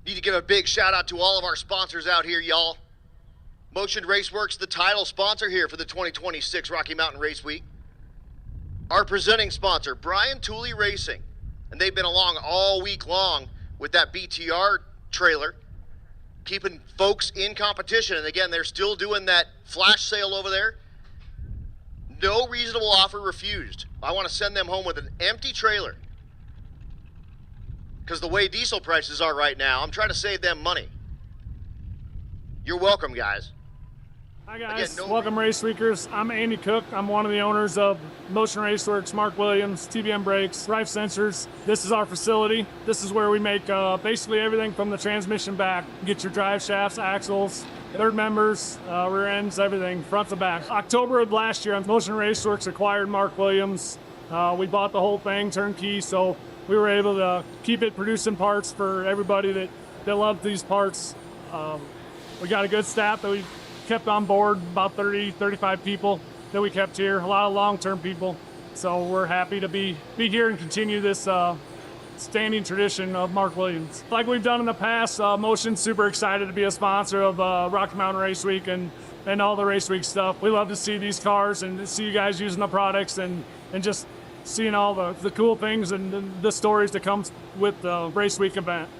Need to give a big shout out to all of our sponsors out here, y'all. Motion Raceworks, the title sponsor here for the 2026 Rocky Mountain Race Week. Our presenting sponsor, Brian Tooley Racing. And they've been along all week long with that BTR trailer, keeping folks in competition. And again, they're still doing that flash sale over there. No reasonable offer refused. I want to send them home with an empty trailer. Because the way diesel prices are right now, I'm trying to save them money. You're welcome, guys. Hi guys, Again, welcome Race Weekers. I'm Andy Cook. I'm one of the owners of Motion Raceworks, Mark Williams, TBM Brakes, Drive Sensors. This is our facility. This is where we make basically everything from the transmission back. Get your drive shafts, axles, third members, rear ends, everything, front to back. October of last year, Motion Raceworks acquired Mark Williams. We bought the whole thing turnkey, so we were able to keep it producing parts for everybody that loved these parts. We got a good staff that we kept on board, about 30, 35 people that we kept here, a lot of long-term people. So we're happy to be here and continue this standing tradition of Mark Williams. Like we've done in the past, Motion's super excited to be a sponsor of Rocky Mountain Race Week and all the Race Week stuff. We love to see these cars and see you guys using the products and just seeing all the cool things and the stories that come with the Race Week event.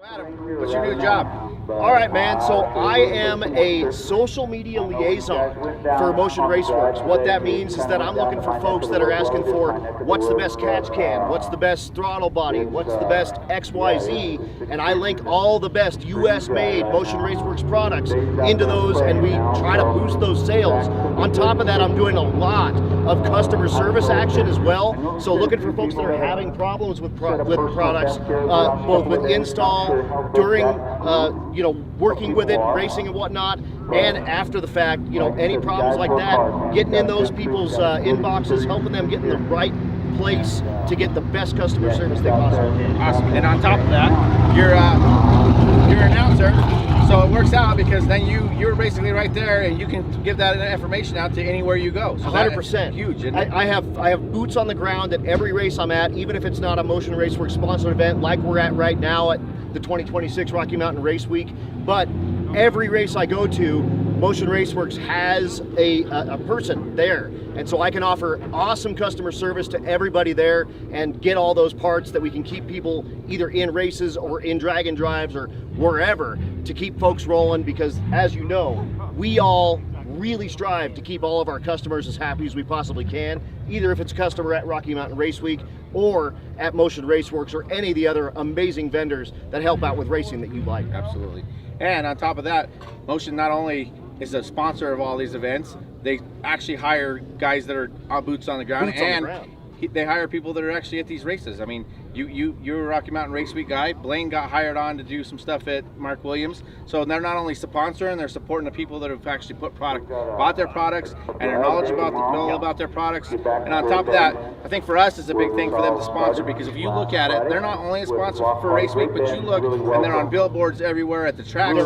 Adam, what's your new job? All right, man. So I am a social media liaison for Motion Raceworks. What that means is that I'm looking for folks that are asking for what's the best catch can, what's the best throttle body, what's the best XYZ, and I link all the best US-made Motion Raceworks products into those, and we try to boost those sales. On top of that, I'm doing a lot of customer service action as well. So looking for folks that are having problems with products, both with install, during working with it, racing and whatnot, and after the fact, any problems like that, getting in those people's inboxes, helping them get in the right place to get the best customer service they possibly can. Awesome. And on top of that, you're an announcer, so it works out because then you're basically right there and you can give that information out to anywhere you go. So 100%. Huge, isn't it? I have boots on the ground at every race I'm at, even if it's not a Motion Raceworks sponsored event like we're at right now at the 2026 Rocky Mountain Race Week. But every race I go to, Motion Raceworks has a person there. And so I can offer awesome customer service to everybody there and get all those parts that we can keep people either in races or in drag and drives or wherever to keep folks rolling, because as you know, we all really strive to keep all of our customers as happy as we possibly can, either if it's a customer at Rocky Mountain Race Week or at Motion Raceworks or any of the other amazing vendors that help out with racing that you like. Absolutely. And on top of that, Motion not only is a sponsor of all these events, they actually hire guys that are boots on the ground, they hire people that are actually at these races. I mean, you're a Rocky Mountain Race Week guy. Blaine got hired on to do some stuff at Mark Williams. So they're not only sponsoring, they're supporting the people that have actually bought their products and are knowledgeable about their products. And on top of that, I think for us it's a big thing for them to sponsor, because if you look at it, they're not only a sponsor for Race Week, but you look and they're on billboards everywhere at the tracks.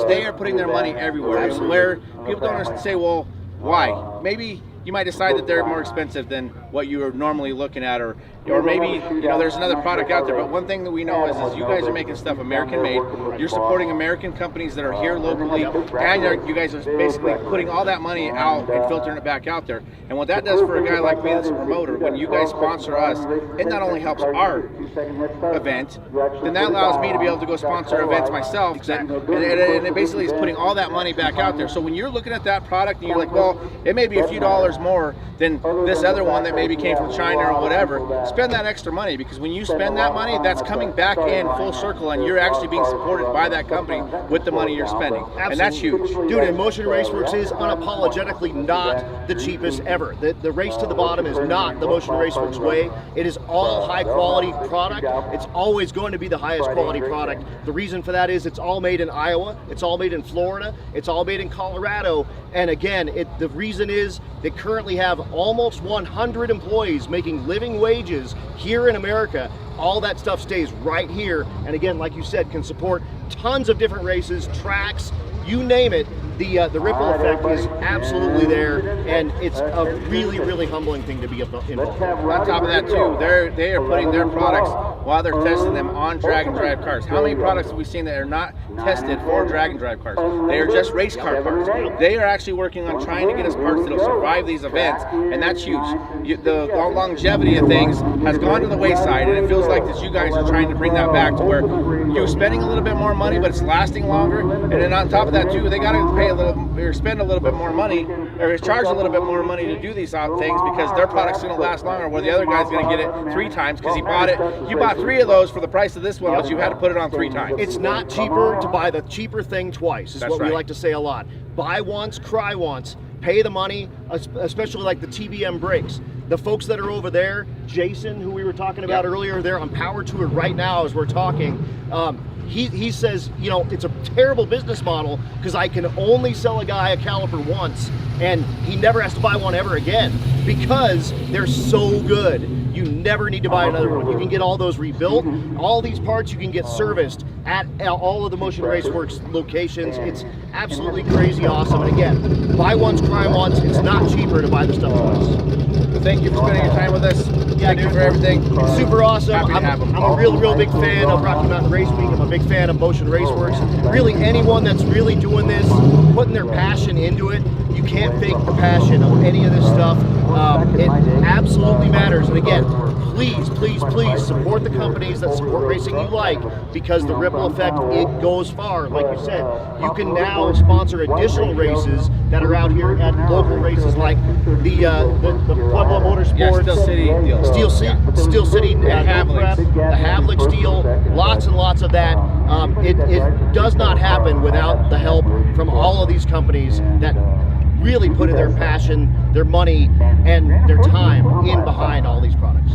They are putting their money everywhere. And where people don't say, well, why? Maybe you might decide that they're more expensive than what you are normally looking at, or maybe there's another product out there. But one thing that we know is you guys are making stuff American made. You're supporting American companies that are here locally, and you guys are basically putting all that money out and filtering it back out there. And what that does for a guy like me that's a promoter, when you guys sponsor us, it not only helps our event, then that allows me to be able to go sponsor events myself. And it basically is putting all that money back out there. So when you're looking at that product and you're like, well, it may be a few dollars more than this other one that maybe came from China or whatever, spend that extra money, because when you spend that money, that's coming back in full circle and you're actually being supported by that company with the money you're spending. Absolutely. And that's huge. Dude, and Motion Raceworks is unapologetically not the cheapest ever. The race to the bottom is not the Motion Raceworks way. It is all high quality product. It's always going to be the highest quality product. The reason for that is it's all made in Iowa, it's all made in Florida, it's all made in Colorado. And again, the reason is they currently have almost 100 employees making living wages here in America. All that stuff stays right here. And again, like you said, can support tons of different races, tracks, you name it. The ripple effect is absolutely there, and it's a really, really humbling thing to be involved in. On top of that too, they are putting their products while they're testing them on drag and drive cars. How many products have we seen that are not tested for drag and drive cars? They are just race car parts. They are actually working on trying to get us parts that will survive these events, and that's huge. The longevity of things has gone to the wayside, and it feels like that you guys are trying to bring that back to where you're spending a little bit more money, but it's lasting longer. And then on top of that too, they got to pay a little or spend a little bit more money or charge a little bit more money to do these things because their product's going to last longer, where the other guy's going to get it 3 times because he bought it. You bought 3 of those for the price of this one, but you had to put it on 3 times. It's not cheaper to buy the cheaper thing twice, is That's what we right. like to say a lot. Buy once, cry once, pay the money, especially like the TBM brakes. The folks that are over there, Jason, who we were talking about earlier, they're on Power Tour right now as we're talking. He says, you know, it's a terrible business model because I can only sell a guy a caliper once and he never has to buy one ever again because they're so good. You never need to buy another one. You can get all those rebuilt. All these parts you can get serviced at all of the Motion Raceworks locations. It's absolutely crazy awesome. And again, buy once, cry once. It's not cheaper to buy the stuff twice. Thank you for spending your time with us. Thank you for everything. It's super awesome. Happy to have 'em. I'm a real big fan of Rocky Mountain Race Week. I'm a big fan of Motion Raceworks. Really, anyone that's really doing this, putting their passion into it, you can't fake the passion of any of this stuff. It absolutely matters. And again, please support the companies that support racing you like, because the ripple effect, it goes far. Like you said, you can now sponsor additional races that are out here at local races like the Pueblo Motorsports, Steel City deal. Steel City, The Havlicks. the Havlicks deal, lots and lots of that. It does not happen without the help from all of these companies that really put in their passion, their money, and their time in behind all these products.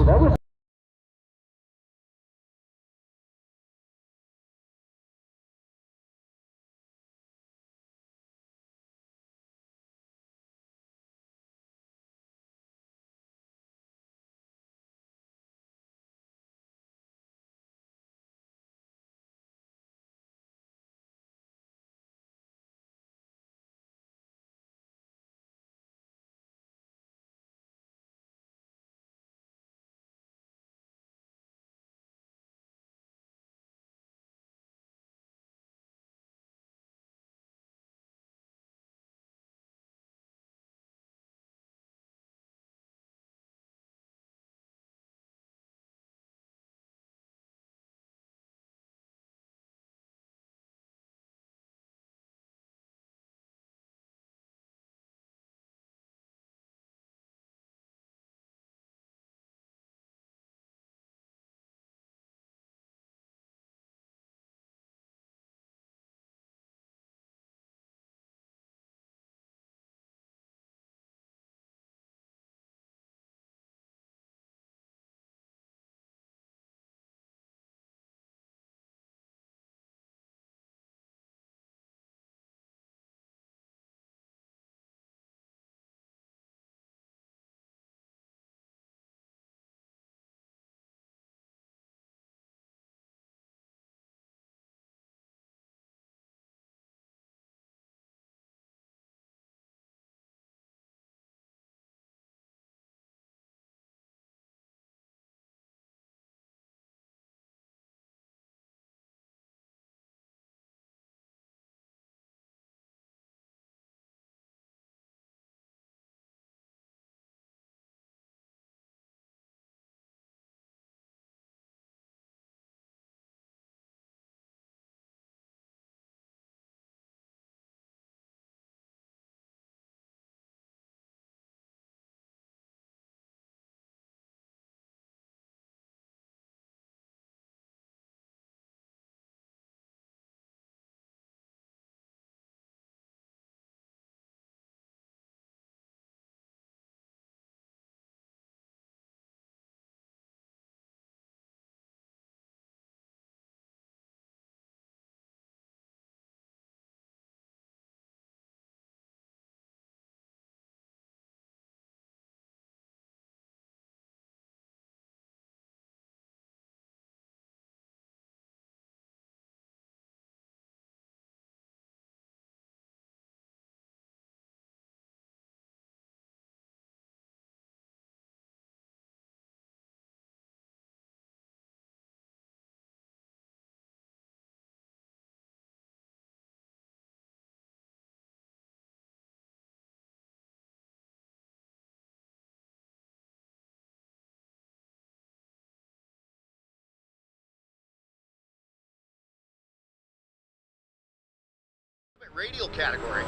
radial category.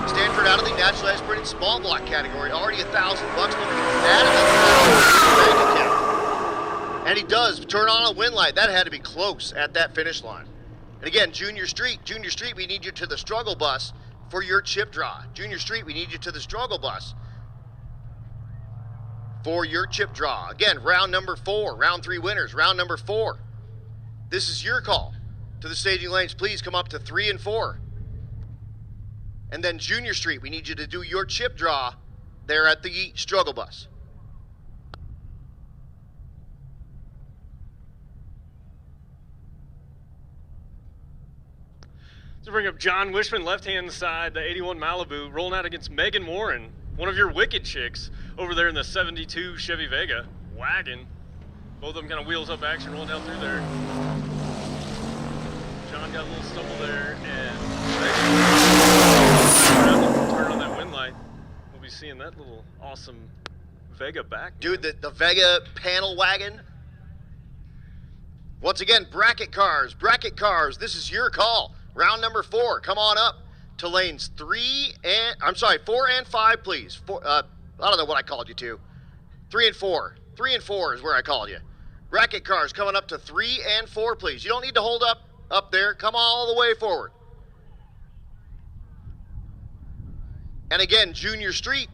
Stanford out of the naturalized printed small block category. Already $1,000 added to the bank account. And he does turn on a win light. That had to be close at that finish line. And again, Junior Street, we need you to the struggle bus for your chip draw. Junior Street, we need you to the struggle bus for your chip draw. Again, round number 4, round 3 winners, round number 4. This is your call to the staging lanes. Please come up to 3 and 4. And then Junior Street, we need you to do your chip draw there at the struggle bus. To bring up John Wishman, left-hand side, the 81 Malibu, rolling out against Megan Warren, one of your wicked chicks over there in the 72 Chevy Vega wagon. Both of them kind of wheels up action rolling down through there. John got a little stumble there, and turn on that wind light. We'll be seeing that little awesome Vega back. Dude, the Vega panel wagon. Once again, bracket cars, this is your call. Round number 4, come on up to lanes 4 and 5, please. I don't know what I called you to. 3 and 4. 3 and 4 is where I called you. Bracket cars coming up to 3 and 4, please. You don't need to hold up there. Come all the way forward. And again, Junior Street,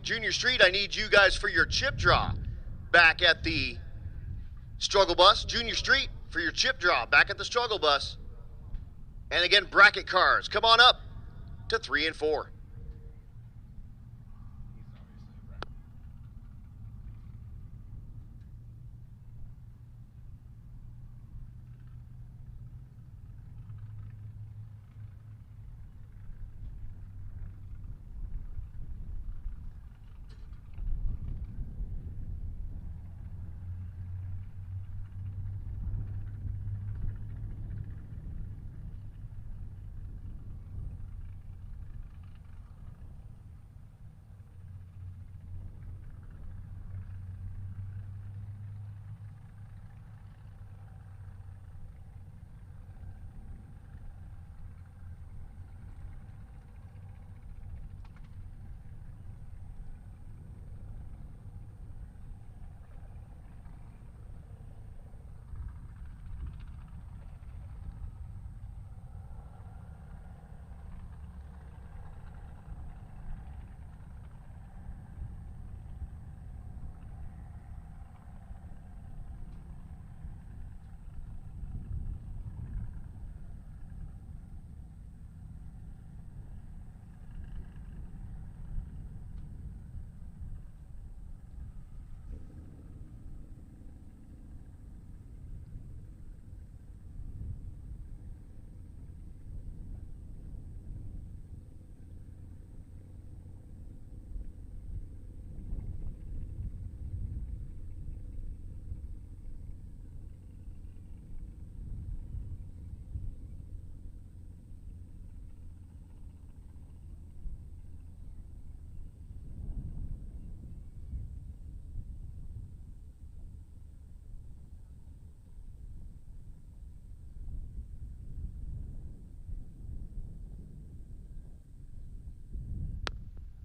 I need you guys for your chip draw back at the struggle bus. Junior Street for your chip draw back at the struggle bus. And again, bracket cars, come on up to 3 and 4.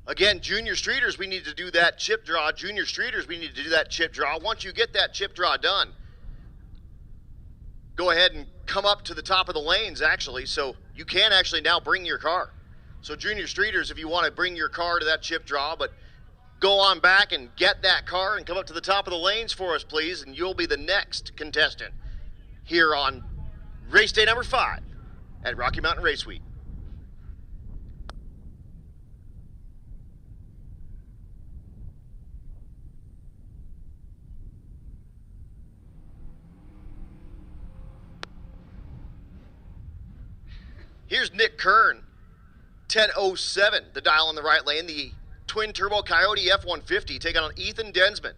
Again, Junior Streeters, we need to do that chip draw. Junior Streeters, we need to do that chip draw. Once you get that chip draw done, go ahead and come up to the top of the lanes, actually, so you can actually now bring your car. So Junior Streeters, if you want to bring your car to that chip draw, but go on back and get that car and come up to the top of the lanes for us, please, and you'll be the next contestant here on race day number 5 at Rocky Mountain Race Week. Here's Nick Kern, 10:07, the dial on the right lane, the twin turbo Coyote F-150, taking on Ethan Densman.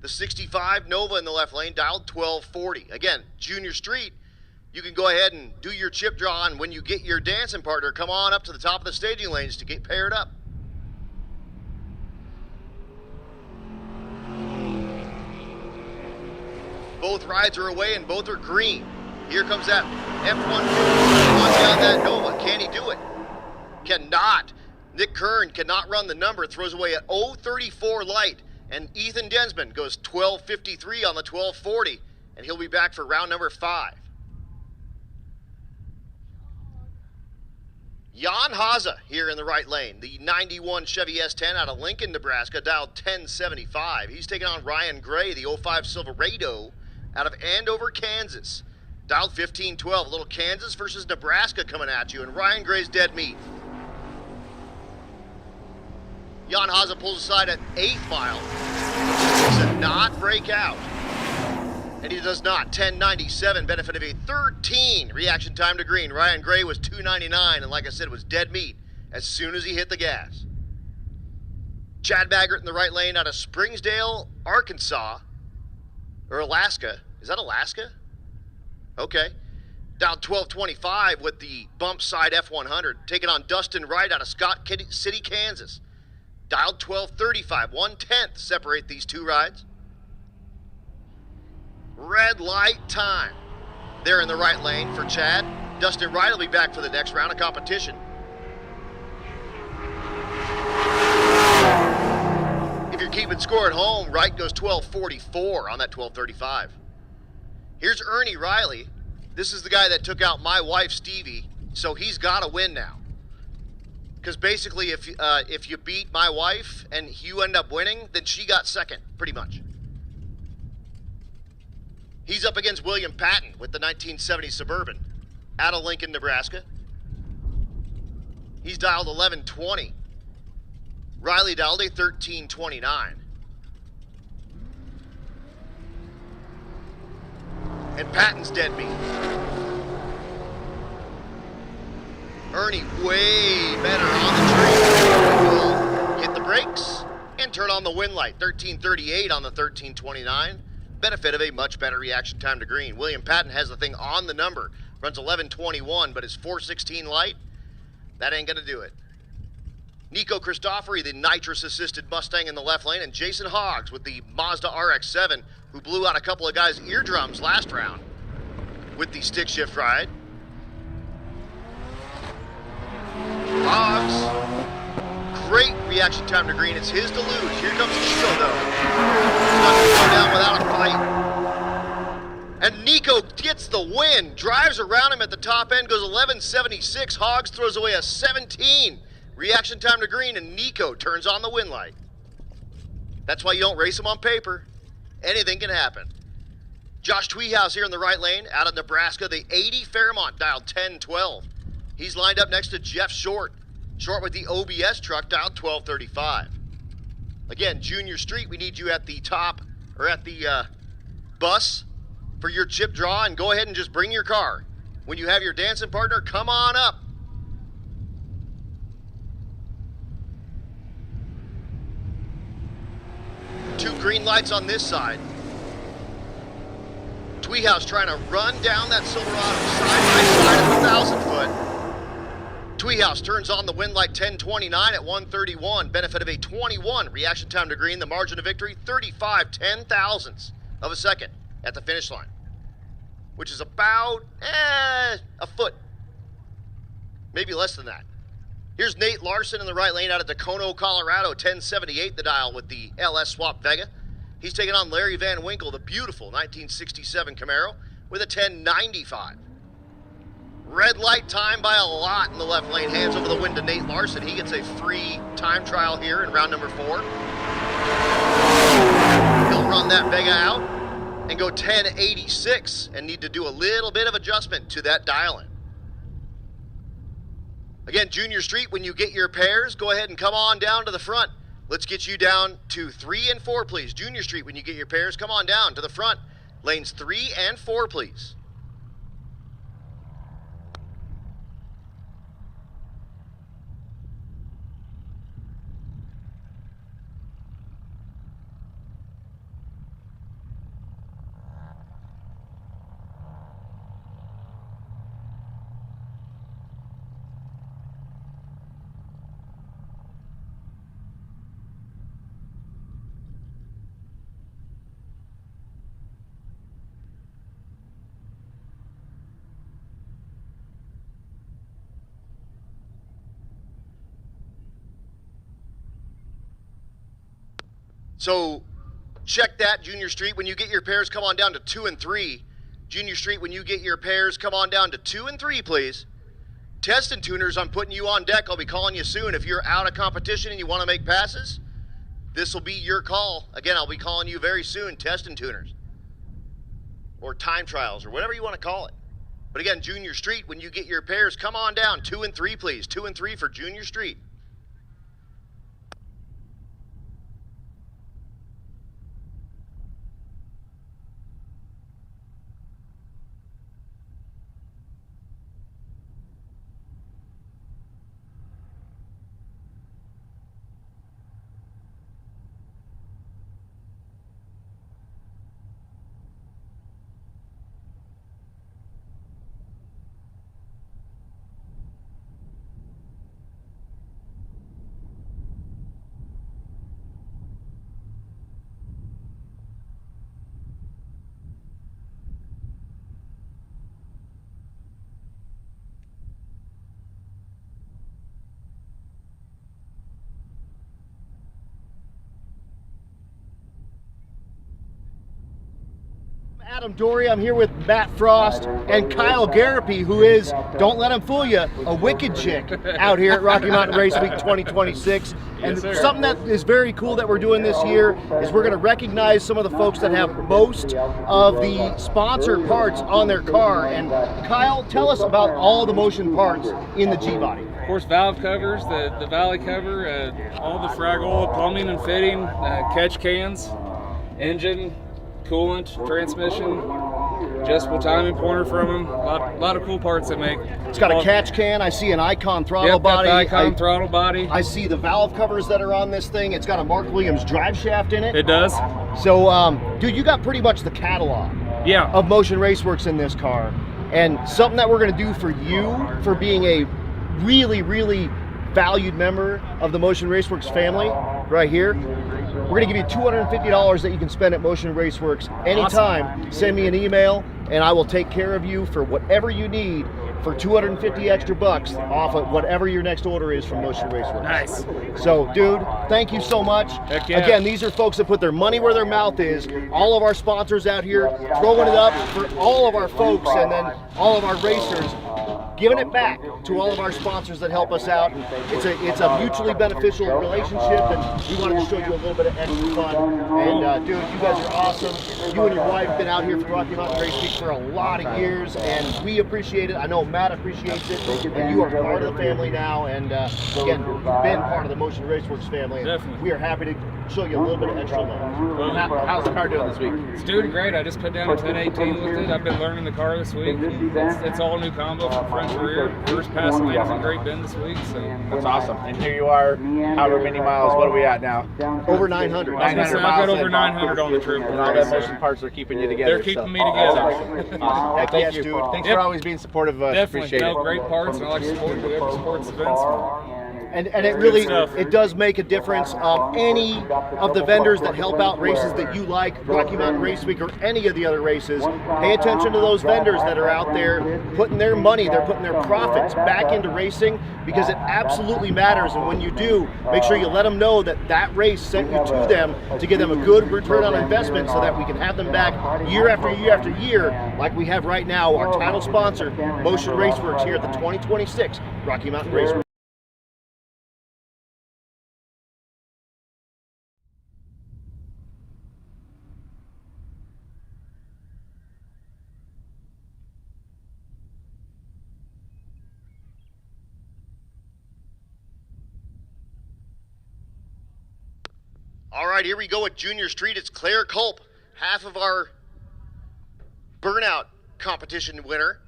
The 65 Nova in the left lane, dialed 1240. Again, Junior Street, you can go ahead and do your chip draw, and when you get your dancing partner, come on up to the top of the staging lanes to get paired up. Both rides are away and both are green. Here comes that F-150 on down that Nova. Can he do it? Cannot. Nick Kern cannot run the number. Throws away at 0.34 light. And Ethan Densman goes 12.53 on the 12.40. And he'll be back for round number 5. Jan Haza here in the right lane. The 91 Chevy S10 out of Lincoln, Nebraska, dialed 1075. He's taking on Ryan Gray, the 05 Silverado out of Andover, Kansas. Dialed 1512. A little Kansas versus Nebraska coming at you. And Ryan Gray's dead meat. Jan Haza pulls aside at 8th mile. He does not break out. And he does not. 1097, benefit of a 13 reaction time to green. Ryan Gray was 299, and like I said, was dead meat as soon as he hit the gas. Chad Baggert in the right lane out of Springsdale, Arkansas, or Alaska. Is that Alaska? Okay. Down 1225 with the bump side F100. Taking on Dustin Wright out of Scott City, Kansas. Dialed 1235, 1/10 separate these two rides. Red light time. They're in the right lane for Chad. Dustin Wright will be back for the next round of competition. If you're keeping score at home, Wright goes 1244 on that 1235. Here's Ernie Riley. This is the guy that took out my wife, Stevie, so he's got to win now. Because basically, if you beat my wife and you end up winning, then she got second, pretty much. He's up against William Patton with the 1970 Suburban out of Lincoln, Nebraska. He's dialed 1120. Riley dialed a 1329. And Patton's dead meat. Ernie way better on the tree. Will hit the brakes and turn on the wind light. 1338 on the 1329. Benefit of a much better reaction time to green. William Patton has the thing on the number. Runs 1121, but his 416 light, that ain't gonna do it. Nico Christofori, the nitrous-assisted Mustang in the left lane, and Jason Hoggs with the Mazda RX-7, who blew out a couple of guys' eardrums last round with the stick shift ride. Hoggs, great reaction time to green. It's his to lose. Here comes Nico, though. He's not going to go down without a fight. And Nico gets the win. Drives around him at the top end, goes 1176. Hoggs throws away a 17. Reaction time to green, and Nico turns on the wind light. That's why you don't race him on paper. Anything can happen. Josh Tweehouse here in the right lane, out of Nebraska, the 80 Fairmont, dialed 1012. He's lined up next to Jeff Short. Short with the OBS truck, dialed 1235. Again, Junior Street, we need you at the top, or at the bus for your chip draw, and go ahead and just bring your car. When you have your dancing partner, come on up. Two green lights on this side. Tweehouse trying to run down that Silverado side by side of the 1,000 foot. Tweehouse turns on the wind light 1029 at 131. Benefit of a 21. Reaction time to green. The margin of victory, 35 ten-thousandths of a second at the finish line, which is about a foot. Maybe less than that. Here's Nate Larson in the right lane out of Pueblo, Colorado, 1078 the dial with the LS Swap Vega. He's taking on Larry Van Winkle, the beautiful 1967 Camaro, with a 1095. Red light time by a lot in the left lane. Hands over the wind to Nate Larson. He gets a free time trial here in round number 4. He'll run that Vega out and go 1086 and need to do a little bit of adjustment to that dial-in. Again, Junior Street, when you get your pairs, go ahead and come on down to the front. Let's get you down to 3 and 4, please. Junior Street, when you get your pairs, come on down to the front. Lanes 3 and 4, please. So check that, Junior Street. When you get your pairs, come on down to 2 and 3. Junior Street, when you get your pairs, come on down to 2 and 3, please. Test and tuners, I'm putting you on deck. I'll be calling you soon. If you're out of competition and you want to make passes, this will be your call. Again, I'll be calling you very soon, test and tuners. Or time trials, or whatever you want to call it. But again, Junior Street, when you get your pairs, come on down. 2 and 3, please. 2 and 3 for Junior Street. Adam Dory, I'm here with Matt Frost and Kyle Garapi, who is, don't let him fool you, a wicked chick out here at Rocky Mountain Race Week 2026. And something that is very cool that we're doing this year is we're going to recognize some of the folks that have most of the sponsored parts on their car. And Kyle, tell us about all the motion parts in the G-body. Of course, valve covers, the valley cover, all the frag oil, plumbing and fitting, catch cans, engine, coolant, transmission, adjustable timing pointer from them. A lot of cool parts they make. It's got a catch can. I see an Icon throttle body. Got the Icon throttle body. I see the valve covers that are on this thing. It's got a Mark Williams drive shaft in it. It does. So, dude, you got pretty much the catalog of Motion Raceworks in this car. And something that we're going to do for you, for being a really, really valued member of the Motion Raceworks family right here, we're going to give you $250 that you can spend at Motion Raceworks anytime. Awesome. Send me an email, and I will take care of you for whatever you need for 250 extra bucks off of whatever your next order is from Motion Raceworks. Nice. So, dude, thank you so much. Heck yeah. Again, these are folks that put their money where their mouth is. All of our sponsors out here throwing it up for all of our folks, and then all of our racers giving it back to all of our sponsors that help us out. It's a mutually beneficial relationship, and we wanted to show you a little bit of extra fun. And dude, you guys are awesome. You and your wife have been out here for Rocky Mountain Race Week for a lot of years, and we appreciate it. I know Matt appreciates it, and you are part of the family now. And again, you've been part of the Motion Raceworks family. Definitely. We are happy to show you a little bit of extra love. Well, How's the car doing this week? it's doing great. I just put down a 1018 with it. I've been learning the car this week. It's all new combo from front to rear. First pass lanes in Great Bend this week. So That's awesome. And here you are, however many miles, what are we at now? Over 900. 900 I've got miles over in. 900 on the trip. And all the motion parts are keeping you together. They're keeping me together. Awesome. Heck Thank yes, you. dude. Thanks Yep. for always being supportive of us. Definitely. Appreciate it. Great parts, and I like supporting whoever supports events. And it really, stuff. it does make a difference. Any of the vendors that help out races that you like, Rocky Mountain Race Week or any of the other races, pay attention to those vendors that are out there putting their money, they're putting their profits back into racing, because it absolutely matters. And when you do, make sure you let them know that that race sent you to them to give them a good return on investment, so that we can have them back year after year after year, like we have right now, our title sponsor, Motion Raceworks, here at the 2026 Rocky Mountain Race Week. All right, here we go at Junior Street. It's Claire Culp, half of our burnout competition winner.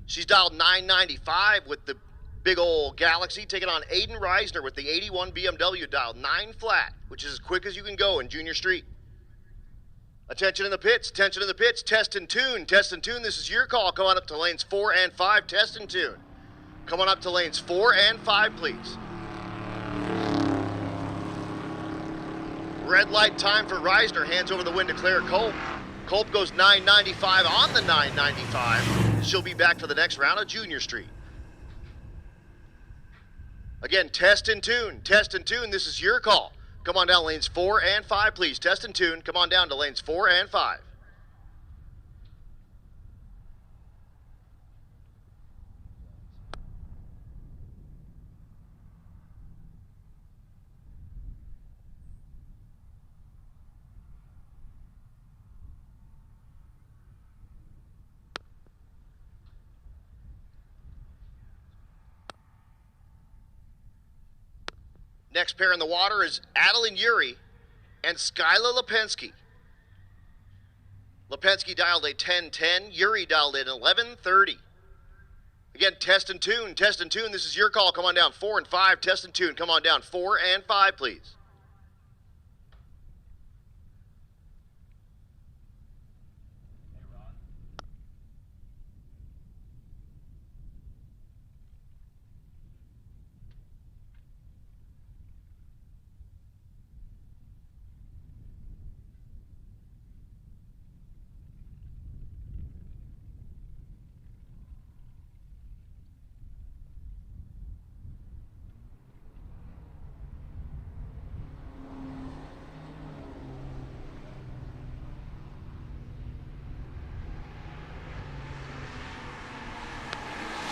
She's dialed 995 with the big old Galaxy, taking on Aiden Reisner with the 81 BMW, dialed 9 flat, which is as quick as you can go in Junior Street. Attention in the pits, attention in the pits, test and tune, test and tune. This is your call. Come on up to lanes 4 and 5, test and tune. Come on up to lanes 4 and 5, please. Red light time for Reisner, hands over the win to Claire Culp. Culp goes 995 on the 995. She'll be back for the next round of Junior Street. Again, test and tune, this is your call. Come on down lanes 4 and 5, please. Test and tune. Come on down to lanes 4 and 5. Next pair in the water is Adeline Yuri and Skyla Lipensky. Lipensky dialed a 1010, Yuri dialed in 1130. Again, test and tune, test and tune. This is your call. Come on down 4 and 5, test and tune. Come on down 4 and 5, please.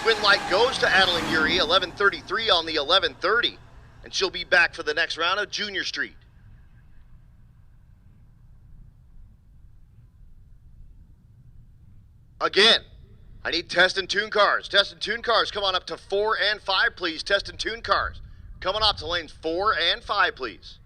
Win light goes to Adeline Yuri, 11:33 on the 11:30, and she'll be back for the next round of Junior Street. Again, I need test and tune cars. Test and tune cars, come on up to 4 and 5, please. Test and tune cars. Coming up to lanes 4 and 5, please.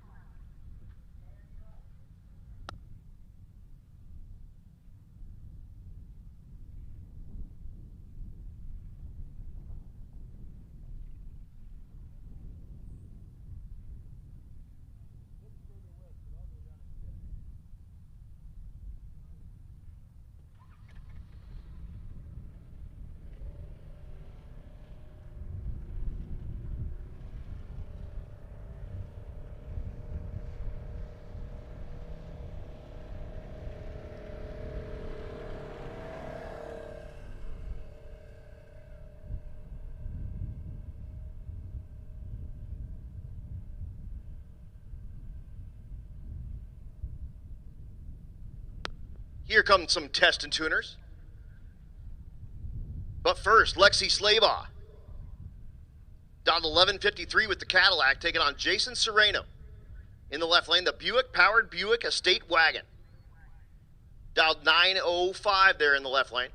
Here come some test and tuners. But first, Lexi Slavaugh. Down to 11:53 with the Cadillac, taking on Jason Serrano. In the left lane, the Buick-powered Buick Estate Wagon. Dialed 905 there in the left lane.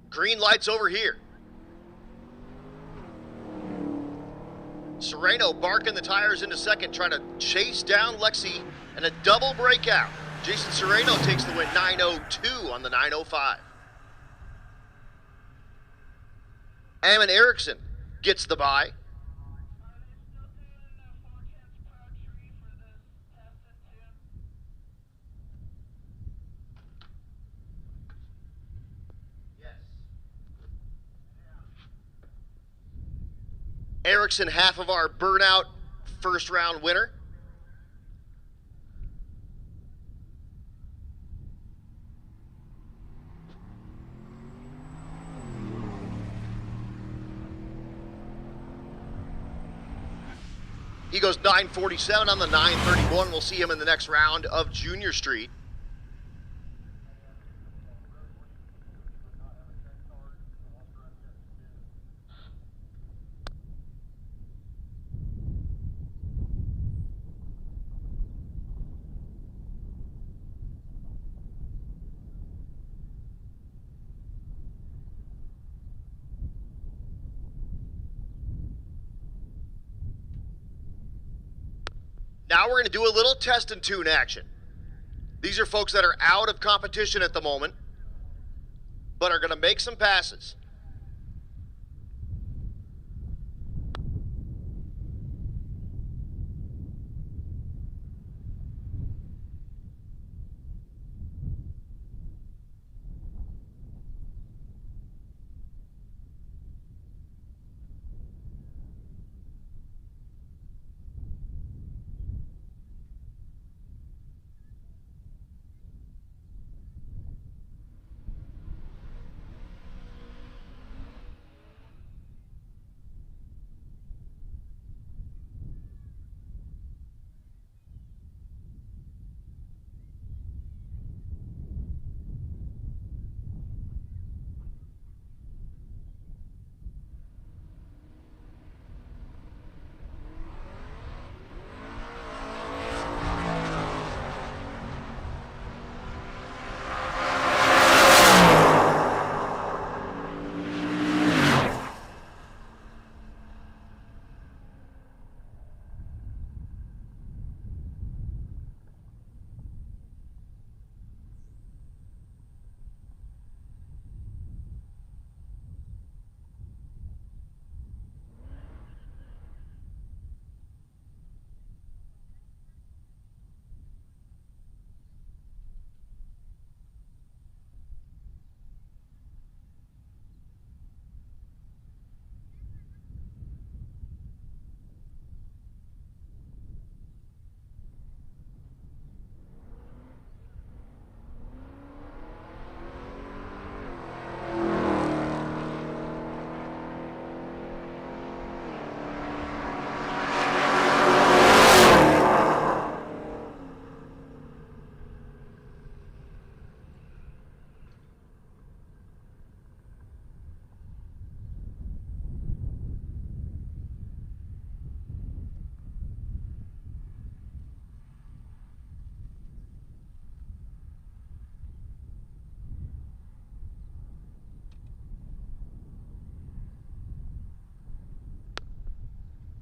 Green lights over here. Serrano barking the tires into second, trying to chase down Lexi, and a double breakout. Jason Serrano takes the win, 902 on the 905. Ammon Erickson gets the bye. Erickson, half of our burnout first round winner. He goes 947 on the 931. We'll see him in the next round of Junior Street. Now we're going to do a little test and tune action. These are folks that are out of competition at the moment, but are going to make some passes.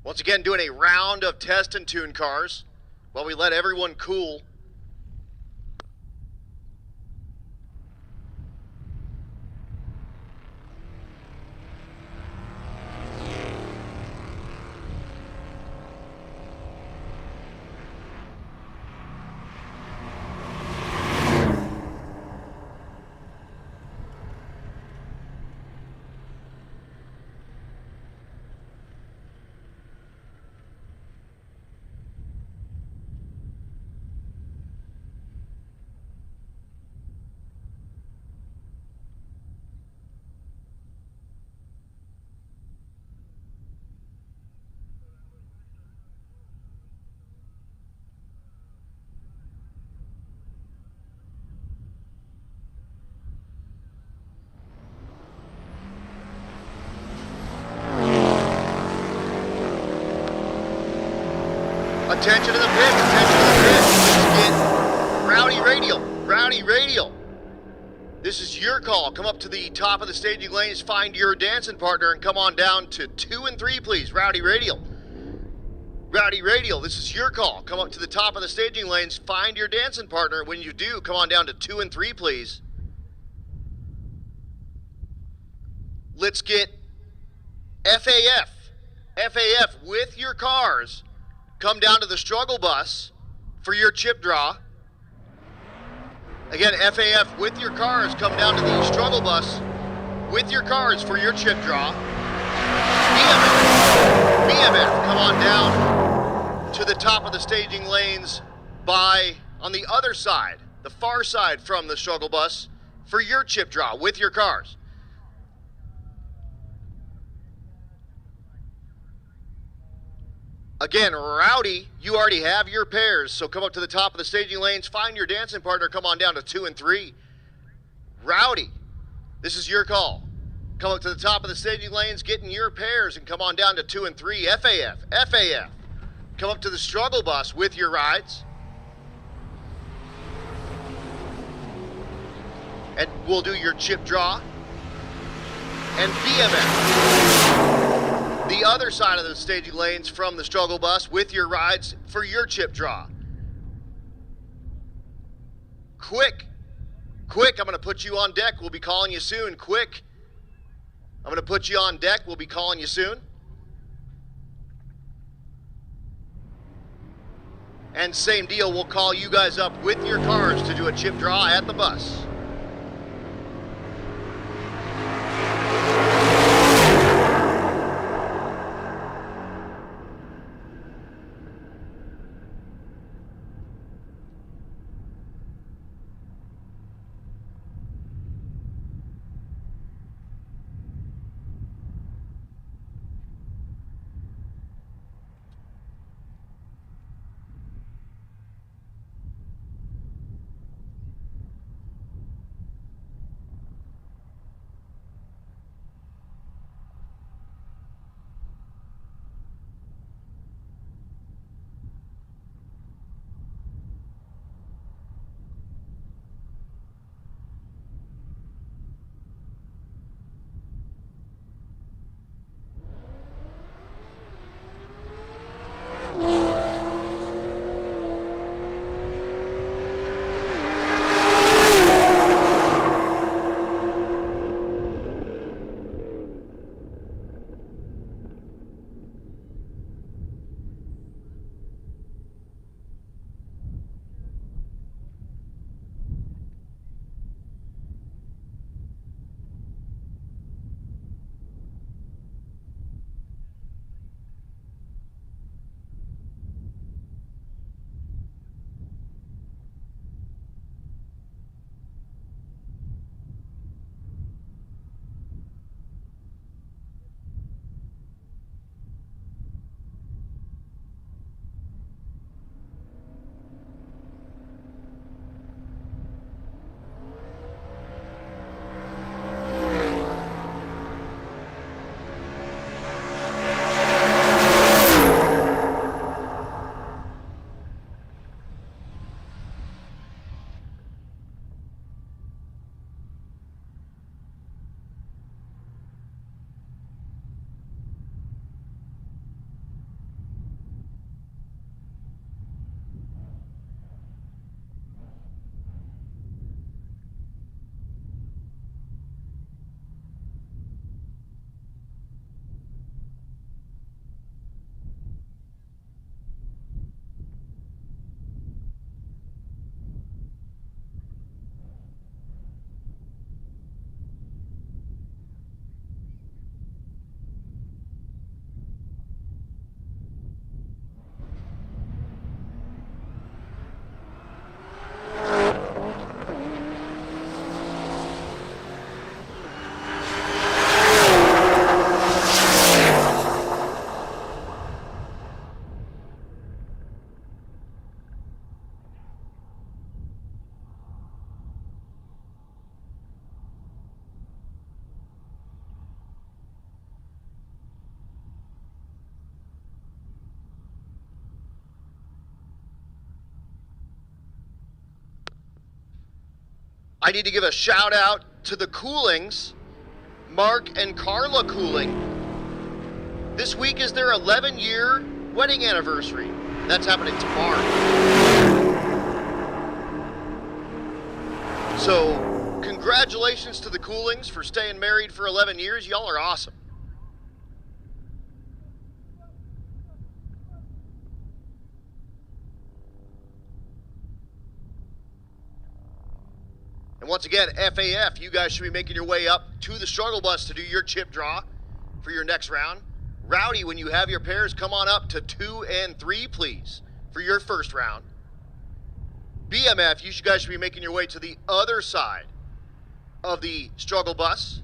Once again, doing a round of test and tune cars while we let everyone cool. Attention to the pit, attention to the pit. Let's get Rowdy Radial, Rowdy Radial. This is your call. Come up to the top of the staging lanes, find your dancing partner, and come on down to 2 and 3, please. Rowdy Radial. Rowdy Radial, this is your call. Come up to the top of the staging lanes, find your dancing partner. When you do, come on down to 2 and 3, please. Let's get FAF. FAF with your cars. Come down to the struggle bus for your chip draw. Again, FAF with your cars, come down to the struggle bus with your cars for your chip draw. BMF, come on down to the top of the staging lanes on the other side, the far side from the struggle bus for your chip draw with your cars. Again, Rowdy, you already have your pairs, so come up to the top of the staging lanes, find your dancing partner, come on down to 2 and 3. Rowdy, this is your call. Come up to the top of the staging lanes, get in your pairs, and come on down to 2 and 3. FAF, come up to the struggle bus with your rides. And we'll do your chip draw. And BMF. the other side of the staging lanes from the struggle bus with your rides for your chip draw. Quick, I'm gonna put you on deck. We'll be calling you soon. Quick, I'm gonna put you on deck. We'll be calling you soon. And same deal, we'll call you guys up with your cars to do a chip draw at the bus. I need to give a shout out to the Coolings, Mark and Carla Cooling. This week is their 11-year wedding anniversary. That's happening tomorrow. So, congratulations to the Coolings for staying married for 11 years. Y'all are awesome. And once again, FAF, you guys should be making your way up to the struggle bus to do your chip draw for your next round. Rowdy, when you have your pairs, come on up to 2 and 3, please, for your first round. BMF, you guys should be making your way to the other side of the struggle bus.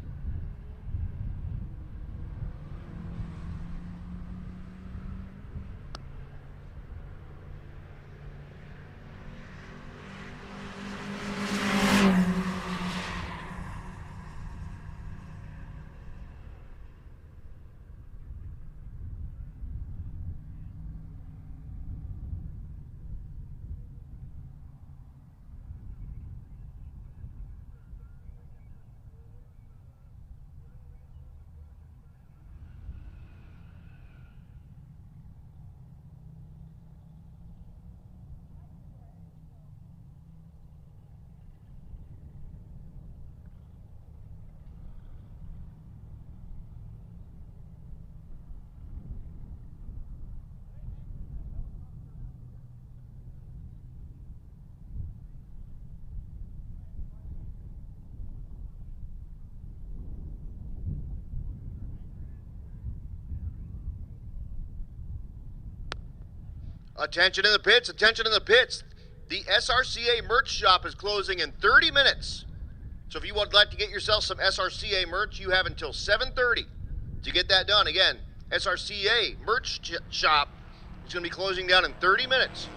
Attention in the pits, attention in the pits. The SRCA merch shop is closing in 30 minutes. So if you would like to get yourself some SRCA merch, you have until 7:30 to get that done. Again, SRCA merch shop is going to be closing down in 30 minutes.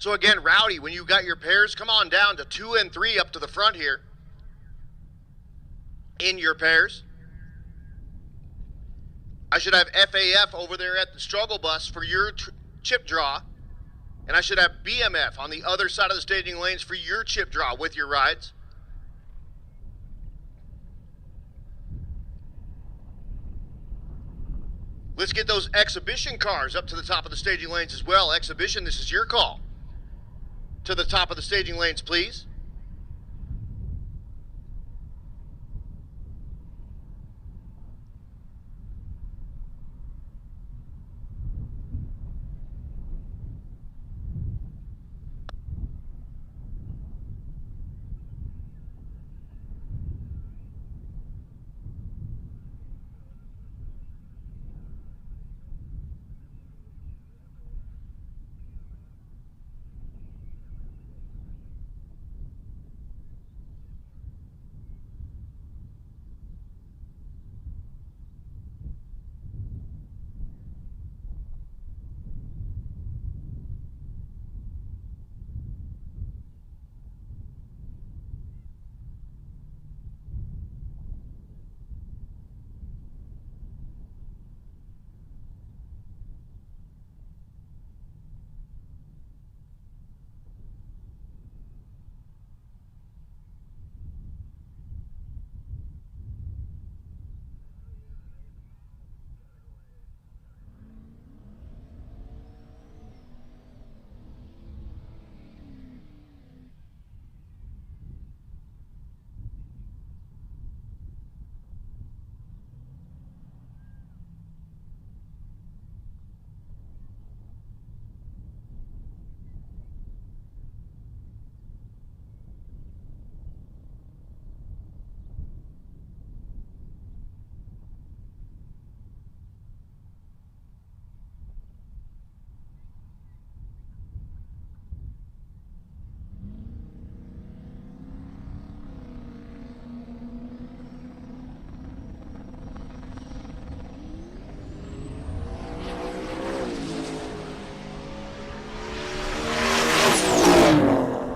So again, Rowdy, when you got your pairs, come on down to 2 and 3 up to the front here. In your pairs. I should have FAF over there at the struggle bus for your chip draw. And I should have BMF on the other side of the staging lanes for your chip draw with your rides. Let's get those exhibition cars up to the top of the staging lanes as well. Exhibition, this is your call. To the top of the staging lanes, please.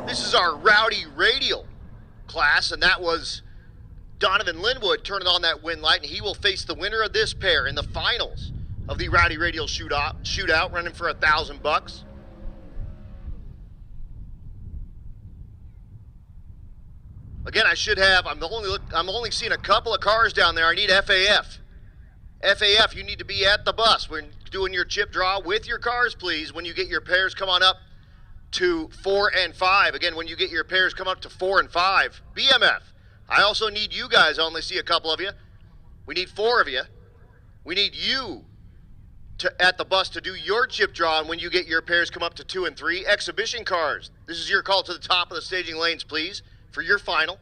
This is our Rowdy Radial class, and that was Donovan Linwood turning on that wind light, and he will face the winner of this pair in the finals of the Rowdy Radial shootout, running for $1,000. Again, I should have. I'm only seeing a couple of cars down there. I need FAF. FAF, you need to be at the bus when doing your chip draw with your cars, please. When you get your pairs, come on up to 4 and 5. Again, when you get your pairs, come up to 4 and 5. BMF. I also need you guys. I only see a couple of you. We need 4 of you. We need you at the bus to do your chip draw, and when you get your pairs, come up to 2 and 3. Exhibition cars. This is your call to the top of the staging lanes, please, for your final.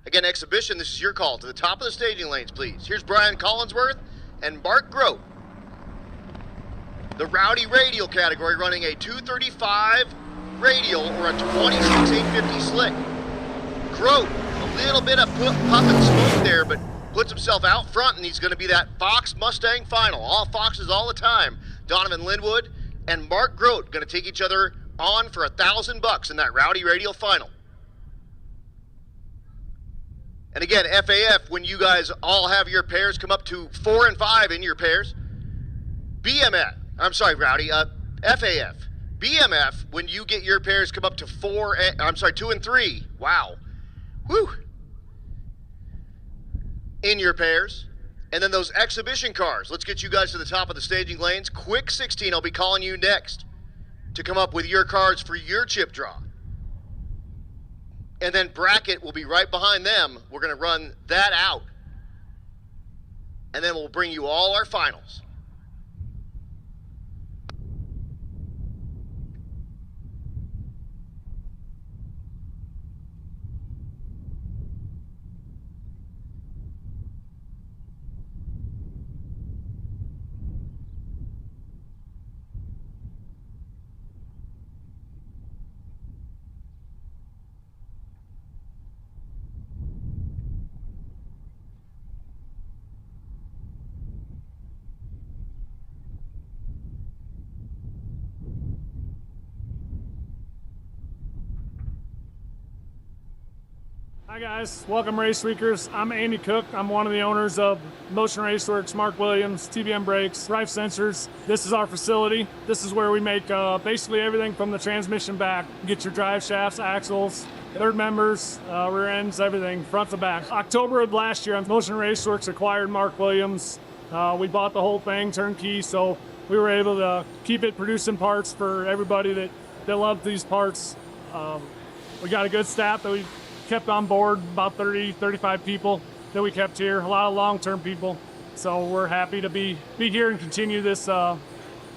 Again, exhibition, this is your call to the top of the staging lanes, please. Here's Brian Collinsworth and Mark Grote. The Rowdy Radial category, running a 235 Radial or a 26-850 slick. Grote, a little bit of puff and smoke there, but puts himself out front, and he's going to be that Fox Mustang final. All Foxes all the time. Donovan Linwood and Mark Grote going to take each other on for $1,000 in that Rowdy Radial final. And again, FAF, when you guys all have your pairs, come up to 4 and 5 in your pairs. BMF, I'm sorry, Rowdy, FAF. BMF, when you get your pairs, come up to 2 and 3. Wow. Whew. In your pairs. And then those exhibition cars. Let's get you guys to the top of the staging lanes. Quick 16, I'll be calling you next to come up with your cards for your chip draw. And then bracket will be right behind them. We're going to run that out. And then we'll bring you all our finals. Hi guys, welcome Race Weekers. I'm Andy Cook. I'm one of the owners of Motion Raceworks, Mark Williams, TBM Brakes, Rife Sensors. This is our facility. This is where we make basically everything from the transmission back. Get your drive shafts, axles, third members, rear ends, everything, front to back. October of last year, Motion Raceworks acquired Mark Williams. We bought the whole thing turnkey, so we were able to keep it producing parts for everybody that loved these parts. We got a good staff that we kept on board, about 30, 35 people that we kept here, a lot of long-term people. So we're happy to be here and continue this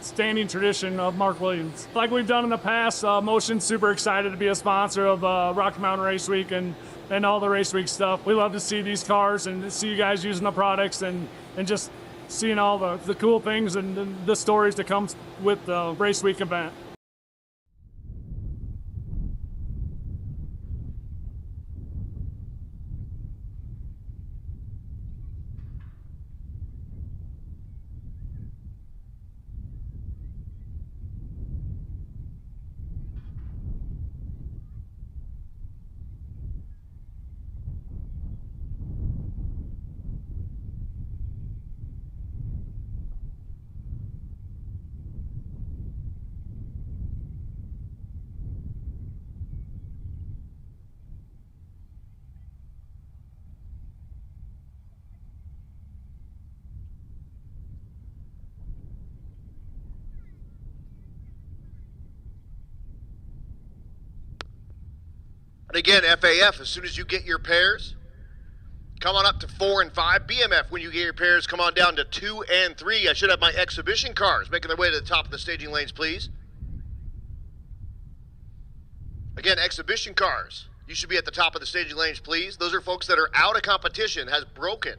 standing tradition of Mark Williams. Like we've done in the past, Motion's super excited to be a sponsor of Rocky Mountain Race Week and all the Race Week stuff. We love to see these cars and see you guys using the products and just seeing all the cool things and the stories that come with the Race Week event. And again, FAF, as soon as you get your pairs, come on up to 4 and 5. BMF, when you get your pairs, come on down to 2 and 3. I should have my exhibition cars making their way to the top of the staging lanes, please. Again, exhibition cars. You should be at the top of the staging lanes, please. Those are folks that are out of competition, has broken,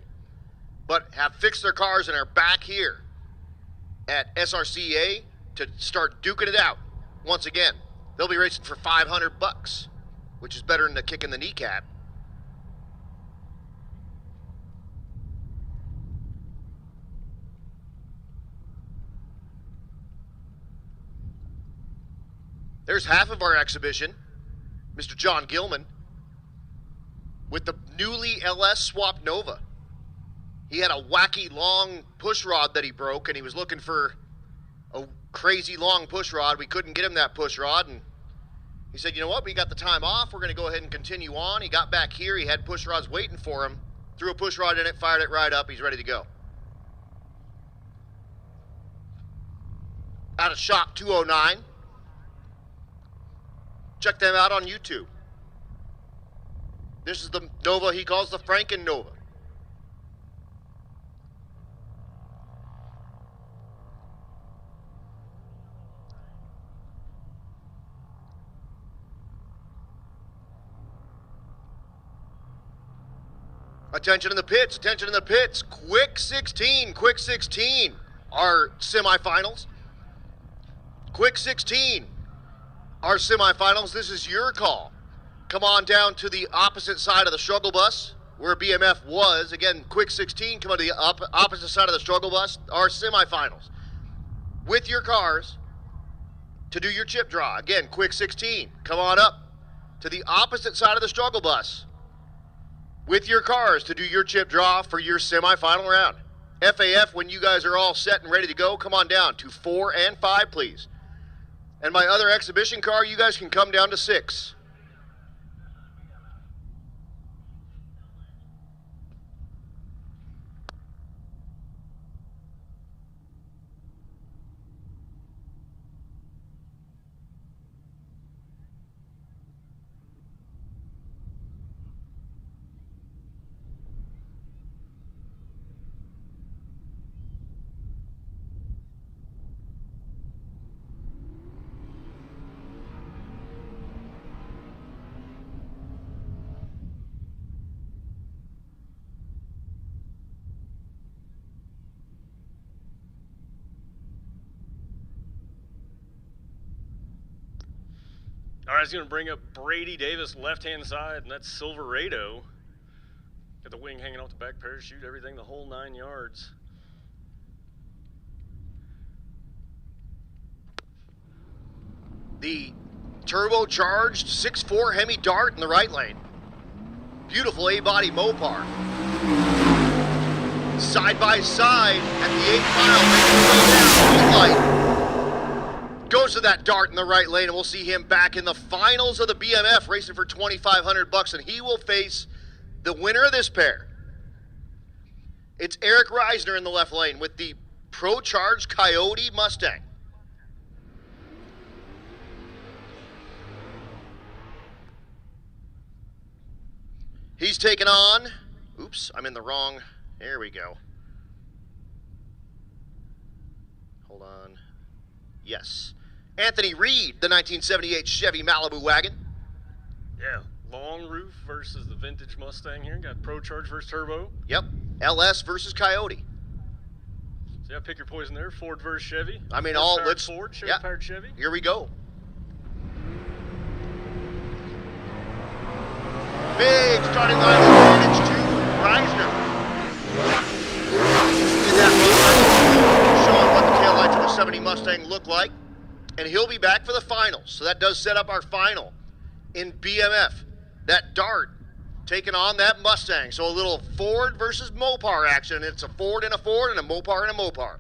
but have fixed their cars and are back here at SRCA to start duking it out. Once again, they'll be racing for $500, which is better than a kick in the kneecap. There's half of our exhibition, Mr. John Gilman, with the newly LS Swap Nova. He had a wacky long push rod that he broke, and he was looking for a crazy long push rod. We couldn't get him that push rod, and he said, you know what, we got the time off, we're going to go ahead and continue on. He got back here, he had push rods waiting for him, threw a push rod in it, fired it right up, he's ready to go. Out of shop 209. Check them out on YouTube. This is the Nova he calls the Franken Nova. Attention in the pits, attention in the pits. Quick 16, our semifinals. Quick 16, our semifinals. This is your call. Come on down to the opposite side of the struggle bus where BMF was. Again, quick 16, come on to the opposite side of the struggle bus, our semifinals. With your cars to do your chip draw. Again, quick 16, come on up to the opposite side of the struggle bus with your cars to do your chip draw for your semifinal round. FAF, when you guys are all set and ready to go, come on down to 4 and 5, please. And my other exhibition car, you guys can come down to 6. All right, he's going to bring up Brady Davis, left-hand side, and that's Silverado. Got the wing hanging off the back parachute, everything, the whole 9 yards. The turbocharged 6.4 Hemi Dart in the right lane. Beautiful A-body Mopar. Side by side at the 8 mile, making his way down. Light goes to that Dart in the right lane, and we'll see him back in the finals of the BMF, racing for $2,500, and he will face the winner of this pair. It's Eric Reisner in the left lane with the Pro-Charged Coyote Mustang. He's taken on, oops, I'm in the wrong, there we go. Hold on, yes. Anthony Reed, the 1978 Chevy Malibu wagon. Yeah, long roof versus the vintage Mustang here. Got Pro-Charge versus Turbo. Yep, LS versus Coyote. So yeah, pick your poison there. Ford versus Chevy. I mean, let's Ford, Chevy powered Chevy. Here we go. Big starting line advantage to Reisner. See that showing what the taillights of the 70 Mustang look like. And he'll be back for the finals. So that does set up our final in BMF. That Dart taking on that Mustang. So a little Ford versus Mopar action. It's a Ford and a Ford and a Mopar and a Mopar.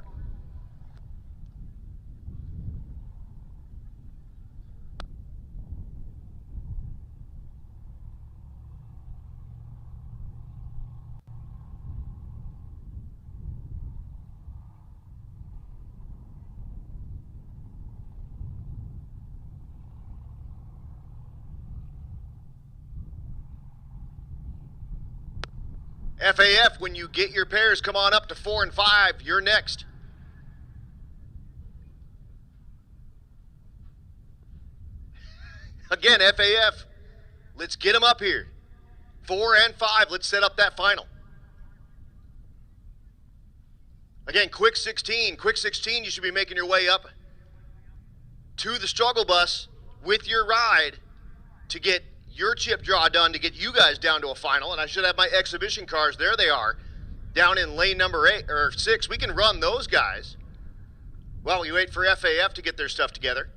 FAF, when you get your pairs, come on up to 4 and 5. You're next. Again, FAF, let's get them up here. 4 and 5, let's set up that final. Again, quick 16, you should be making your way up to the struggle bus with your ride to get your chip draw done to get you guys down to a final. And I should have my exhibition cars. There they are, down in lane number 8 or 6. We can run those guys while we wait for FAF to get their stuff together.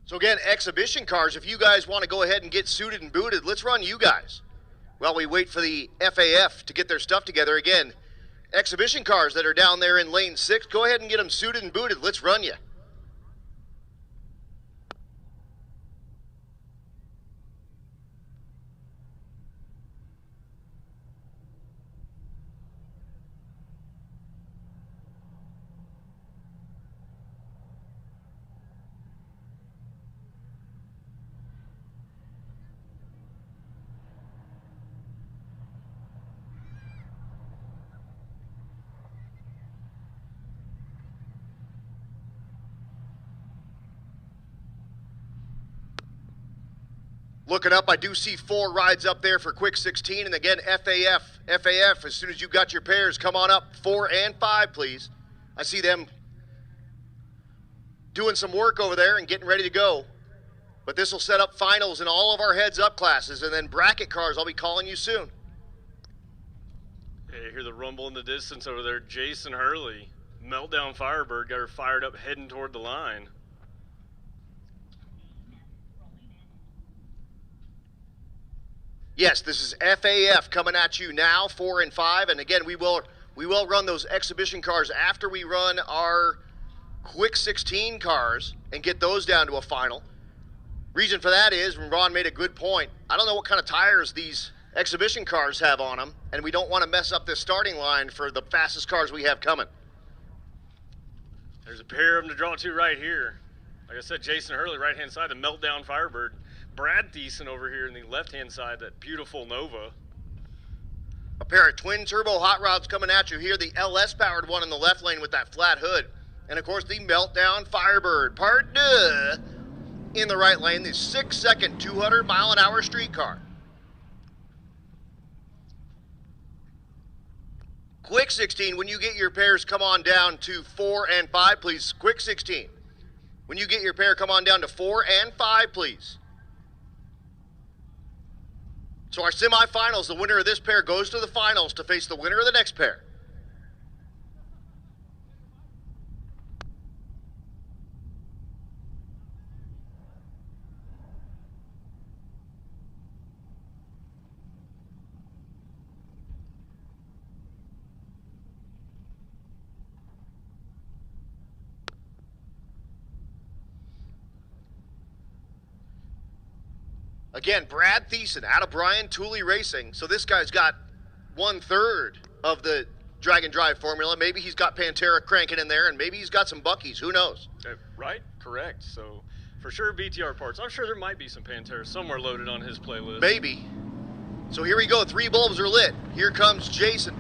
So again, exhibition cars, if you guys want to go ahead and get suited and booted, let's run you guys while we wait for the FAF to get their stuff together. Again, exhibition cars that are down there in lane 6, go ahead and get them suited and booted. Let's run you. Looking up, I do see 4 rides up there for quick 16. And again, FAF, as soon as you've got your pairs, come on up. 4 and 5, please. I see them doing some work over there and getting ready to go. But this will set up finals in all of our heads-up classes. And then bracket cars, I'll be calling you soon. Yeah, you hear the rumble in the distance over there. Jason Hurley, Meltdown Firebird, got her fired up heading toward the line. Yes, this is FAF coming at you now, 4 and 5. And again, we will run those exhibition cars after we run our quick 16 cars and get those down to a final. Reason for that is, when Ron made a good point, I don't know what kind of tires these exhibition cars have on them, and we don't want to mess up this starting line for the fastest cars we have coming. There's a pair of them to draw to right here. Like I said, Jason Hurley, right-hand side, the Meltdown Firebird. Brad Thiessen over here in the left-hand side, that beautiful Nova. A pair of twin-turbo hot rods coming at you here. The LS-powered one in the left lane with that flat hood. And, of course, the Meltdown Firebird, part 2, in the right lane, the 6-second 200-mile-an-hour street car. Quick 16, when you get your pairs, come on down to 4 and 5, please. Quick 16. When you get your pair, come on down to 4 and 5, please. So our semifinals, the winner of this pair goes to the finals to face the winner of the next pair. Again, Brad Thiessen out of Brian Tooley Racing. So this guy's got 1/3 of the drag and drive formula. Maybe he's got Pantera cranking in there, and maybe he's got some Buckies. Who knows? Right, correct. So for sure, BTR parts. I'm sure there might be some Pantera somewhere loaded on his playlist. Maybe. So here we go. 3 bulbs are lit. Here comes Jason.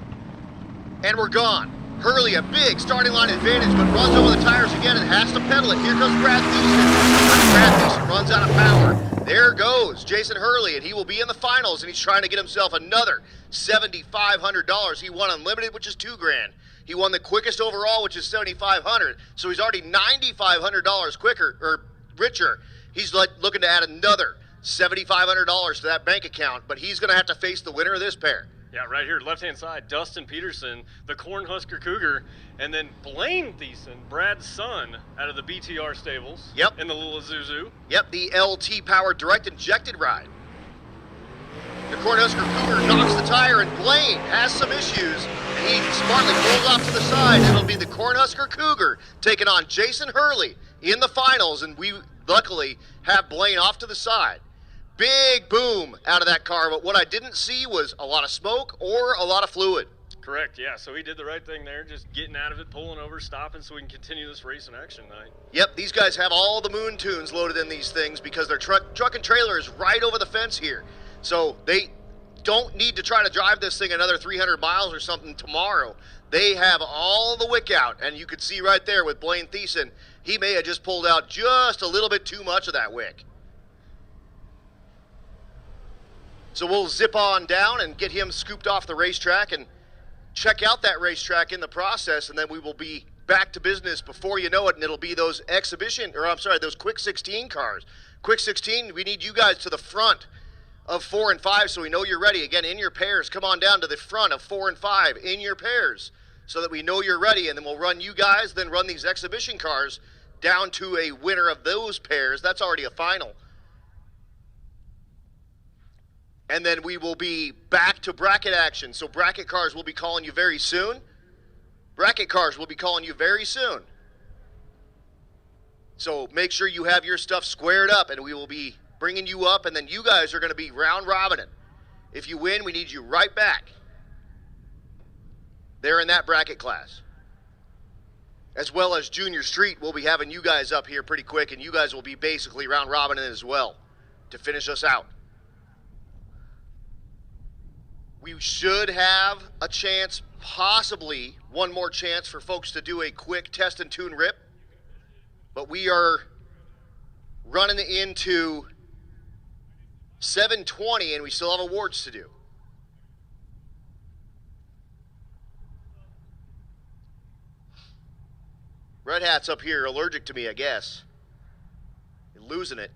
And we're gone. Hurley, a big starting line advantage, but runs over the tires again and has to pedal it. Here comes Brad Thiessen. Brad Thiessen runs out of power. There goes Jason Hurley, and he will be in the finals, and he's trying to get himself another $7,500. He won Unlimited, which is $2,000. He won the quickest overall, which is $7,500. So he's already $9,500 quicker or richer. He's looking to add another $7,500 to that bank account, but he's going to have to face the winner of this pair. Yeah, right here, left-hand side, Dustin Peterson, the Cornhusker Cougar, and then Blaine Thiessen, Brad's son, out of the BTR stables. Yep. In the little Isuzu. Yep, the LT-powered direct-injected ride. The Cornhusker Cougar knocks the tire, and Blaine has some issues, and he smartly pulls off to the side. It'll be the Cornhusker Cougar taking on Jason Hurley in the finals, and we luckily have Blaine off to the side. Big boom out of that car, but what I didn't see was a lot of smoke or a lot of fluid. Correct, yeah. So he did the right thing there, just getting out of it, pulling over, stopping so we can continue this race in action tonight. Yep, these guys have all the moon tunes loaded in these things because their truck and trailer is right over the fence here. So they don't need to try to drive this thing another 300 miles or something tomorrow. They have all the wick out, and you could see right there with Blaine Thiessen, he may have just pulled out just a little bit too much of that wick. So we'll zip on down and get him scooped off the racetrack and check out that racetrack in the process, and then we will be back to business before you know it, and it'll be those those quick 16 cars. Quick 16, we need you guys to the front of 4 and 5 so we know you're ready. Again, in your pairs, come on down to the front of 4 and 5 in your pairs so that we know you're ready, and then we'll run you guys, then run these exhibition cars down to a winner of those pairs. That's already a final. And then we will be back to bracket action. So bracket cars will be calling you very soon. Bracket cars will be calling you very soon. So make sure you have your stuff squared up, and we will be bringing you up, and then you guys are going to be round robining. If you win, we need you right back there in that bracket class. As well as Junior Street, we'll be having you guys up here pretty quick, and you guys will be basically round robining as well to finish us out. We should have a chance, possibly one more chance for folks to do a quick test and tune rip. But we are running into 7:20, and we still have awards to do. Red Hat's up here allergic to me, I guess. You're losing it.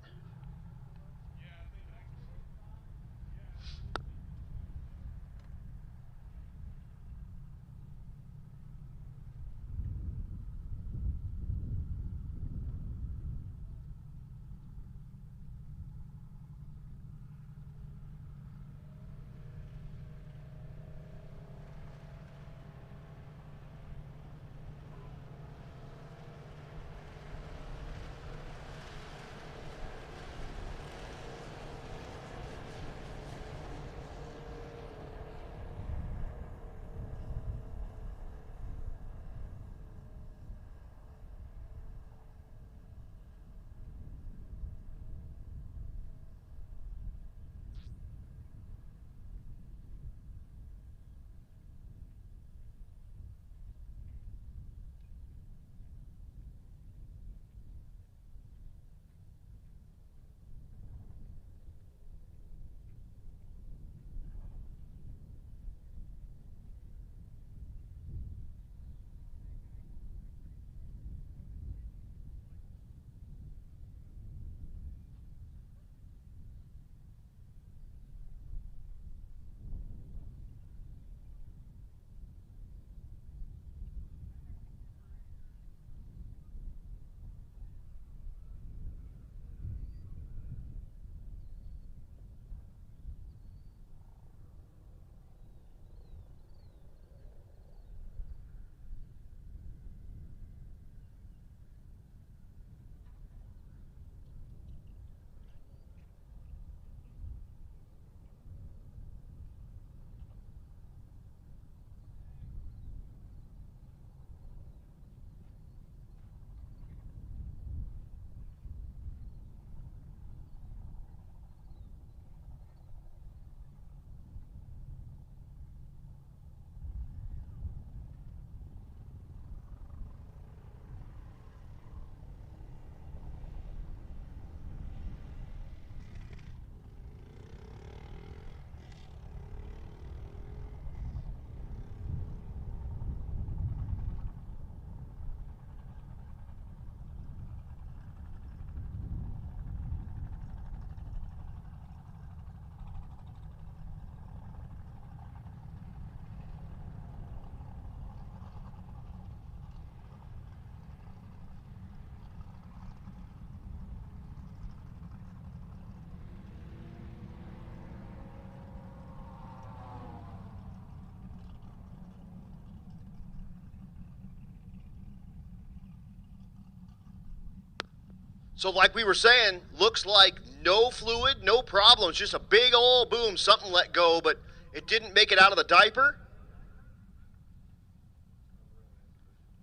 So like we were saying, looks like no fluid, no problems, just a big old boom, something let go, but it didn't make it out of the diaper.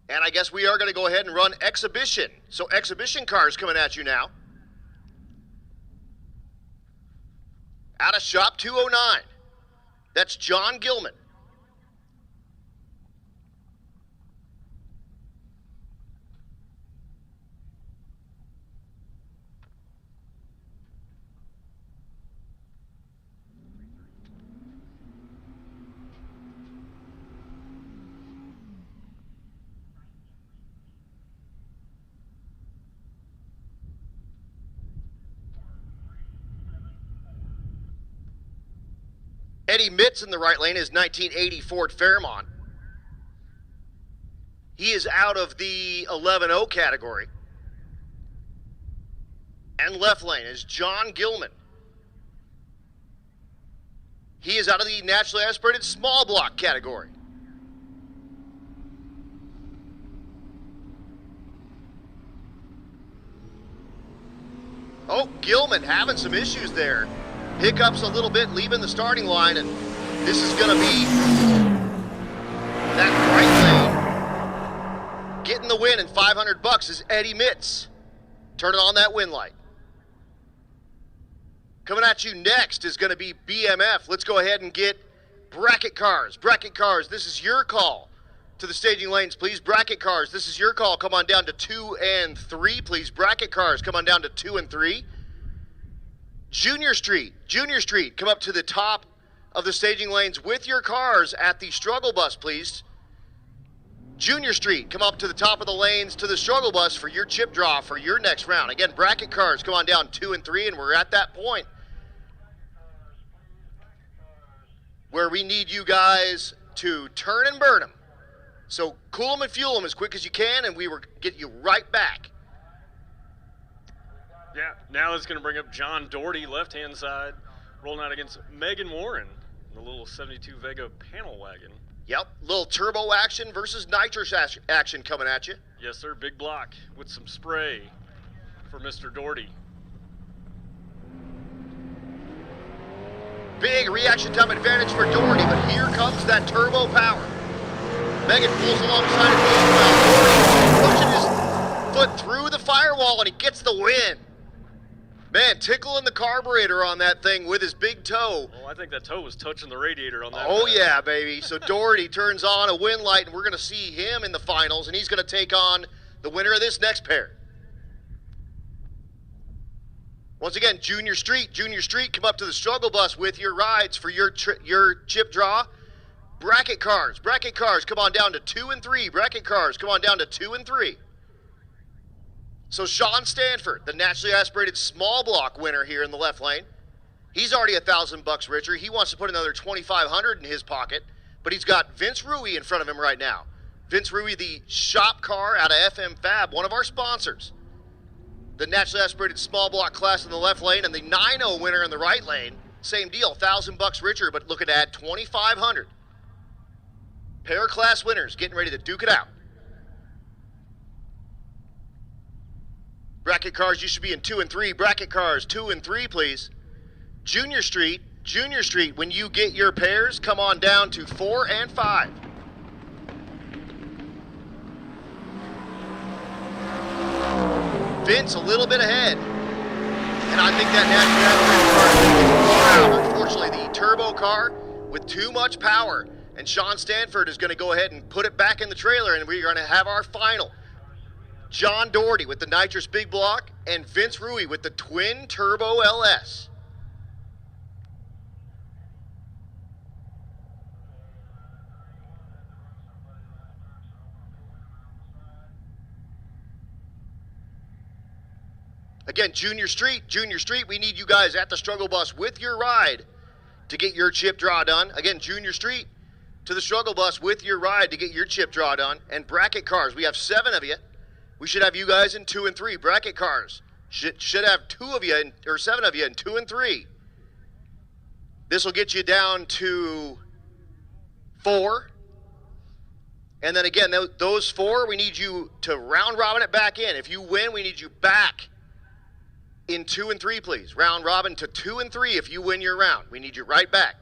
And I guess we are going to go ahead and run exhibition. So exhibition cars coming at you now. Out of shop 209. That's John Gilman. Eddie Mitz in the right lane is 1980 Ford Fairmont. He is out of the 11-0 category. And left lane is John Gilman. He is out of the naturally aspirated small block category. Oh, Gilman having some issues there. Hiccups a little bit, leaving the starting line, and this is going to be that right lane. Getting the win and $500 is Eddie Mitz. Turning on that win light. Coming at you next is going to be BMF. Let's go ahead and get bracket cars. Bracket cars, this is your call to the staging lanes, please. Bracket cars, this is your call. Come on down to 2 and 3, please. Bracket cars, come on down to 2 and 3. Junior Street, come up to the top of the staging lanes with your cars at the struggle bus, please. Junior Street, come up to the top of the lanes to the struggle bus for your chip draw for your next round. Again, bracket cars, come on down 2 and 3, and we're at that point where we need you guys to turn and burn them. So cool them and fuel them as quick as you can, and we will get you right back. Yeah, now it's going to bring up John Doherty, left-hand side, rolling out against Megan Warren, the little 72 Vega panel wagon. Yep, little turbo action versus nitrous action coming at you. Yes, sir, big block with some spray for Mr. Doherty. Big reaction time advantage for Doherty, but here comes that turbo power. Megan pulls alongside of him. Doherty pushing his foot through the firewall, and he gets the win. Man, tickling the carburetor on that thing with his big toe. Well, I think that toe was touching the radiator on that. Oh, yeah, baby. So Doherty turns on a win light, and we're going to see him in the finals, and he's going to take on the winner of this next pair. Once again, Junior Street, come up to the struggle bus with your rides for your chip draw. Bracket cars, come on down to 2 and 3. Bracket cars, come on down to 2 and 3. So Sean Stanford, the naturally aspirated small block winner here in the left lane. He's already $1,000 richer. He wants to put another $2,500 in his pocket, but he's got Vince Rui in front of him right now. Vince Rui, the shop car out of FM Fab, one of our sponsors. The naturally aspirated small block class in the left lane, and the 9-0 winner in the right lane. Same deal, $1,000 richer, but looking to add $2,500. Pair class winners getting ready to duke it out. Bracket cars, you should be in 2 and 3. Bracket cars, 2 and 3, please. Junior Street, when you get your pairs, come on down to 4 and 5. Vince a little bit ahead. And I think that naturally aspirated car is unfortunately the turbo car with too much power. And Sean Stanford is going to go ahead and put it back in the trailer, and we're going to have our final. John Doherty with the nitrous big block, and Vince Rui with the twin turbo LS. Again, Junior Street, we need you guys at the struggle bus with your ride to get your chip draw done. Again, Junior Street to the struggle bus with your ride to get your chip draw done. And bracket cars, we have 7 of you. We should have you guys in 2 and 3. Bracket cars should have 7 of you in 2 and 3. This will get you down to 4. And then again, those 4, we need you to round robin it back in. If you win, we need you back in 2 and 3, please. Round robin to 2 and 3 if you win your round. We need you right back.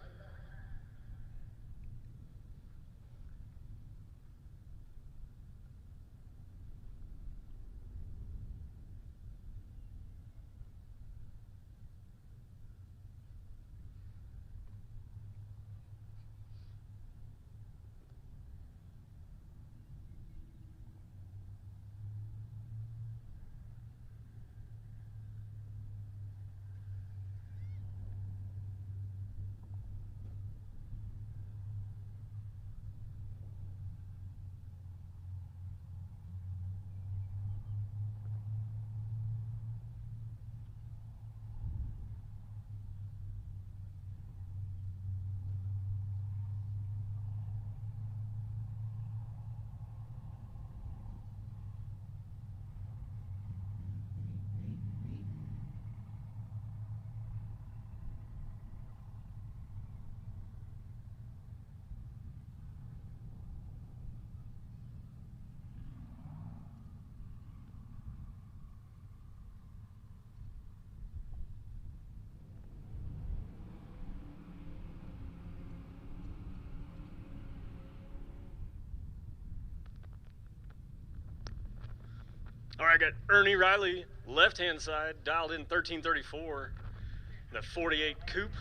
All right, I got Ernie Riley, left-hand side, dialed in 1334, the 48 coupe.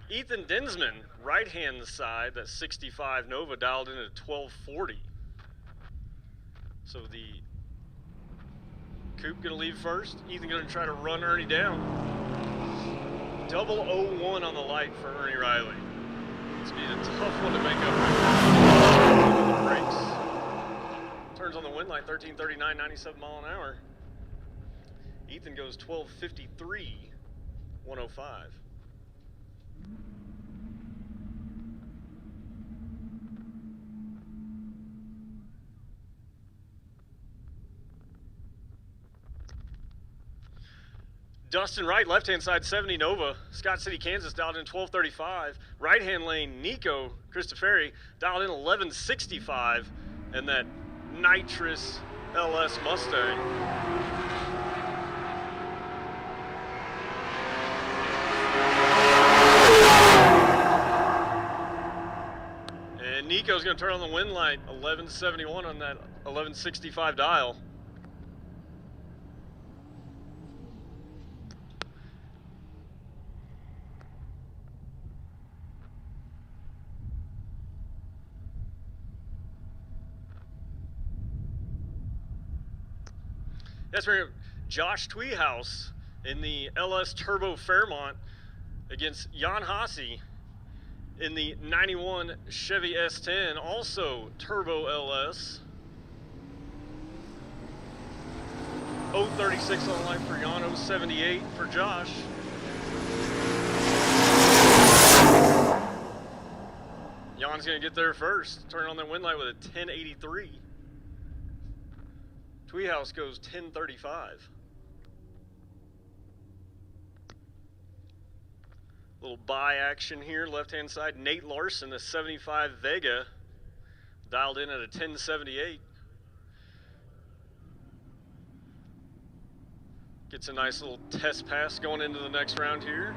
Ethan Dinsman, right-hand side, that 65 Nova, dialed in at 1240. So the coupe gonna leave first. Ethan gonna try to run Ernie down. double 01 on the light for Ernie Riley. It's going to be a tough one to make up with the brakes. Turns on the wind light, 1339, 97 mile an hour. Ethan goes 1253, 105. Dustin Wright, left-hand side, 70 Nova. Scott City, Kansas, dialed in 1235. Right-hand lane, Nico Cristoferi, dialed in 1165. And that nitrous LS Mustang. And Nico's going to turn on the wind light, 1171 on that 1165 dial. Yes, we're Josh Tweehouse in the LS Turbo Fairmont against Jan Hasse in the 91 Chevy S10, also Turbo LS. 036 on the line for Jan, 078 for Josh. Jan's going to get there first, turn on the wind light with a 1083. Tweehouse goes 1035. Little buy action here, left-hand side. Nate Larson, a 75 Vega, dialed in at a 1078. Gets a nice little test pass going into the next round here.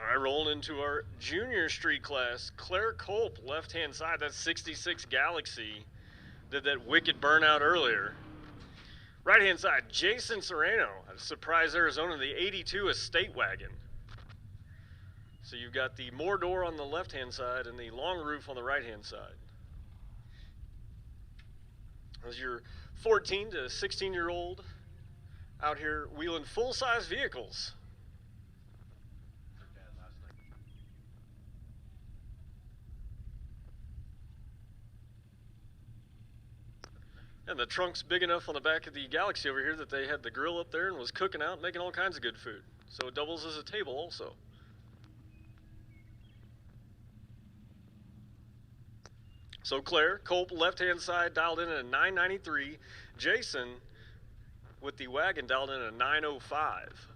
All right, rolling into our junior street class. Claire Culp, left-hand side, that's 66 Galaxy. Did that wicked burnout earlier. Right-hand side, Jason Serrano, out of Surprise, Arizona, the 82 Estate Wagon. So you've got the more door on the left-hand side and the long roof on the right-hand side. As your 14 to 16-year-old out here wheeling full-size vehicles. And the trunk's big enough on the back of the Galaxy over here that they had the grill up there and was cooking out, making all kinds of good food. So it doubles as a table also. So Claire, Culp, left-hand side dialed in at a 993. Jason with the wagon dialed in at a 905.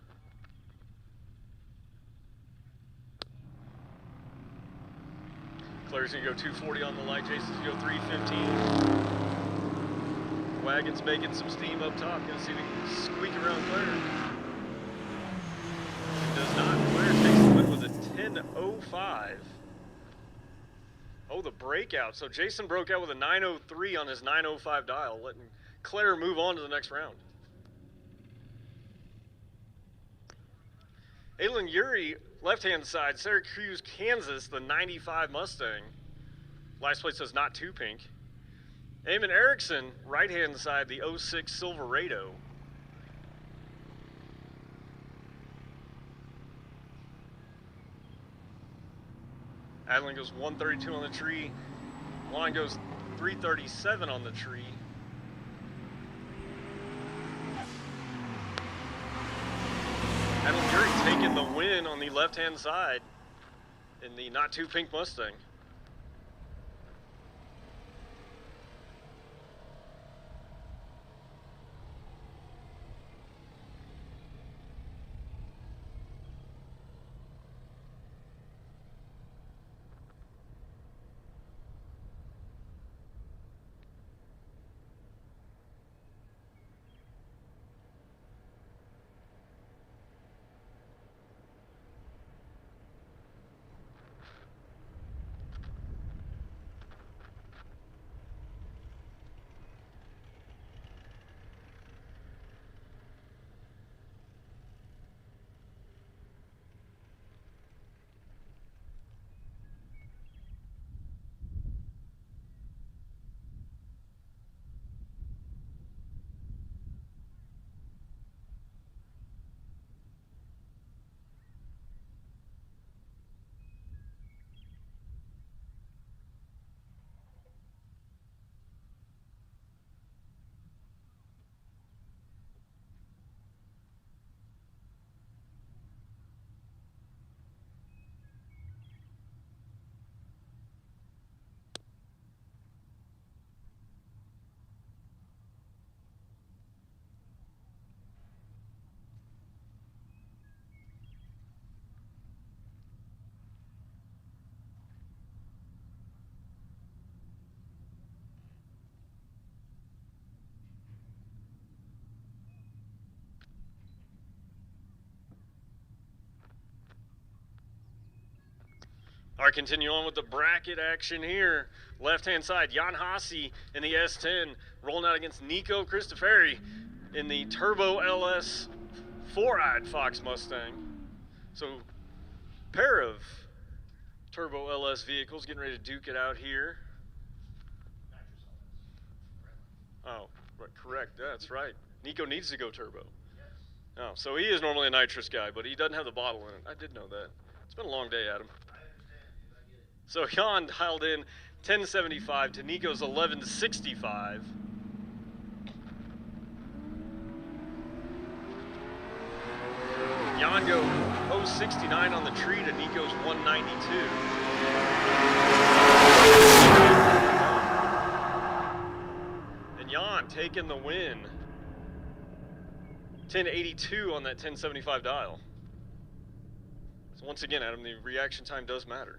Claire's gonna go 240 on the light. Jason's gonna go 315. Wagon's making some steam up top. Gonna see if he can squeak around Claire. It does not. Claire takes the win with a 10.05. Oh, the breakout. So Jason broke out with a 903 on his 905 dial, letting Claire move on to the next round. Aylin Yuri, left-hand side, Syracuse, Kansas, the 95 Mustang. Last place says not too pink. Eamon Erickson, right-hand side, the 06 Silverado. Adeline goes 132 on the tree. Juan goes 337 on the tree. Adeline Yuri taking the win on the left-hand side in the not too pink Mustang. All right, continue on with the bracket action here. Left-hand side, Jan Hasse in the S10, rolling out against Nico Cristoferi in the Turbo LS 4-eyed Fox Mustang. So, pair of Turbo LS vehicles getting ready to duke it out here. Oh, right, correct, that's right. Nico needs to go turbo. Oh, so he is normally a nitrous guy, but he doesn't have the bottle in it. I did know that. It's been a long day, Adam. So Jan dialed in 1075 to Nico's 1165. Jan go 069 on the tree to Nico's 192. And Jan taking the win. 1082 on that 1075 dial. So once again, Adam, the reaction time does matter.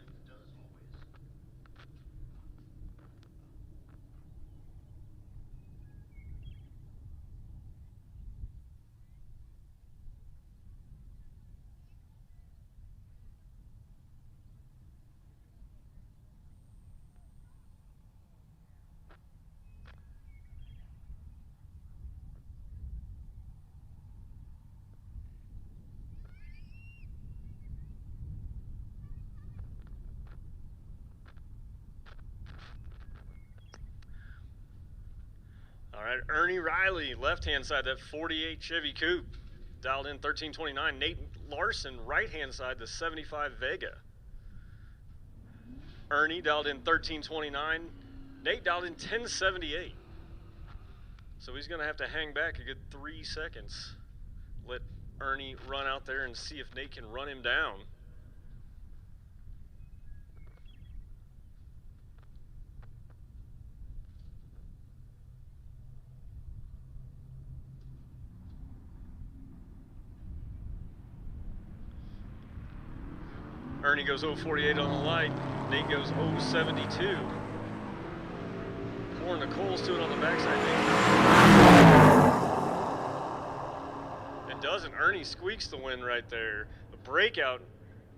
right, Ernie Riley, left-hand side, that 48 Chevy Coupe, dialed in 1329. Nate Larson, right-hand side, the 75 Vega. Ernie dialed in 1329. Nate dialed in 1078. So he's going to have to hang back a good 3 seconds. Let Ernie run out there and see if Nate can run him down. Ernie goes 048 on the light. Nate goes 072. Pouring the coals to it on the backside. It doesn't. Ernie squeaks the win right there. The breakout,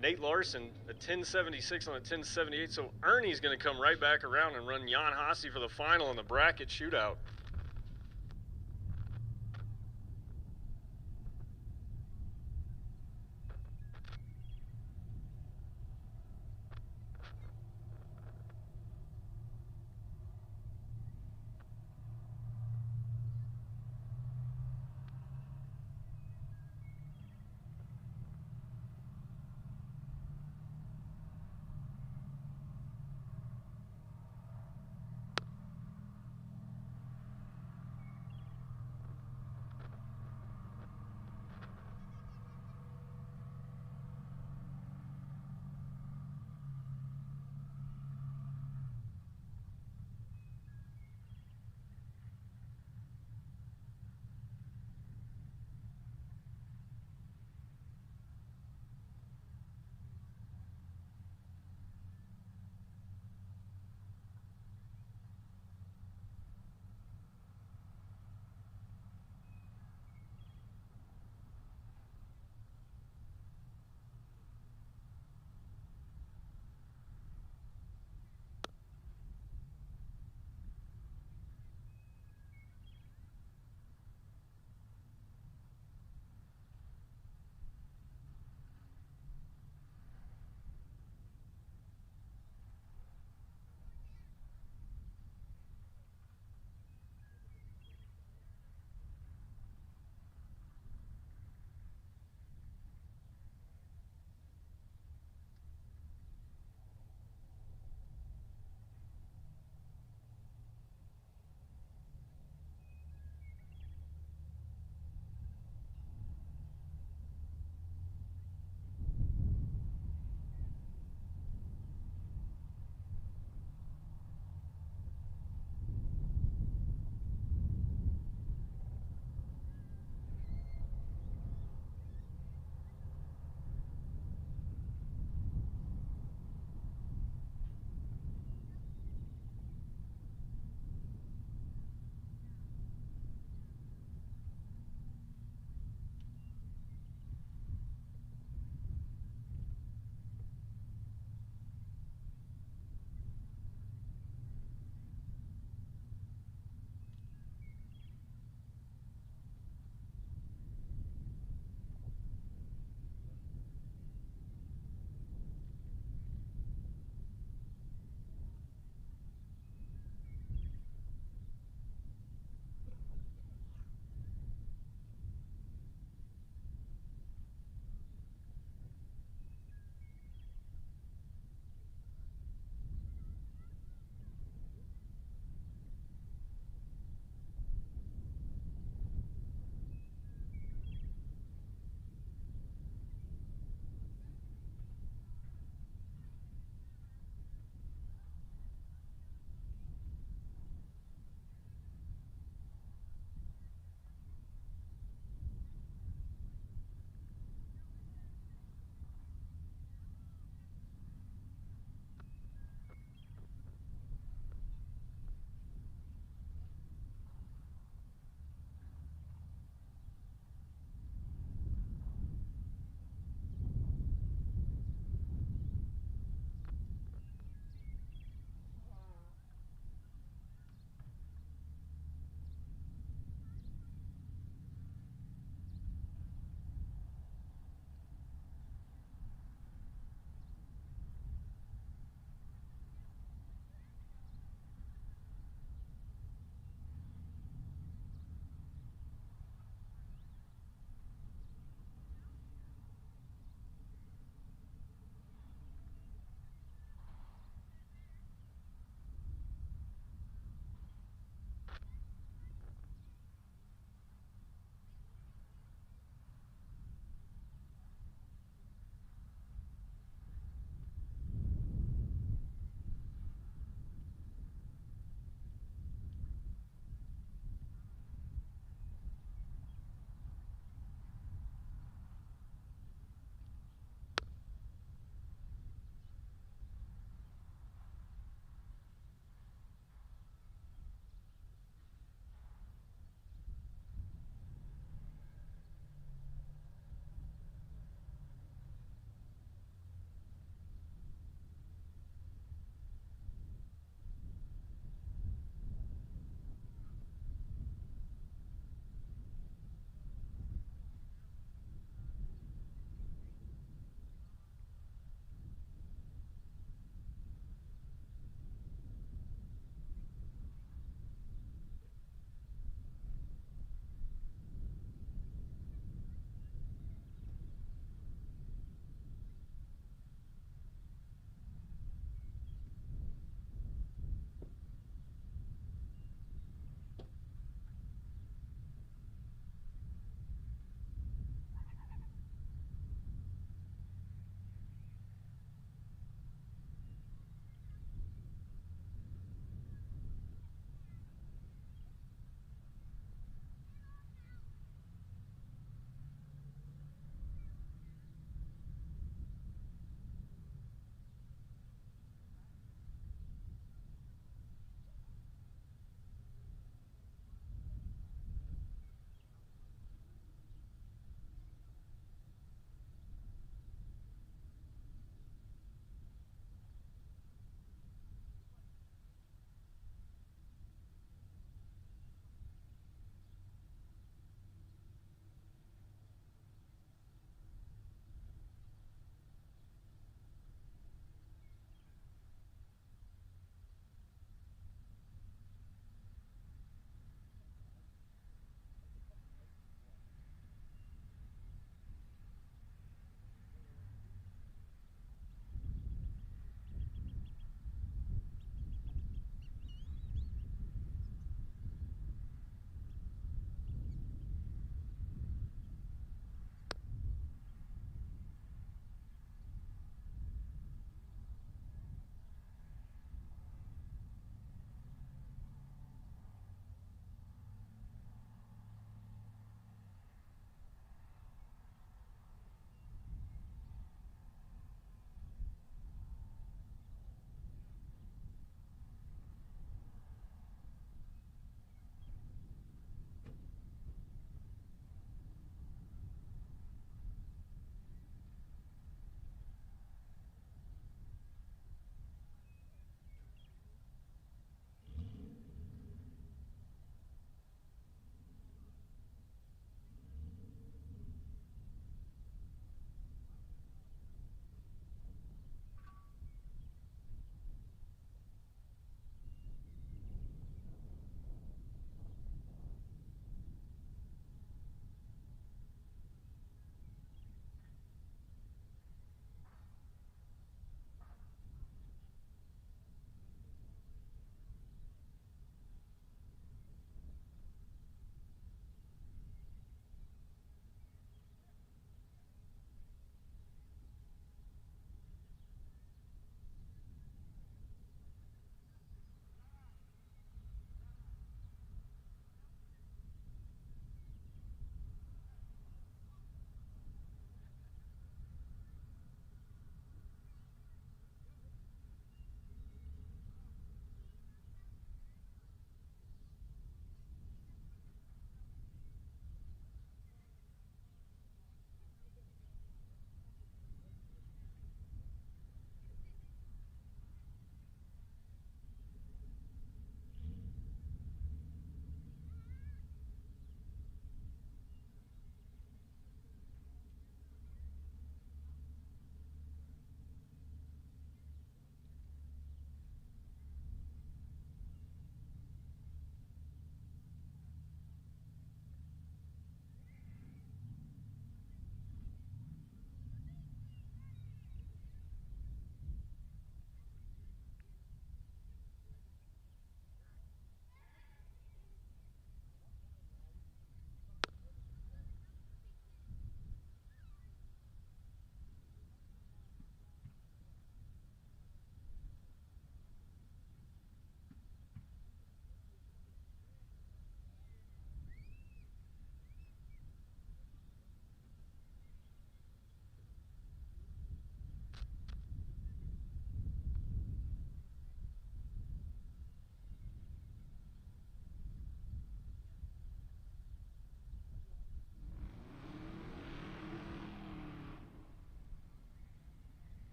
Nate Larson, a 1076 on a 1078. So Ernie's going to come right back around and run Jan Hasse for the final in the bracket shootout.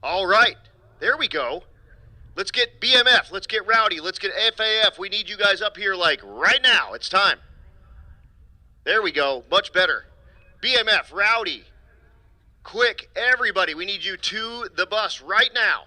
All right, there we go. Let's get BMF, let's get Rowdy, let's get FAF. We need you guys up here like right now. It's time. There we go, much better. BMF, Rowdy, quick, everybody, we need you to the bus right now.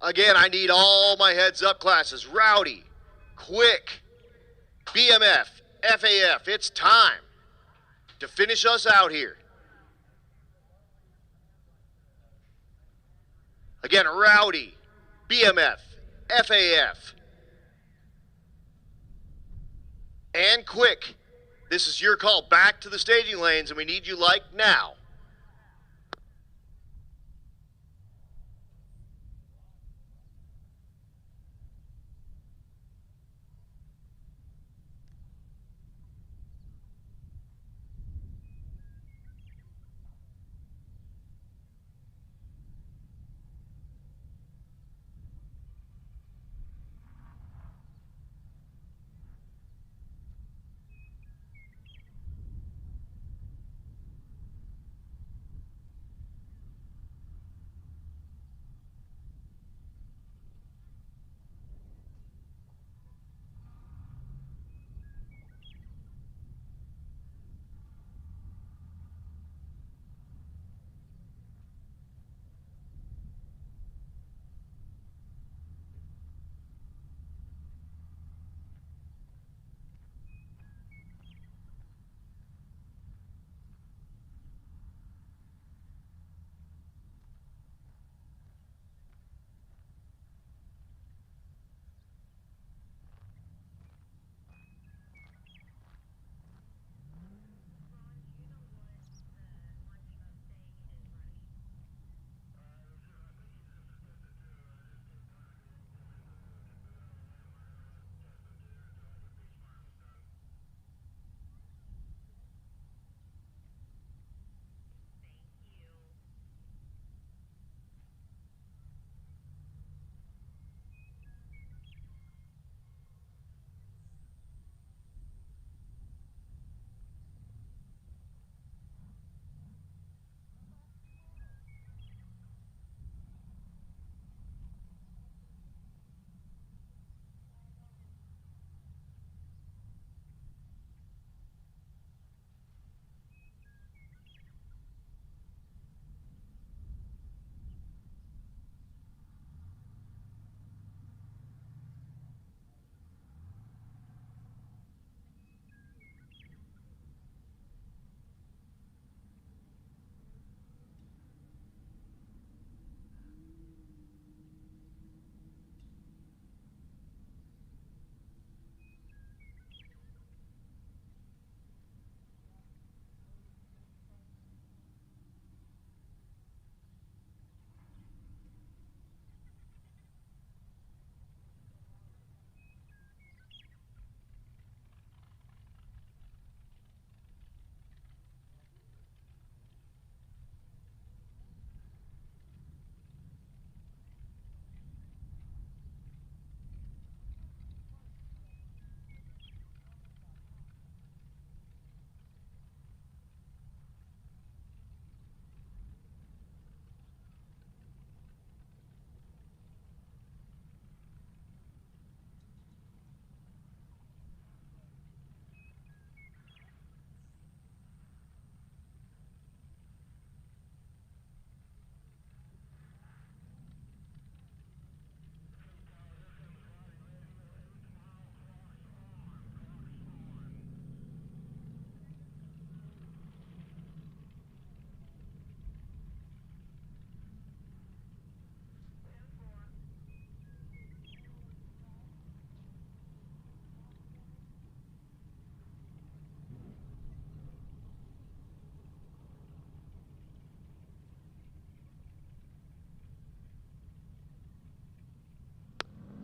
Again, I need all my heads up classes. Rowdy, quick, BMF, FAF, it's time to finish us out here. Again, Rowdy, BMF, FAF, and quick. This is your call back to the staging lanes, and we need you like now.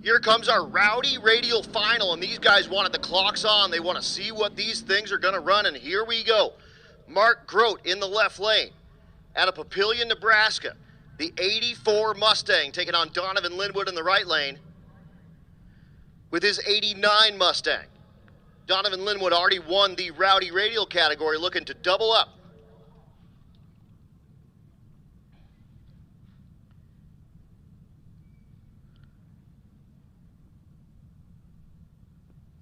Here comes our Rowdy Radial Final, and these guys wanted the clocks on. They want to see what these things are going to run, and here we go. Mark Grote in the left lane out of Papillion, Nebraska. The 84 Mustang taking on Donovan Linwood in the right lane with his 89 Mustang. Donovan Linwood already won the Rowdy Radial category, looking to double up.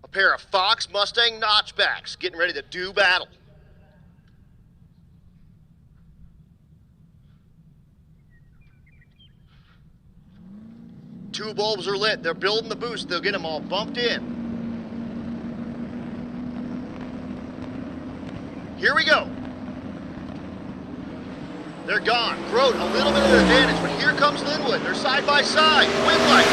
A pair of Fox Mustang notchbacks getting ready to do battle. Two bulbs are lit. They're building the boost. They'll get them all bumped in. Here we go. They're gone. Grote, a little bit of an advantage, but here comes Linwood. They're side by side. Win light.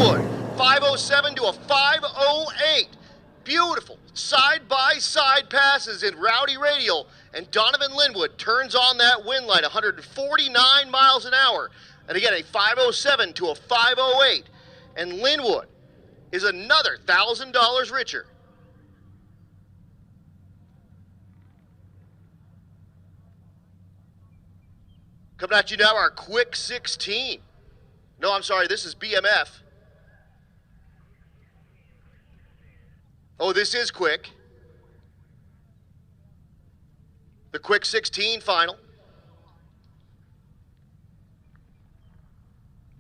Linwood. 507 to a 508. Beautiful side by side passes in Rowdy Radial, and Donovan Linwood turns on that win light, 149 miles an hour. And again, a 507 to a 508. And Linwood is another $1,000 richer. Coming at you now, our quick 16. No, I'm sorry, this is BMF. Oh, this is quick. The quick 16 final.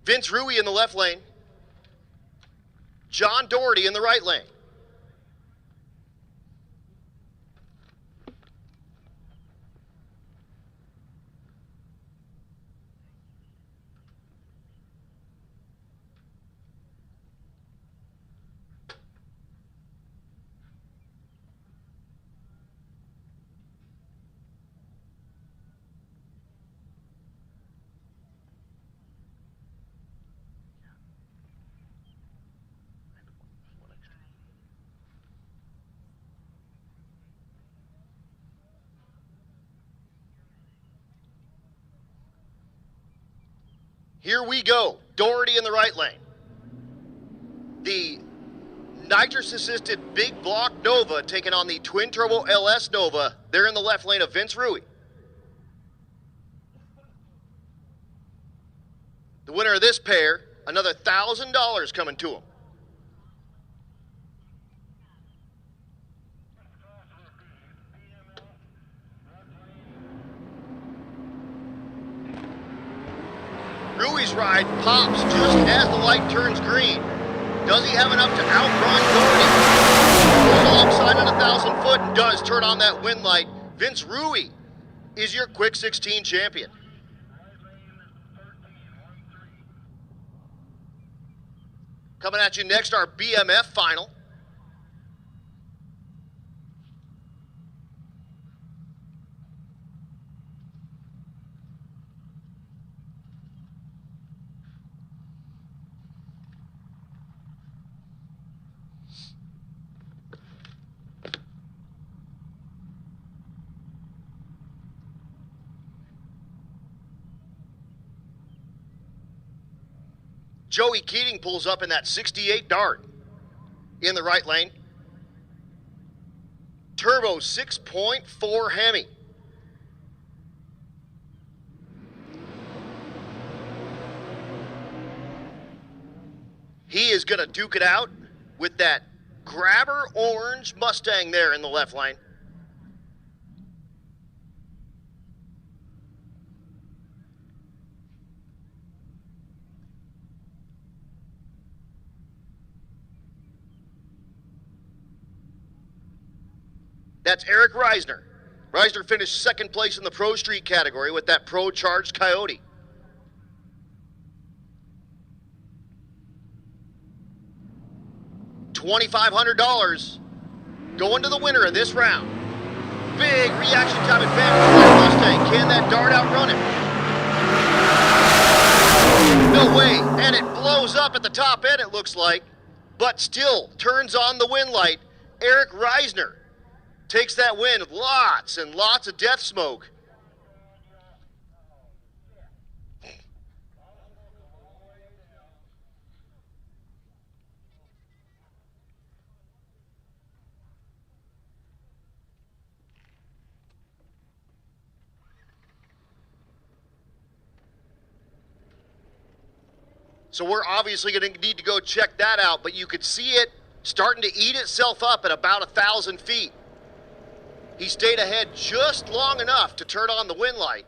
Vince Rui in the left lane. John Doherty in the right lane. Here we go. Doherty in the right lane. The nitrous-assisted big block Nova taking on the twin-turbo LS Nova. They're in the left lane of Vince Rui. The winner of this pair, another $1,000 coming to him. Rui's ride pops just as the light turns green. Does he have enough to outrun Doherty? Goes alongside on 1,000 foot and does turn on that wind light. Vince Rui is your quick 16 champion. Coming at you next, our BMF final. Joey Keating pulls up in that 68 Dart in the right lane. Turbo 6.4 Hemi. He is going to duke it out with that grabber orange Mustang there in the left lane. That's Eric Reisner. Reisner finished second place in the Pro Street category with that Pro Charged Coyote. $2,500 going to the winner of this round. Big reaction time advantage for that Mustang. Can that Dart outrun him? No way. And it blows up at the top end, it looks like, but still turns on the wind light. Eric Reisner takes that win with lots and lots of death smoke. So we're obviously going to need to go check that out, but you could see it starting to eat itself up at about 1,000 feet. He stayed ahead just long enough to turn on the wind light.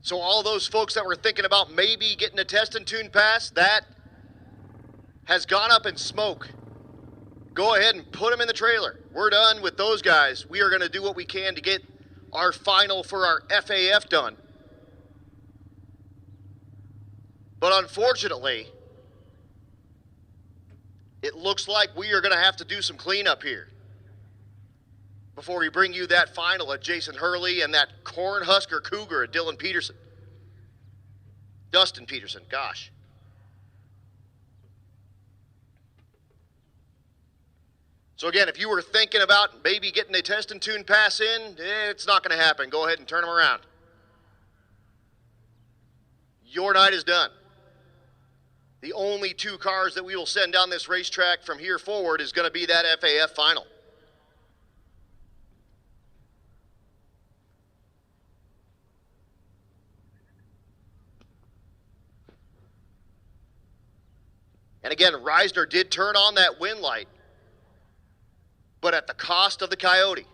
So all those folks that were thinking about maybe getting a test and tune pass, that has gone up in smoke. Go ahead and put them in the trailer. We're done with those guys. We are going to do what we can to get our final for our FAF done. But unfortunately, it looks like we are going to have to do some cleanup here before we bring you that final of Jason Hurley and that Cornhusker Cougar at Dustin Peterson, gosh. So again, if you were thinking about maybe getting a test and tune pass in, it's not going to happen. Go ahead and turn them around. Your night is done. The only 2 cars that we will send down this racetrack from here forward is going to be that FAF final. And again, Reisner did turn on that wind light, but at the cost of the Coyote.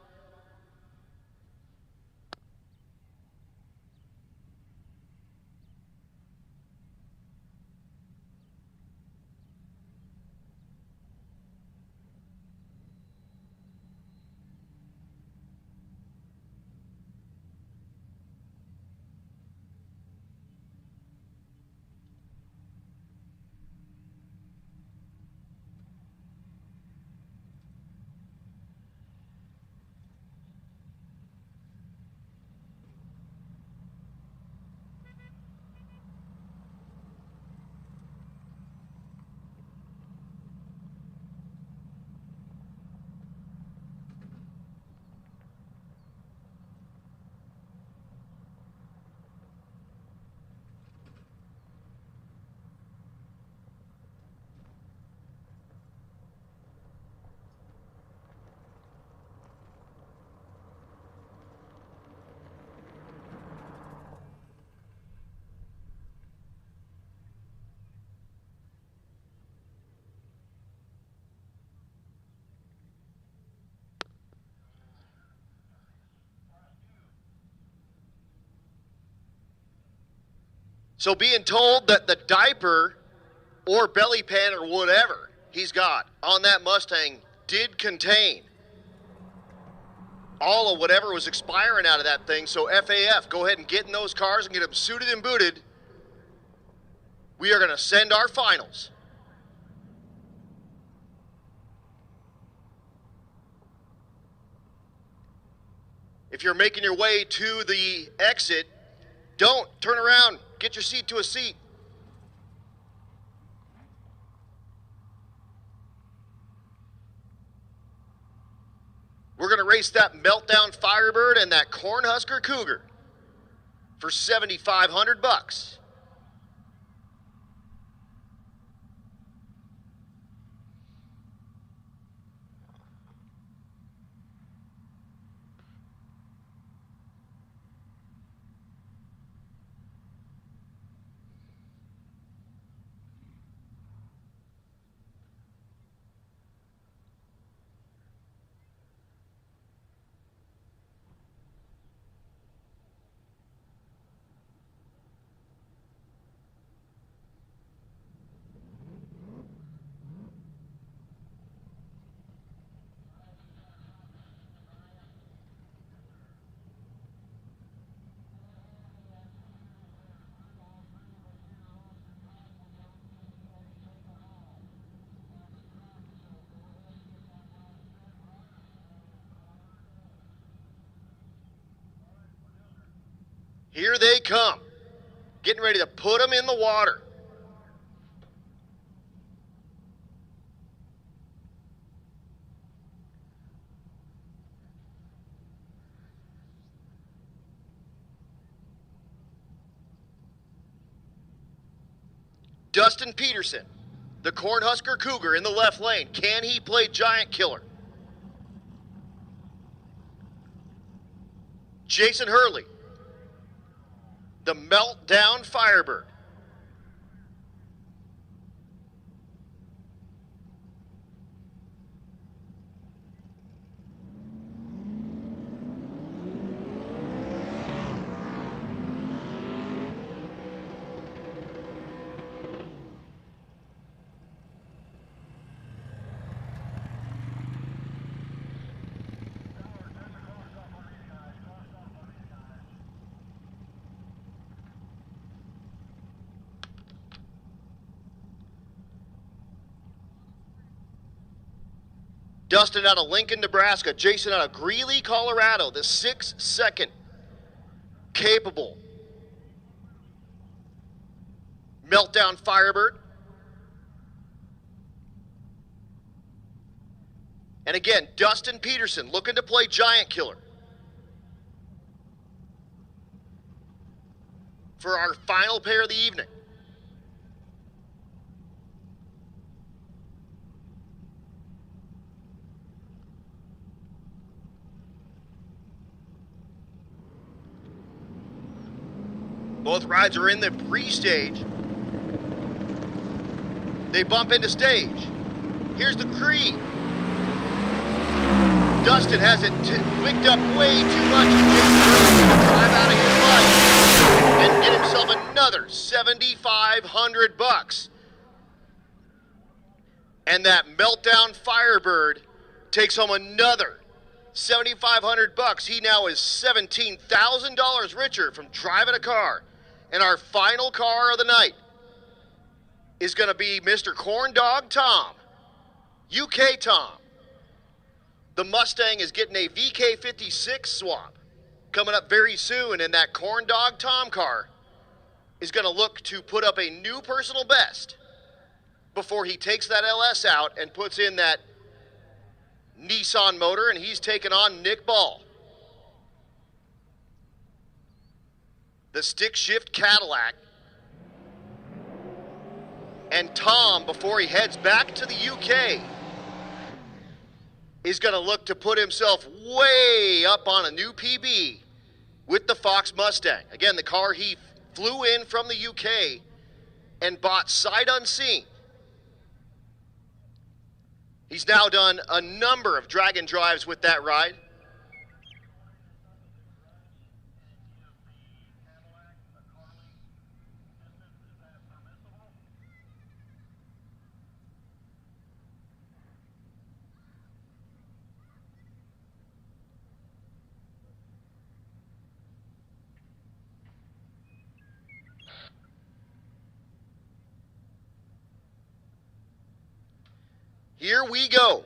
So being told that the diaper or belly pan or whatever he's got on that Mustang did contain all of whatever was expiring out of that thing. So FAF, go ahead and get in those cars and get them suited and booted. We are going to send our finals. If you're making your way to the exit, don't turn around. Get your seat to a seat. We're going to race that Meltdown Firebird and that Cornhusker Cougar for $7,500. Here they come. Getting ready to put them in the water. Dustin Peterson, the Cornhusker Cougar in the left lane. Can he play giant killer? Jason Hurley, the Meltdown Firebird. Dustin out of Lincoln, Nebraska. Jason out of Greeley, Colorado. The 6-second capable Meltdown Firebird. And again, Dustin Peterson looking to play giant killer. For our final pair of the evening. Both rides are in the pre-stage. They bump into stage. Here's the cream. Dustin has it wicked up way too much. He's going to drive out of his life and get himself another $7,500. And that Meltdown Firebird takes home another $7,500. He now is $17,000 richer from driving a car. And our final car of the night is going to be Mr. Corn Dog Tom, UK Tom. The Mustang is getting a VK56 swap coming up very soon, and that Corn Dog Tom car is going to look to put up a new personal best before he takes that LS out and puts in that Nissan motor, and he's taking on Nick Ball. The stick shift Cadillac. And Tom, before he heads back to the UK, is going to look to put himself way up on a new PB with the Fox Mustang. Again, the car he flew in from the UK and bought sight unseen. He's now done a number of drag and drives with that ride. Here we go.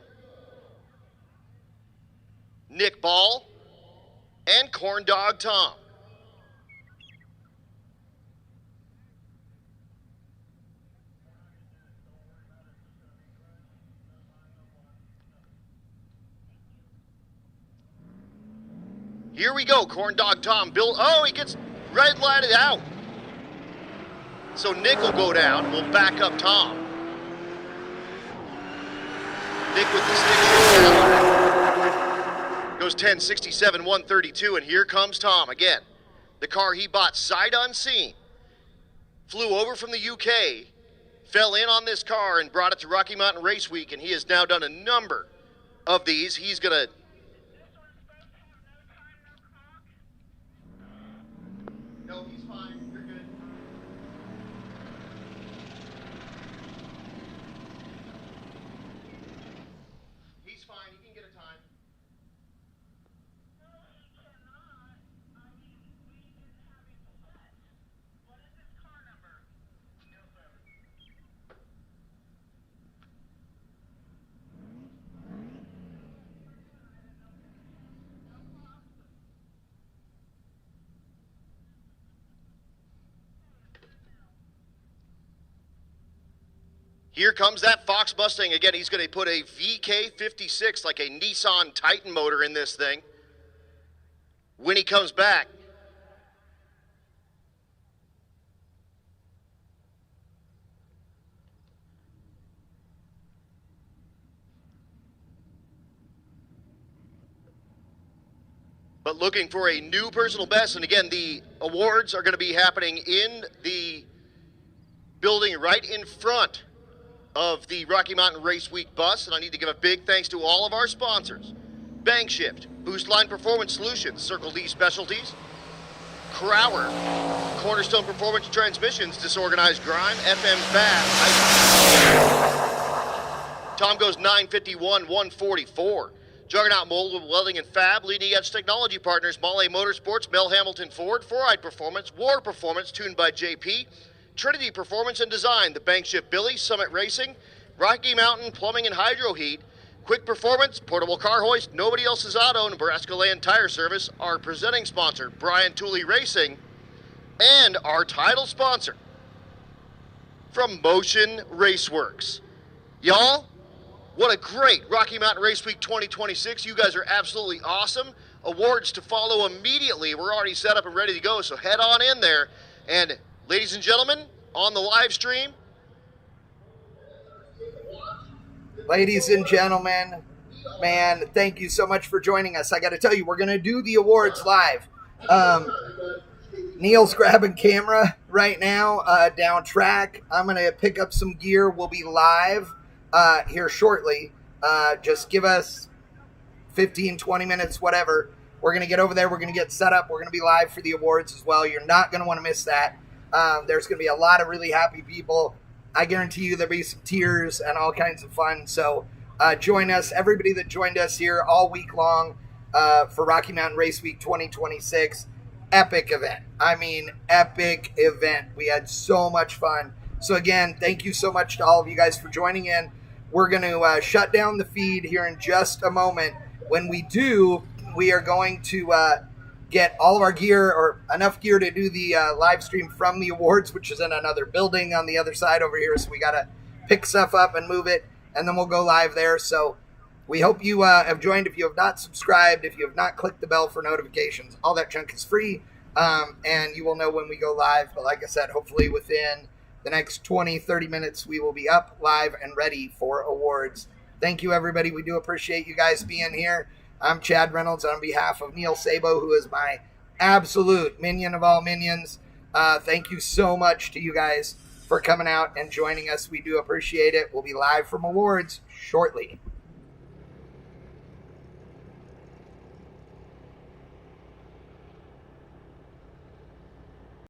Nick Ball and Corn Dog Tom. Here we go, Corn Dog Tom. He gets red lighted out. So Nick will go down. We'll back up Tom. Nick with the stick shift. Goes 1067, 132, and here comes Tom again. The car he bought sight unseen. Flew over from the UK, fell in on this car and brought it to Rocky Mountain Race Week, and he has now done a number of these. He's going to... No, he's fine. You're good. He's fine. He can get a time. Here comes that Fox Mustang. Again, he's going to put a VK56, like a Nissan Titan motor in this thing. When he comes back, but looking for a new personal best. And again, the awards are going to be happening in the building right in front of the Rocky Mountain Race Week bus. And I need to give a big thanks to all of our sponsors. Bank Shift, Boost Line Performance Solutions, Circle D Specialties, Crower, Cornerstone Performance Transmissions, Disorganized Grime, FM Fast, Tom goes 951, 144. Juggernaut Molded Welding and Fab, Leading Edge Technology Partners, Mahle Motorsports, Mel Hamilton Ford, Four-Eyed Performance, War Performance, tuned by JP, Trinity Performance and Design, The Bank Shift Billy, Summit Racing, Rocky Mountain Plumbing and Hydro Heat, Quick Performance, Portable Car Hoist, Nobody Else's Auto, Nebraska Land Tire Service, our presenting sponsor, Brian Tooley Racing, and our title sponsor from Motion Raceworks. Y'all, what a great Rocky Mountain Race Week 2026. You guys are absolutely awesome. Awards to follow immediately. We're already set up and ready to go, so head on in there. And ladies and gentlemen, on the live stream, ladies and gentlemen, man, thank you so much for joining us. I got to tell you, we're going to do the awards live. Neil's grabbing camera right now down track. I'm going to pick up some gear. We'll be live here shortly. Just give us 15, 20 minutes, whatever. We're going to get over there. We're going to get set up. We're going to be live for the awards as well. You're not going to want to miss that. There's going to be a lot of really happy people. I guarantee you there'll be some tears and all kinds of fun. So join us, everybody that joined us here all week long for Rocky Mountain Race Week 2026. Epic event. I mean, epic event. We had so much fun. So again, thank you so much to all of you guys for joining in. We're going to shut down the feed here in just a moment. When we do, we are going to get all of our gear, or enough gear to do the live stream from the awards, which is in another building on the other side over here. So we got to pick stuff up and move it, and then we'll go live there. So we hope you have joined. If you have not subscribed, if you have not clicked the bell for notifications, all that junk is free, and you will know when we go live. But like I said, hopefully within the next 20, 30 minutes, we will be up, live, and ready for awards. Thank you, everybody. We do appreciate you guys being here. I'm Chad Reynolds on behalf of Neil Sabo, who is my absolute minion of all minions. Thank you so much to you guys for coming out and joining us. We do appreciate it. We'll be live from awards shortly.